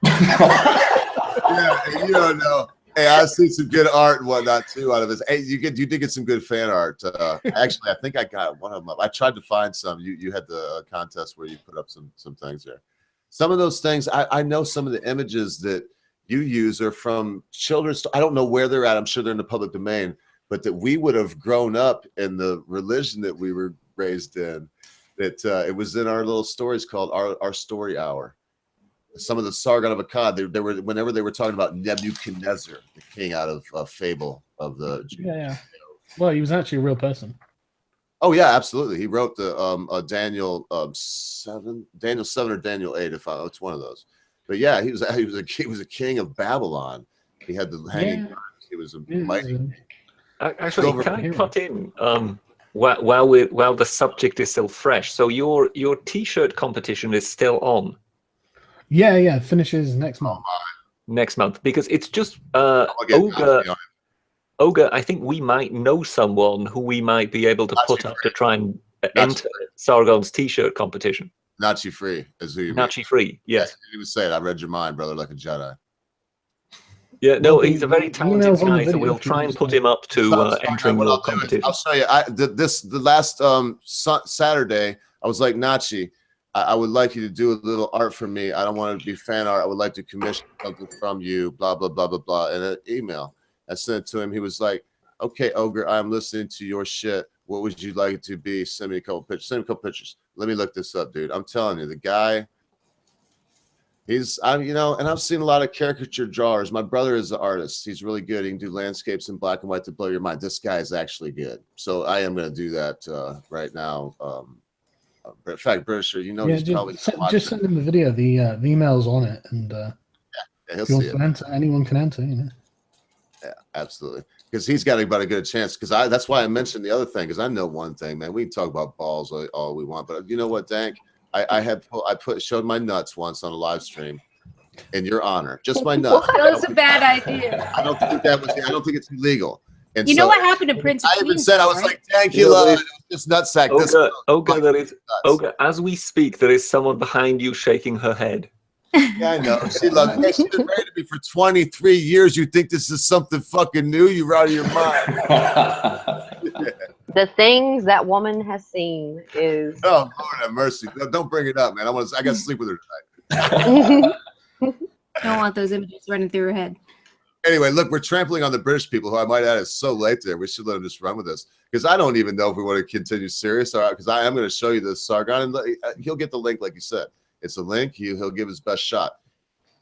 Yeah, you don't know. Hey, I see some good art and whatnot too out of this. Hey, you did get some good fan art. Actually, I think I got one of them up. I tried to find some. You had the contest where you put up some things there. Some of those things, I know some of the images that you use are from children's. I don't know where they're at. I'm sure they're in the public domain. But that we would have grown up in the religion that we were raised in, that it was in our little stories called our story hour. Some of the Sargon of Akkad, they were whenever they were talking about Nebuchadnezzar, the king out of fable of the yeah. Well, he was actually a real person. Oh yeah, absolutely. He wrote the Daniel 7 or Daniel 8, it's one of those. But yeah, he was a king of Babylon. He had the hanging. He was a mighty. Actually, can I cut in while the subject is still fresh? So your T-shirt competition is still on. Yeah, finishes next month. Next month, because it's just Ogre. I think we might know someone who we might be able to put up to try and enter Sargon's T-shirt competition. Nachi Free is who you mean. Nachi Free, yes. He was saying, I read your mind, brother, like a Jedi. Yeah, no, he's a very talented guy, so we'll try and put him up to entering the competition. I'll show you. The last Saturday, I was like, Nachi, I would like you to do a little art for me. I don't want it to be fan art. I would like to commission something from you, blah, blah, blah, blah, blah, in an email. I sent it to him. He was like, okay, Ogre, I'm listening to your shit. What would you like it to be? Send me a couple pictures. Send me a couple pictures. Let me look this up, dude. I'm telling you, the guy... and I've seen a lot of caricature drawers. My brother is an artist. He's really good. He can do landscapes in black and white to blow your mind. This guy is actually good. So I am going to do that right now. In fact, British, he's probably just send him the video. The email's on it, and he'll see it. Anyone can enter. Yeah, Absolutely. Because he's got about a good chance. Because that's why I mentioned the other thing. Because I know one thing, man. We can talk about balls all we want, but you know what, Dank? I showed my nuts once on a live stream in your honor. Just my nuts. That was a bad idea. I don't think it's illegal. And You know what happened to Prince of I even Queens? said I was like, Dankula, just nutsack. Olga, as we speak, there is someone behind you shaking her head. Yeah, I know. She loves me. She's been married to me for 23 years. You think this is something fucking new? You're out of your mind. The things that woman has seen is. Oh, Lord have mercy. No, don't bring it up, man. I got to sleep with her tonight. Don't want those images running through her head. Anyway, look, we're trampling on the British people, who I might add is so late there. We should let them just run with this, because I don't even know if we want to continue serious. Because I am going to show you this Sargon, and he'll get the link, like you said. It's a link. He'll give his best shot.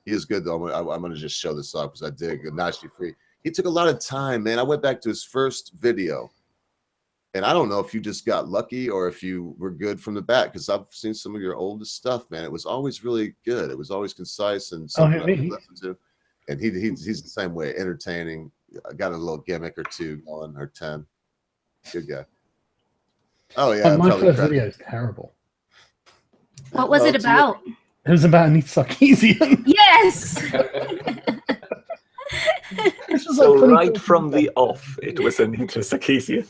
He is good, though. I'm going to just show this off because I dig Nashi Free. He took a lot of time, man. I went back to his first video, and I don't know if you just got lucky or if you were good from the bat, because I've seen some of your oldest stuff, man. It was always really good. It was always concise and something I could listen to. And he's the same way, entertaining. I got a little gimmick or two going, or 10. Good guy. Oh yeah, my first video is terrible. What was it about? It was about Anita Sarkeesian. Yes. So right from the off, it was Anita Sarkeesian.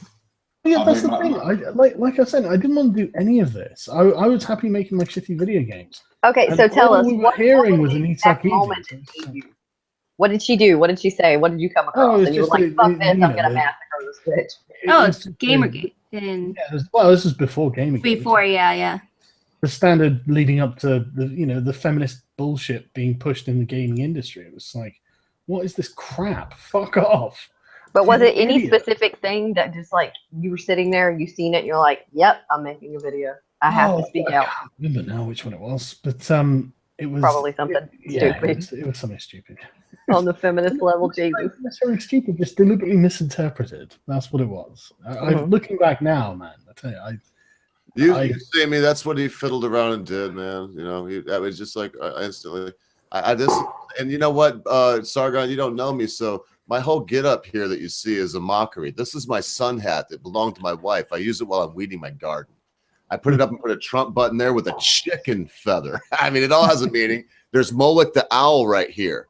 Yeah, that's the thing. Like I said, I didn't want to do any of this. I was happy making my shitty video games. Okay, And so tell us. we were hearing was Anita Sarkeesian. What did she do? What did she say? What did you come across? And you were like, fuck this, I'm going to massacre this bitch. Oh, it's Gamergate. And this was before Gamergate. Before, yeah. The standard leading up to the feminist bullshit being pushed in the gaming industry. It was like, what is this crap? Fuck off. But was it any specific thing that just like you were sitting there and you seen it and you're like, yep, I'm making a video. I have to speak out. I can't remember now which one it was, but it was probably something stupid. It was something stupid. On the feminist level, Jesus. Not necessarily stupid, just deliberately misinterpreted. That's what it was. Looking back now, man, I tell you, you see me. That's what he fiddled around and did, man. You know, that was just like instantly. I just, and you know what, Sargon, you don't know me, so my whole get up here that you see is a mockery. This is my sun hat that belonged to my wife. I use it while I'm weeding my garden. I put it up and put a Trump button there with a chicken feather. I mean, it all has a meaning. There's Moloch the owl right here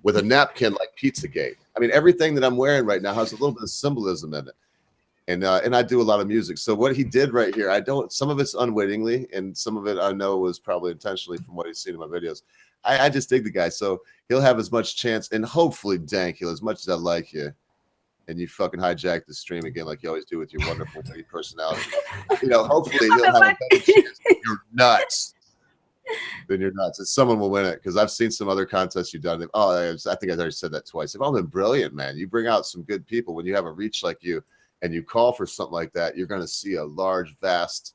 with a napkin like Pizzagate. I mean, everything that I'm wearing right now has a little bit of symbolism in it. And I do a lot of music. So what he did right here, some of it's unwittingly, and some of it I know was probably intentionally from what he's seen in my videos. I just dig the guy. So he'll have as much chance, and hopefully, Dankula, as much as I like you, and you fucking hijack the stream again like you always do with your wonderful witty personality. Hopefully he'll have a better chance than you're nuts. Then you're nuts. And someone will win it, because I've seen some other contests you've done. I think I've already said that twice. They've all been brilliant, man. You bring out some good people. When you have a reach like you and you call for something like that, you're going to see a large, vast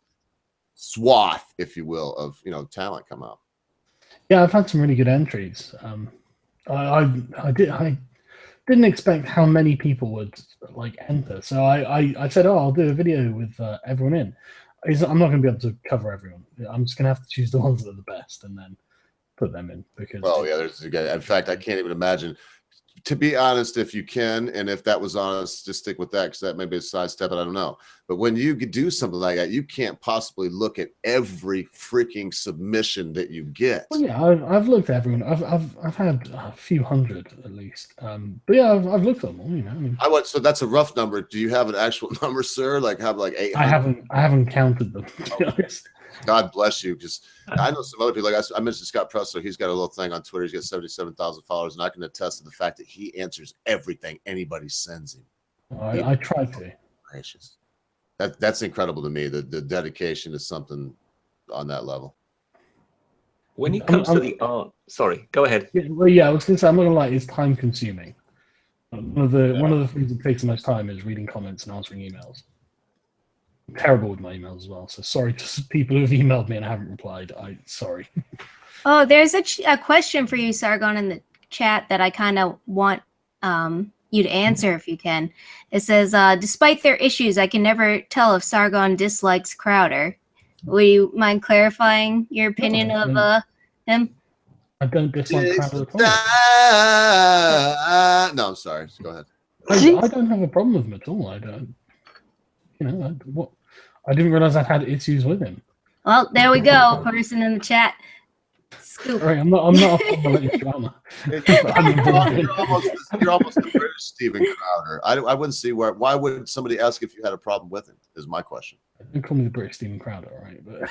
swath, if you will, of talent come out. Yeah, I've had some really good entries. I didn't expect how many people would enter. So I said, I'll do a video with everyone in. I'm not going to be able to cover everyone. I'm just going to have to choose the ones that are the best and then put them in. Because in fact, I can't even imagine. To be honest, if you can, and if that was honest, just stick with that, because that may be a sidestep, and I don't know. But when you do something like that, you can't possibly look at every freaking submission that you get. Well, yeah, I've looked at everyone. I've had a few hundred at least. But yeah, I've looked at them all. So that's a rough number. Do you have an actual number, sir? Have 800? I haven't counted them, to be honest. God bless you, because I know some other people. Like I mentioned Scott Pressler, he's got a little thing on Twitter. He's got 77,000 followers, and I can attest to the fact that he answers everything anybody sends him. I try to. Gracious. That's incredible to me. The dedication is something on that level. When it comes to the art, sorry, go ahead. I was going to say, I'm not going to lie, it's time consuming. One of the things that takes the most time is reading comments and answering emails. I'm terrible with my emails as well, so sorry to people who've emailed me and I haven't replied. Sorry. Oh, there's a question for you, Sargon, in the chat that I kind of want you to answer if you can. It says, despite their issues, I can never tell if Sargon dislikes Crowder. Would you mind clarifying your opinion of him? I don't dislike Crowder at all. No, I'm sorry. Go ahead. I don't have a problem with him at all. I don't, I didn't realize I had issues with him. Well, there we go. Person in the chat. Scoop. Right, I'm not a formulated drama. You're almost the British Steven Crowder. I wouldn't see why would somebody ask if you had a problem with him, is my question. Don't call me the British Steven Crowder, all right? But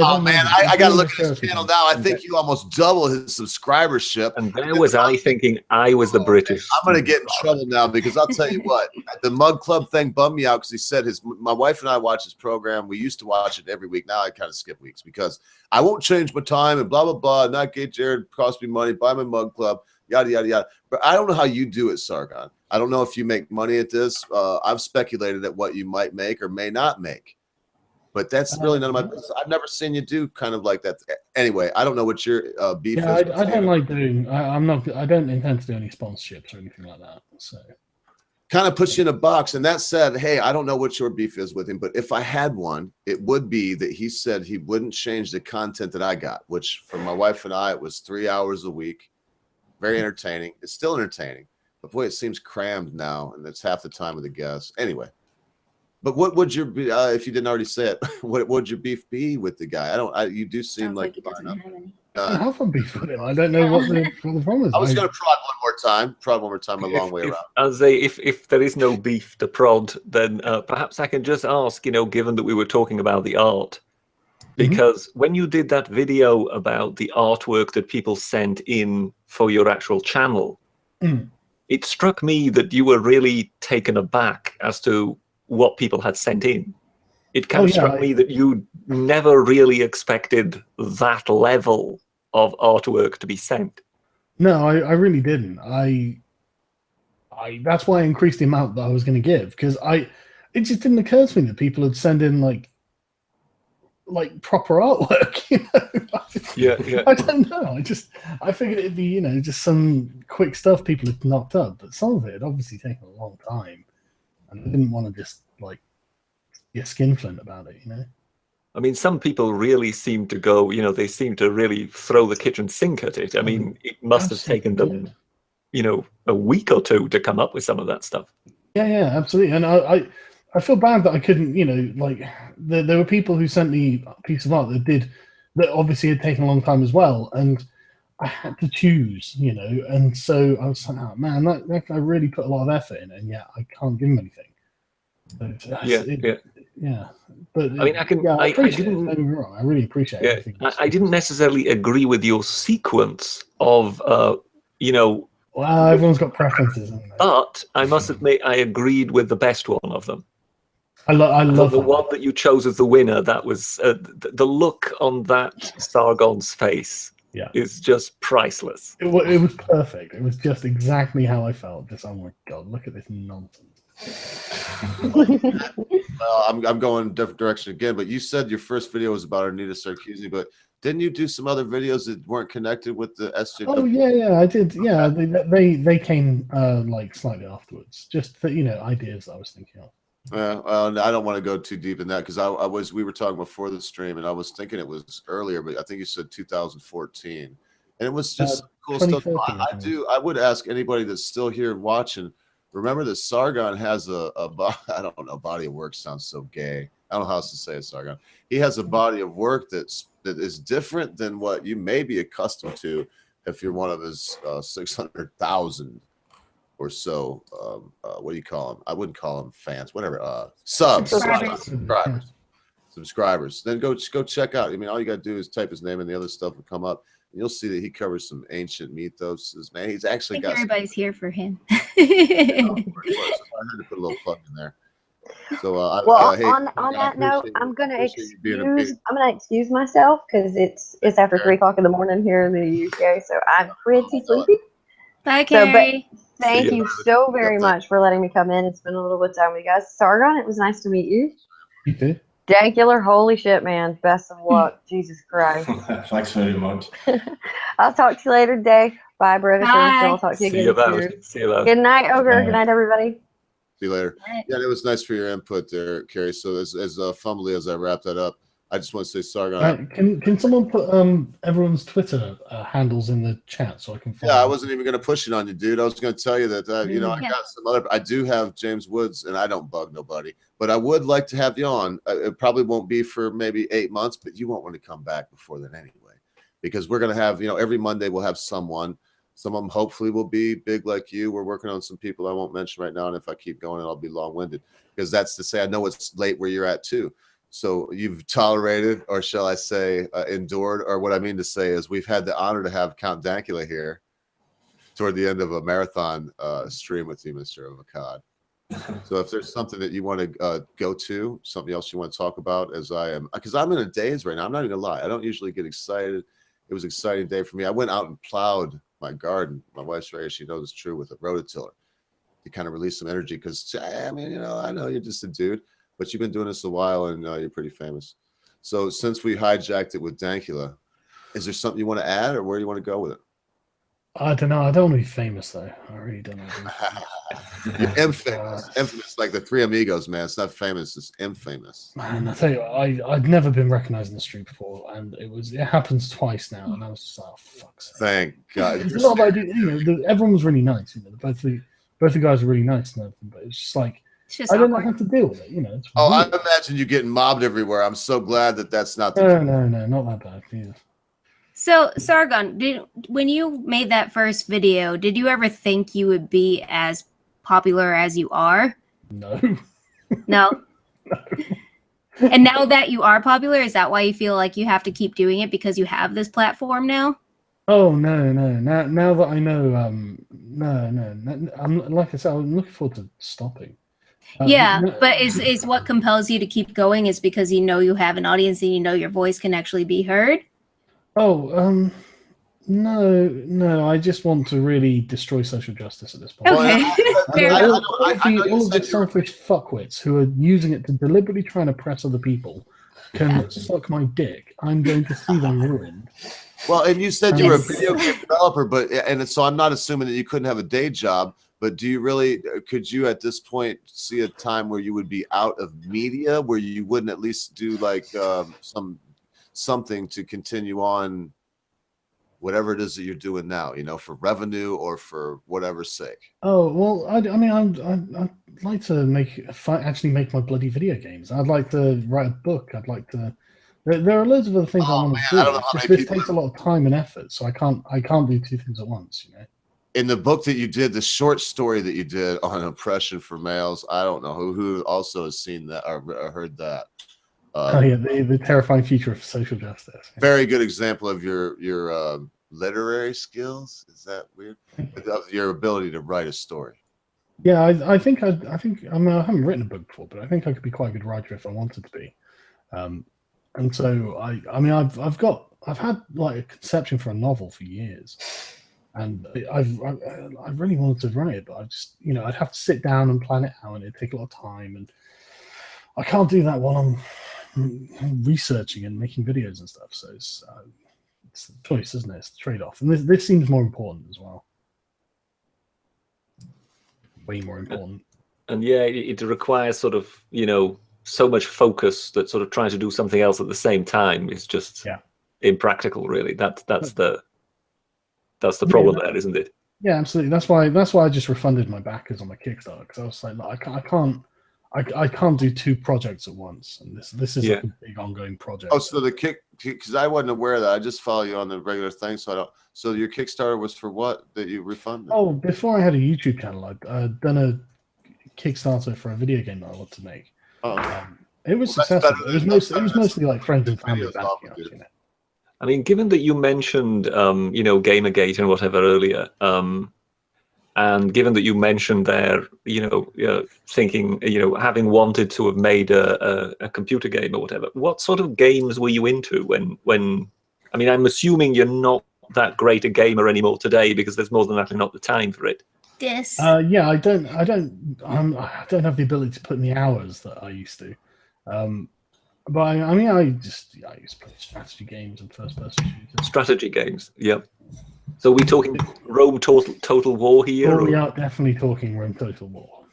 oh man, I got to look at his channel now. I think you almost double his subscribership. And there was I thinking I was the British. I'm going to get in trouble now because I'll tell you what, the Mug Club thing bummed me out because he said my wife and I watch his program. We used to watch it every week. Now I kind of skip weeks because I won't change my time and blah, blah, blah. Not gay Jared, cost me money, buy my Mug Club, yada, yada, yada. But I don't know how you do it, Sargon. I don't know if you make money at this. I've speculated at what you might make or may not make. But that's really none of my business. I've never seen you do kind of like that. Anyway, I don't know what your beef is. I don't like doing. I don't intend to do any sponsorships or anything like that. So kind of puts you in a box. And that said, hey, I don't know what your beef is with him, but if I had one, it would be that he said he wouldn't change the content that I got, which for my wife and I, it was 3 hours a week. Very entertaining. It's still entertaining. But boy, it seems crammed now, and it's half the time of the guests. Anyway, but what would your be if you didn't already say it? What would your beef be with the guy? You do seem like he doesn't have any. I have a beef with him. I don't know what the problem is. I was going to prod one more time, a long way around. As if there is no beef to prod, then perhaps I can just ask, given that we were talking about the art, because when you did that video about the artwork that people sent in for your actual channel, it struck me that you were really taken aback as to what people had sent in. It kind of struck me that you never really expected that level of artwork to be sent. No, I really didn't. That's why I increased the amount that I was going to give, because it just didn't occur to me that people would send in like proper artwork, Yeah. I don't know. I figured it'd be, just some quick stuff people had knocked up, but some of it had obviously taken a long time, and I didn't want to just be a skinflint about it, I mean, some people really seem to go, they seem to really throw the kitchen sink at it. I mean, it must have taken them, a week or two to come up with some of that stuff. Yeah, absolutely. And I feel bad that I couldn't, there were people who sent me a piece of art that obviously had taken a long time as well, and I had to choose, and so I was like, oh man, that I really put a lot of effort in, and yet I can't give him anything. Yeah. But I mean, I really appreciate everything. I didn't necessarily agree with your sequence of, Well, everyone's got preferences, haven't they? But I must admit, I agreed with the best one of them. I love the one that you chose as the winner. That was the look on that Sargon's face. Yeah, is just priceless. It was perfect. It was just exactly how I felt. Just, oh my god, look at this nonsense. Well, I'm going a different direction again. But you said your first video was about Anita Sarkeesian, but didn't you do some other videos that weren't connected with the SJW? Oh yeah, I did. Yeah, they came slightly afterwards. Just for, ideas I was thinking of. I don't want to go too deep in that because we were talking before the stream, and I was thinking it was earlier, but I think you said 2014, and it was just cool stuff. I would ask anybody that's still here watching. Remember that Sargon has I don't know, body of work sounds so gay. I don't know how else to say it, Sargon. He has a body of work that is different than what you may be accustomed to if you're one of his 600,000 or so. What do you call them? I wouldn't call them fans. Whatever. Subscribers. Then go check out. I mean, all you got to do is type his name and the other stuff will come up. And you'll see that he covers some ancient mythos. Man, he's actually got. Everybody's here for him. I had to put a little plug in there. So, on that note, I'm gonna excuse myself because it's after 3 o'clock in the morning here in the UK, so I'm pretty sleepy. Bye, Carrie. Thank you so very much for letting me come in and spend a little bit of time with you guys. Sargon, it was nice to meet you. You too. Dankula, holy shit, man. Best of luck. Jesus Christ. Thanks very much. I'll talk to you later today. Bye, British. I'll talk to you again. See you later. Good night, Ogre. Good night, everybody. See you later. Yeah, it was nice for your input there, Carrie. So as fumbly as I wrap that up, I just want to say Sargon. Can someone put everyone's Twitter handles in the chat so I can follow? Yeah, I wasn't even going to push it on you, dude. I was going to tell you that you know, I Yeah. got some other. I do have James Woods, and I don't bug nobody, but I would like to have you on. It probably won't be for maybe 8 months, but you won't want to come back before then anyway, because we're going to have, you know, every Monday we'll have someone. Some of them hopefully will be big like you. We're working on some people I won't mention right now, and if I keep going, I'll be long-winded, because that's to say I know it's late where you're at too. So you've tolerated, or shall I say, endured, or what I mean to say is we've had the honor to have Count Dankula here toward the end of a marathon stream with you, Mr. Akkad. So if there's something that you want to go to, something else you want to talk about, as I am, because I'm in a daze right now. I'm not even gonna lie. I don't usually get excited. It was an exciting day for me. I went out and plowed my garden. My wife's right, she knows it's true, with a rototiller to kind of release some energy, because I mean, you know, I know you're just a dude, but you've been doing this a while, and you're pretty famous. So since we hijacked it with Dankula, is there something you want to add, or where do you want to go with it? I don't know. I don't want to be famous, though. I really don't know. You're infamous. Infamous, like the Three Amigos, man. It's not famous, it's infamous. Man, I tell you what, I'd never been recognized in the street before, and it happens twice now, and I was just like, oh, fuck's sake. Thank God. It's not about, you know, everyone was really nice. You know, both the guys were really nice and everything, but it's just like, It's just I don't awkward. have to deal with it. You know. It's Oh, I weird. imagine you getting mobbed everywhere. I'm so glad that that's not the No, not that bad. Yeah. So, Sargon, when you made that first video, did you ever think you would be as popular as you are? No. No? And now that you are popular, is that why you feel like you have to keep doing it, because you have this platform now? Oh no. Now that I know, no. I'm, like I said, I'm looking forward to stopping. Yeah, No, but is what compels you to keep going is because you know you have an audience and you know your voice can actually be heard? Oh, no. I just want to really destroy social justice at this point. Okay. Fair enough. All of the selfish fuckwits who are using it to deliberately try and oppress other people can suck my dick. I'm going to see them ruined. Well, and you said you were a Yes. video game developer, and so I'm not assuming that you couldn't have a day job, but could you at this point see a time where you would be out of media, where you wouldn't at least do like something to continue on whatever it is that you're doing now, you know, for revenue or for whatever's sake? Oh well, I mean, I'd like to actually make my bloody video games. I'd like to write a book. I'd like to. There are loads of other things I want to do. I don't know how It's just, many this takes a lot of time and effort, so I can't do two things at once. You know. In the book that you did, the short story that you did on oppression for males, I don't know who also has seen that or heard that. Oh yeah, the terrifying future of social justice. Very good example of your literary skills. Is that weird? Of your ability to write a story. Yeah, I think I mean, I haven't written a book before, but I think I could be quite a good writer if I wanted to be. And so I mean, I've had like a conception for a novel for years, and I really wanted to write it, but I just, you know, I'd have to sit down and plan it out, and it'd take a lot of time, and I can't do that while I'm researching and making videos and stuff. So it's the choice, isn't it? It's the trade-off, and this seems more important as well. Way more important. And yeah, it requires sort of, you know, so much focus that sort of trying to do something else at the same time is just impractical, really. That's the problem there, isn't it? Yeah, absolutely. That's why I just refunded my backers on my Kickstarter, because I was like, I can't do two projects at once, and this is like a big ongoing project. Oh, so because I wasn't aware of that. I just follow you on the regular thing, so I don't. So your Kickstarter was for what that you refunded? Oh, before I had a YouTube channel, I'd done a Kickstarter for a video game that I wanted to make. It was successful. It was mostly like friends and family backing us, you know. I mean, given that you mentioned, you know, Gamergate and whatever earlier, and given that you mentioned there, you know, thinking, you know, having wanted to have made a computer game or whatever, what sort of games were you into when? I mean, I'm assuming you're not that great a gamer anymore today, because there's more than likely not the time for it. This. Yeah, I don't have the ability to put in the hours that I used to. But I mean, I used to play strategy games and first-person shooters. Strategy games, yeah. So we talking Rome Total War here? Oh, we are definitely talking Rome Total War.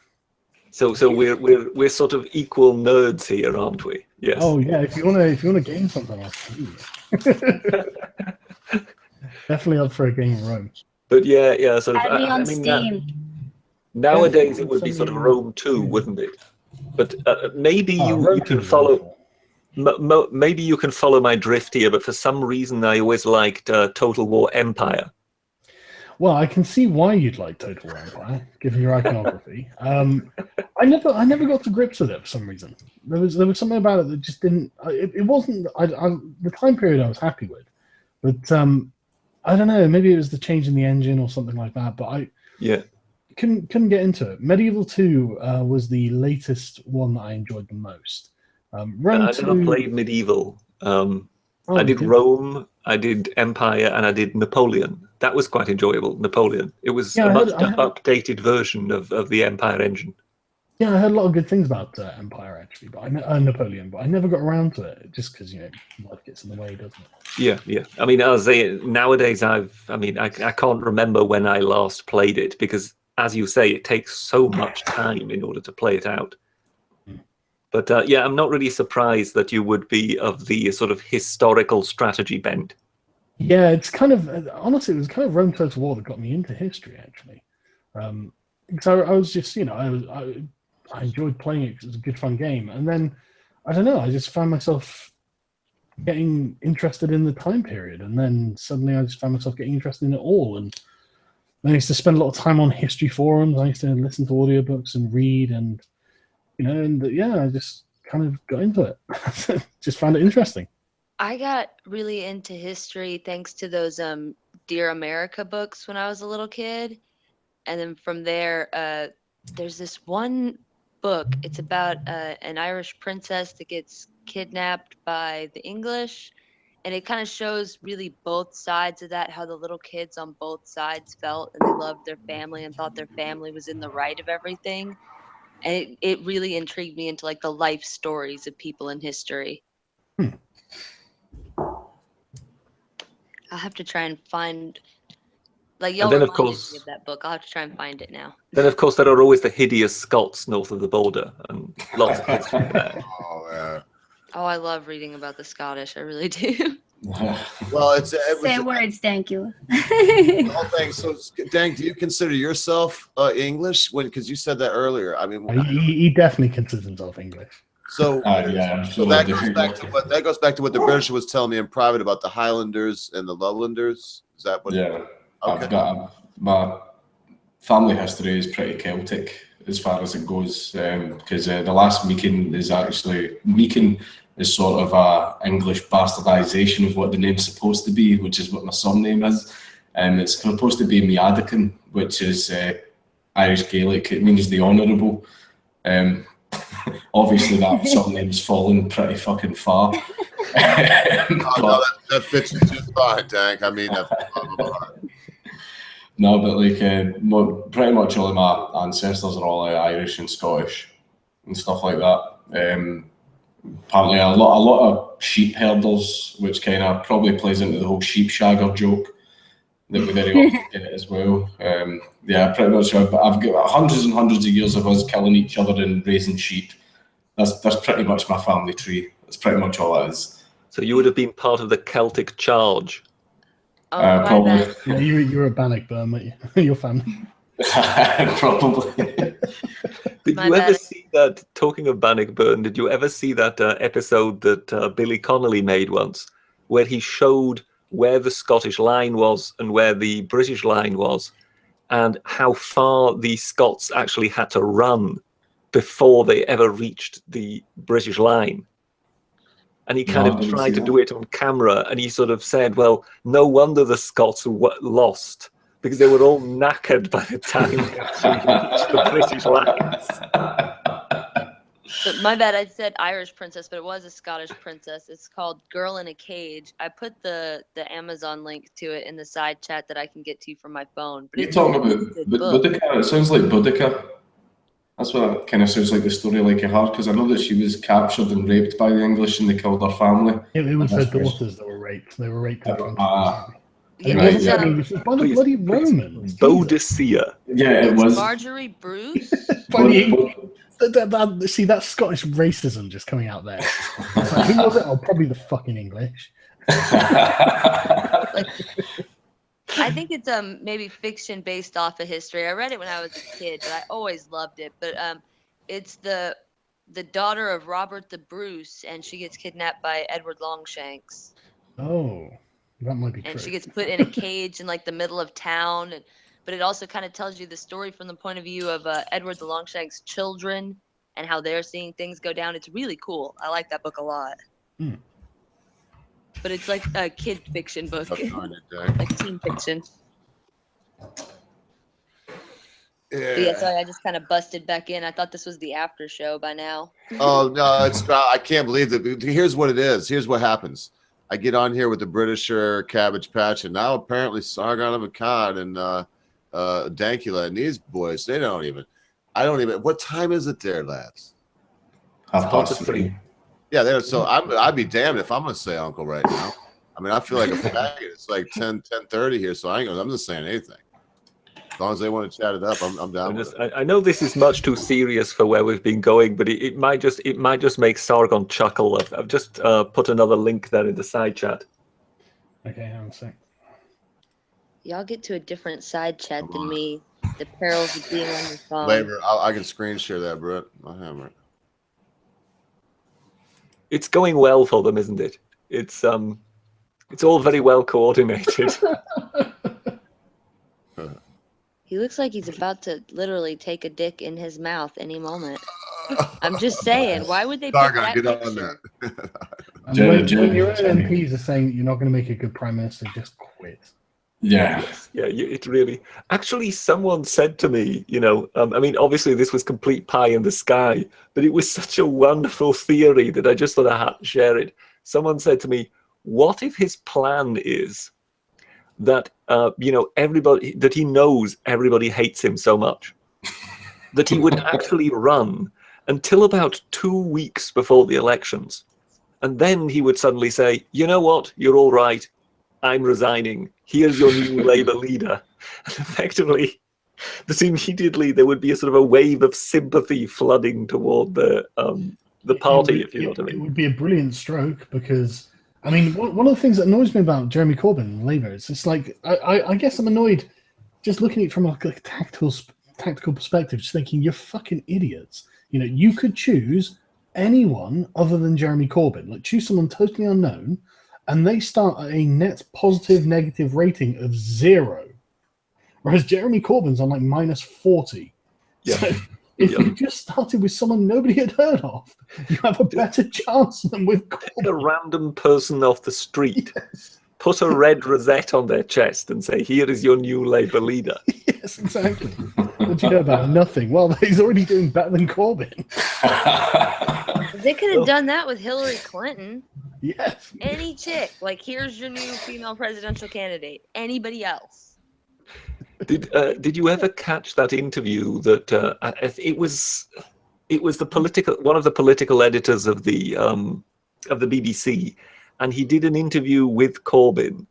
So we're sort of equal nerds here, aren't we? Yes. Oh yeah, if you wanna game something, I'll tell you. Definitely up for a game of Rome. But yeah, sort of. Add me on I mean, Steam. nowadays it would be sort of Rome 2, wouldn't it? But maybe you Rome can 2 is follow. awful. Maybe you can follow my drift here, but for some reason I always liked Total War Empire. Well, I can see why you'd like Total War Empire, given your iconography. I never got to grips with it for some reason. There was something about it that just didn't. It wasn't the time period I was happy with, but I don't know. Maybe it was the change in the engine or something like that. But I couldn't get into it. Medieval 2 was the latest one that I enjoyed the most. Rome I 2, never played Medieval. I did Rome, I did Empire, and I did Napoleon. That was quite enjoyable, Napoleon. It was a much updated version of the Empire engine. Yeah, I heard a lot of good things about Empire, actually, but Napoleon, but I never got around to it, just because, life gets in the way, doesn't it? Yeah. I mean, I say nowadays, I can't remember when I last played it, because, as you say, it takes so much time in order to play it out. But I'm not really surprised that you would be of the sort of historical strategy bent. Yeah, it's kind of, honestly, it was kind of Rome Total War that got me into history, actually. Because I was just, I enjoyed playing it because it was a good, fun game. And then, I don't know, I just found myself getting interested in the time period. And then suddenly I just found myself getting interested in it all. And I used to spend a lot of time on history forums. I used to listen to audiobooks and read and I just kind of got into it. Just found it interesting. I got really into history thanks to those Dear America books when I was a little kid. And then from there, there's this one book. It's about an Irish princess that gets kidnapped by the English. And it kind of shows really both sides of that, how the little kids on both sides felt and they loved their family and thought their family was in the right of everything. And it really intrigued me into like the life stories of people in history. I'll have to try and find, like, y'all reminded me of that book. I'll have to try and find it now. Then, of course, there are always the hideous Scots north of the border, and lots of history there. Oh, I love reading about the Scottish. I really do. Well, Say words, Dankula. Oh, thanks. So, Dank, do you consider yourself English? Because you said that earlier. I mean, he definitely considers himself English. So, so that goes back to what the British was telling me in private about the Highlanders and the Lowlanders. Is that what? Yeah, okay. My family history is pretty Celtic as far as it goes, because the last Meakin is sort of a English bastardization of what the name's supposed to be, which is what my surname is. It's supposed to be Miadican, which is Irish Gaelic. It means the honourable. Obviously, that surname's fallen pretty fucking far. That fits you too fine, Dank. I mean, no, but like pretty much all of my ancestors are all Irish and Scottish and stuff like that. Apparently, a lot of sheep herders, which kind of probably plays into the whole sheep shagger joke that we very often get as well. Yeah, pretty much. I've got hundreds and hundreds of years of us killing each other and raising sheep. That's pretty much my family tree. That's pretty much all it is. So you would have been part of the Celtic Charge. Probably. Yeah, you're a Bannockburn, weren't you? Your family. Probably. Did you ever see that, talking of Bannockburn, did you ever see that episode that Billy Connolly made once, where he showed where the Scottish line was and where the British line was, and how far the Scots actually had to run before they ever reached the British line? And he kind of tried to do it on camera, and he sort of said, well, no wonder the Scots lost, because they were all knackered by the time they actually reached the British lines. But my bad, I said Irish princess, but it was a Scottish princess. It's called Girl in a Cage. I put the Amazon link to it in the side chat that I can get to from my phone. But you're talking about Boudica. It sounds like Boudica. That's what it kind of sounds like, the story like a heart, because I know that she was captured and raped by the English and they killed her family. It was her daughters that were raped. They were raped. It Yeah, wasn't it's, the English, it was by the Please, bloody please. Romans. Boadicea. Yeah, it it's was. Marjorie Bruce. By the But- see, that's Scottish racism just coming out there. It's like, who was it? Oh, probably the fucking English. Like, I think it's maybe fiction based off of history. I read it when I was a kid, but I always loved it. But it's the daughter of Robert the Bruce, and she gets kidnapped by Edward Longshanks, Oh, that might be and true. she gets put in a cage in like the middle of town. And but it also kind of tells you the story from the point of view of Edward the Longshanks' children and how they're seeing things go down. It's really cool. I like that book a lot. Hmm. But it's like a kid fiction book, Oh, darn it, Dang. like teen fiction. But yeah, Yeah. sorry, I just kind of busted back in. I thought this was the after show by now. Oh no, it's not. I can't believe that. Here's what it is. Here's what happens. I get on here with the Britisher Cabbage Patch, and now apparently Sargon of Akkad and Dankula and these boys, they don't even. I don't even. What time is it there, lads? 3:30. Yeah, there. So I'd be damned if I'm gonna say uncle right now. I mean, I feel like a faggot. It's like 10:30 here, so I'm just saying anything. As long as they want to chat it up, I'm down with it. I know this is much too serious for where we've been going, but it might just make Sargon chuckle. I've just put another link there in the side chat. Okay, hang on a sec. Y'all get to a different side chat than me. The perils of being on your phone. Labor, I can screen share that, Brett. My hammer. It's going well for them, isn't it? It's all very well coordinated. He looks like he's about to literally take a dick in his mouth any moment. I'm just saying, why would they put Sargon, that get on picture? that. And Jenny, when your own Jenny. MPs are saying that you're not going to make a good prime minister, just quit. Yeah. Yeah, it really. Actually, someone said to me, I mean, obviously this was complete pie in the sky, but it was such a wonderful theory that I just thought I had to share it. Someone said to me, "What if his plan is that everybody, that he knows everybody hates him so much that he would actually run until about 2 weeks before the elections, and then he would suddenly say, you know what, you're all right, I'm resigning. Here's your new Labour leader." And effectively, immediately there would be a sort of a wave of sympathy flooding toward the party, if you know what I It mean. would be a brilliant stroke because, I mean, one of the things that annoys me about Jeremy Corbyn and Labour is it's like, I guess I'm annoyed just looking at it from a tactical perspective, just thinking, you're fucking idiots. You could choose anyone other than Jeremy Corbyn, like choose someone totally unknown, and they start at a net positive negative rating of 0. Whereas Jeremy Corbyn's on like -40. Yeah. So if you just started with someone nobody had heard of, you have a better chance than with A Corbyn. random person off the street, put a red rosette on their chest and say, here is your new Labour leader. Yes, exactly. What do you know about nothing? Well, he's already doing better than Corbyn. They could have done that with Hillary Clinton. Yes. Any chick, like, here's your new female presidential candidate. Anybody else? Did you ever catch that interview that it was one of the political editors of the BBC, and he did an interview with Corbyn,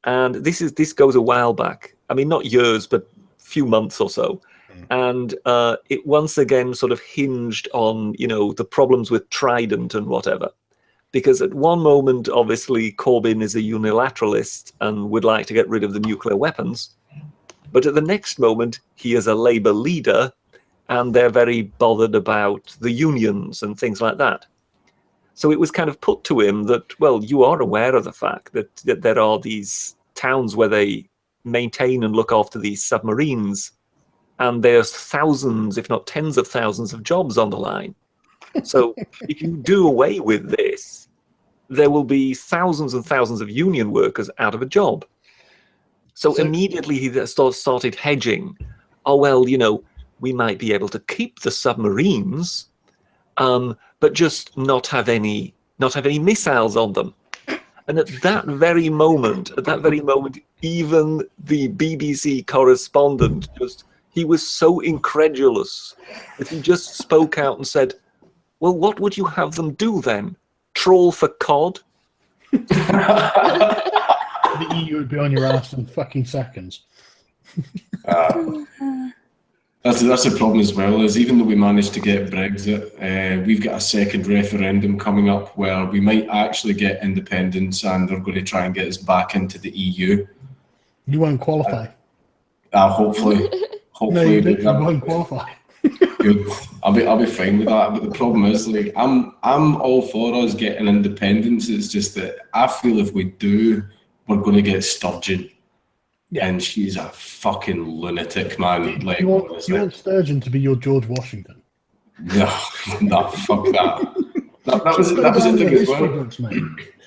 and this goes a while back. I mean, not years, but few months or so. And it once again sort of hinged on, the problems with Trident and whatever. Because at one moment, obviously, Corbyn is a unilateralist and would like to get rid of the nuclear weapons. But at the next moment, he is a Labour leader, and they're very bothered about the unions and things like that. So it was kind of put to him that, well, you are aware of the fact that there are these towns where they maintain and look after these submarines, and there's thousands, if not tens of thousands of jobs on the line. So if you do away with this, there will be thousands and thousands of union workers out of a job. So immediately he started hedging. Oh, well, we might be able to keep the submarines, but just not have any missiles on them. And at that very moment, even the BBC correspondent he was so incredulous that he just spoke out and said, well, what would you have them do then? Troll for cod? The the EU would be on your ass in fucking seconds. That's the problem as well, is even though we managed to get Brexit, we've got a second referendum coming up where we might actually get independence and they're going to try and get us back into the EU. You won't qualify. Hopefully. No, you won't qualify. I'll be fine with that, but the problem is, like, I'm all for us getting independence. It's just that I feel if we do, we're going to get Sturgeon. Yeah. And she's a fucking lunatic, man. Like, you want Sturgeon to be your George Washington? No, fuck that. That was the thing as well.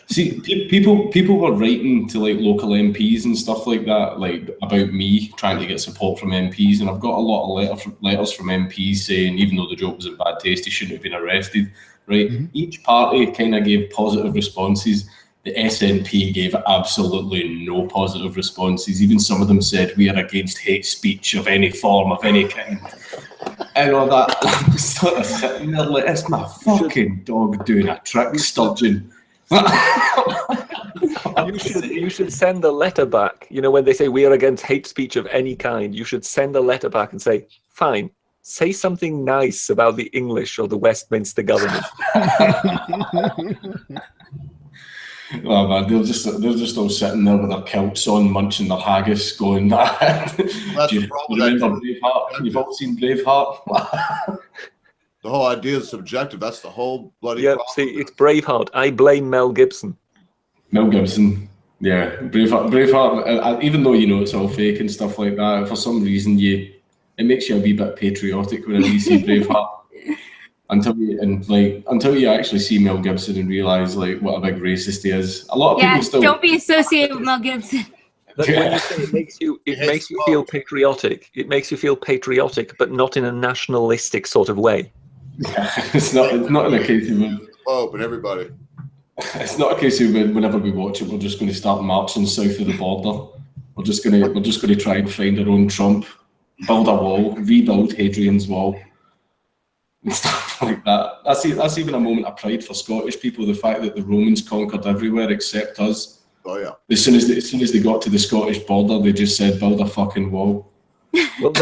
See, people were writing to like local MPs and stuff like that, like about me trying to get support from MPs, and I've got a lot of letters from MPs saying even though the joke was in bad taste, he shouldn't have been arrested. Right? Mm-hmm. Each party kind of gave positive responses. The SNP gave absolutely no positive responses. Even some of them said we are against hate speech of any form, of any kind. And all that. I'm just sort of sitting there like, it's my fucking dog doing a trick, Sturgeon. You should send a letter back. You know, when they say we are against hate speech of any kind, you should send a letter back and say, fine, say something nice about the English or the Westminster government. Oh man, they're just all sitting there with their kilts on, munching their haggis, going, "Do you remember Braveheart? You've all seen Braveheart." The whole idea is subjective. That's the whole bloody problem. See, it's Braveheart. I blame Mel Gibson. Mel Gibson, yeah, Braveheart. Even though you know it's all fake and stuff like that, for some reason it makes you a wee bit patriotic whenever you see Braveheart. Until you actually see Mel Gibson and realise like what a big racist he is. A lot of people still don't be associated with Mel Gibson. When you say it makes you feel patriotic. It makes you feel patriotic, but not in a nationalistic sort of way. It's not in a case of oh, but everybody. It's not a case of whenever we watch it, we're just going to start marching south of the border. We're just going to try and find our own Trump, build a wall, rebuild Hadrian's Wall. And stuff like that. That's even a moment of pride for Scottish people. The fact that the Romans conquered everywhere except us. Oh yeah. As soon as they got to the Scottish border, they just said, "Build a fucking wall." Well,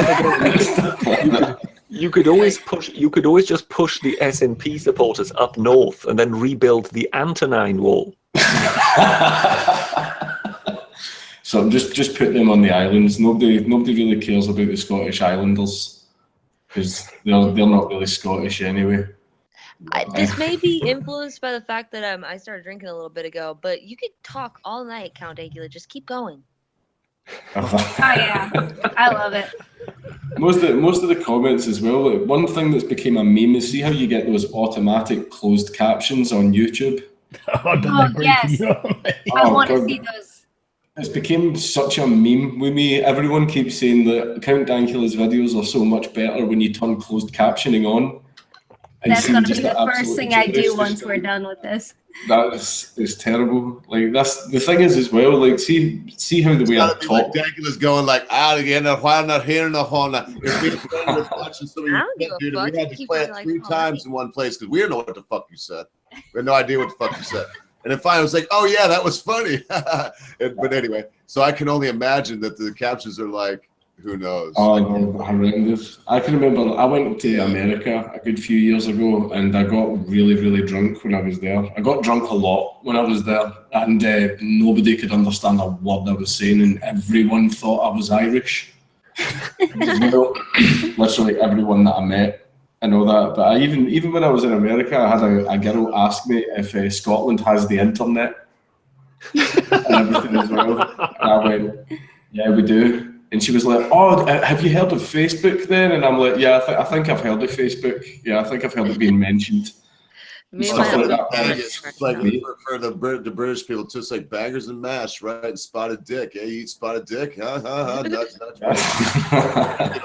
you could always just push the SNP supporters up north and then rebuild the Antonine Wall. So just put them on the islands. Nobody really cares about the Scottish Islanders. Because they're not really Scottish anyway. This may be influenced by the fact that I started drinking a little bit ago, but you could talk all night, Count Dankula. Just keep going. Oh yeah, I love it. Most of the comments as well. Like, one thing that's became a meme is see how you get those automatic closed captions on YouTube. Yes, I want to see those. It's become such a meme with me. Everyone keeps saying that Count Dankula's videos are so much better when you turn closed captioning on. That's going to be the first thing I do once we're done with this. It's terrible. Like that's the thing is as well. Like see how the way I talk. Like Dankula's going like out again. Why not hearing the horn? If we were watching some of your dude, we had to play it 3 times in one place because we didn't know what the fuck you said. We had no idea what the fuck you said. And then finally I was like, oh yeah, that was funny. But anyway, so I can only imagine that the captions are like, who knows? Oh, they're horrendous. I can remember I went to America a good few years ago and I got really, really drunk when I was there. I got drunk a lot when I was there and nobody could understand a word I was saying and everyone thought I was Irish. Literally everyone that I met. And all that, but even when I was in America, I had a girl ask me if Scotland has the internet and everything as well. And I went, yeah, we do. And she was like, oh, have you heard of Facebook then? And I'm like, yeah, I think I've heard of Facebook. Yeah, I think I've heard it being mentioned. Stuff like that. Like for the British people, too, it's like bangers and mash, right? And spotted dick. Yeah, you eat spotted dick? Nuts. Get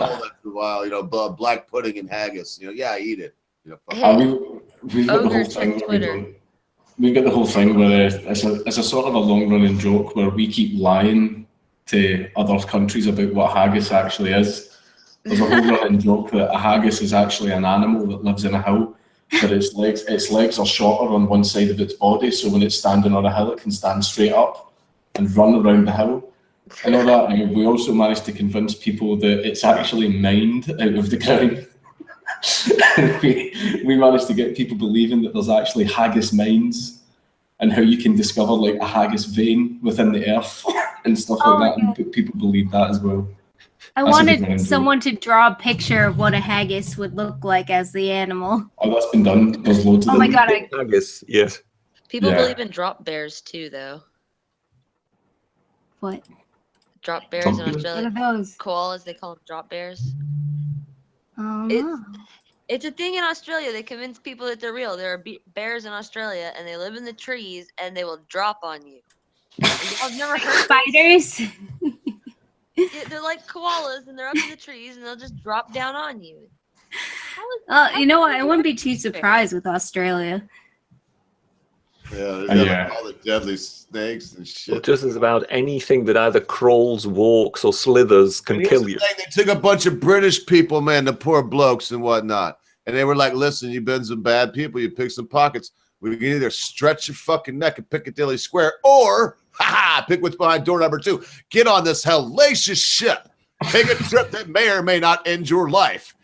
all that for a while, you know, black pudding and haggis. You know, yeah, I eat it. You know, we've got the whole thing where we've got the whole thing where it's a sort of a long-running joke where we keep lying to other countries about what haggis actually is. There's a whole running joke that a haggis is actually an animal that lives in a hill. But its legs are shorter on one side of its body, so when it's standing on a hill, it can stand straight up. and run around the hill and all that. And we also managed to convince people that it's actually mined out of the ground. we managed to get people believing that there's actually haggis mines and how you can discover like a haggis vein within the earth and stuff like that. And people believe that as well. I wanted someone to draw a picture of what a haggis would look like as the animal. Oh, that's been done. There's loads of them. Oh my god, haggis, yes. People believe in drop bears too, though. What? Drop bears in Australia. What are those? Koalas, they call them drop bears. Oh, It's a thing in Australia. They convince people that they're real. There are bears in Australia, and they live in the trees, and they will drop on you. I've never heard spiders. They're like koalas, and they're up in the trees, and they'll just drop down on you. You know what? I wouldn't be too surprised with Australia. Yeah, all the deadly snakes and shit. Well, just as about anything that either crawls, walks, or slithers can kill you. They took a bunch of British people, man, the poor blokes and whatnot, and they were like, "Listen, you've been some bad people. You pick some pockets. We can either stretch your fucking neck at Piccadilly Square, or pick what's behind door number 2. Get on this hellacious ship. Take a trip that may or may not end your life.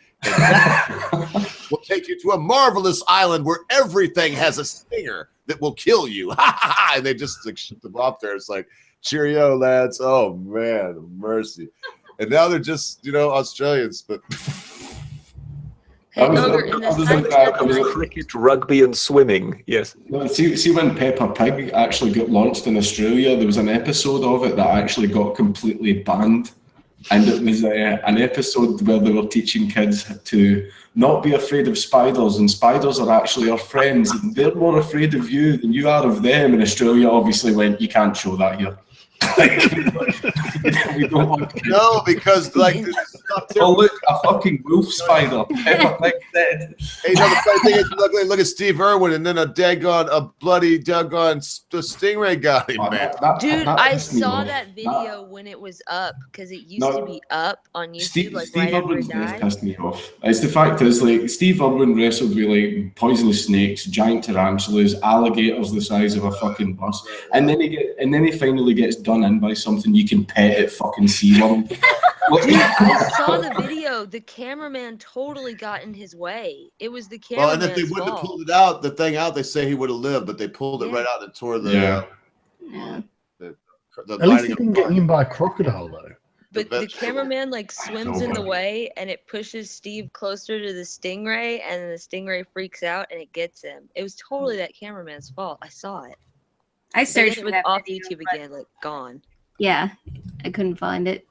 We'll take you to a marvelous island where everything has a stinger that will kill you." And they just like ship them off there. It's like, cheerio, lads. Oh man, mercy. And now they're just, Australians, but cricket, rugby, and swimming. Yes. No, see when Peppa Pig actually got launched in Australia, there was an episode of it that actually got completely banned. And it was an episode where they were teaching kids to not be afraid of spiders, and spiders are actually our friends, and they're more afraid of you than you are of them. And Australia obviously went, "You can't show that here." We don't want kids. No, because like oh look, a fucking wolf spider. Peppa Pig dead. Hey, the funny thing is, look at Steve Irwin, and then a bloody stingray got him, man. Dude, I saw that video when it was up, because it used to be up on YouTube. Steve Irwin's death pissed me off. It's the fact is, like, Steve Irwin wrestled with like poisonous snakes, giant tarantulas, alligators the size of a fucking bus, and then he finally gets done in by something you can pet at fucking SeaWorld. Dude, I saw the video. The cameraman totally got in his way. It was the cameraman's Well, and if they wouldn't have pulled the thing out, they say he would have lived, but they pulled it right out and tore the At least he didn't get eaten by a crocodile, though. But the cameraman like swims in the way, and it pushes Steve closer to the stingray, and then the stingray freaks out and it gets him. It was totally that cameraman's fault. I saw it. I searched for that off YouTube again, like gone. Yeah, I couldn't find it.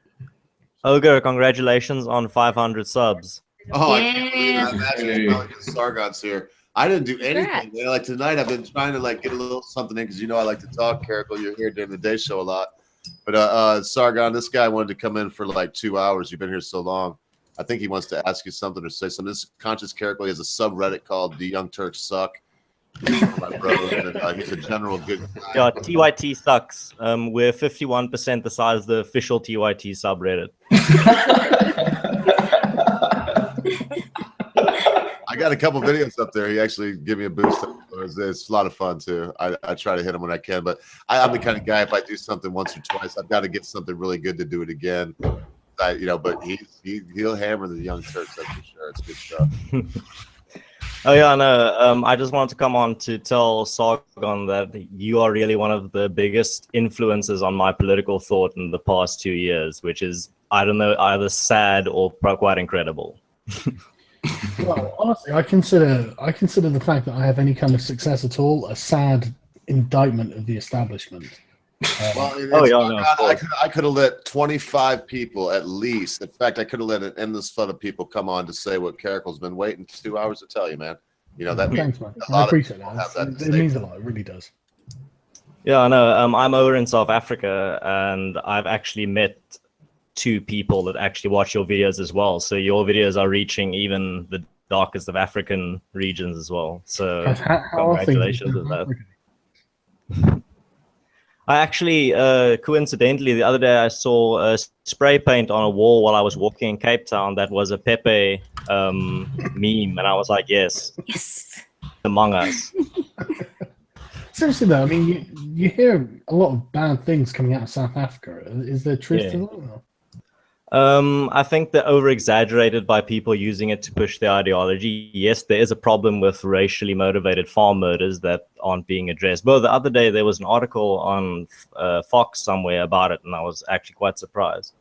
Ogre, congratulations on 500 subs. Oh, yeah. I can't believe it. Imagine Sargon's here. I didn't do anything. Like tonight, I've been trying to like get a little something in because I like to talk. Carrickle, you're here during the day show a lot. But Sargon, this guy wanted to come in for like 2 hours. You've been here so long. I think he wants to ask you something or say something. This Conscious Carrickle, he has a subreddit called "The Young Turks Suck." My brother, and, he's a general good guy. Yeah, TYT sucks. We're 51% the size of the official TYT subreddit. I got a couple videos up there. He actually gave me a boost. It's a lot of fun too. I try to hit him when I can, but I'm the kind of guy, if I do something once or twice, I've got to get something really good to do it again. But he'll hammer the Young Turks, that's for sure. It's good stuff. Oh yeah, no. I just wanted to come on to tell Sargon that you are really one of the biggest influences on my political thought in the past 2 years, which is, I don't know, either sad or quite incredible. Well, honestly, I consider the fact that I have any kind of success at all a sad indictment of the establishment. I could have let 25 people at least. In fact, I could have let an endless flood of people come on to say what Carrickle's been waiting 2 hours to tell you, man. That Thanks, man. I appreciate that. It means a lot. It really does. Yeah, I know. I'm over in South Africa, and I've actually met 2 people that actually watch your videos as well. So your videos are reaching even the darkest of African regions as well. So congratulations on that. I actually, coincidentally, the other day I saw a spray paint on a wall while I was walking in Cape Town that was a Pepe meme, and I was like, yes, Among Us. Seriously though, I mean, you hear a lot of bad things coming out of South Africa. Is there truth to that? Or? I think they're over-exaggerated by people using it to push their ideology. Yes, there is a problem with racially motivated farm murders that aren't being addressed. But the other day, there was an article on Fox somewhere about it, and I was actually quite surprised.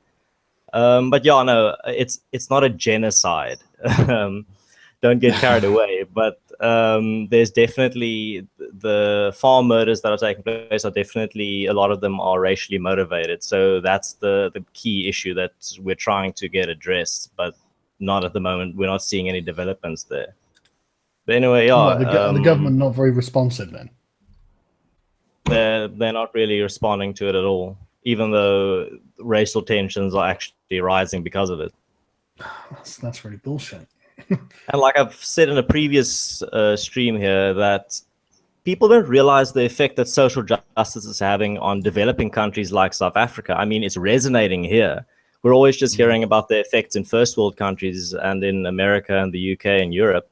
But yeah, no, it's not a genocide. Don't get carried away. But there's definitely the farm murders that are taking place are definitely, a lot of them are racially motivated. So that's the key issue that we're trying to get addressed, but not at the moment. We're not seeing any developments there. But anyway, yeah. The government not very responsive then? They're not really responding to it at all, even though racial tensions are actually rising because of it. That's really bullshit. And like I've said in a previous stream here, that people don't realize the effect that social justice is having on developing countries like South Africa. I mean, it's resonating here. We're always just hearing about the effects in first world countries and in America and the UK and Europe.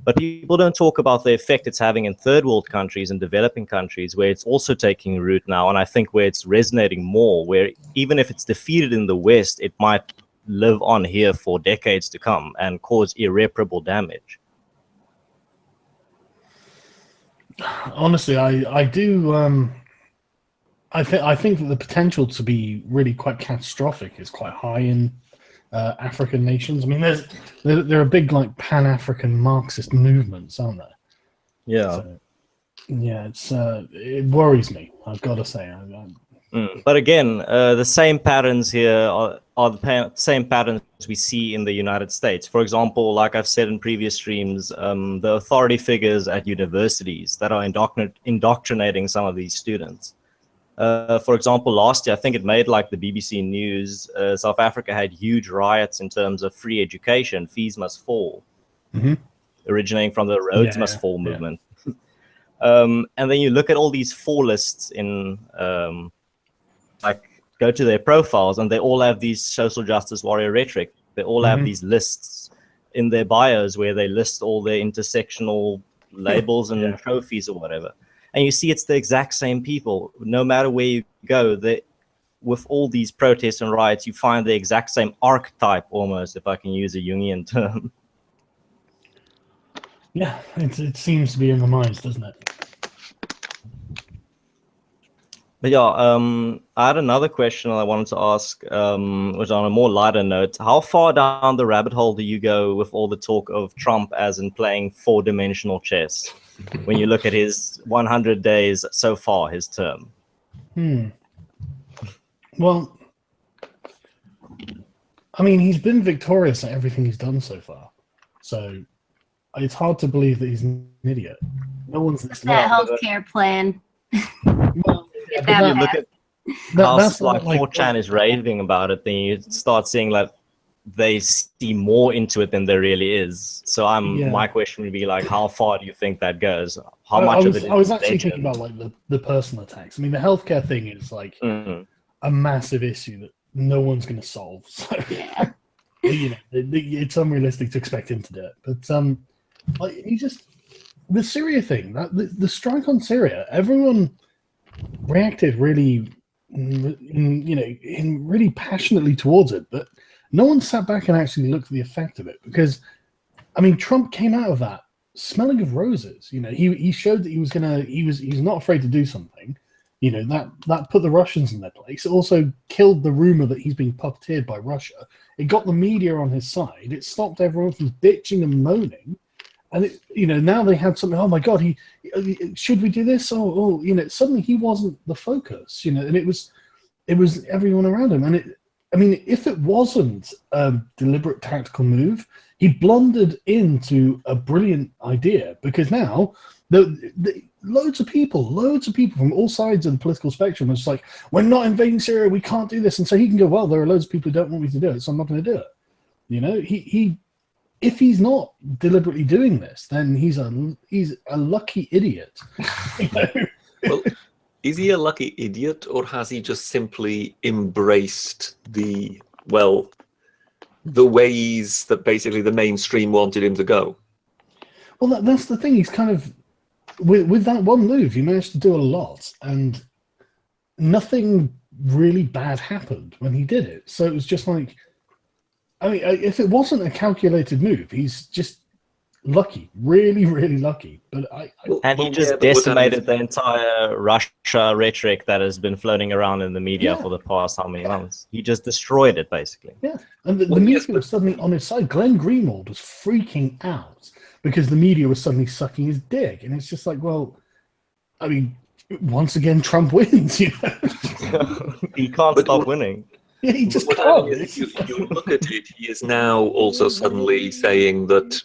But people don't talk about the effect it's having in third world countries and developing countries, where it's also taking root now. And I think where it's resonating more, where even if it's defeated in the West, it might live on here for decades to come and cause irreparable damage. Honestly, I do. I think that the potential to be really quite catastrophic is quite high in African nations. I mean, there are big like Pan-African Marxist movements, aren't there? Yeah. So, yeah, it worries me. I've got to say. But again, the same patterns here are the same patterns we see in the United States. For example, like I've said in previous streams, the authority figures at universities that are indoctrinating some of these students. For example, last year, I think it made like the BBC News, South Africa had huge riots in terms of free education, fees must fall, originating from the Roads Must Fall movement. And then you look at all these fall lists in... like go to their profiles and they all have these social justice warrior rhetoric. They all have these lists in their bios where they list all their intersectional labels and trophies or whatever. And you see it's the exact same people. No matter where you go, with all these protests and riots, you find the exact same archetype almost, if I can use a Jungian term. Yeah, it seems to be in the minds, doesn't it? But yeah, I had another question I wanted to ask, which on a more lighter note. How far down the rabbit hole do you go with all the talk of Trump as in playing four-dimensional chess when you look at his 100 days so far, his term? Well, I mean, he's been victorious at everything he's done so far. So it's hard to believe that he's an idiot. No one's that healthcare plan. Well, when you look at how like 4chan is raving about it, then you start seeing like they see more into it than there really is. So my question would be like, how far do you think that goes? How much of it is I was actually thinking about like the personal attacks. I mean, the healthcare thing is like a massive issue that no one's going to solve. So you know, it's unrealistic to expect him to do it. But like the Syria thing, the strike on Syria, everyone reacted really, really passionately towards it, but no one sat back and actually looked at the effect of it. Because, I mean, Trump came out of that smelling of roses. You know, he showed that he's not afraid to do something. You know, that put the Russians in their place. It also killed the rumor that he's being puppeteered by Russia. It got the media on his side. It stopped everyone from bitching and moaning. And now they had something. Oh my God! Should we do this? Suddenly he wasn't the focus. And it was everyone around him. And if it wasn't a deliberate tactical move, he blundered into a brilliant idea. Because now loads of people from all sides of the political spectrum are just like, we're not invading Syria. We can't do this. And so he can go, well, there are loads of people who don't want me to do it, so I'm not going to do it. If he's not deliberately doing this, then he's a lucky idiot. Well, is he a lucky idiot, or has he just simply embraced the ways that basically the mainstream wanted him to go? Well, that's the thing. He's kind of with that one move, you managed to do a lot, and nothing really bad happened when he did it. So it was just like, I mean, if it wasn't a calculated move, he's just lucky, really, really lucky. But he just decimated the entire Russia rhetoric that has been floating around in the media for the past how many months. He just destroyed it, basically. Yeah, and the media was suddenly on his side. Glenn Greenwald was freaking out because the media was suddenly sucking his dick, and it's just like, well, I mean, once again, Trump wins. You know? He can't stop winning. Yeah, he just can't. You look at it, he is now also suddenly saying that,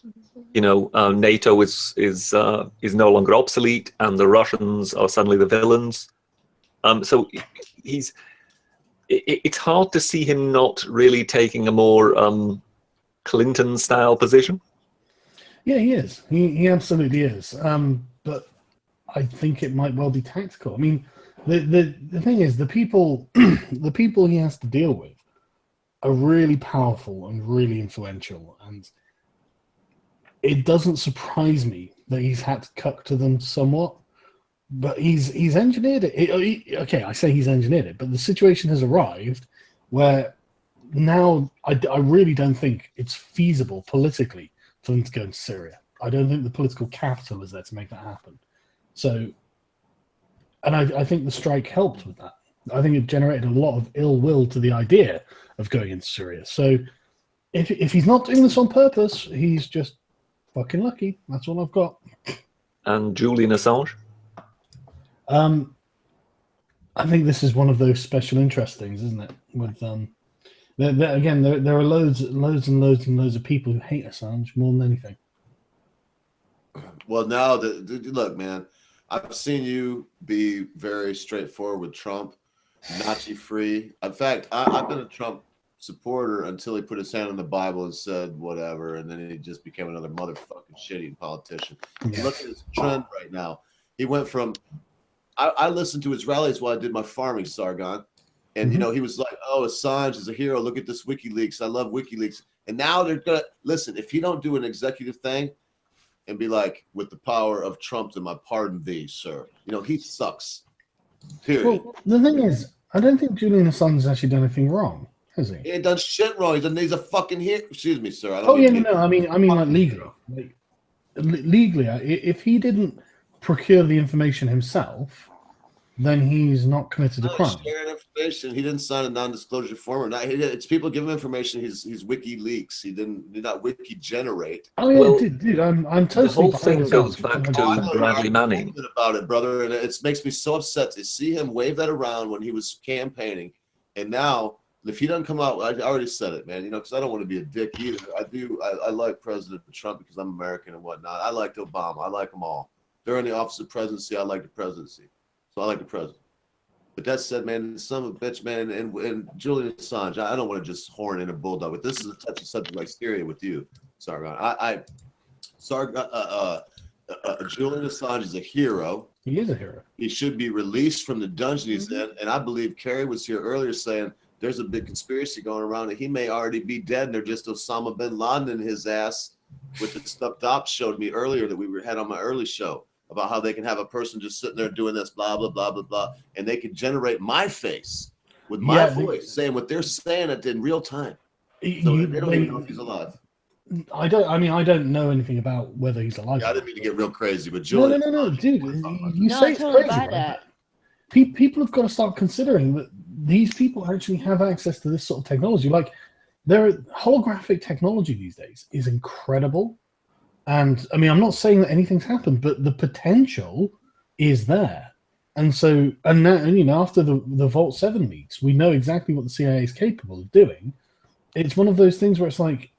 you know, NATO is no longer obsolete, and the Russians are suddenly the villains. So it's hard to see him not really taking a more Clinton-style position. Yeah, he is. He absolutely is. But I think it might well be tactical. I mean, the thing is, the people he has to deal with are really powerful and really influential, and it doesn't surprise me that he's had to cut to them somewhat. But he's engineered it. Okay, I say he's engineered it, but the situation has arrived where now I really don't think it's feasible politically for them to go into Syria. I don't think the political capital is there to make that happen. So, and I think the strike helped with that. I think it generated a lot of ill will to the idea of going into Syria. So, if he's not doing this on purpose, he's just fucking lucky. That's all I've got. And Julian Assange? I think this is one of those special interest things, isn't it? With there are loads and loads of people who hate Assange more than anything. Well, now look, man, I've seen you be very straightforward with Trump, Nazi-free. In fact, I've been a Trump supporter until he put his hand on the Bible and said whatever, and then he just became another motherfucking shitty politician. Yeah. Look at his trend right now. He went from I listened to his rallies while I did my farming, Sargon, and you know, he was like, "Oh, Assange is a hero. Look at this WikiLeaks. I love WikiLeaks." And now they're gonna listen. If he don't do an executive thing and be like, "With the power of Trump, to my pardon thee, sir," you know, he sucks. Period. Well, the thing is, I don't think Julian Assange has actually done anything wrong, has he? He ain't done shit wrong. He's a fucking hero. Excuse me, sir. I mean, like legally. Legally, if he didn't procure the information himself, then he's not committed a crime. Sharing information. He didn't sign a non-disclosure form. It's people give him information. He's WikiLeaks. He did not wiki generate. Oh yeah, well, dude, I'm totally. The whole thing goes back to Bradley Manning. About it, brother, and it makes me so upset to see him wave that around when he was campaigning, and now if he doesn't come out, I already said it, man. You know, because I don't want to be a dick either. I like President Trump because I'm American and whatnot. I liked Obama. I like them all. They're in the office of presidency. I like the presidency. So I like the president. But that said, man, son of a bitch, man, and Julian Assange, I don't want to just horn in a bulldog, but this is a touchy subject like Syria with you, Sargon. Julian Assange is a hero. He is a hero. He should be released from the dungeon he's in. And I believe Kerry was here earlier saying there's a big conspiracy going around that he may already be dead and they're just Osama bin Laden in his ass, with the stuff Doc showed me earlier that we had on my early show about how they can have a person just sitting there doing this, blah, blah, blah, blah, blah, and they can generate my face with my voice saying what they're saying in real time. So they don't even know if he's alive. I don't know anything about whether he's alive. Yeah, I didn't mean to get real crazy, but Julian. No, dude. You say it's crazy, right? People have got to start considering that these people actually have access to this sort of technology. Like, holographic technology these days is incredible. And I mean, I'm not saying that anything's happened, but the potential is there. And so, and now, you know, after the Vault 7 leaks, we know exactly what the CIA is capable of doing. It's one of those things where it's like,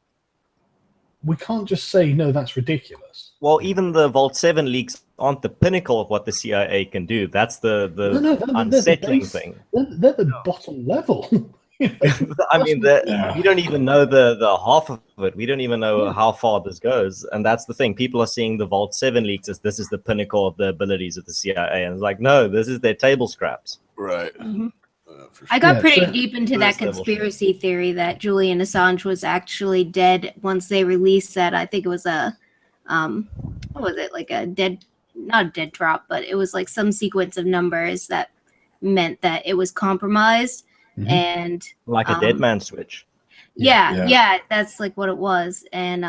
we can't just say, no, that's ridiculous. Well, even the Vault 7 leaks aren't the pinnacle of what the CIA can do. That's the unsettling thing. They're the bottom level. I mean, we don't even know the half of it. We don't even know how far this goes. And that's the thing. People are seeing the Vault 7 leaks as this is the pinnacle of the abilities of the CIA. And it's like, no, this is their table scraps. Right. Mm-hmm. I got pretty deep into that conspiracy theory that Julian Assange was actually dead once they released that. I think it was what was it, like a dead not a dead drop, but it was like some sequence of numbers that meant that it was compromised. And like a dead man switch. Yeah, that's like what it was. And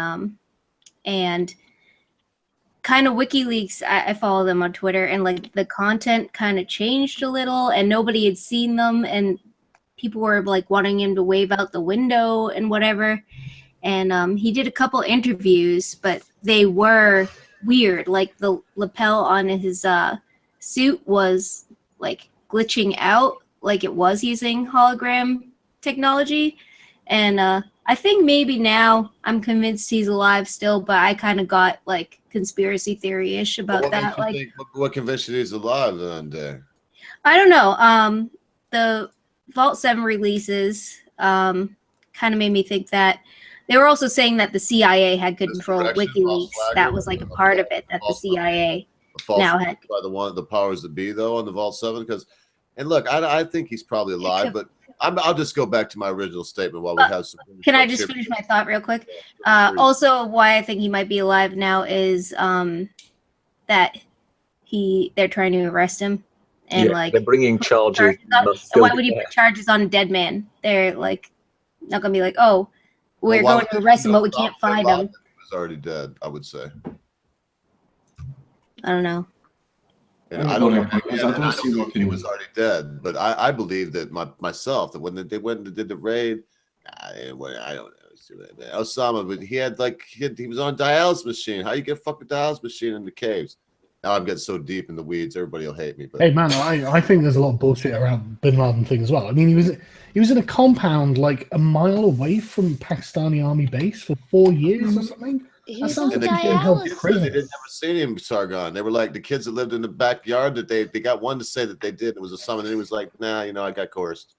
kind of WikiLeaks, I follow them on Twitter, and like the content kind of changed a little, and nobody had seen them, and people were like wanting him to wave out the window and whatever. And he did a couple interviews, but they were weird. Like the lapel on his suit was like glitching out, like it was using hologram technology. And I think maybe now I'm convinced he's alive still, but I kind of got like conspiracy theory-ish about that. Like, what convinced you he's alive then, Day? I don't know. The Vault 7 releases kind of made me think that. They were also saying that the CIA had control of WikiLeaks. That was like a part of it, that the CIA now had. By the powers that be, though, on the Vault 7. And look, I think he's probably alive, but I'll just go back to my original statement while we have some. Can I just finish my thought real quick? Also, why I think he might be alive now is that they're trying to arrest him, and like they're bringing charges. Why would you put charges on a dead man? They're like not gonna be like, oh, we're going to arrest him, but we can't find him. He was already dead, I would say. I don't know. And I don't see what he was already dead, but I believe that myself that when they went and did the raid, I don't know. Osama, but he was on a dialysis machine. How you get a fucking dialysis machine in the caves? Now I'm getting so deep in the weeds, everybody will hate me. But hey man, I think there's a lot of bullshit around Bin Laden thing as well. I mean, he was in a compound like a mile away from Pakistani army base for 4 years or something. That sounds like he's getting held prison. They didn't ever see him, Sargon. They were like the kids that lived in the backyard that they got one to say that they did. It was a summon, and he was like, "Nah, I got coerced."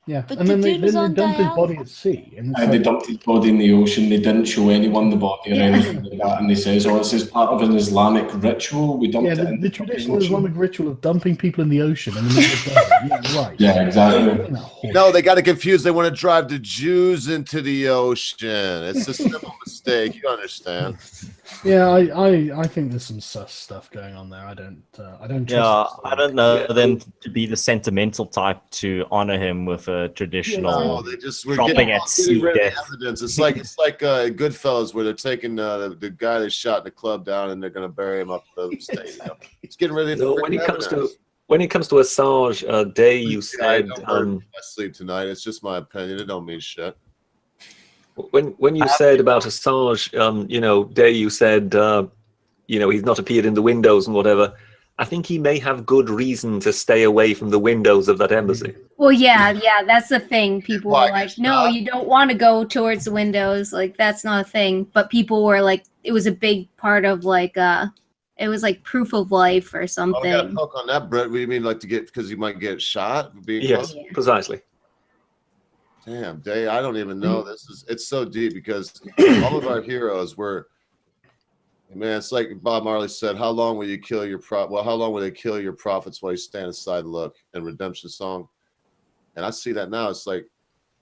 Yeah, but and then they dumped his body at sea. And they dumped his body in the ocean. They didn't show anyone the body or anything like that. And they says, "Oh, this is part of an Islamic ritual." We dumped it in the traditional Islamic ritual of dumping people in the ocean and then right. Yeah, exactly. No, they got it confused. They want to drive the Jews into the ocean. It's a simple mistake. You understand? Yeah, I think there's some sus stuff going on there. I don't trust. Yeah, I don't know them to be the sentimental type to honor him with a traditional dropping at sea death. Evidence. It's like Goodfellas, where they're taking the guy they shot in the club down and they're going to bury him up the stadium. It's getting ready. When it comes to Assange, Day, you said I sleep tonight. It's just my opinion. It don't mean shit. When you said about Assange, Day, you said, he's not appeared in the windows and whatever. I think he may have good reason to stay away from the windows of that embassy. Well, yeah, that's the thing. People were like, no, you don't want to go towards the windows. Like, that's not a thing. But people were like, it was a big part of like, it was like proof of life or something. Oh, I got a poke on that, Brett. What do you mean, like because you might get shot? Yes, precisely. Damn, Day, I don't even know. It's so deep because all of our heroes were, man, it's like Bob Marley said, how long will you kill your how long will they kill your prophets while you stand aside and look? And Redemption Song. And I see that now. It's like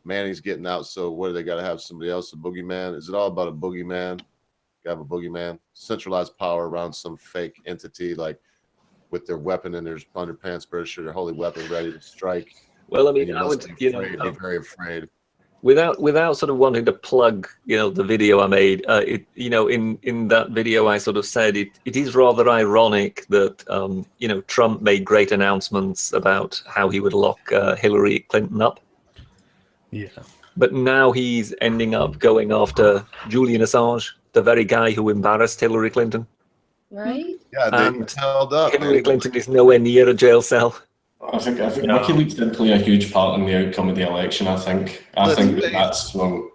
Manny's getting out, so what do they got to have somebody else, a boogeyman? Is it all about a boogeyman? You have a boogeyman, centralized power around some fake entity, like with their weapon in their underpants, British, their holy weapon ready to strike. Well, I mean, I would, be very afraid. Without sort of wanting to plug, the video I made, in that video I sort of said it is rather ironic that Trump made great announcements about how he would lock Hillary Clinton up. Yeah. But now he's ending up going after Julian Assange, the very guy who embarrassed Hillary Clinton. Right? Yeah, they held up. Hillary Clinton is nowhere near a jail cell. I think WikiLeaks did play a huge part in the outcome of the election. I think that's wrong.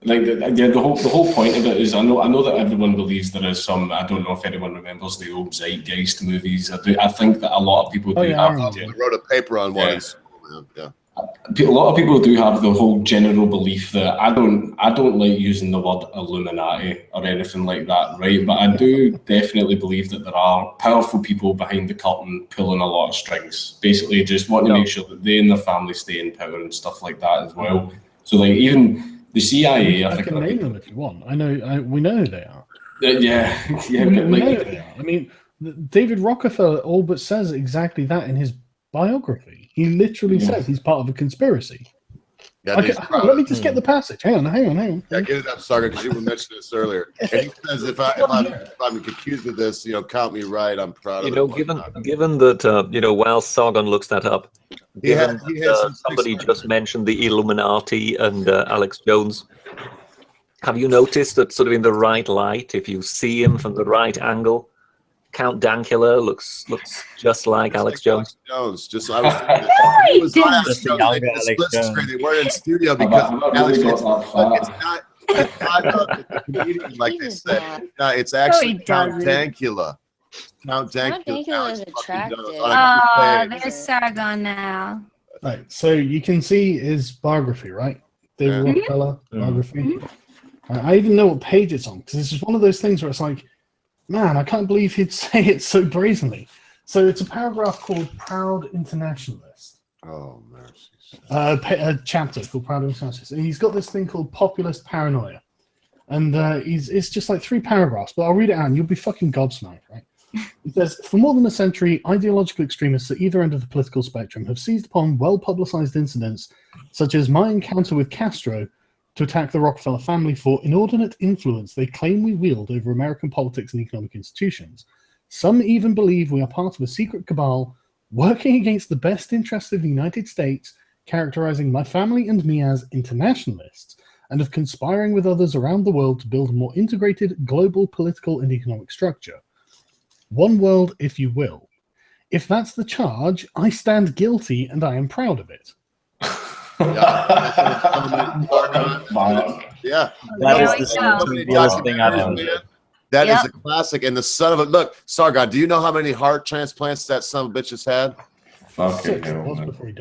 Like the whole point of it is, I know that everyone believes there is some. I don't know if anyone remembers the old Zeitgeist movies. I think that a lot of people do have. I wrote a paper on one. Yeah. A lot of people do have the whole general belief that I don't like using the word Illuminati or anything like that, right? But I do definitely believe that there are powerful people behind the curtain pulling a lot of strings, basically just wanting to make sure that they and their family stay in power and stuff like that as well. So like even the CIA, I can name them if you want. We know who they are. Yeah. We know who they are. I mean, David Rockefeller all but says exactly that in his biography. He literally says he's part of a conspiracy. Yeah, Let me just get the passage. Hang on. Yeah, get it up, Sargon, because you were mentioning this earlier. And he says, if I'm accused of this, count me right. I'm proud of it. Given that, while Sargon looks that up, somebody just mentioned the Illuminati and Alex Jones. Have you noticed that sort of in the right light, if you see him from the right angle, Count Dankula looks just like Alex Jones. Just I was they weren't in studio because Alex Jones. It's not a comedian like they said. No, it's actually Count Dankula. Count Dankula is attractive. There's Sargon now. Right, so you can see his biography, right? David Rockefeller biography. I even know what page it's on because this is one of those things where it's like, man, I can't believe he'd say it so brazenly. So it's a paragraph called Proud Internationalist. Oh, mercy. A chapter called Proud Internationalist. And he's got this thing called Populist Paranoia. And it's just like 3 paragraphs, but I'll read it out and you'll be fucking gobsmacked, right? It says, for more than a century, ideological extremists at either end of the political spectrum have seized upon well-publicized incidents, such as my encounter with Castro, to attack the Rockefeller family for inordinate influence they claim we wield over American politics and economic institutions. Some even believe we are part of a secret cabal working against the best interests of the United States, characterizing my family and me as internationalists, and of conspiring with others around the world to build a more integrated global political and economic structure. One world, if you will. If that's the charge, I stand guilty and I am proud of it. Yeah, that is the thing I've done. That is a classic. And the son of a look, Sargon, do you know how many heart transplants that son of a bitch has had?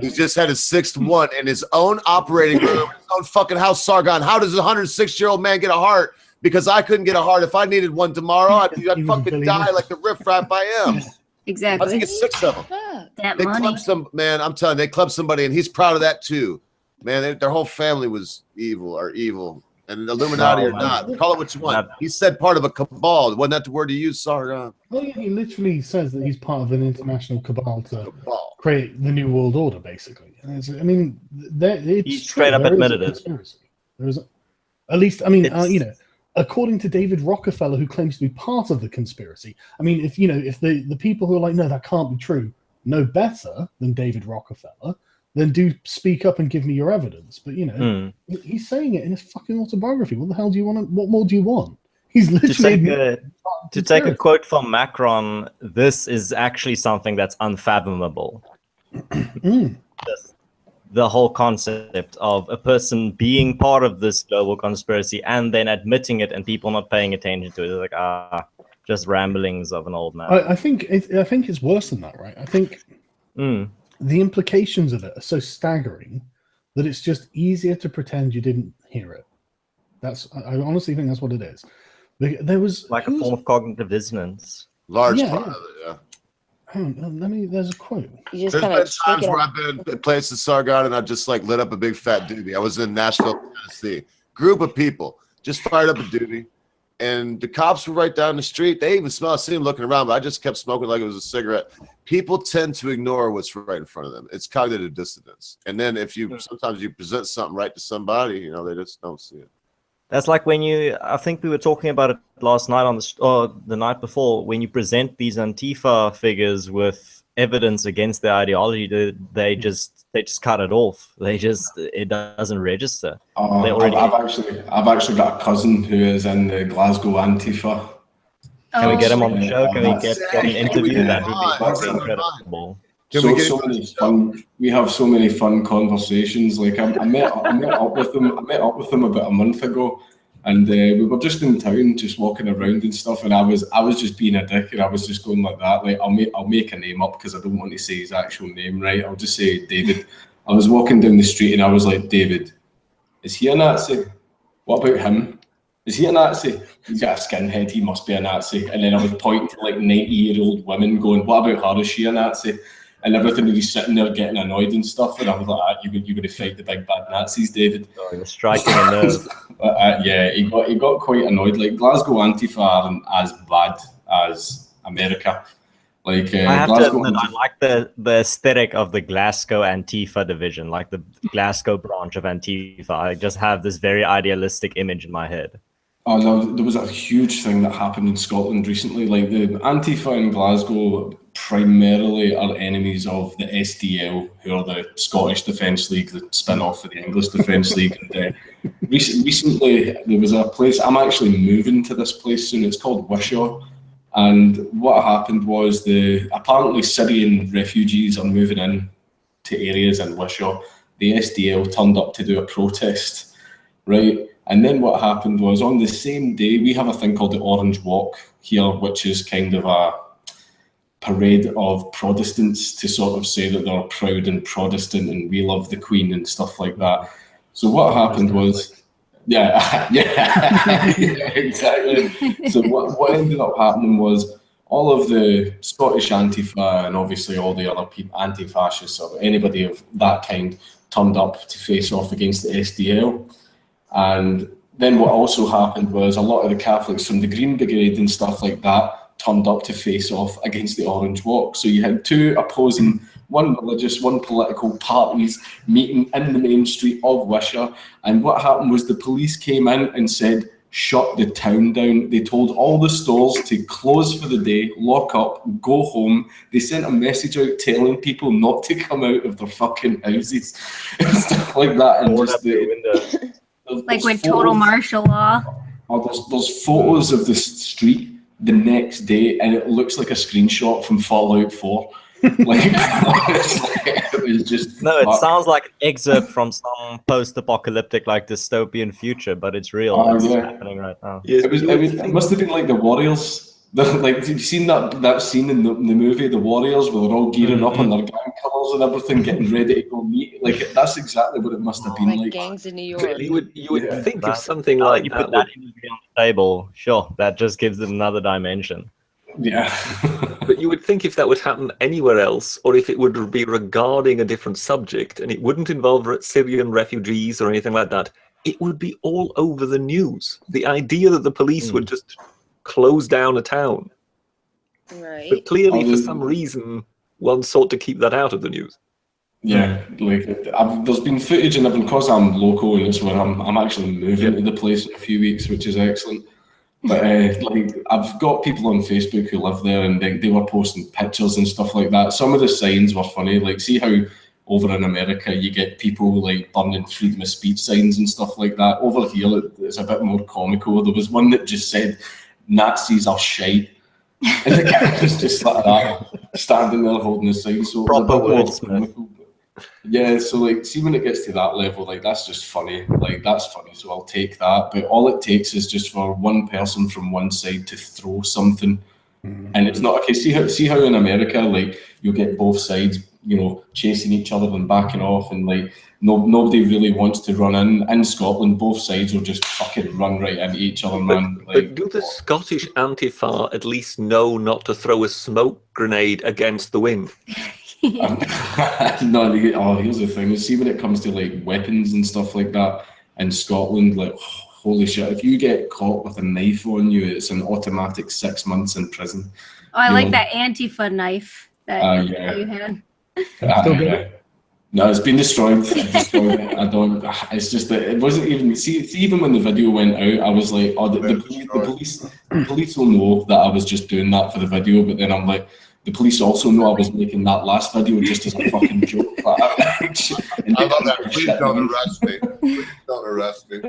He's just had his 6th one in his own operating room, his own fucking house. Sargon, how does a 106-year-old man get a heart? Because I couldn't get a heart. If I needed one tomorrow, I'd fucking die like the riffraff I am. Exactly. I think it's 6 of them. That They money. clubbed some man. I'm telling you, they clubbed somebody, and he's proud of that too. Man, their whole family was evil, and Illuminati or not. Call it what you want. He said part of a cabal. Wasn't that the word he used, Sargon? Well, yeah, he literally says that he's part of an international cabal to create the New World Order, basically. I mean, he straight up admitted it. There is, at least, I mean, according to David Rockefeller, who claims to be part of the conspiracy. I mean, if the people who are like, no, that can't be true, know better than David Rockefeller, then do speak up and give me your evidence. But he's saying it in his fucking autobiography. What the hell do you want? What more do you want? He's literally to take a quote from Macron. This is actually something that's unfathomable. The whole concept of a person being part of this global conspiracy and then admitting it and people not paying attention to it. It's like just ramblings of an old man. I think it's worse than that, right? I think. The implications of it are so staggering that it's just easier to pretend you didn't hear it. I honestly think that's what it is. There was like a form of cognitive dissonance. Large part of it, yeah. Hang on, there's a quote. There's been times where I've been at places, Sargon, and I've just like lit up a big fat doobie. I was in Nashville, Tennessee. Group of people just fired up a doobie. And the cops were right down the street. They even smelled, I see them looking around, but I just kept smoking like it was a cigarette. People tend to ignore what's right in front of them. It's cognitive dissonance. And then if you sometimes you present something right to somebody, they just don't see it. That's like when I think we were talking about it last night or the night before, when you present these Antifa figures with evidence against their ideology, they just cut it off. It doesn't register. I've actually got a cousin who is in the Glasgow Antifa. Can we get him on the show? Can we get an interview? That would be fucking incredible. We have so many fun conversations. Like I met up with them about a month ago, and we were just in town, just walking around and stuff. And I was just being a dick, and I was just going like that. Like I'll make a name up because I don't want to say his actual name, right? I'll just say David. I was walking down the street and I was like, David, is he a Nazi? What about him? Is he a Nazi? He's got a skinhead, he must be a Nazi. And then I was pointing to like 90-year-old women going, what about her? Is she a Nazi? And everything, he's sitting there getting annoyed and stuff. And I was like, you're going to fight the big bad Nazis, David. Oh, you're striking a nerve. Yeah, he got quite annoyed. Like Glasgow Antifa aren't as bad as America. Like I have Glasgow to admit, I Antifa. like the aesthetic of the Glasgow Antifa division, like the Glasgow branch of Antifa. I just have this very idealistic image in my head. Oh, no, there was a huge thing that happened in Scotland recently. Like the Antifa in Glasgow primarily are enemies of the SDL, who are the Scottish Defence League, the spin-off of the English Defence League. And recently, there was a place. I'm actually moving to this place soon. It's called Wishaw. And what happened was apparently Syrian refugees are moving in to areas in Wishaw. The SDL turned up to do a protest, right? And then what happened was on the same day, we have a thing called the Orange Walk here, which is kind of a parade of Protestants to sort of say that they're proud and Protestant and we love the Queen and stuff like that. So what happened was, yeah, exactly. So what ended up happening was all of the Scottish Antifa and obviously all the other people, anti-fascists or anybody of that kind, turned up to face off against the SDL. And then what also happened was a lot of the Catholics from the Green Brigade and stuff like that turned up to face off against the Orange Walk. So you had two opposing, one religious, one political parties meeting in the main street of Wishaw. And what happened was the police came in and said, shut the town down. They told all the stores to close for the day, lock up, go home. They sent a message out telling people not to come out of their fucking houses and stuff like that. And just like with total martial law. Oh, there's photos of the street the next day, and it looks like a screenshot from Fallout 4. Like, it was just no, it sounds like an excerpt from some post-apocalyptic, like dystopian future, but it's real. It's happening right now. Yeah, it must have been like the Warriors. Like, have you seen that scene in the movie, The Warriors, where they're all gearing up on their gang colours and everything, getting ready to go meet? Like, that's exactly what it must have been like. Gangs in New York. You would think of something like you that. put that imagery on the table, sure, that just gives it another dimension. Yeah. But you would think if that would happen anywhere else, or if it would be regarding a different subject, and it wouldn't involve Syrian refugees or anything like that, it would be all over the news. The idea that the police would just close down a town. Right. But clearly, for some reason, one sought to keep that out of the news. Yeah, like there's been footage and everything, because I'm local and it's where I'm actually moving to the place in a few weeks, which is excellent. But like I've got people on Facebook who live there, and they were posting pictures and stuff like that. Some of the signs were funny. Like, see how over in America you get people like burning freedom of speech signs and stuff like that. Over here it's a bit more comical. There was one that just said, "Nazis are shite," and the guy was just like that, standing there holding the sign. So proper wordsmith. Yeah, so like, see when it gets to that level, like that's just funny. Like, that's funny, so I'll take that. But all it takes is just for one person from one side to throw something, and it's not okay. See how in America, like, you get both sides, you know, chasing each other and backing off, and like nobody really wants to run in. In Scotland, both sides will just fucking run right into each other, man. But do the Scottish Antifa at least know not to throw a smoke grenade against the wind? No, here's the thing. See, when it comes to like weapons and stuff like that in Scotland, like, holy shit, if you get caught with a knife on you, it's an automatic 6 months in prison. Oh, I like that Antifa knife that you had. No, it's been destroyed. I don't. It's just that it wasn't even. See, even when the video went out, I was like, "Oh, the police will know that I was just doing that for the video." But then I'm like, the police also know I was making that last video just as a fucking joke. I love that. Please don't arrest me. Please don't arrest me.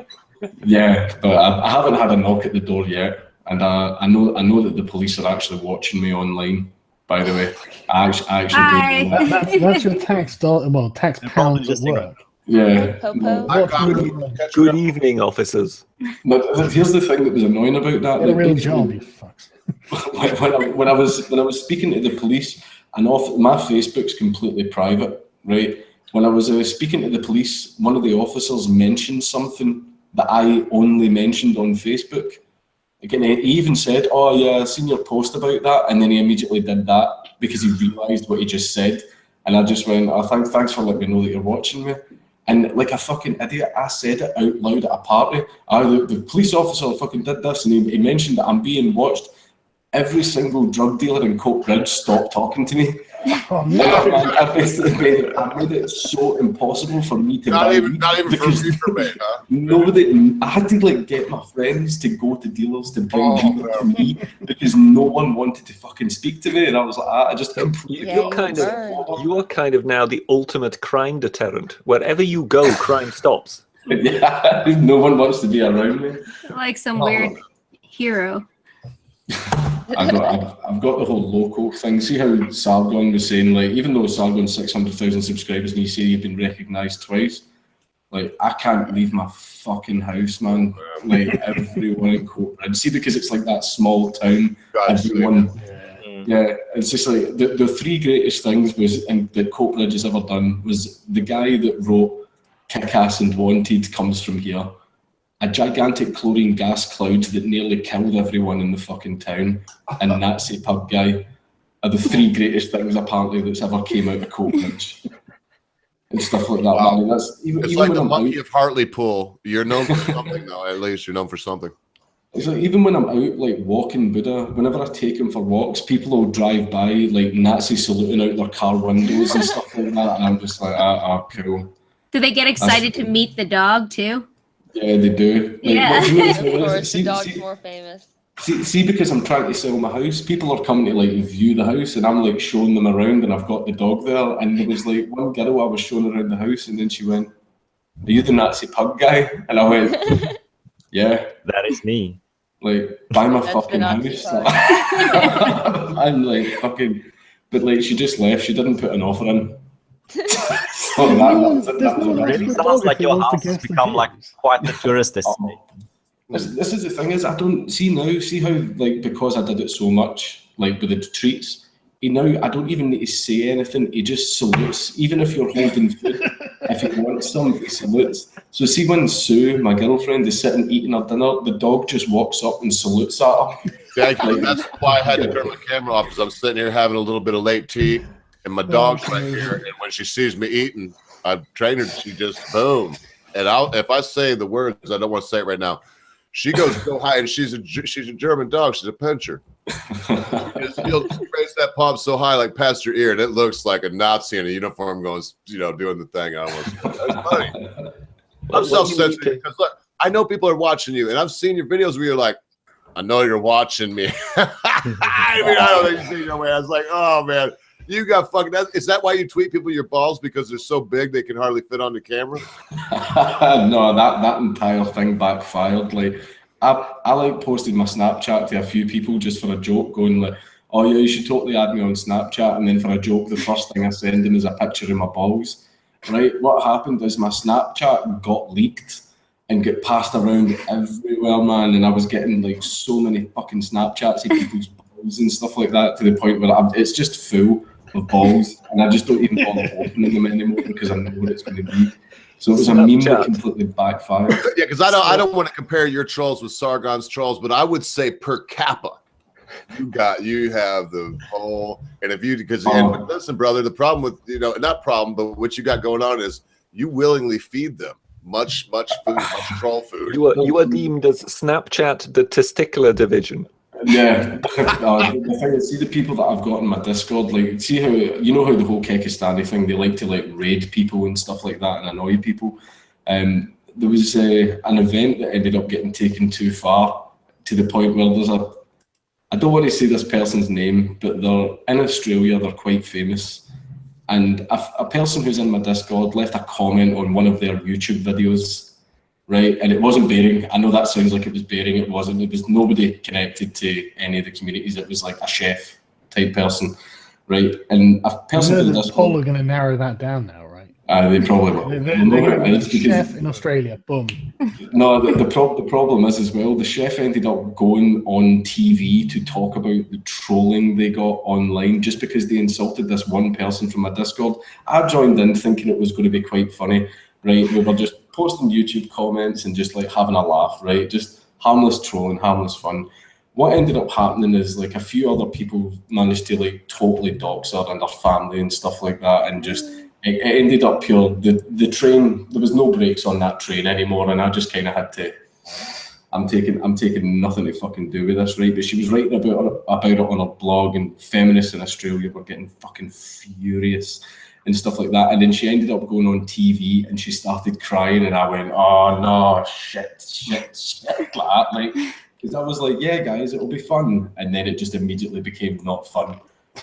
Yeah, but I haven't had a knock at the door yet, and I know that the police are actually watching me online. By the way, I actually don't know that. That's your tax pounds at work. Yeah. Good evening, officers. But here's the thing that was annoying about that. Get a real job, you fucks. when I was speaking to the police, and my Facebook's completely private, right? When I was speaking to the police, one of the officers mentioned something that I only mentioned on Facebook. Again, he even said, "Oh yeah, I've seen your post about that," and then he immediately did that because he realised what he just said. And I just went, "Oh, thanks for letting me know that you're watching me." And like a fucking idiot, I said it out loud at a party. The police officer fucking did this, and he mentioned that I'm being watched. every single drug dealer in Coatbridge stopped talking to me. Oh, no. I basically made it so impossible for me to Not buy even weed for me, for me, huh? nobody. I had to like get my friends to go to dealers to bring weed up to me because no one wanted to fucking speak to me, and I was like, I just completely. You're kind of now the ultimate crime deterrent. Wherever you go, crime stops. Yeah, no one wants to be around me. Like some weird hero. I've got the whole local thing. See how Sargon was saying, like, even though Sargon's 600,000 subscribers and you say you've been recognised twice, like, I can't leave my fucking house, man. Like, everyone in Coatbridge. See, because it's like that small town, everyone. Yeah, it's just like the three greatest things that Coatbridge has ever done was the guy that wrote Kick-Ass and Wanted comes from here. A gigantic chlorine gas cloud that nearly killed everyone in the fucking town, and Nazi pub guy are the three greatest things apparently that's ever came out of Coatbridge. And stuff like that. Wow. Man. That's even It's like when the I'm monkey out, of Hartlepool. You're known for something now. At least you're known for something. it's like even when I'm out like walking Buddha, whenever I take him for walks, people will drive by like Nazi saluting out their car windows and stuff like that, and I'm just like, cool. Do they get excited to meet the dog too? Yeah, they do. Like, Yeah. what do you mean? Of course, See- the dog's see- more famous. See, because I'm trying to sell my house, people are coming to like view the house, and I'm like showing them around, and I've got the dog there. And there was like one girl I was showing around the house, and then she went, "Are you the Nazi pub guy?" And I went, "Yeah." That is me. Like, buy my That's fucking the Nazi house. pub. I'm like fucking, but like she just left. She didn't put an offer in. So that was Really sounds like your house has become like quite the tourist destination. This is the thing is I don't see how like because I did it so much like with the treats, I don't even need to say anything. He just salutes, even if you're holding food. If he wants some, he salutes. So see when Sue, my girlfriend, is sitting eating her dinner, the dog just walks up and salutes at her. Exactly. That's why I had to turn my camera off, because I'm sitting here having a little bit of late tea, and my dog's right here. And when she sees me eating, I've trained her. She just boom. And if I say the words, I don't want to say it right now. She goes so high, and she's a German dog. She's a pincher. She'll raise that paw so high, like past your ear, and it looks like a Nazi in a uniform going, doing the thing. That's funny. I'm self-censoring because look, I know people are watching you, and I've seen your videos where you're like, I know you're watching me. I mean, I don't think you see no way. I was like, oh man, you got fucking. Is that why you tweet people your balls, because they're so big they can hardly fit on the camera? No, that entire thing backfired. Like, I like posted my Snapchat to a few people just for a joke, going like, "Oh yeah, you should totally add me on Snapchat." And then for a joke, the first thing I send them is a picture of my balls. Right? What happened is my Snapchat got leaked and get passed around everywhere, man. And I was getting like so many fucking Snapchats of people's balls and stuff like that, to the point where it's just full of balls, and I just don't even bother opening them anymore because I know what it's going to be. So it was a meme that completely backfired. Yeah, because I don't want to compare your trolls with Sargon's trolls, but I would say per capita, you have the whole, and if you but listen, brother, the problem with not problem, but what you got going on is you willingly feed them much food, much troll food. You are deemed as Snapchat the testicular division. Yeah, the thing is, see the people that I've got in my Discord, like, see how how the whole Kekistani thing, they like to like raid people and stuff like that and annoy people. There was an event that ended up getting taken too far, to the point where I don't want to say this person's name, but they're in Australia, they're quite famous, and a person who's in my Discord left a comment on one of their YouTube videos. Right, and it wasn't bearing. I know that sounds like it was bearing. It wasn't. It was nobody connected to any of the communities. It was like a chef type person, right? And a person the poll are going to narrow that down now, right? They probably will. They're chef in Australia. Boom. No, the problem is as well. The chef ended up going on TV to talk about the trolling they got online just because they insulted this one person from my Discord. I joined in thinking it was going to be quite funny. Right, we were just posting YouTube comments and just like having a laugh, right? Just harmless trolling, harmless fun. What ended up happening is like a few other people managed to like totally dox her and her family and stuff like that, and just it ended up pure. The train, there was no brakes on that train anymore, and I just kind of had to I'm taking nothing to fucking do with this, right? But she was writing about it on her blog, and feminists in Australia were getting fucking furious and stuff like that. And then she ended up going on TV and she started crying, and I went, oh no, shit, like that, like, because I was like, yeah, guys, it'll be fun. And then it just immediately became not fun.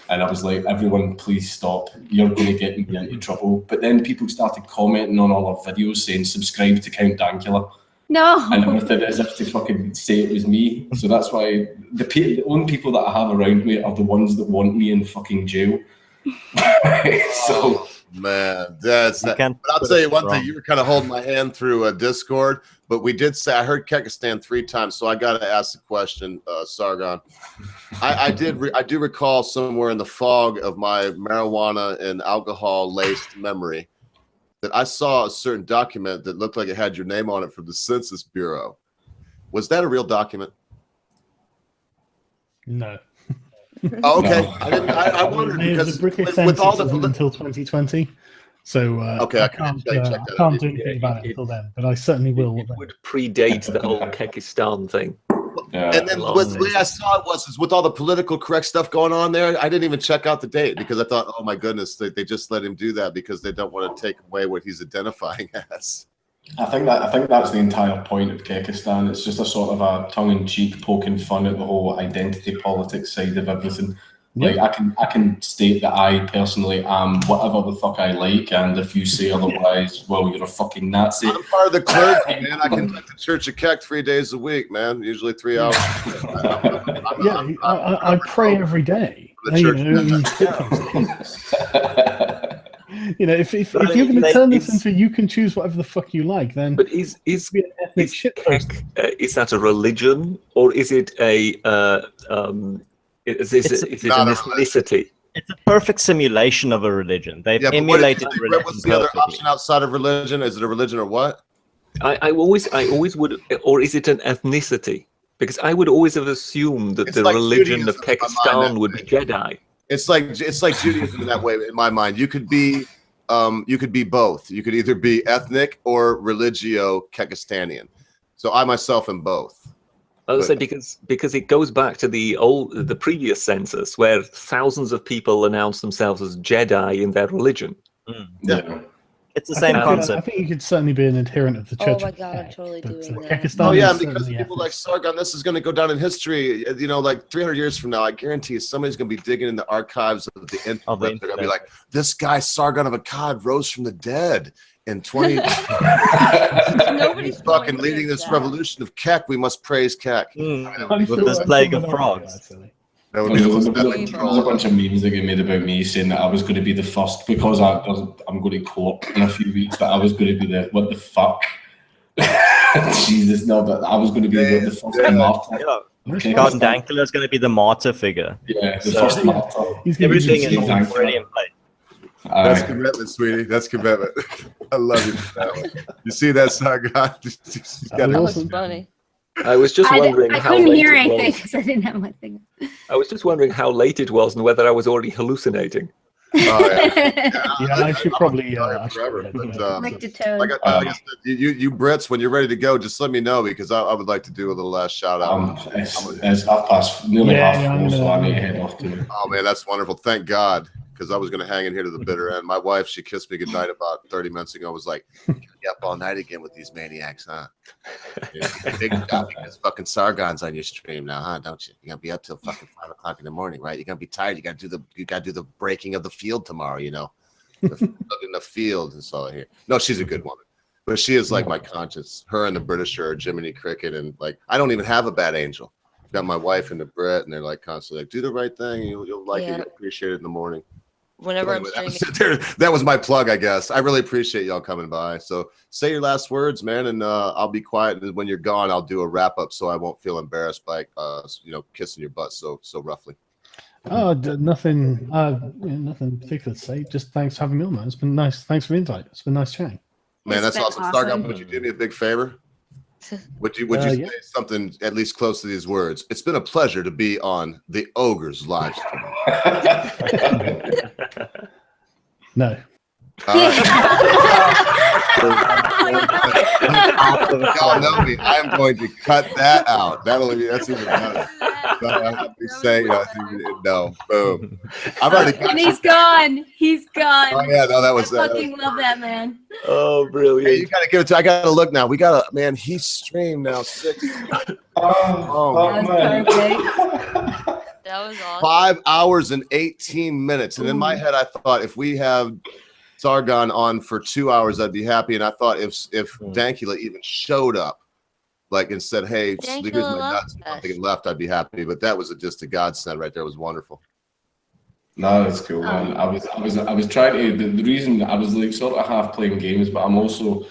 And I was like, everyone, please stop. You're going to get me into trouble. But then people started commenting on all our videos saying, subscribe to Count Dankula. No. And everything, as if to fucking say it was me. So that's why the only people that I have around me are the ones that want me in fucking jail. So, man, that's that. But I'll tell you one thing, you were kind of holding my hand through Discord, but we did say, I heard Kekistan 3 times, so I got to ask the question, Sargon. I do recall somewhere in the fog of my marijuana and alcohol laced memory that I saw a certain document that looked like it had your name on it from the Census Bureau. Was that a real document? No. Oh, okay. No. I wondered because the British with Census all the isn't until 2020, so okay, I can't do anything about it until then. But I certainly will. It would predate the whole Kekistan thing. And then the way I saw it was with all the political correct stuff going on there, I didn't even check out the date because I thought, oh my goodness, they just let him do that because they don't want to take away what he's identifying as. I think that's the entire point of Kekistan. It's just a sort of a tongue-in-cheek poking fun at the whole identity politics side of everything. Like I can state that I personally am whatever the fuck I like, and if you say otherwise, well, you're a fucking Nazi. I'm part of the clergy, man. I conduct the Church of Keck 3 days a week, man. Usually 3 hours. I pray every day. You know, if you're going to turn this into you can choose whatever the fuck you like, then. But is that a religion, or is it a is it an ethnicity? It's a perfect simulation of a religion. They've emulated religion. What's the other option outside of religion? Is it a religion or what? I always would, or is it an ethnicity? Because I would always have assumed that the religion of Kekistan would be Jedi. It's like Judaism in that way. In my mind, you could be both. You could either be ethnic or religio Kekistanian. So I myself am both. I would say because it goes back to the previous census where thousands of people announced themselves as Jedi in their religion. Yeah. It's the same concept. I think you could certainly be an adherent of the Church. Oh my god, I'm totally doing that. Pakistan oh yeah, because people like Sargon, this is going to go down in history. You know, like 300 years from now, I guarantee you, somebody's going to be digging in the archives of the internet. They're going to be like, "This guy Sargon of Akkad rose from the dead in 20." Nobody's fucking leading this revolution of Keck. We must praise Keck. With this plague of frogs. There was a bunch of memes that get made about me saying that I was going to be the first, because I'm going to court in a few weeks, that I was going to be the what the fuck. Jesus, no, but I was going to be the first martyr. God, Dankula is going to be the martyr figure. Yeah, the first martyr. Everything is already in place. That's commitment, sweetie. That's commitment. I love you for that one. You see that, Sargon? That was funny. I was just wondering how I couldn't late hear it anything was. because I didn't have my thing. I was just wondering how late it was and whether I was already hallucinating. Oh, yeah. I should probably. Forever, but, Like to toe. like I said, you Brits, when you're ready to go, just let me know because I would like to do a little last shout out. It's half past, nearly half full, so I need to head off to. Oh man, that's wonderful. Thank God, because I was going to hang in here to the bitter end. My wife, she kissed me goodnight about 30 minutes ago. Was like, "You up all night again with these maniacs, huh?" Yeah, big job because fucking Sargon's on your stream now, huh? Don't you? You're gonna be up till fucking 5 o'clock in the morning, right? You're gonna be tired. You gotta do the breaking of the field tomorrow. You know, in the field and so here. No, she's a good woman, but she is like my conscience. Her and the Britisher are Jiminy Cricket, and like I don't even have a bad angel. I've got my wife and the Brit, and they're like constantly like, "Do the right thing. You'll like it. You'll appreciate it in the morning." Whenever anyway, that was my plug, I guess. I really appreciate y'all coming by. So say your last words, man, and I'll be quiet. And when you're gone, I'll do a wrap up so I won't feel embarrassed by kissing your butt so roughly. Oh, nothing. Nothing particular to say. Just thanks for having me on, man. It's been nice. Thanks for the invite. It's been nice chatting. Man, that's awesome. Sargon, would you do me a big favor? Would you say something at least close to these words? It's been a pleasure to be on the Ogre's live stream. No. All right. Y'all know me. I'm going to cut that out. That's even better. So I have to say, no, boom. I've already got And he's gone. He's gone. Oh yeah, no, that was. I fucking love that man. Oh, brilliant! Hey, you gotta give it to. I gotta look now. We gotta, man. He streamed now 6. Oh, man. That was awesome. 5 hours and 18 minutes. And in my head, I thought if we have Sargon on for 2 hours, I'd be happy. And I thought if Dankula even showed up, like, and said, "Hey, here's my nuts," and left, I'd be happy. But that was just a godsend right there. It was wonderful. No, that's cool, man. I was trying to. The reason I was like sort of half playing games, but I'm also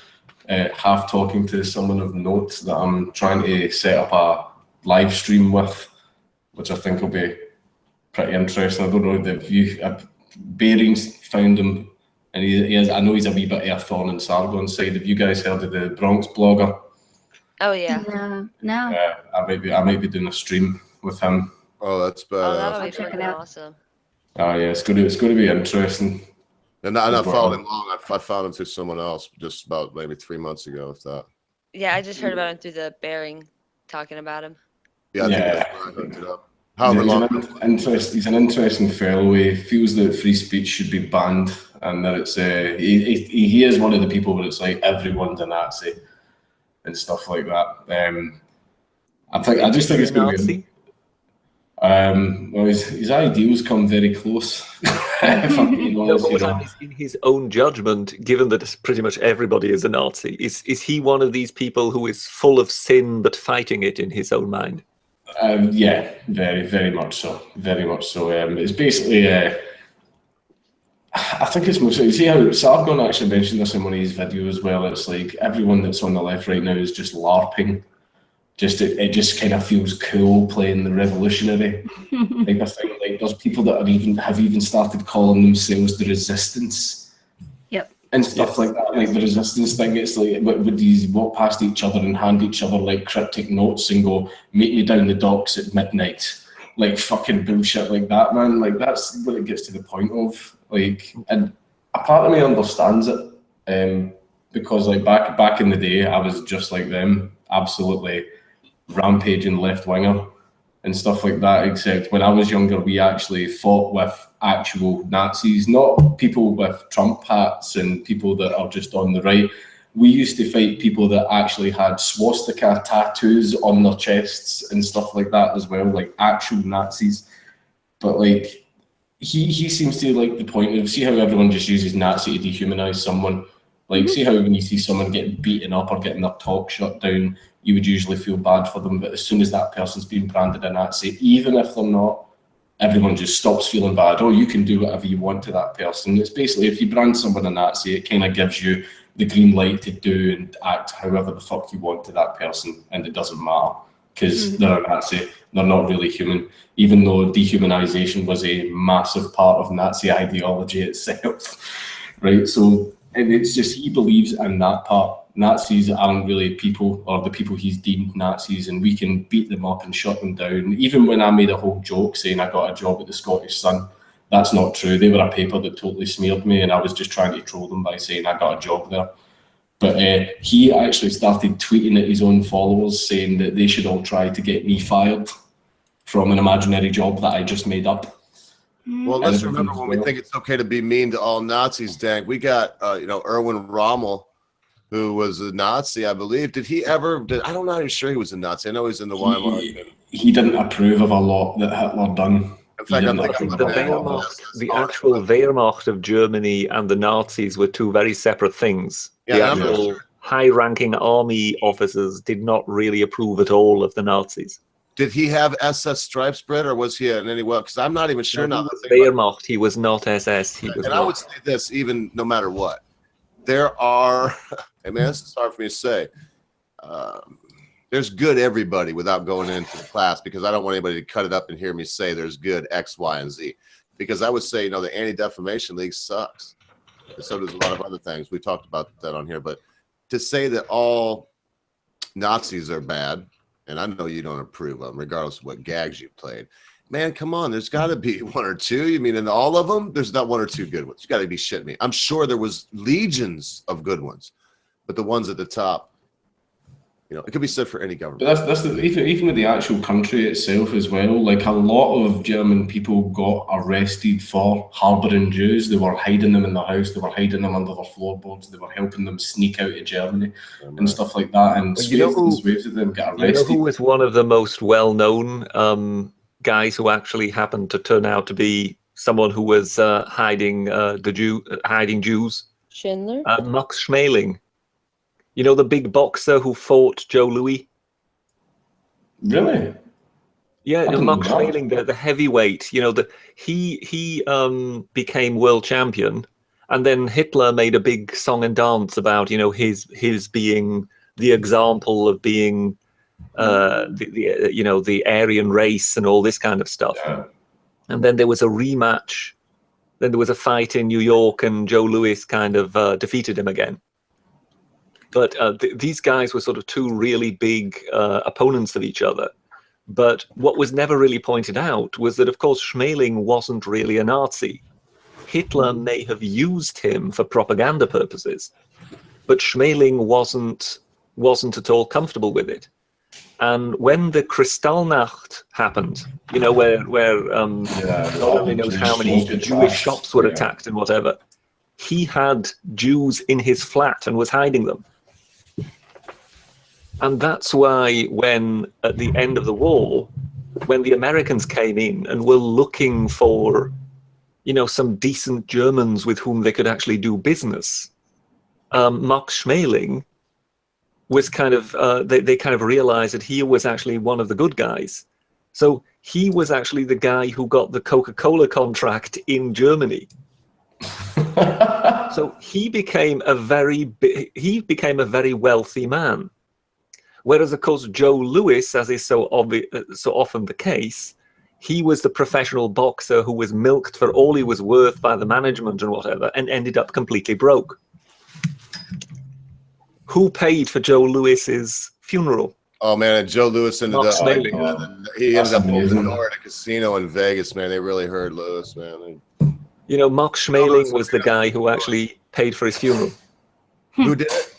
half talking to someone of note that I'm trying to set up a live stream with, which I think will be pretty interesting. I don't know if you Bearings found him, and he is. I know he's a wee bit of a thorn in Sargon's side. Have you guys heard of the Bronx blogger? Oh yeah. No. I might be doing a stream with him. Oh, that's bad. Oh, that'll be freaking awesome. Oh yeah, it's going to be interesting. And I followed him long. I found him through someone else just about maybe 3 months ago, if that. Yeah, I just heard about him through the Bearing talking about him. Yeah, I think that's where I hooked it up. However long. He's an interesting fellow. He feels that free speech should be banned, and that it's he is one of the people where it's like everyone's a Nazi and stuff like that. I just think it's going to be. Well, his ideals come very close. If I'm being honest, in his own judgment, given that pretty much everybody is a Nazi, is he one of these people who is full of sin but fighting it in his own mind? Yeah, very, very much so. Very much so. It's basically, I think it's mostly. See how Sargon actually mentioned this in one of his videos. Well, it's like everyone that's on the left right now is just LARPing. It just kind of feels cool playing the revolutionary type of thing. Like there's people that have even started calling themselves the resistance. Yep. And stuff like that. Like the resistance thing, it's like would these walk past each other and hand each other like cryptic notes and go, "Meet me down the docks at midnight." Like fucking bullshit like that, man. Like that's what it gets to the point of. Like, and a part of me understands it. Because like back in the day I was just like them, absolutely rampaging left winger and stuff like that, except when I was younger we actually fought with actual Nazis, not people with Trump hats and people that are just on the right. We used to fight people that actually had swastika tattoos on their chests and stuff like that as well, like actual Nazis. But like he seems to like the point of, see how everyone just uses Nazi to dehumanize someone. Like, see how when you see someone getting beaten up or getting their talk shut down, you would usually feel bad for them. But as soon as that person's been branded a Nazi, even if they're not, everyone just stops feeling bad. Oh, you can do whatever you want to that person. It's basically, if you brand someone a Nazi, it kind of gives you the green light to do and act however the fuck you want to that person. And it doesn't matter because they're a Nazi. They're not really human, even though dehumanization was a massive part of Nazi ideology itself. Right? So, and it's just, he believes in that part. Nazis aren't really people, or the people he's deemed Nazis, and we can beat them up and shut them down. Even when I made a whole joke saying I got a job at the Scottish Sun, that's not true. They were a paper that totally smeared me, and I was just trying to troll them by saying I got a job there. But he actually started tweeting at his own followers saying that they should all try to get me fired from an imaginary job that I just made up. Well, let's remember when we think it's okay to be mean to all Nazis, Dank, we got, Erwin Rommel, who was a Nazi, I believe. Did he ever, I'm not even sure he was a Nazi. I know he's in the Weimar. He didn't approve of a lot that Hitler done. In fact, I think the actual Wehrmacht of Germany and the Nazis were two very separate things. Yeah, the actual high-ranking army officers did not really approve at all of the Nazis. Did he have SS stripes spread, or was he in any way? Because I'm not even sure now. Wehrmacht, he was not SS. He was. And I would say this, even no matter what, there are. Hey man, this is hard for me to say. There's good everybody without going into the class, because I don't want anybody to cut it up and hear me say there's good X, Y, and Z. Because I would say, the Anti-Defamation League sucks. And so does a lot of other things. We talked about that on here, but to say that all Nazis are bad. And I know you don't approve of them, regardless of what gags you played. Man, come on. There's got to be one or two. You mean in all of them, there's not one or two good ones. You got to be shitting me. I'm sure there was legions of good ones. but the ones at the top, you know, it could be said for any government. But even with the actual country itself as well. Like a lot of German people got arrested for harbouring Jews. They were hiding them in their house. They were hiding them under their floorboards. They were helping them sneak out of Germany and stuff like that. And swaves of them get arrested. You know who was one of the most well-known guys who actually happened to turn out to be someone who was hiding Jews? Schindler? Max Schmeling. You know, the big boxer who fought Joe Louis? Really? Yeah, Max Schmeling, the heavyweight. You know, he became world champion, and then Hitler made a big song and dance about, you know, his being the example of being the Aryan race and all this kind of stuff. Yeah. And then there was a rematch. Then there was a fight in New York, and Joe Louis kind of defeated him again. But these guys were sort of two really big opponents of each other. But what was never really pointed out was that, of course, Schmeling wasn't really a Nazi. Hitler may have used him for propaganda purposes, but Schmeling wasn't at all comfortable with it. And when the Kristallnacht happened, you know, where God only knows how many Jewish shops were attacked and whatever, he had Jews in his flat and was hiding them. And that's why when, at the end of the war, when the Americans came in and were looking for, you know, some decent Germans with whom they could actually do business, Max Schmeling was kind of, they kind of realized that he was actually one of the good guys. So he was actually the guy who got the Coca-Cola contract in Germany. So he became a very wealthy man. Whereas, of course, Joe Louis, as is so often the case, he was the professional boxer who was milked for all he was worth by the management and whatever, and ended up completely broke. Who paid for Joe Louis's funeral? Oh man, and Joe Louis ended up he ended up opening door at a casino in Vegas, man. They really hurt Louis, man. You know, Max Schmeling was the guy who actually paid for his funeral. Who did it?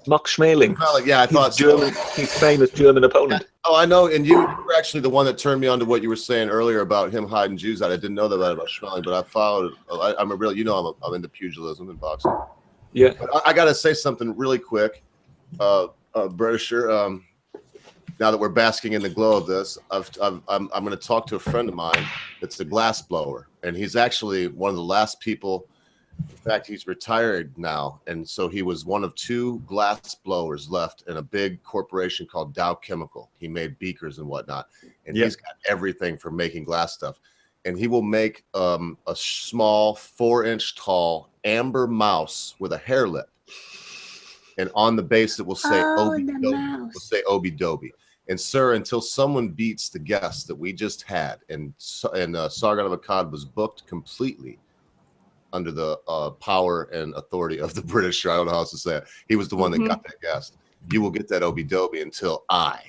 Max Schmeling. Yeah, I thought German, his famous German opponent. Oh, I know, and you were actually the one that turned me on to what you were saying earlier about him hiding Jews out. I didn't know that about Schmeling, but I followed. I'm a real, you know, I'm into pugilism and boxing. Yeah. But I got to say something really quick, Britisher. Now that we're basking in the glow of this, I'm going to talk to a friend of mine that's a glass blower, and he's actually one of the last people. In fact, he's retired now, and so he was one of 2 glass blowers left in a big corporation called Dow Chemical. He made beakers and whatnot, and he's got everything for making glass stuff. And he will make a small 4-inch tall amber mouse with a hair lip, and on the base it will say Obi-Dobi. And sir, until someone beats the guest that we just had, and Sargon of Akkad was booked completely under the power and authority of the British. I don't know how else to say it. He was the one that got that guest. You will get that Obi-Dobi until I,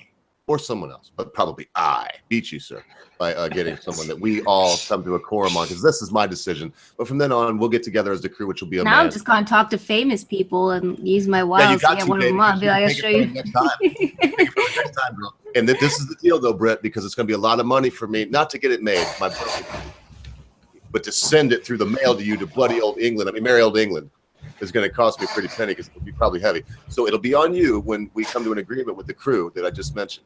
or someone else, but probably I, beat you, sir, by getting someone that we all come to a quorum on, because this is my decision. But from then on, we'll get together as the crew, which will be a now I'm just going to talk to famous people and use my wiles to get one of them on. Be like, I'll show you. Next time, girl. And this is the deal, though, Brett, because it's going to be a lot of money for me, not to get it made, my birthday, but to send it through the mail to you to bloody old England. I mean, merry old England is going to cost me a pretty penny because it'll be probably heavy. So it'll be on you when we come to an agreement with the crew that I just mentioned.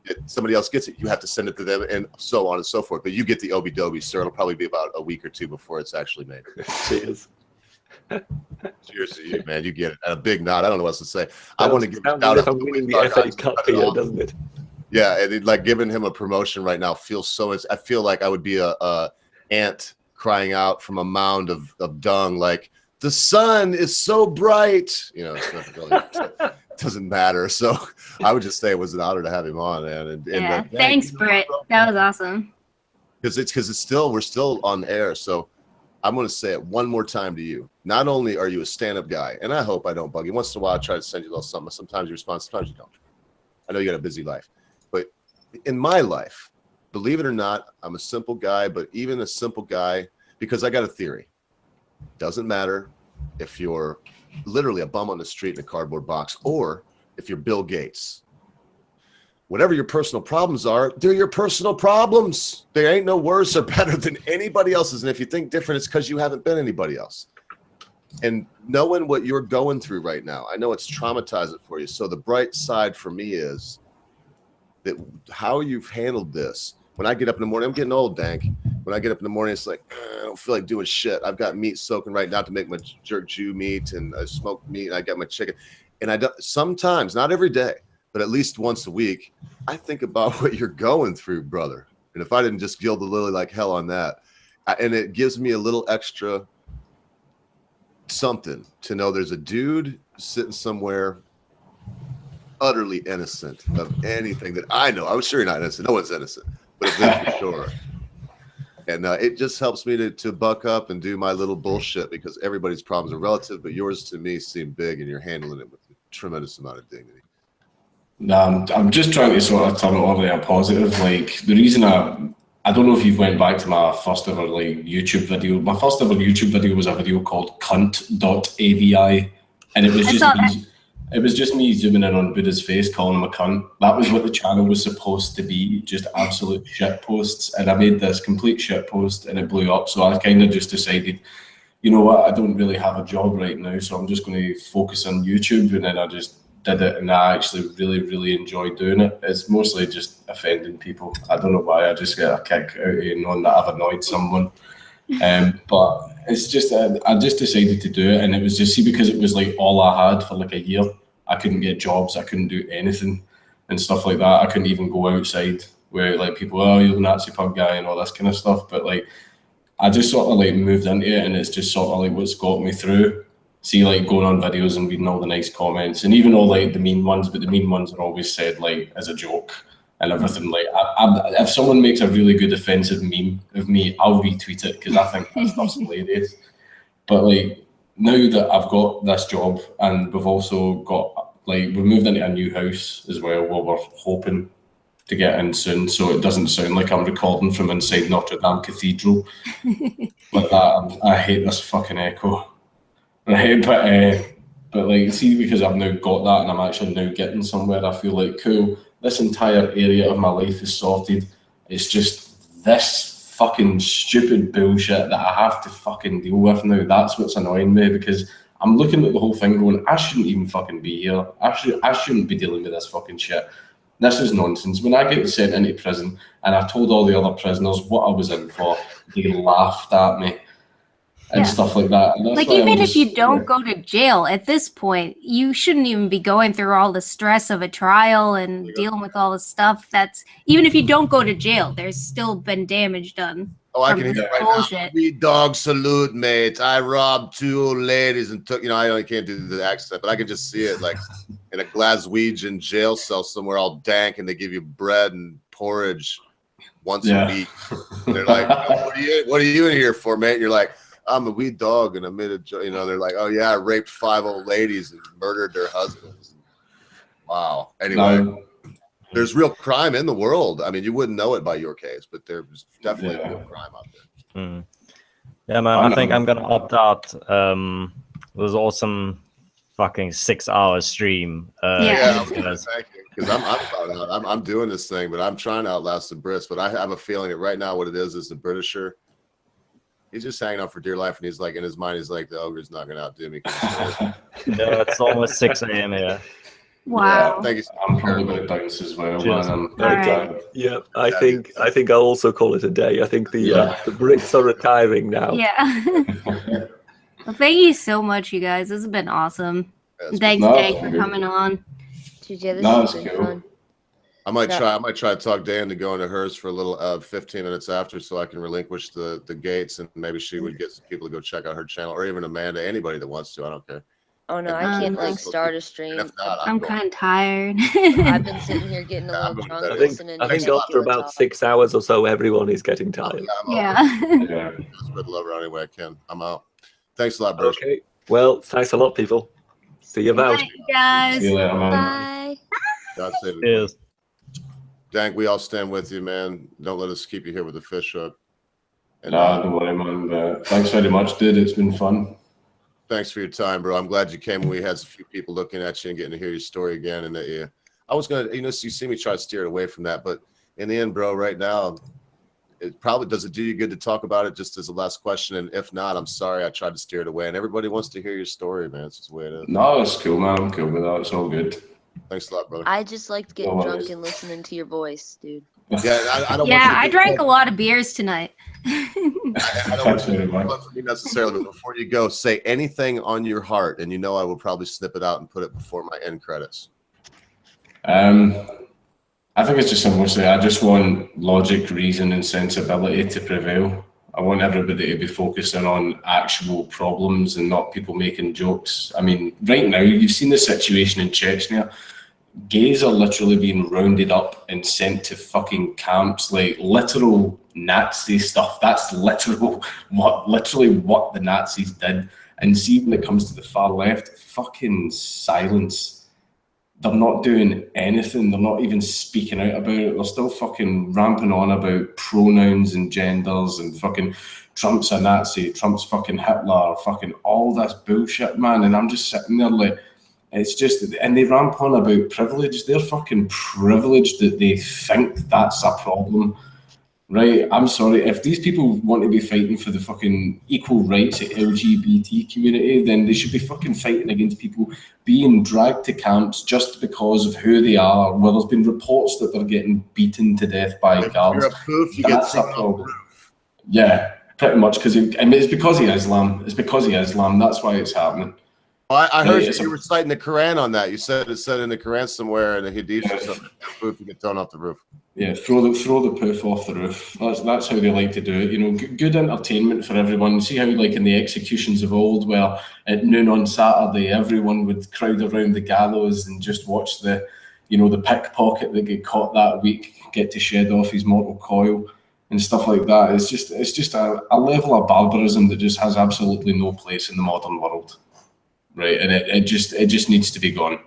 If somebody else gets it, you have to send it to them, and so on and so forth. But you get the Obi-Dobi, sir. It'll probably be about a week or 2 before it's actually made. Cheers. Cheers to you, man. You get it. And a big nod. I don't know what else to say. I want to give out. I'm winning the FA Cup here, doesn't it? Yeah, and like giving him a promotion right now feels so. I feel like I would be a ant crying out from a mound of dung, like the sun is so bright. You know, it's not really, it doesn't matter. So I would just say it was an honor to have him on, man. And thanks, Britt. That was awesome. Because we're still on air. So I'm going to say it one more time to you. Not only are you a stand-up guy, and I hope I don't bug you. Once in a while, I try to send you a little something. Sometimes you respond, sometimes you don't. I know you got a busy life, but in my life, believe it or not, I'm a simple guy, but even a simple guy, because I got a theory. Doesn't matter if you're literally a bum on the street in a cardboard box, or if you're Bill Gates. Whatever your personal problems are, they're your personal problems. They ain't no worse or better than anybody else's. And if you think different, it's because you haven't been anybody else. And knowing what you're going through right now, I know it's traumatizing for you. So the bright side for me is that how you've handled this. When I get up in the morning, I'm getting old, Dank. When I get up in the morning, it's like, I don't feel like doing shit. I've got meat soaking right now to make my jerk Jew meat and smoked meat. And I got my chicken. And I don't, sometimes, not every day, but at least once a week, I think about what you're going through, brother. And if I didn't just gild the lily like hell on that, and it gives me a little extra something to know there's a dude sitting somewhere utterly innocent of anything that I know. I'm sure you're not innocent. No one's innocent, but it's for sure. And it just helps me to buck up and do my little bullshit, because everybody's problems are relative, but yours to me seem big, and you're handling it with a tremendous amount of dignity. No, I'm just trying to sort of turn it over to a positive. Like, the reason I don't know if you've went back to my first ever like YouTube video. My first ever YouTube video was a video called cunt.avi, and it was just me zooming in on Buddha's face, calling him a cunt. That was what the channel was supposed to be, just absolute shit posts. And I made this complete shit post and it blew up. So I kind of just decided, you know what, I don't really have a job right now, so I'm just going to focus on YouTube. And then I just did it, and I actually really enjoyed doing it. It's mostly just offending people. I don't know why, I just get a kick out of knowing that I've annoyed someone. But it's just, I just decided to do it, and it was just, see, because it was like all I had for like a year. I couldn't get jobs, I couldn't do anything and stuff like that. I couldn't even go outside where like people, oh, you're the Nazi pub guy and all this kind of stuff. But like, I just sort of like moved into it, and it's just sort of like what's got me through. See, like going on videos and reading all the nice comments, and even all like the mean ones, but the mean ones are always said like as a joke and everything. Like, if someone makes a really good offensive meme of me, I'll retweet it because I think that stuff's hilarious. But like, now that I've got this job, and we've also got like, we moved into a new house as well, where we're hoping to get in soon, so it doesn't sound like I'm recording from inside Notre Dame Cathedral. Like that, I hate this fucking echo. Right, but like, see, because I've now got that and I'm actually now getting somewhere, I feel like, cool, this entire area of my life is sorted. It's just this fucking stupid bullshit that I have to fucking deal with now. That's what's annoying me, because I'm looking at the whole thing going, I shouldn't even fucking be here. I shouldn't be dealing with this fucking shit. This is nonsense. When I get sent into prison and I told all the other prisoners what I was in for, they laughed at me. And stuff like that. And like, even if you don't go to jail at this point, you shouldn't even be going through all the stress of a trial and dealing with all the stuff. That's, even if you don't go to jail, there's still been damage done. Oh, I can hear it right now. We dog salute, mate. I robbed 2 old ladies and took, you know, I can't do the accent, but I can just see it like in a Glaswegian jail cell somewhere all dank, and they give you bread and porridge once a week. They're like, oh, what are you in here for, mate? And you're like, I'm a weed dog, and I made a, you know, they're like, oh yeah, I raped 5 old ladies and murdered their husbands. Wow. Anyway, there's real crime in the world. I mean, you wouldn't know it by your case, but there's definitely real crime out there. Mm. Yeah, man, I think I'm gonna opt out. It was awesome, fucking 6-hour stream. Thank you, because I'm doing this thing, but I'm trying to outlast the Brits. But I have a feeling that right now, what it is the Britisher. He's just hanging out for dear life, and he's like, in his mind, he's like, the ogre's not going to outdo me. Yeah, it's almost 6 a.m. here. Wow. Yeah, thank you. I'm probably going to bounce as well, man. I'm very tired. Yeah, I think I'll also call it a day. I think the Brits are retiring now. Yeah. Well, thank you so much, you guys. This has been awesome. Thanks, Jake, for coming on. TJ, this has been fun. I might try to talk Dan to go into hers for a little 15 minutes after, so I can relinquish the gates, and maybe she would get some people to go check out her channel, or even Amanda, anybody that wants to. I don't care. Oh no, I can't like start a stream. I'm kind of tired. I've been sitting here getting a little drunk listening. I think after about 6 hours or so, everyone is getting tired. Yeah. Spread love around any way I can. I'm out. Thanks a lot, bro. Okay. Well, thanks a lot, people. See you about. Bye, guys. See you later, man. Bye. God save you. Cheers. Dank, we all stand with you, man. Don't let us keep you here with the fish hook. And don't worry, man. Thanks very much, dude. It's been fun. Thanks for your time, bro. I'm glad you came. We had a few people looking at you and getting to hear your story again. And I was gonna, you see me try to steer away from that, but in the end, bro, right now, it probably does it do you good to talk about it just as a last question. And if not, I'm sorry I tried to steer it away. And everybody wants to hear your story, man. It's just the way it is. No, it's cool, man. I'm cool with that. It's all good. Thanks a lot, brother. I just liked getting drunk and listening to your voice, dude. Yeah, I don't. Yeah, I drank a lot of beers tonight. I don't want you to for me necessarily, but before you go, say anything on your heart, and I will probably snip it out and put it before my end credits. I think it's just mostly I just want logic, reason, and sensibility to prevail. I want everybody to be focusing on actual problems and not people making jokes. I mean, right now, you've seen the situation in Chechnya. Gays are literally being rounded up and sent to fucking camps, like literal Nazi stuff. That's literally what the Nazis did. And see, when it comes to the far left, fucking silence. They're not doing anything. They're not even speaking out about it. They're still fucking ramping on about pronouns and genders and fucking Trump's a Nazi, Trump's fucking Hitler, fucking all this bullshit, man. And I'm just sitting there like, it's just, and they ramp on about privilege. They're fucking privileged that they think that's a problem, right? I'm sorry, if these people want to be fighting for the fucking equal rights of LGBT community, then they should be fucking fighting against people being dragged to camps just because of who they are, where there's been reports that they're getting beaten to death by guards. If you're a poof, you get thrown off the roof. Yeah, pretty much, because it's because of Islam. It's because of Islam. That's why it's happening. I heard you were citing the Quran on that. You said it said in the Quran somewhere in the Hadith or something. Poof, you get thrown off the roof. Yeah, throw the poof off the roof. That's how they like to do it. Good entertainment for everyone. See how, like in the executions of old, where at noon on Saturday, everyone would crowd around the gallows and just watch the pickpocket that get caught that week get to shed off his mortal coil and stuff like that. It's just a level of barbarism that just has absolutely no place in the modern world. Right, and it just needs to be gone.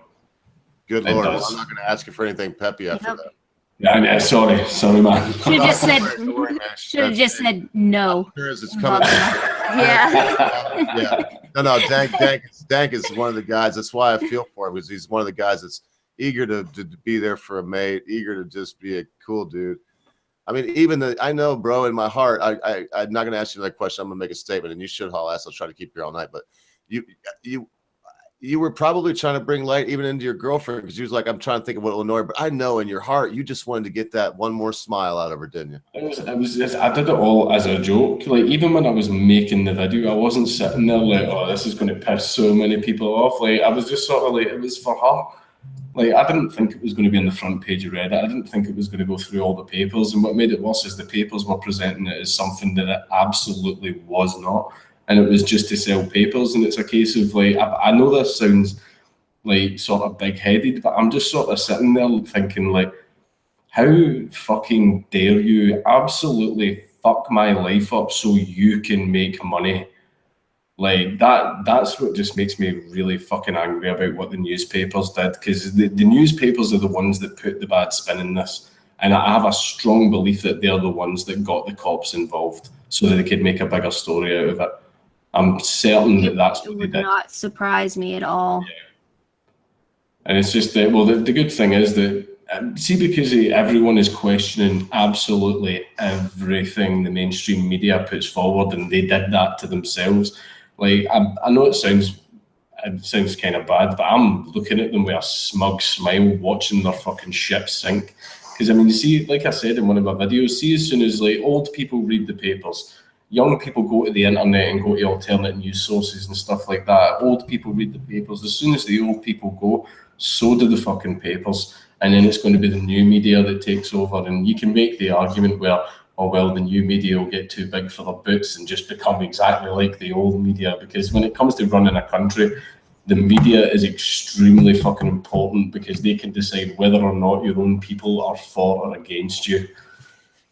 Good Lord, well, I'm not going to ask you for anything peppy after that. Yeah, sorry, man. Should have just said no. It's coming. Yeah. No. Dank is one of the guys. That's why I feel for him, because he's one of the guys that's eager to be there for a mate, eager to just be a cool dude. I mean, I know, bro, in my heart, I'm not going to ask you that question. I'm going to make a statement, and you should haul ass. I'll try to keep you all night, but you were probably trying to bring light even into your girlfriend, because you was like, I'm trying to think of what will annoy her, but I know in your heart you just wanted to get that one more smile out of her, didn't you? I did it all as a joke. Like, even when I was making the video, I wasn't sitting there like, oh, this is going to piss so many people off. Like, I was just sort of like, it was for her. Like, I didn't think it was going to be on the front page of Reddit. I didn't think it was going to go through all the papers. And what made it worse is the papers were presenting it as something that it absolutely was not. And it was just to sell papers. And it's a case of like, I know this sounds like sort of big-headed, but I'm just sort of sitting there thinking like, how fucking dare you absolutely fuck my life up so you can make money? Like, that's what just makes me really fucking angry about what the newspapers did, because the newspapers are the ones that put the bad spin in this. And I have a strong belief that they're the ones that got the cops involved so that they could make a bigger story out of it. I'm certain that's what they did. It would not surprise me at all. Yeah. And it's just that, well, the good thing is that, see, because everyone is questioning absolutely everything the mainstream media puts forward, and they did that to themselves. Like, I know it sounds kind of bad, but I'm looking at them with a smug smile, watching their fucking ship sink. Because, I mean, see, like I said in one of my videos, see, as soon as like old people read the papers, young people go to the internet and go to alternate news sources and stuff like that. Old people read the papers. As soon as the old people go, so do the fucking papers. And then it's going to be the new media that takes over. And you can make the argument where, oh, well, the new media will get too big for their boots and just become exactly like the old media. Because when it comes to running a country, the media is extremely fucking important, because they can decide whether or not your own people are for or against you.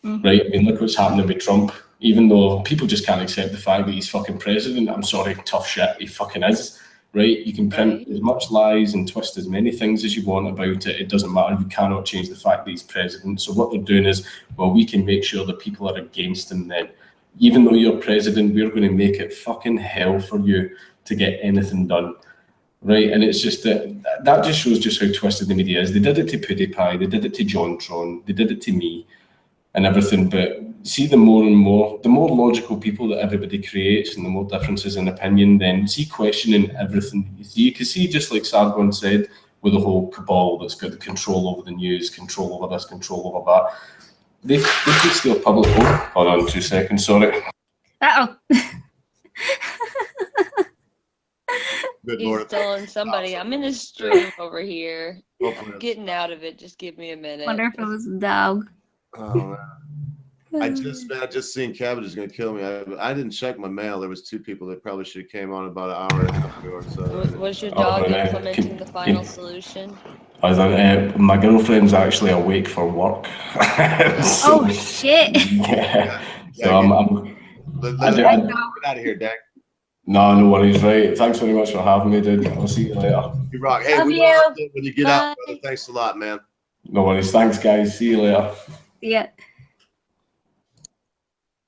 Mm-hmm. Right? I mean, look what's happening with Trump. Even though people just can't accept the fact that he's fucking president, I'm sorry, tough shit, he fucking is, right? You can print as much lies and twist as many things as you want about it. It doesn't matter. You cannot change the fact that he's president. So what they're doing is, well, we can make sure that people are against him then. Even though you're president, we're going to make it fucking hell for you to get anything done, right? And it's just that just shows just how twisted the media is. They did it to PewDiePie, they did it to JonTron, they did it to me and everything. But see, the more logical people that everybody creates and the more differences in opinion, then see questioning everything that you see. You can see, just like Sargon said, with the whole cabal that's got control over the news, control over this, control over that. They could steal public vote. Hold on 2 seconds, sorry. Uh-oh. He's stolen somebody. I'm in a stream over here. Getting out of it. Just give me a minute. Wonder if it was a dog. Oh man. I just seen Cabbage is gonna kill me. I didn't check my mail. There was 2 people that probably should have came on about an hour and a half ago or so. Was your dog implementing the final solution? My girlfriend's actually awake for work. So, oh shit! Yeah. So Let's get out of here, Dak. No worries, right? Thanks very much for having me, dude. I'll see you later. You rock. Hey, Love we you. will when you get out, brother. Thanks a lot, man. No worries. Thanks, guys. See you later. Yeah.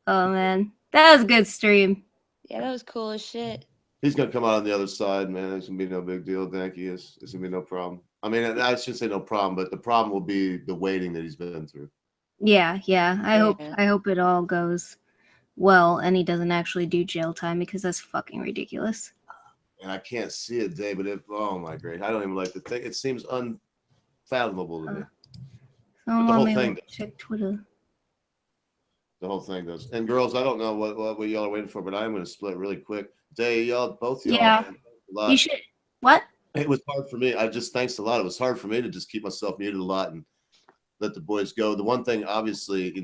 Oh man, that was a good stream. Yeah, that was cool as shit. He's gonna come out on the other side, man. It's gonna be no big deal. Thank you. It's gonna be no problem. I mean, I shouldn't say no problem, but the problem will be the waiting that he's been through. Yeah. I hope it all goes well and he doesn't actually do jail time, because that's fucking ridiculous. And I can't see it, Dave, but oh my great, I don't even like to think. It seems unfathomable to me. Don't the let whole me thing check Twitter. The whole thing does. And girls, I don't know what y'all are waiting for, but I'm going to split really quick. Dave, both y'all. Yeah. Man, you should. What? It was hard for me. Thanks a lot. It was hard for me to just keep myself muted a lot and let the boys go. The one thing, obviously,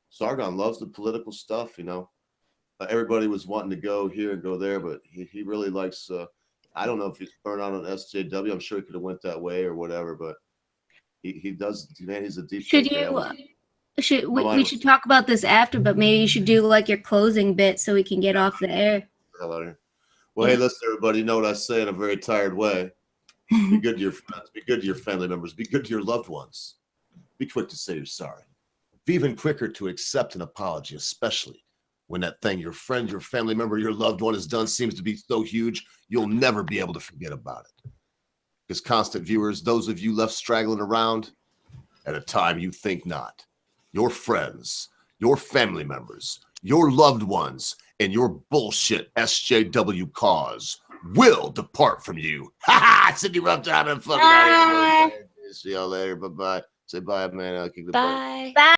Sargon loves the political stuff. Everybody was wanting to go here and go there, but he really likes. I don't know if he's burned out on SJW. I'm sure he could have went that way or whatever, but he does. Man, he's a deep. Should you? We should talk about this after, but maybe you should do like your closing bit so we can get off the air. Well, hey, listen, everybody. You know what I say in a very tired way. Be good to your friends. Be good to your family members. Be good to your loved ones. Be quick to say you're sorry. Be even quicker to accept an apology, especially when that thing your friend, your family member, your loved one has done seems to be so huge, you'll never be able to forget about it. Because constant viewers, those of you left straggling around at a time you think not, your friends, your family members, your loved ones, and your bullshit SJW cause will depart from you. Ha ha! Sydney Ruff having a fucking out of here. See y'all later. Bye bye. Say bye, man. I'll kick the butt. Bye.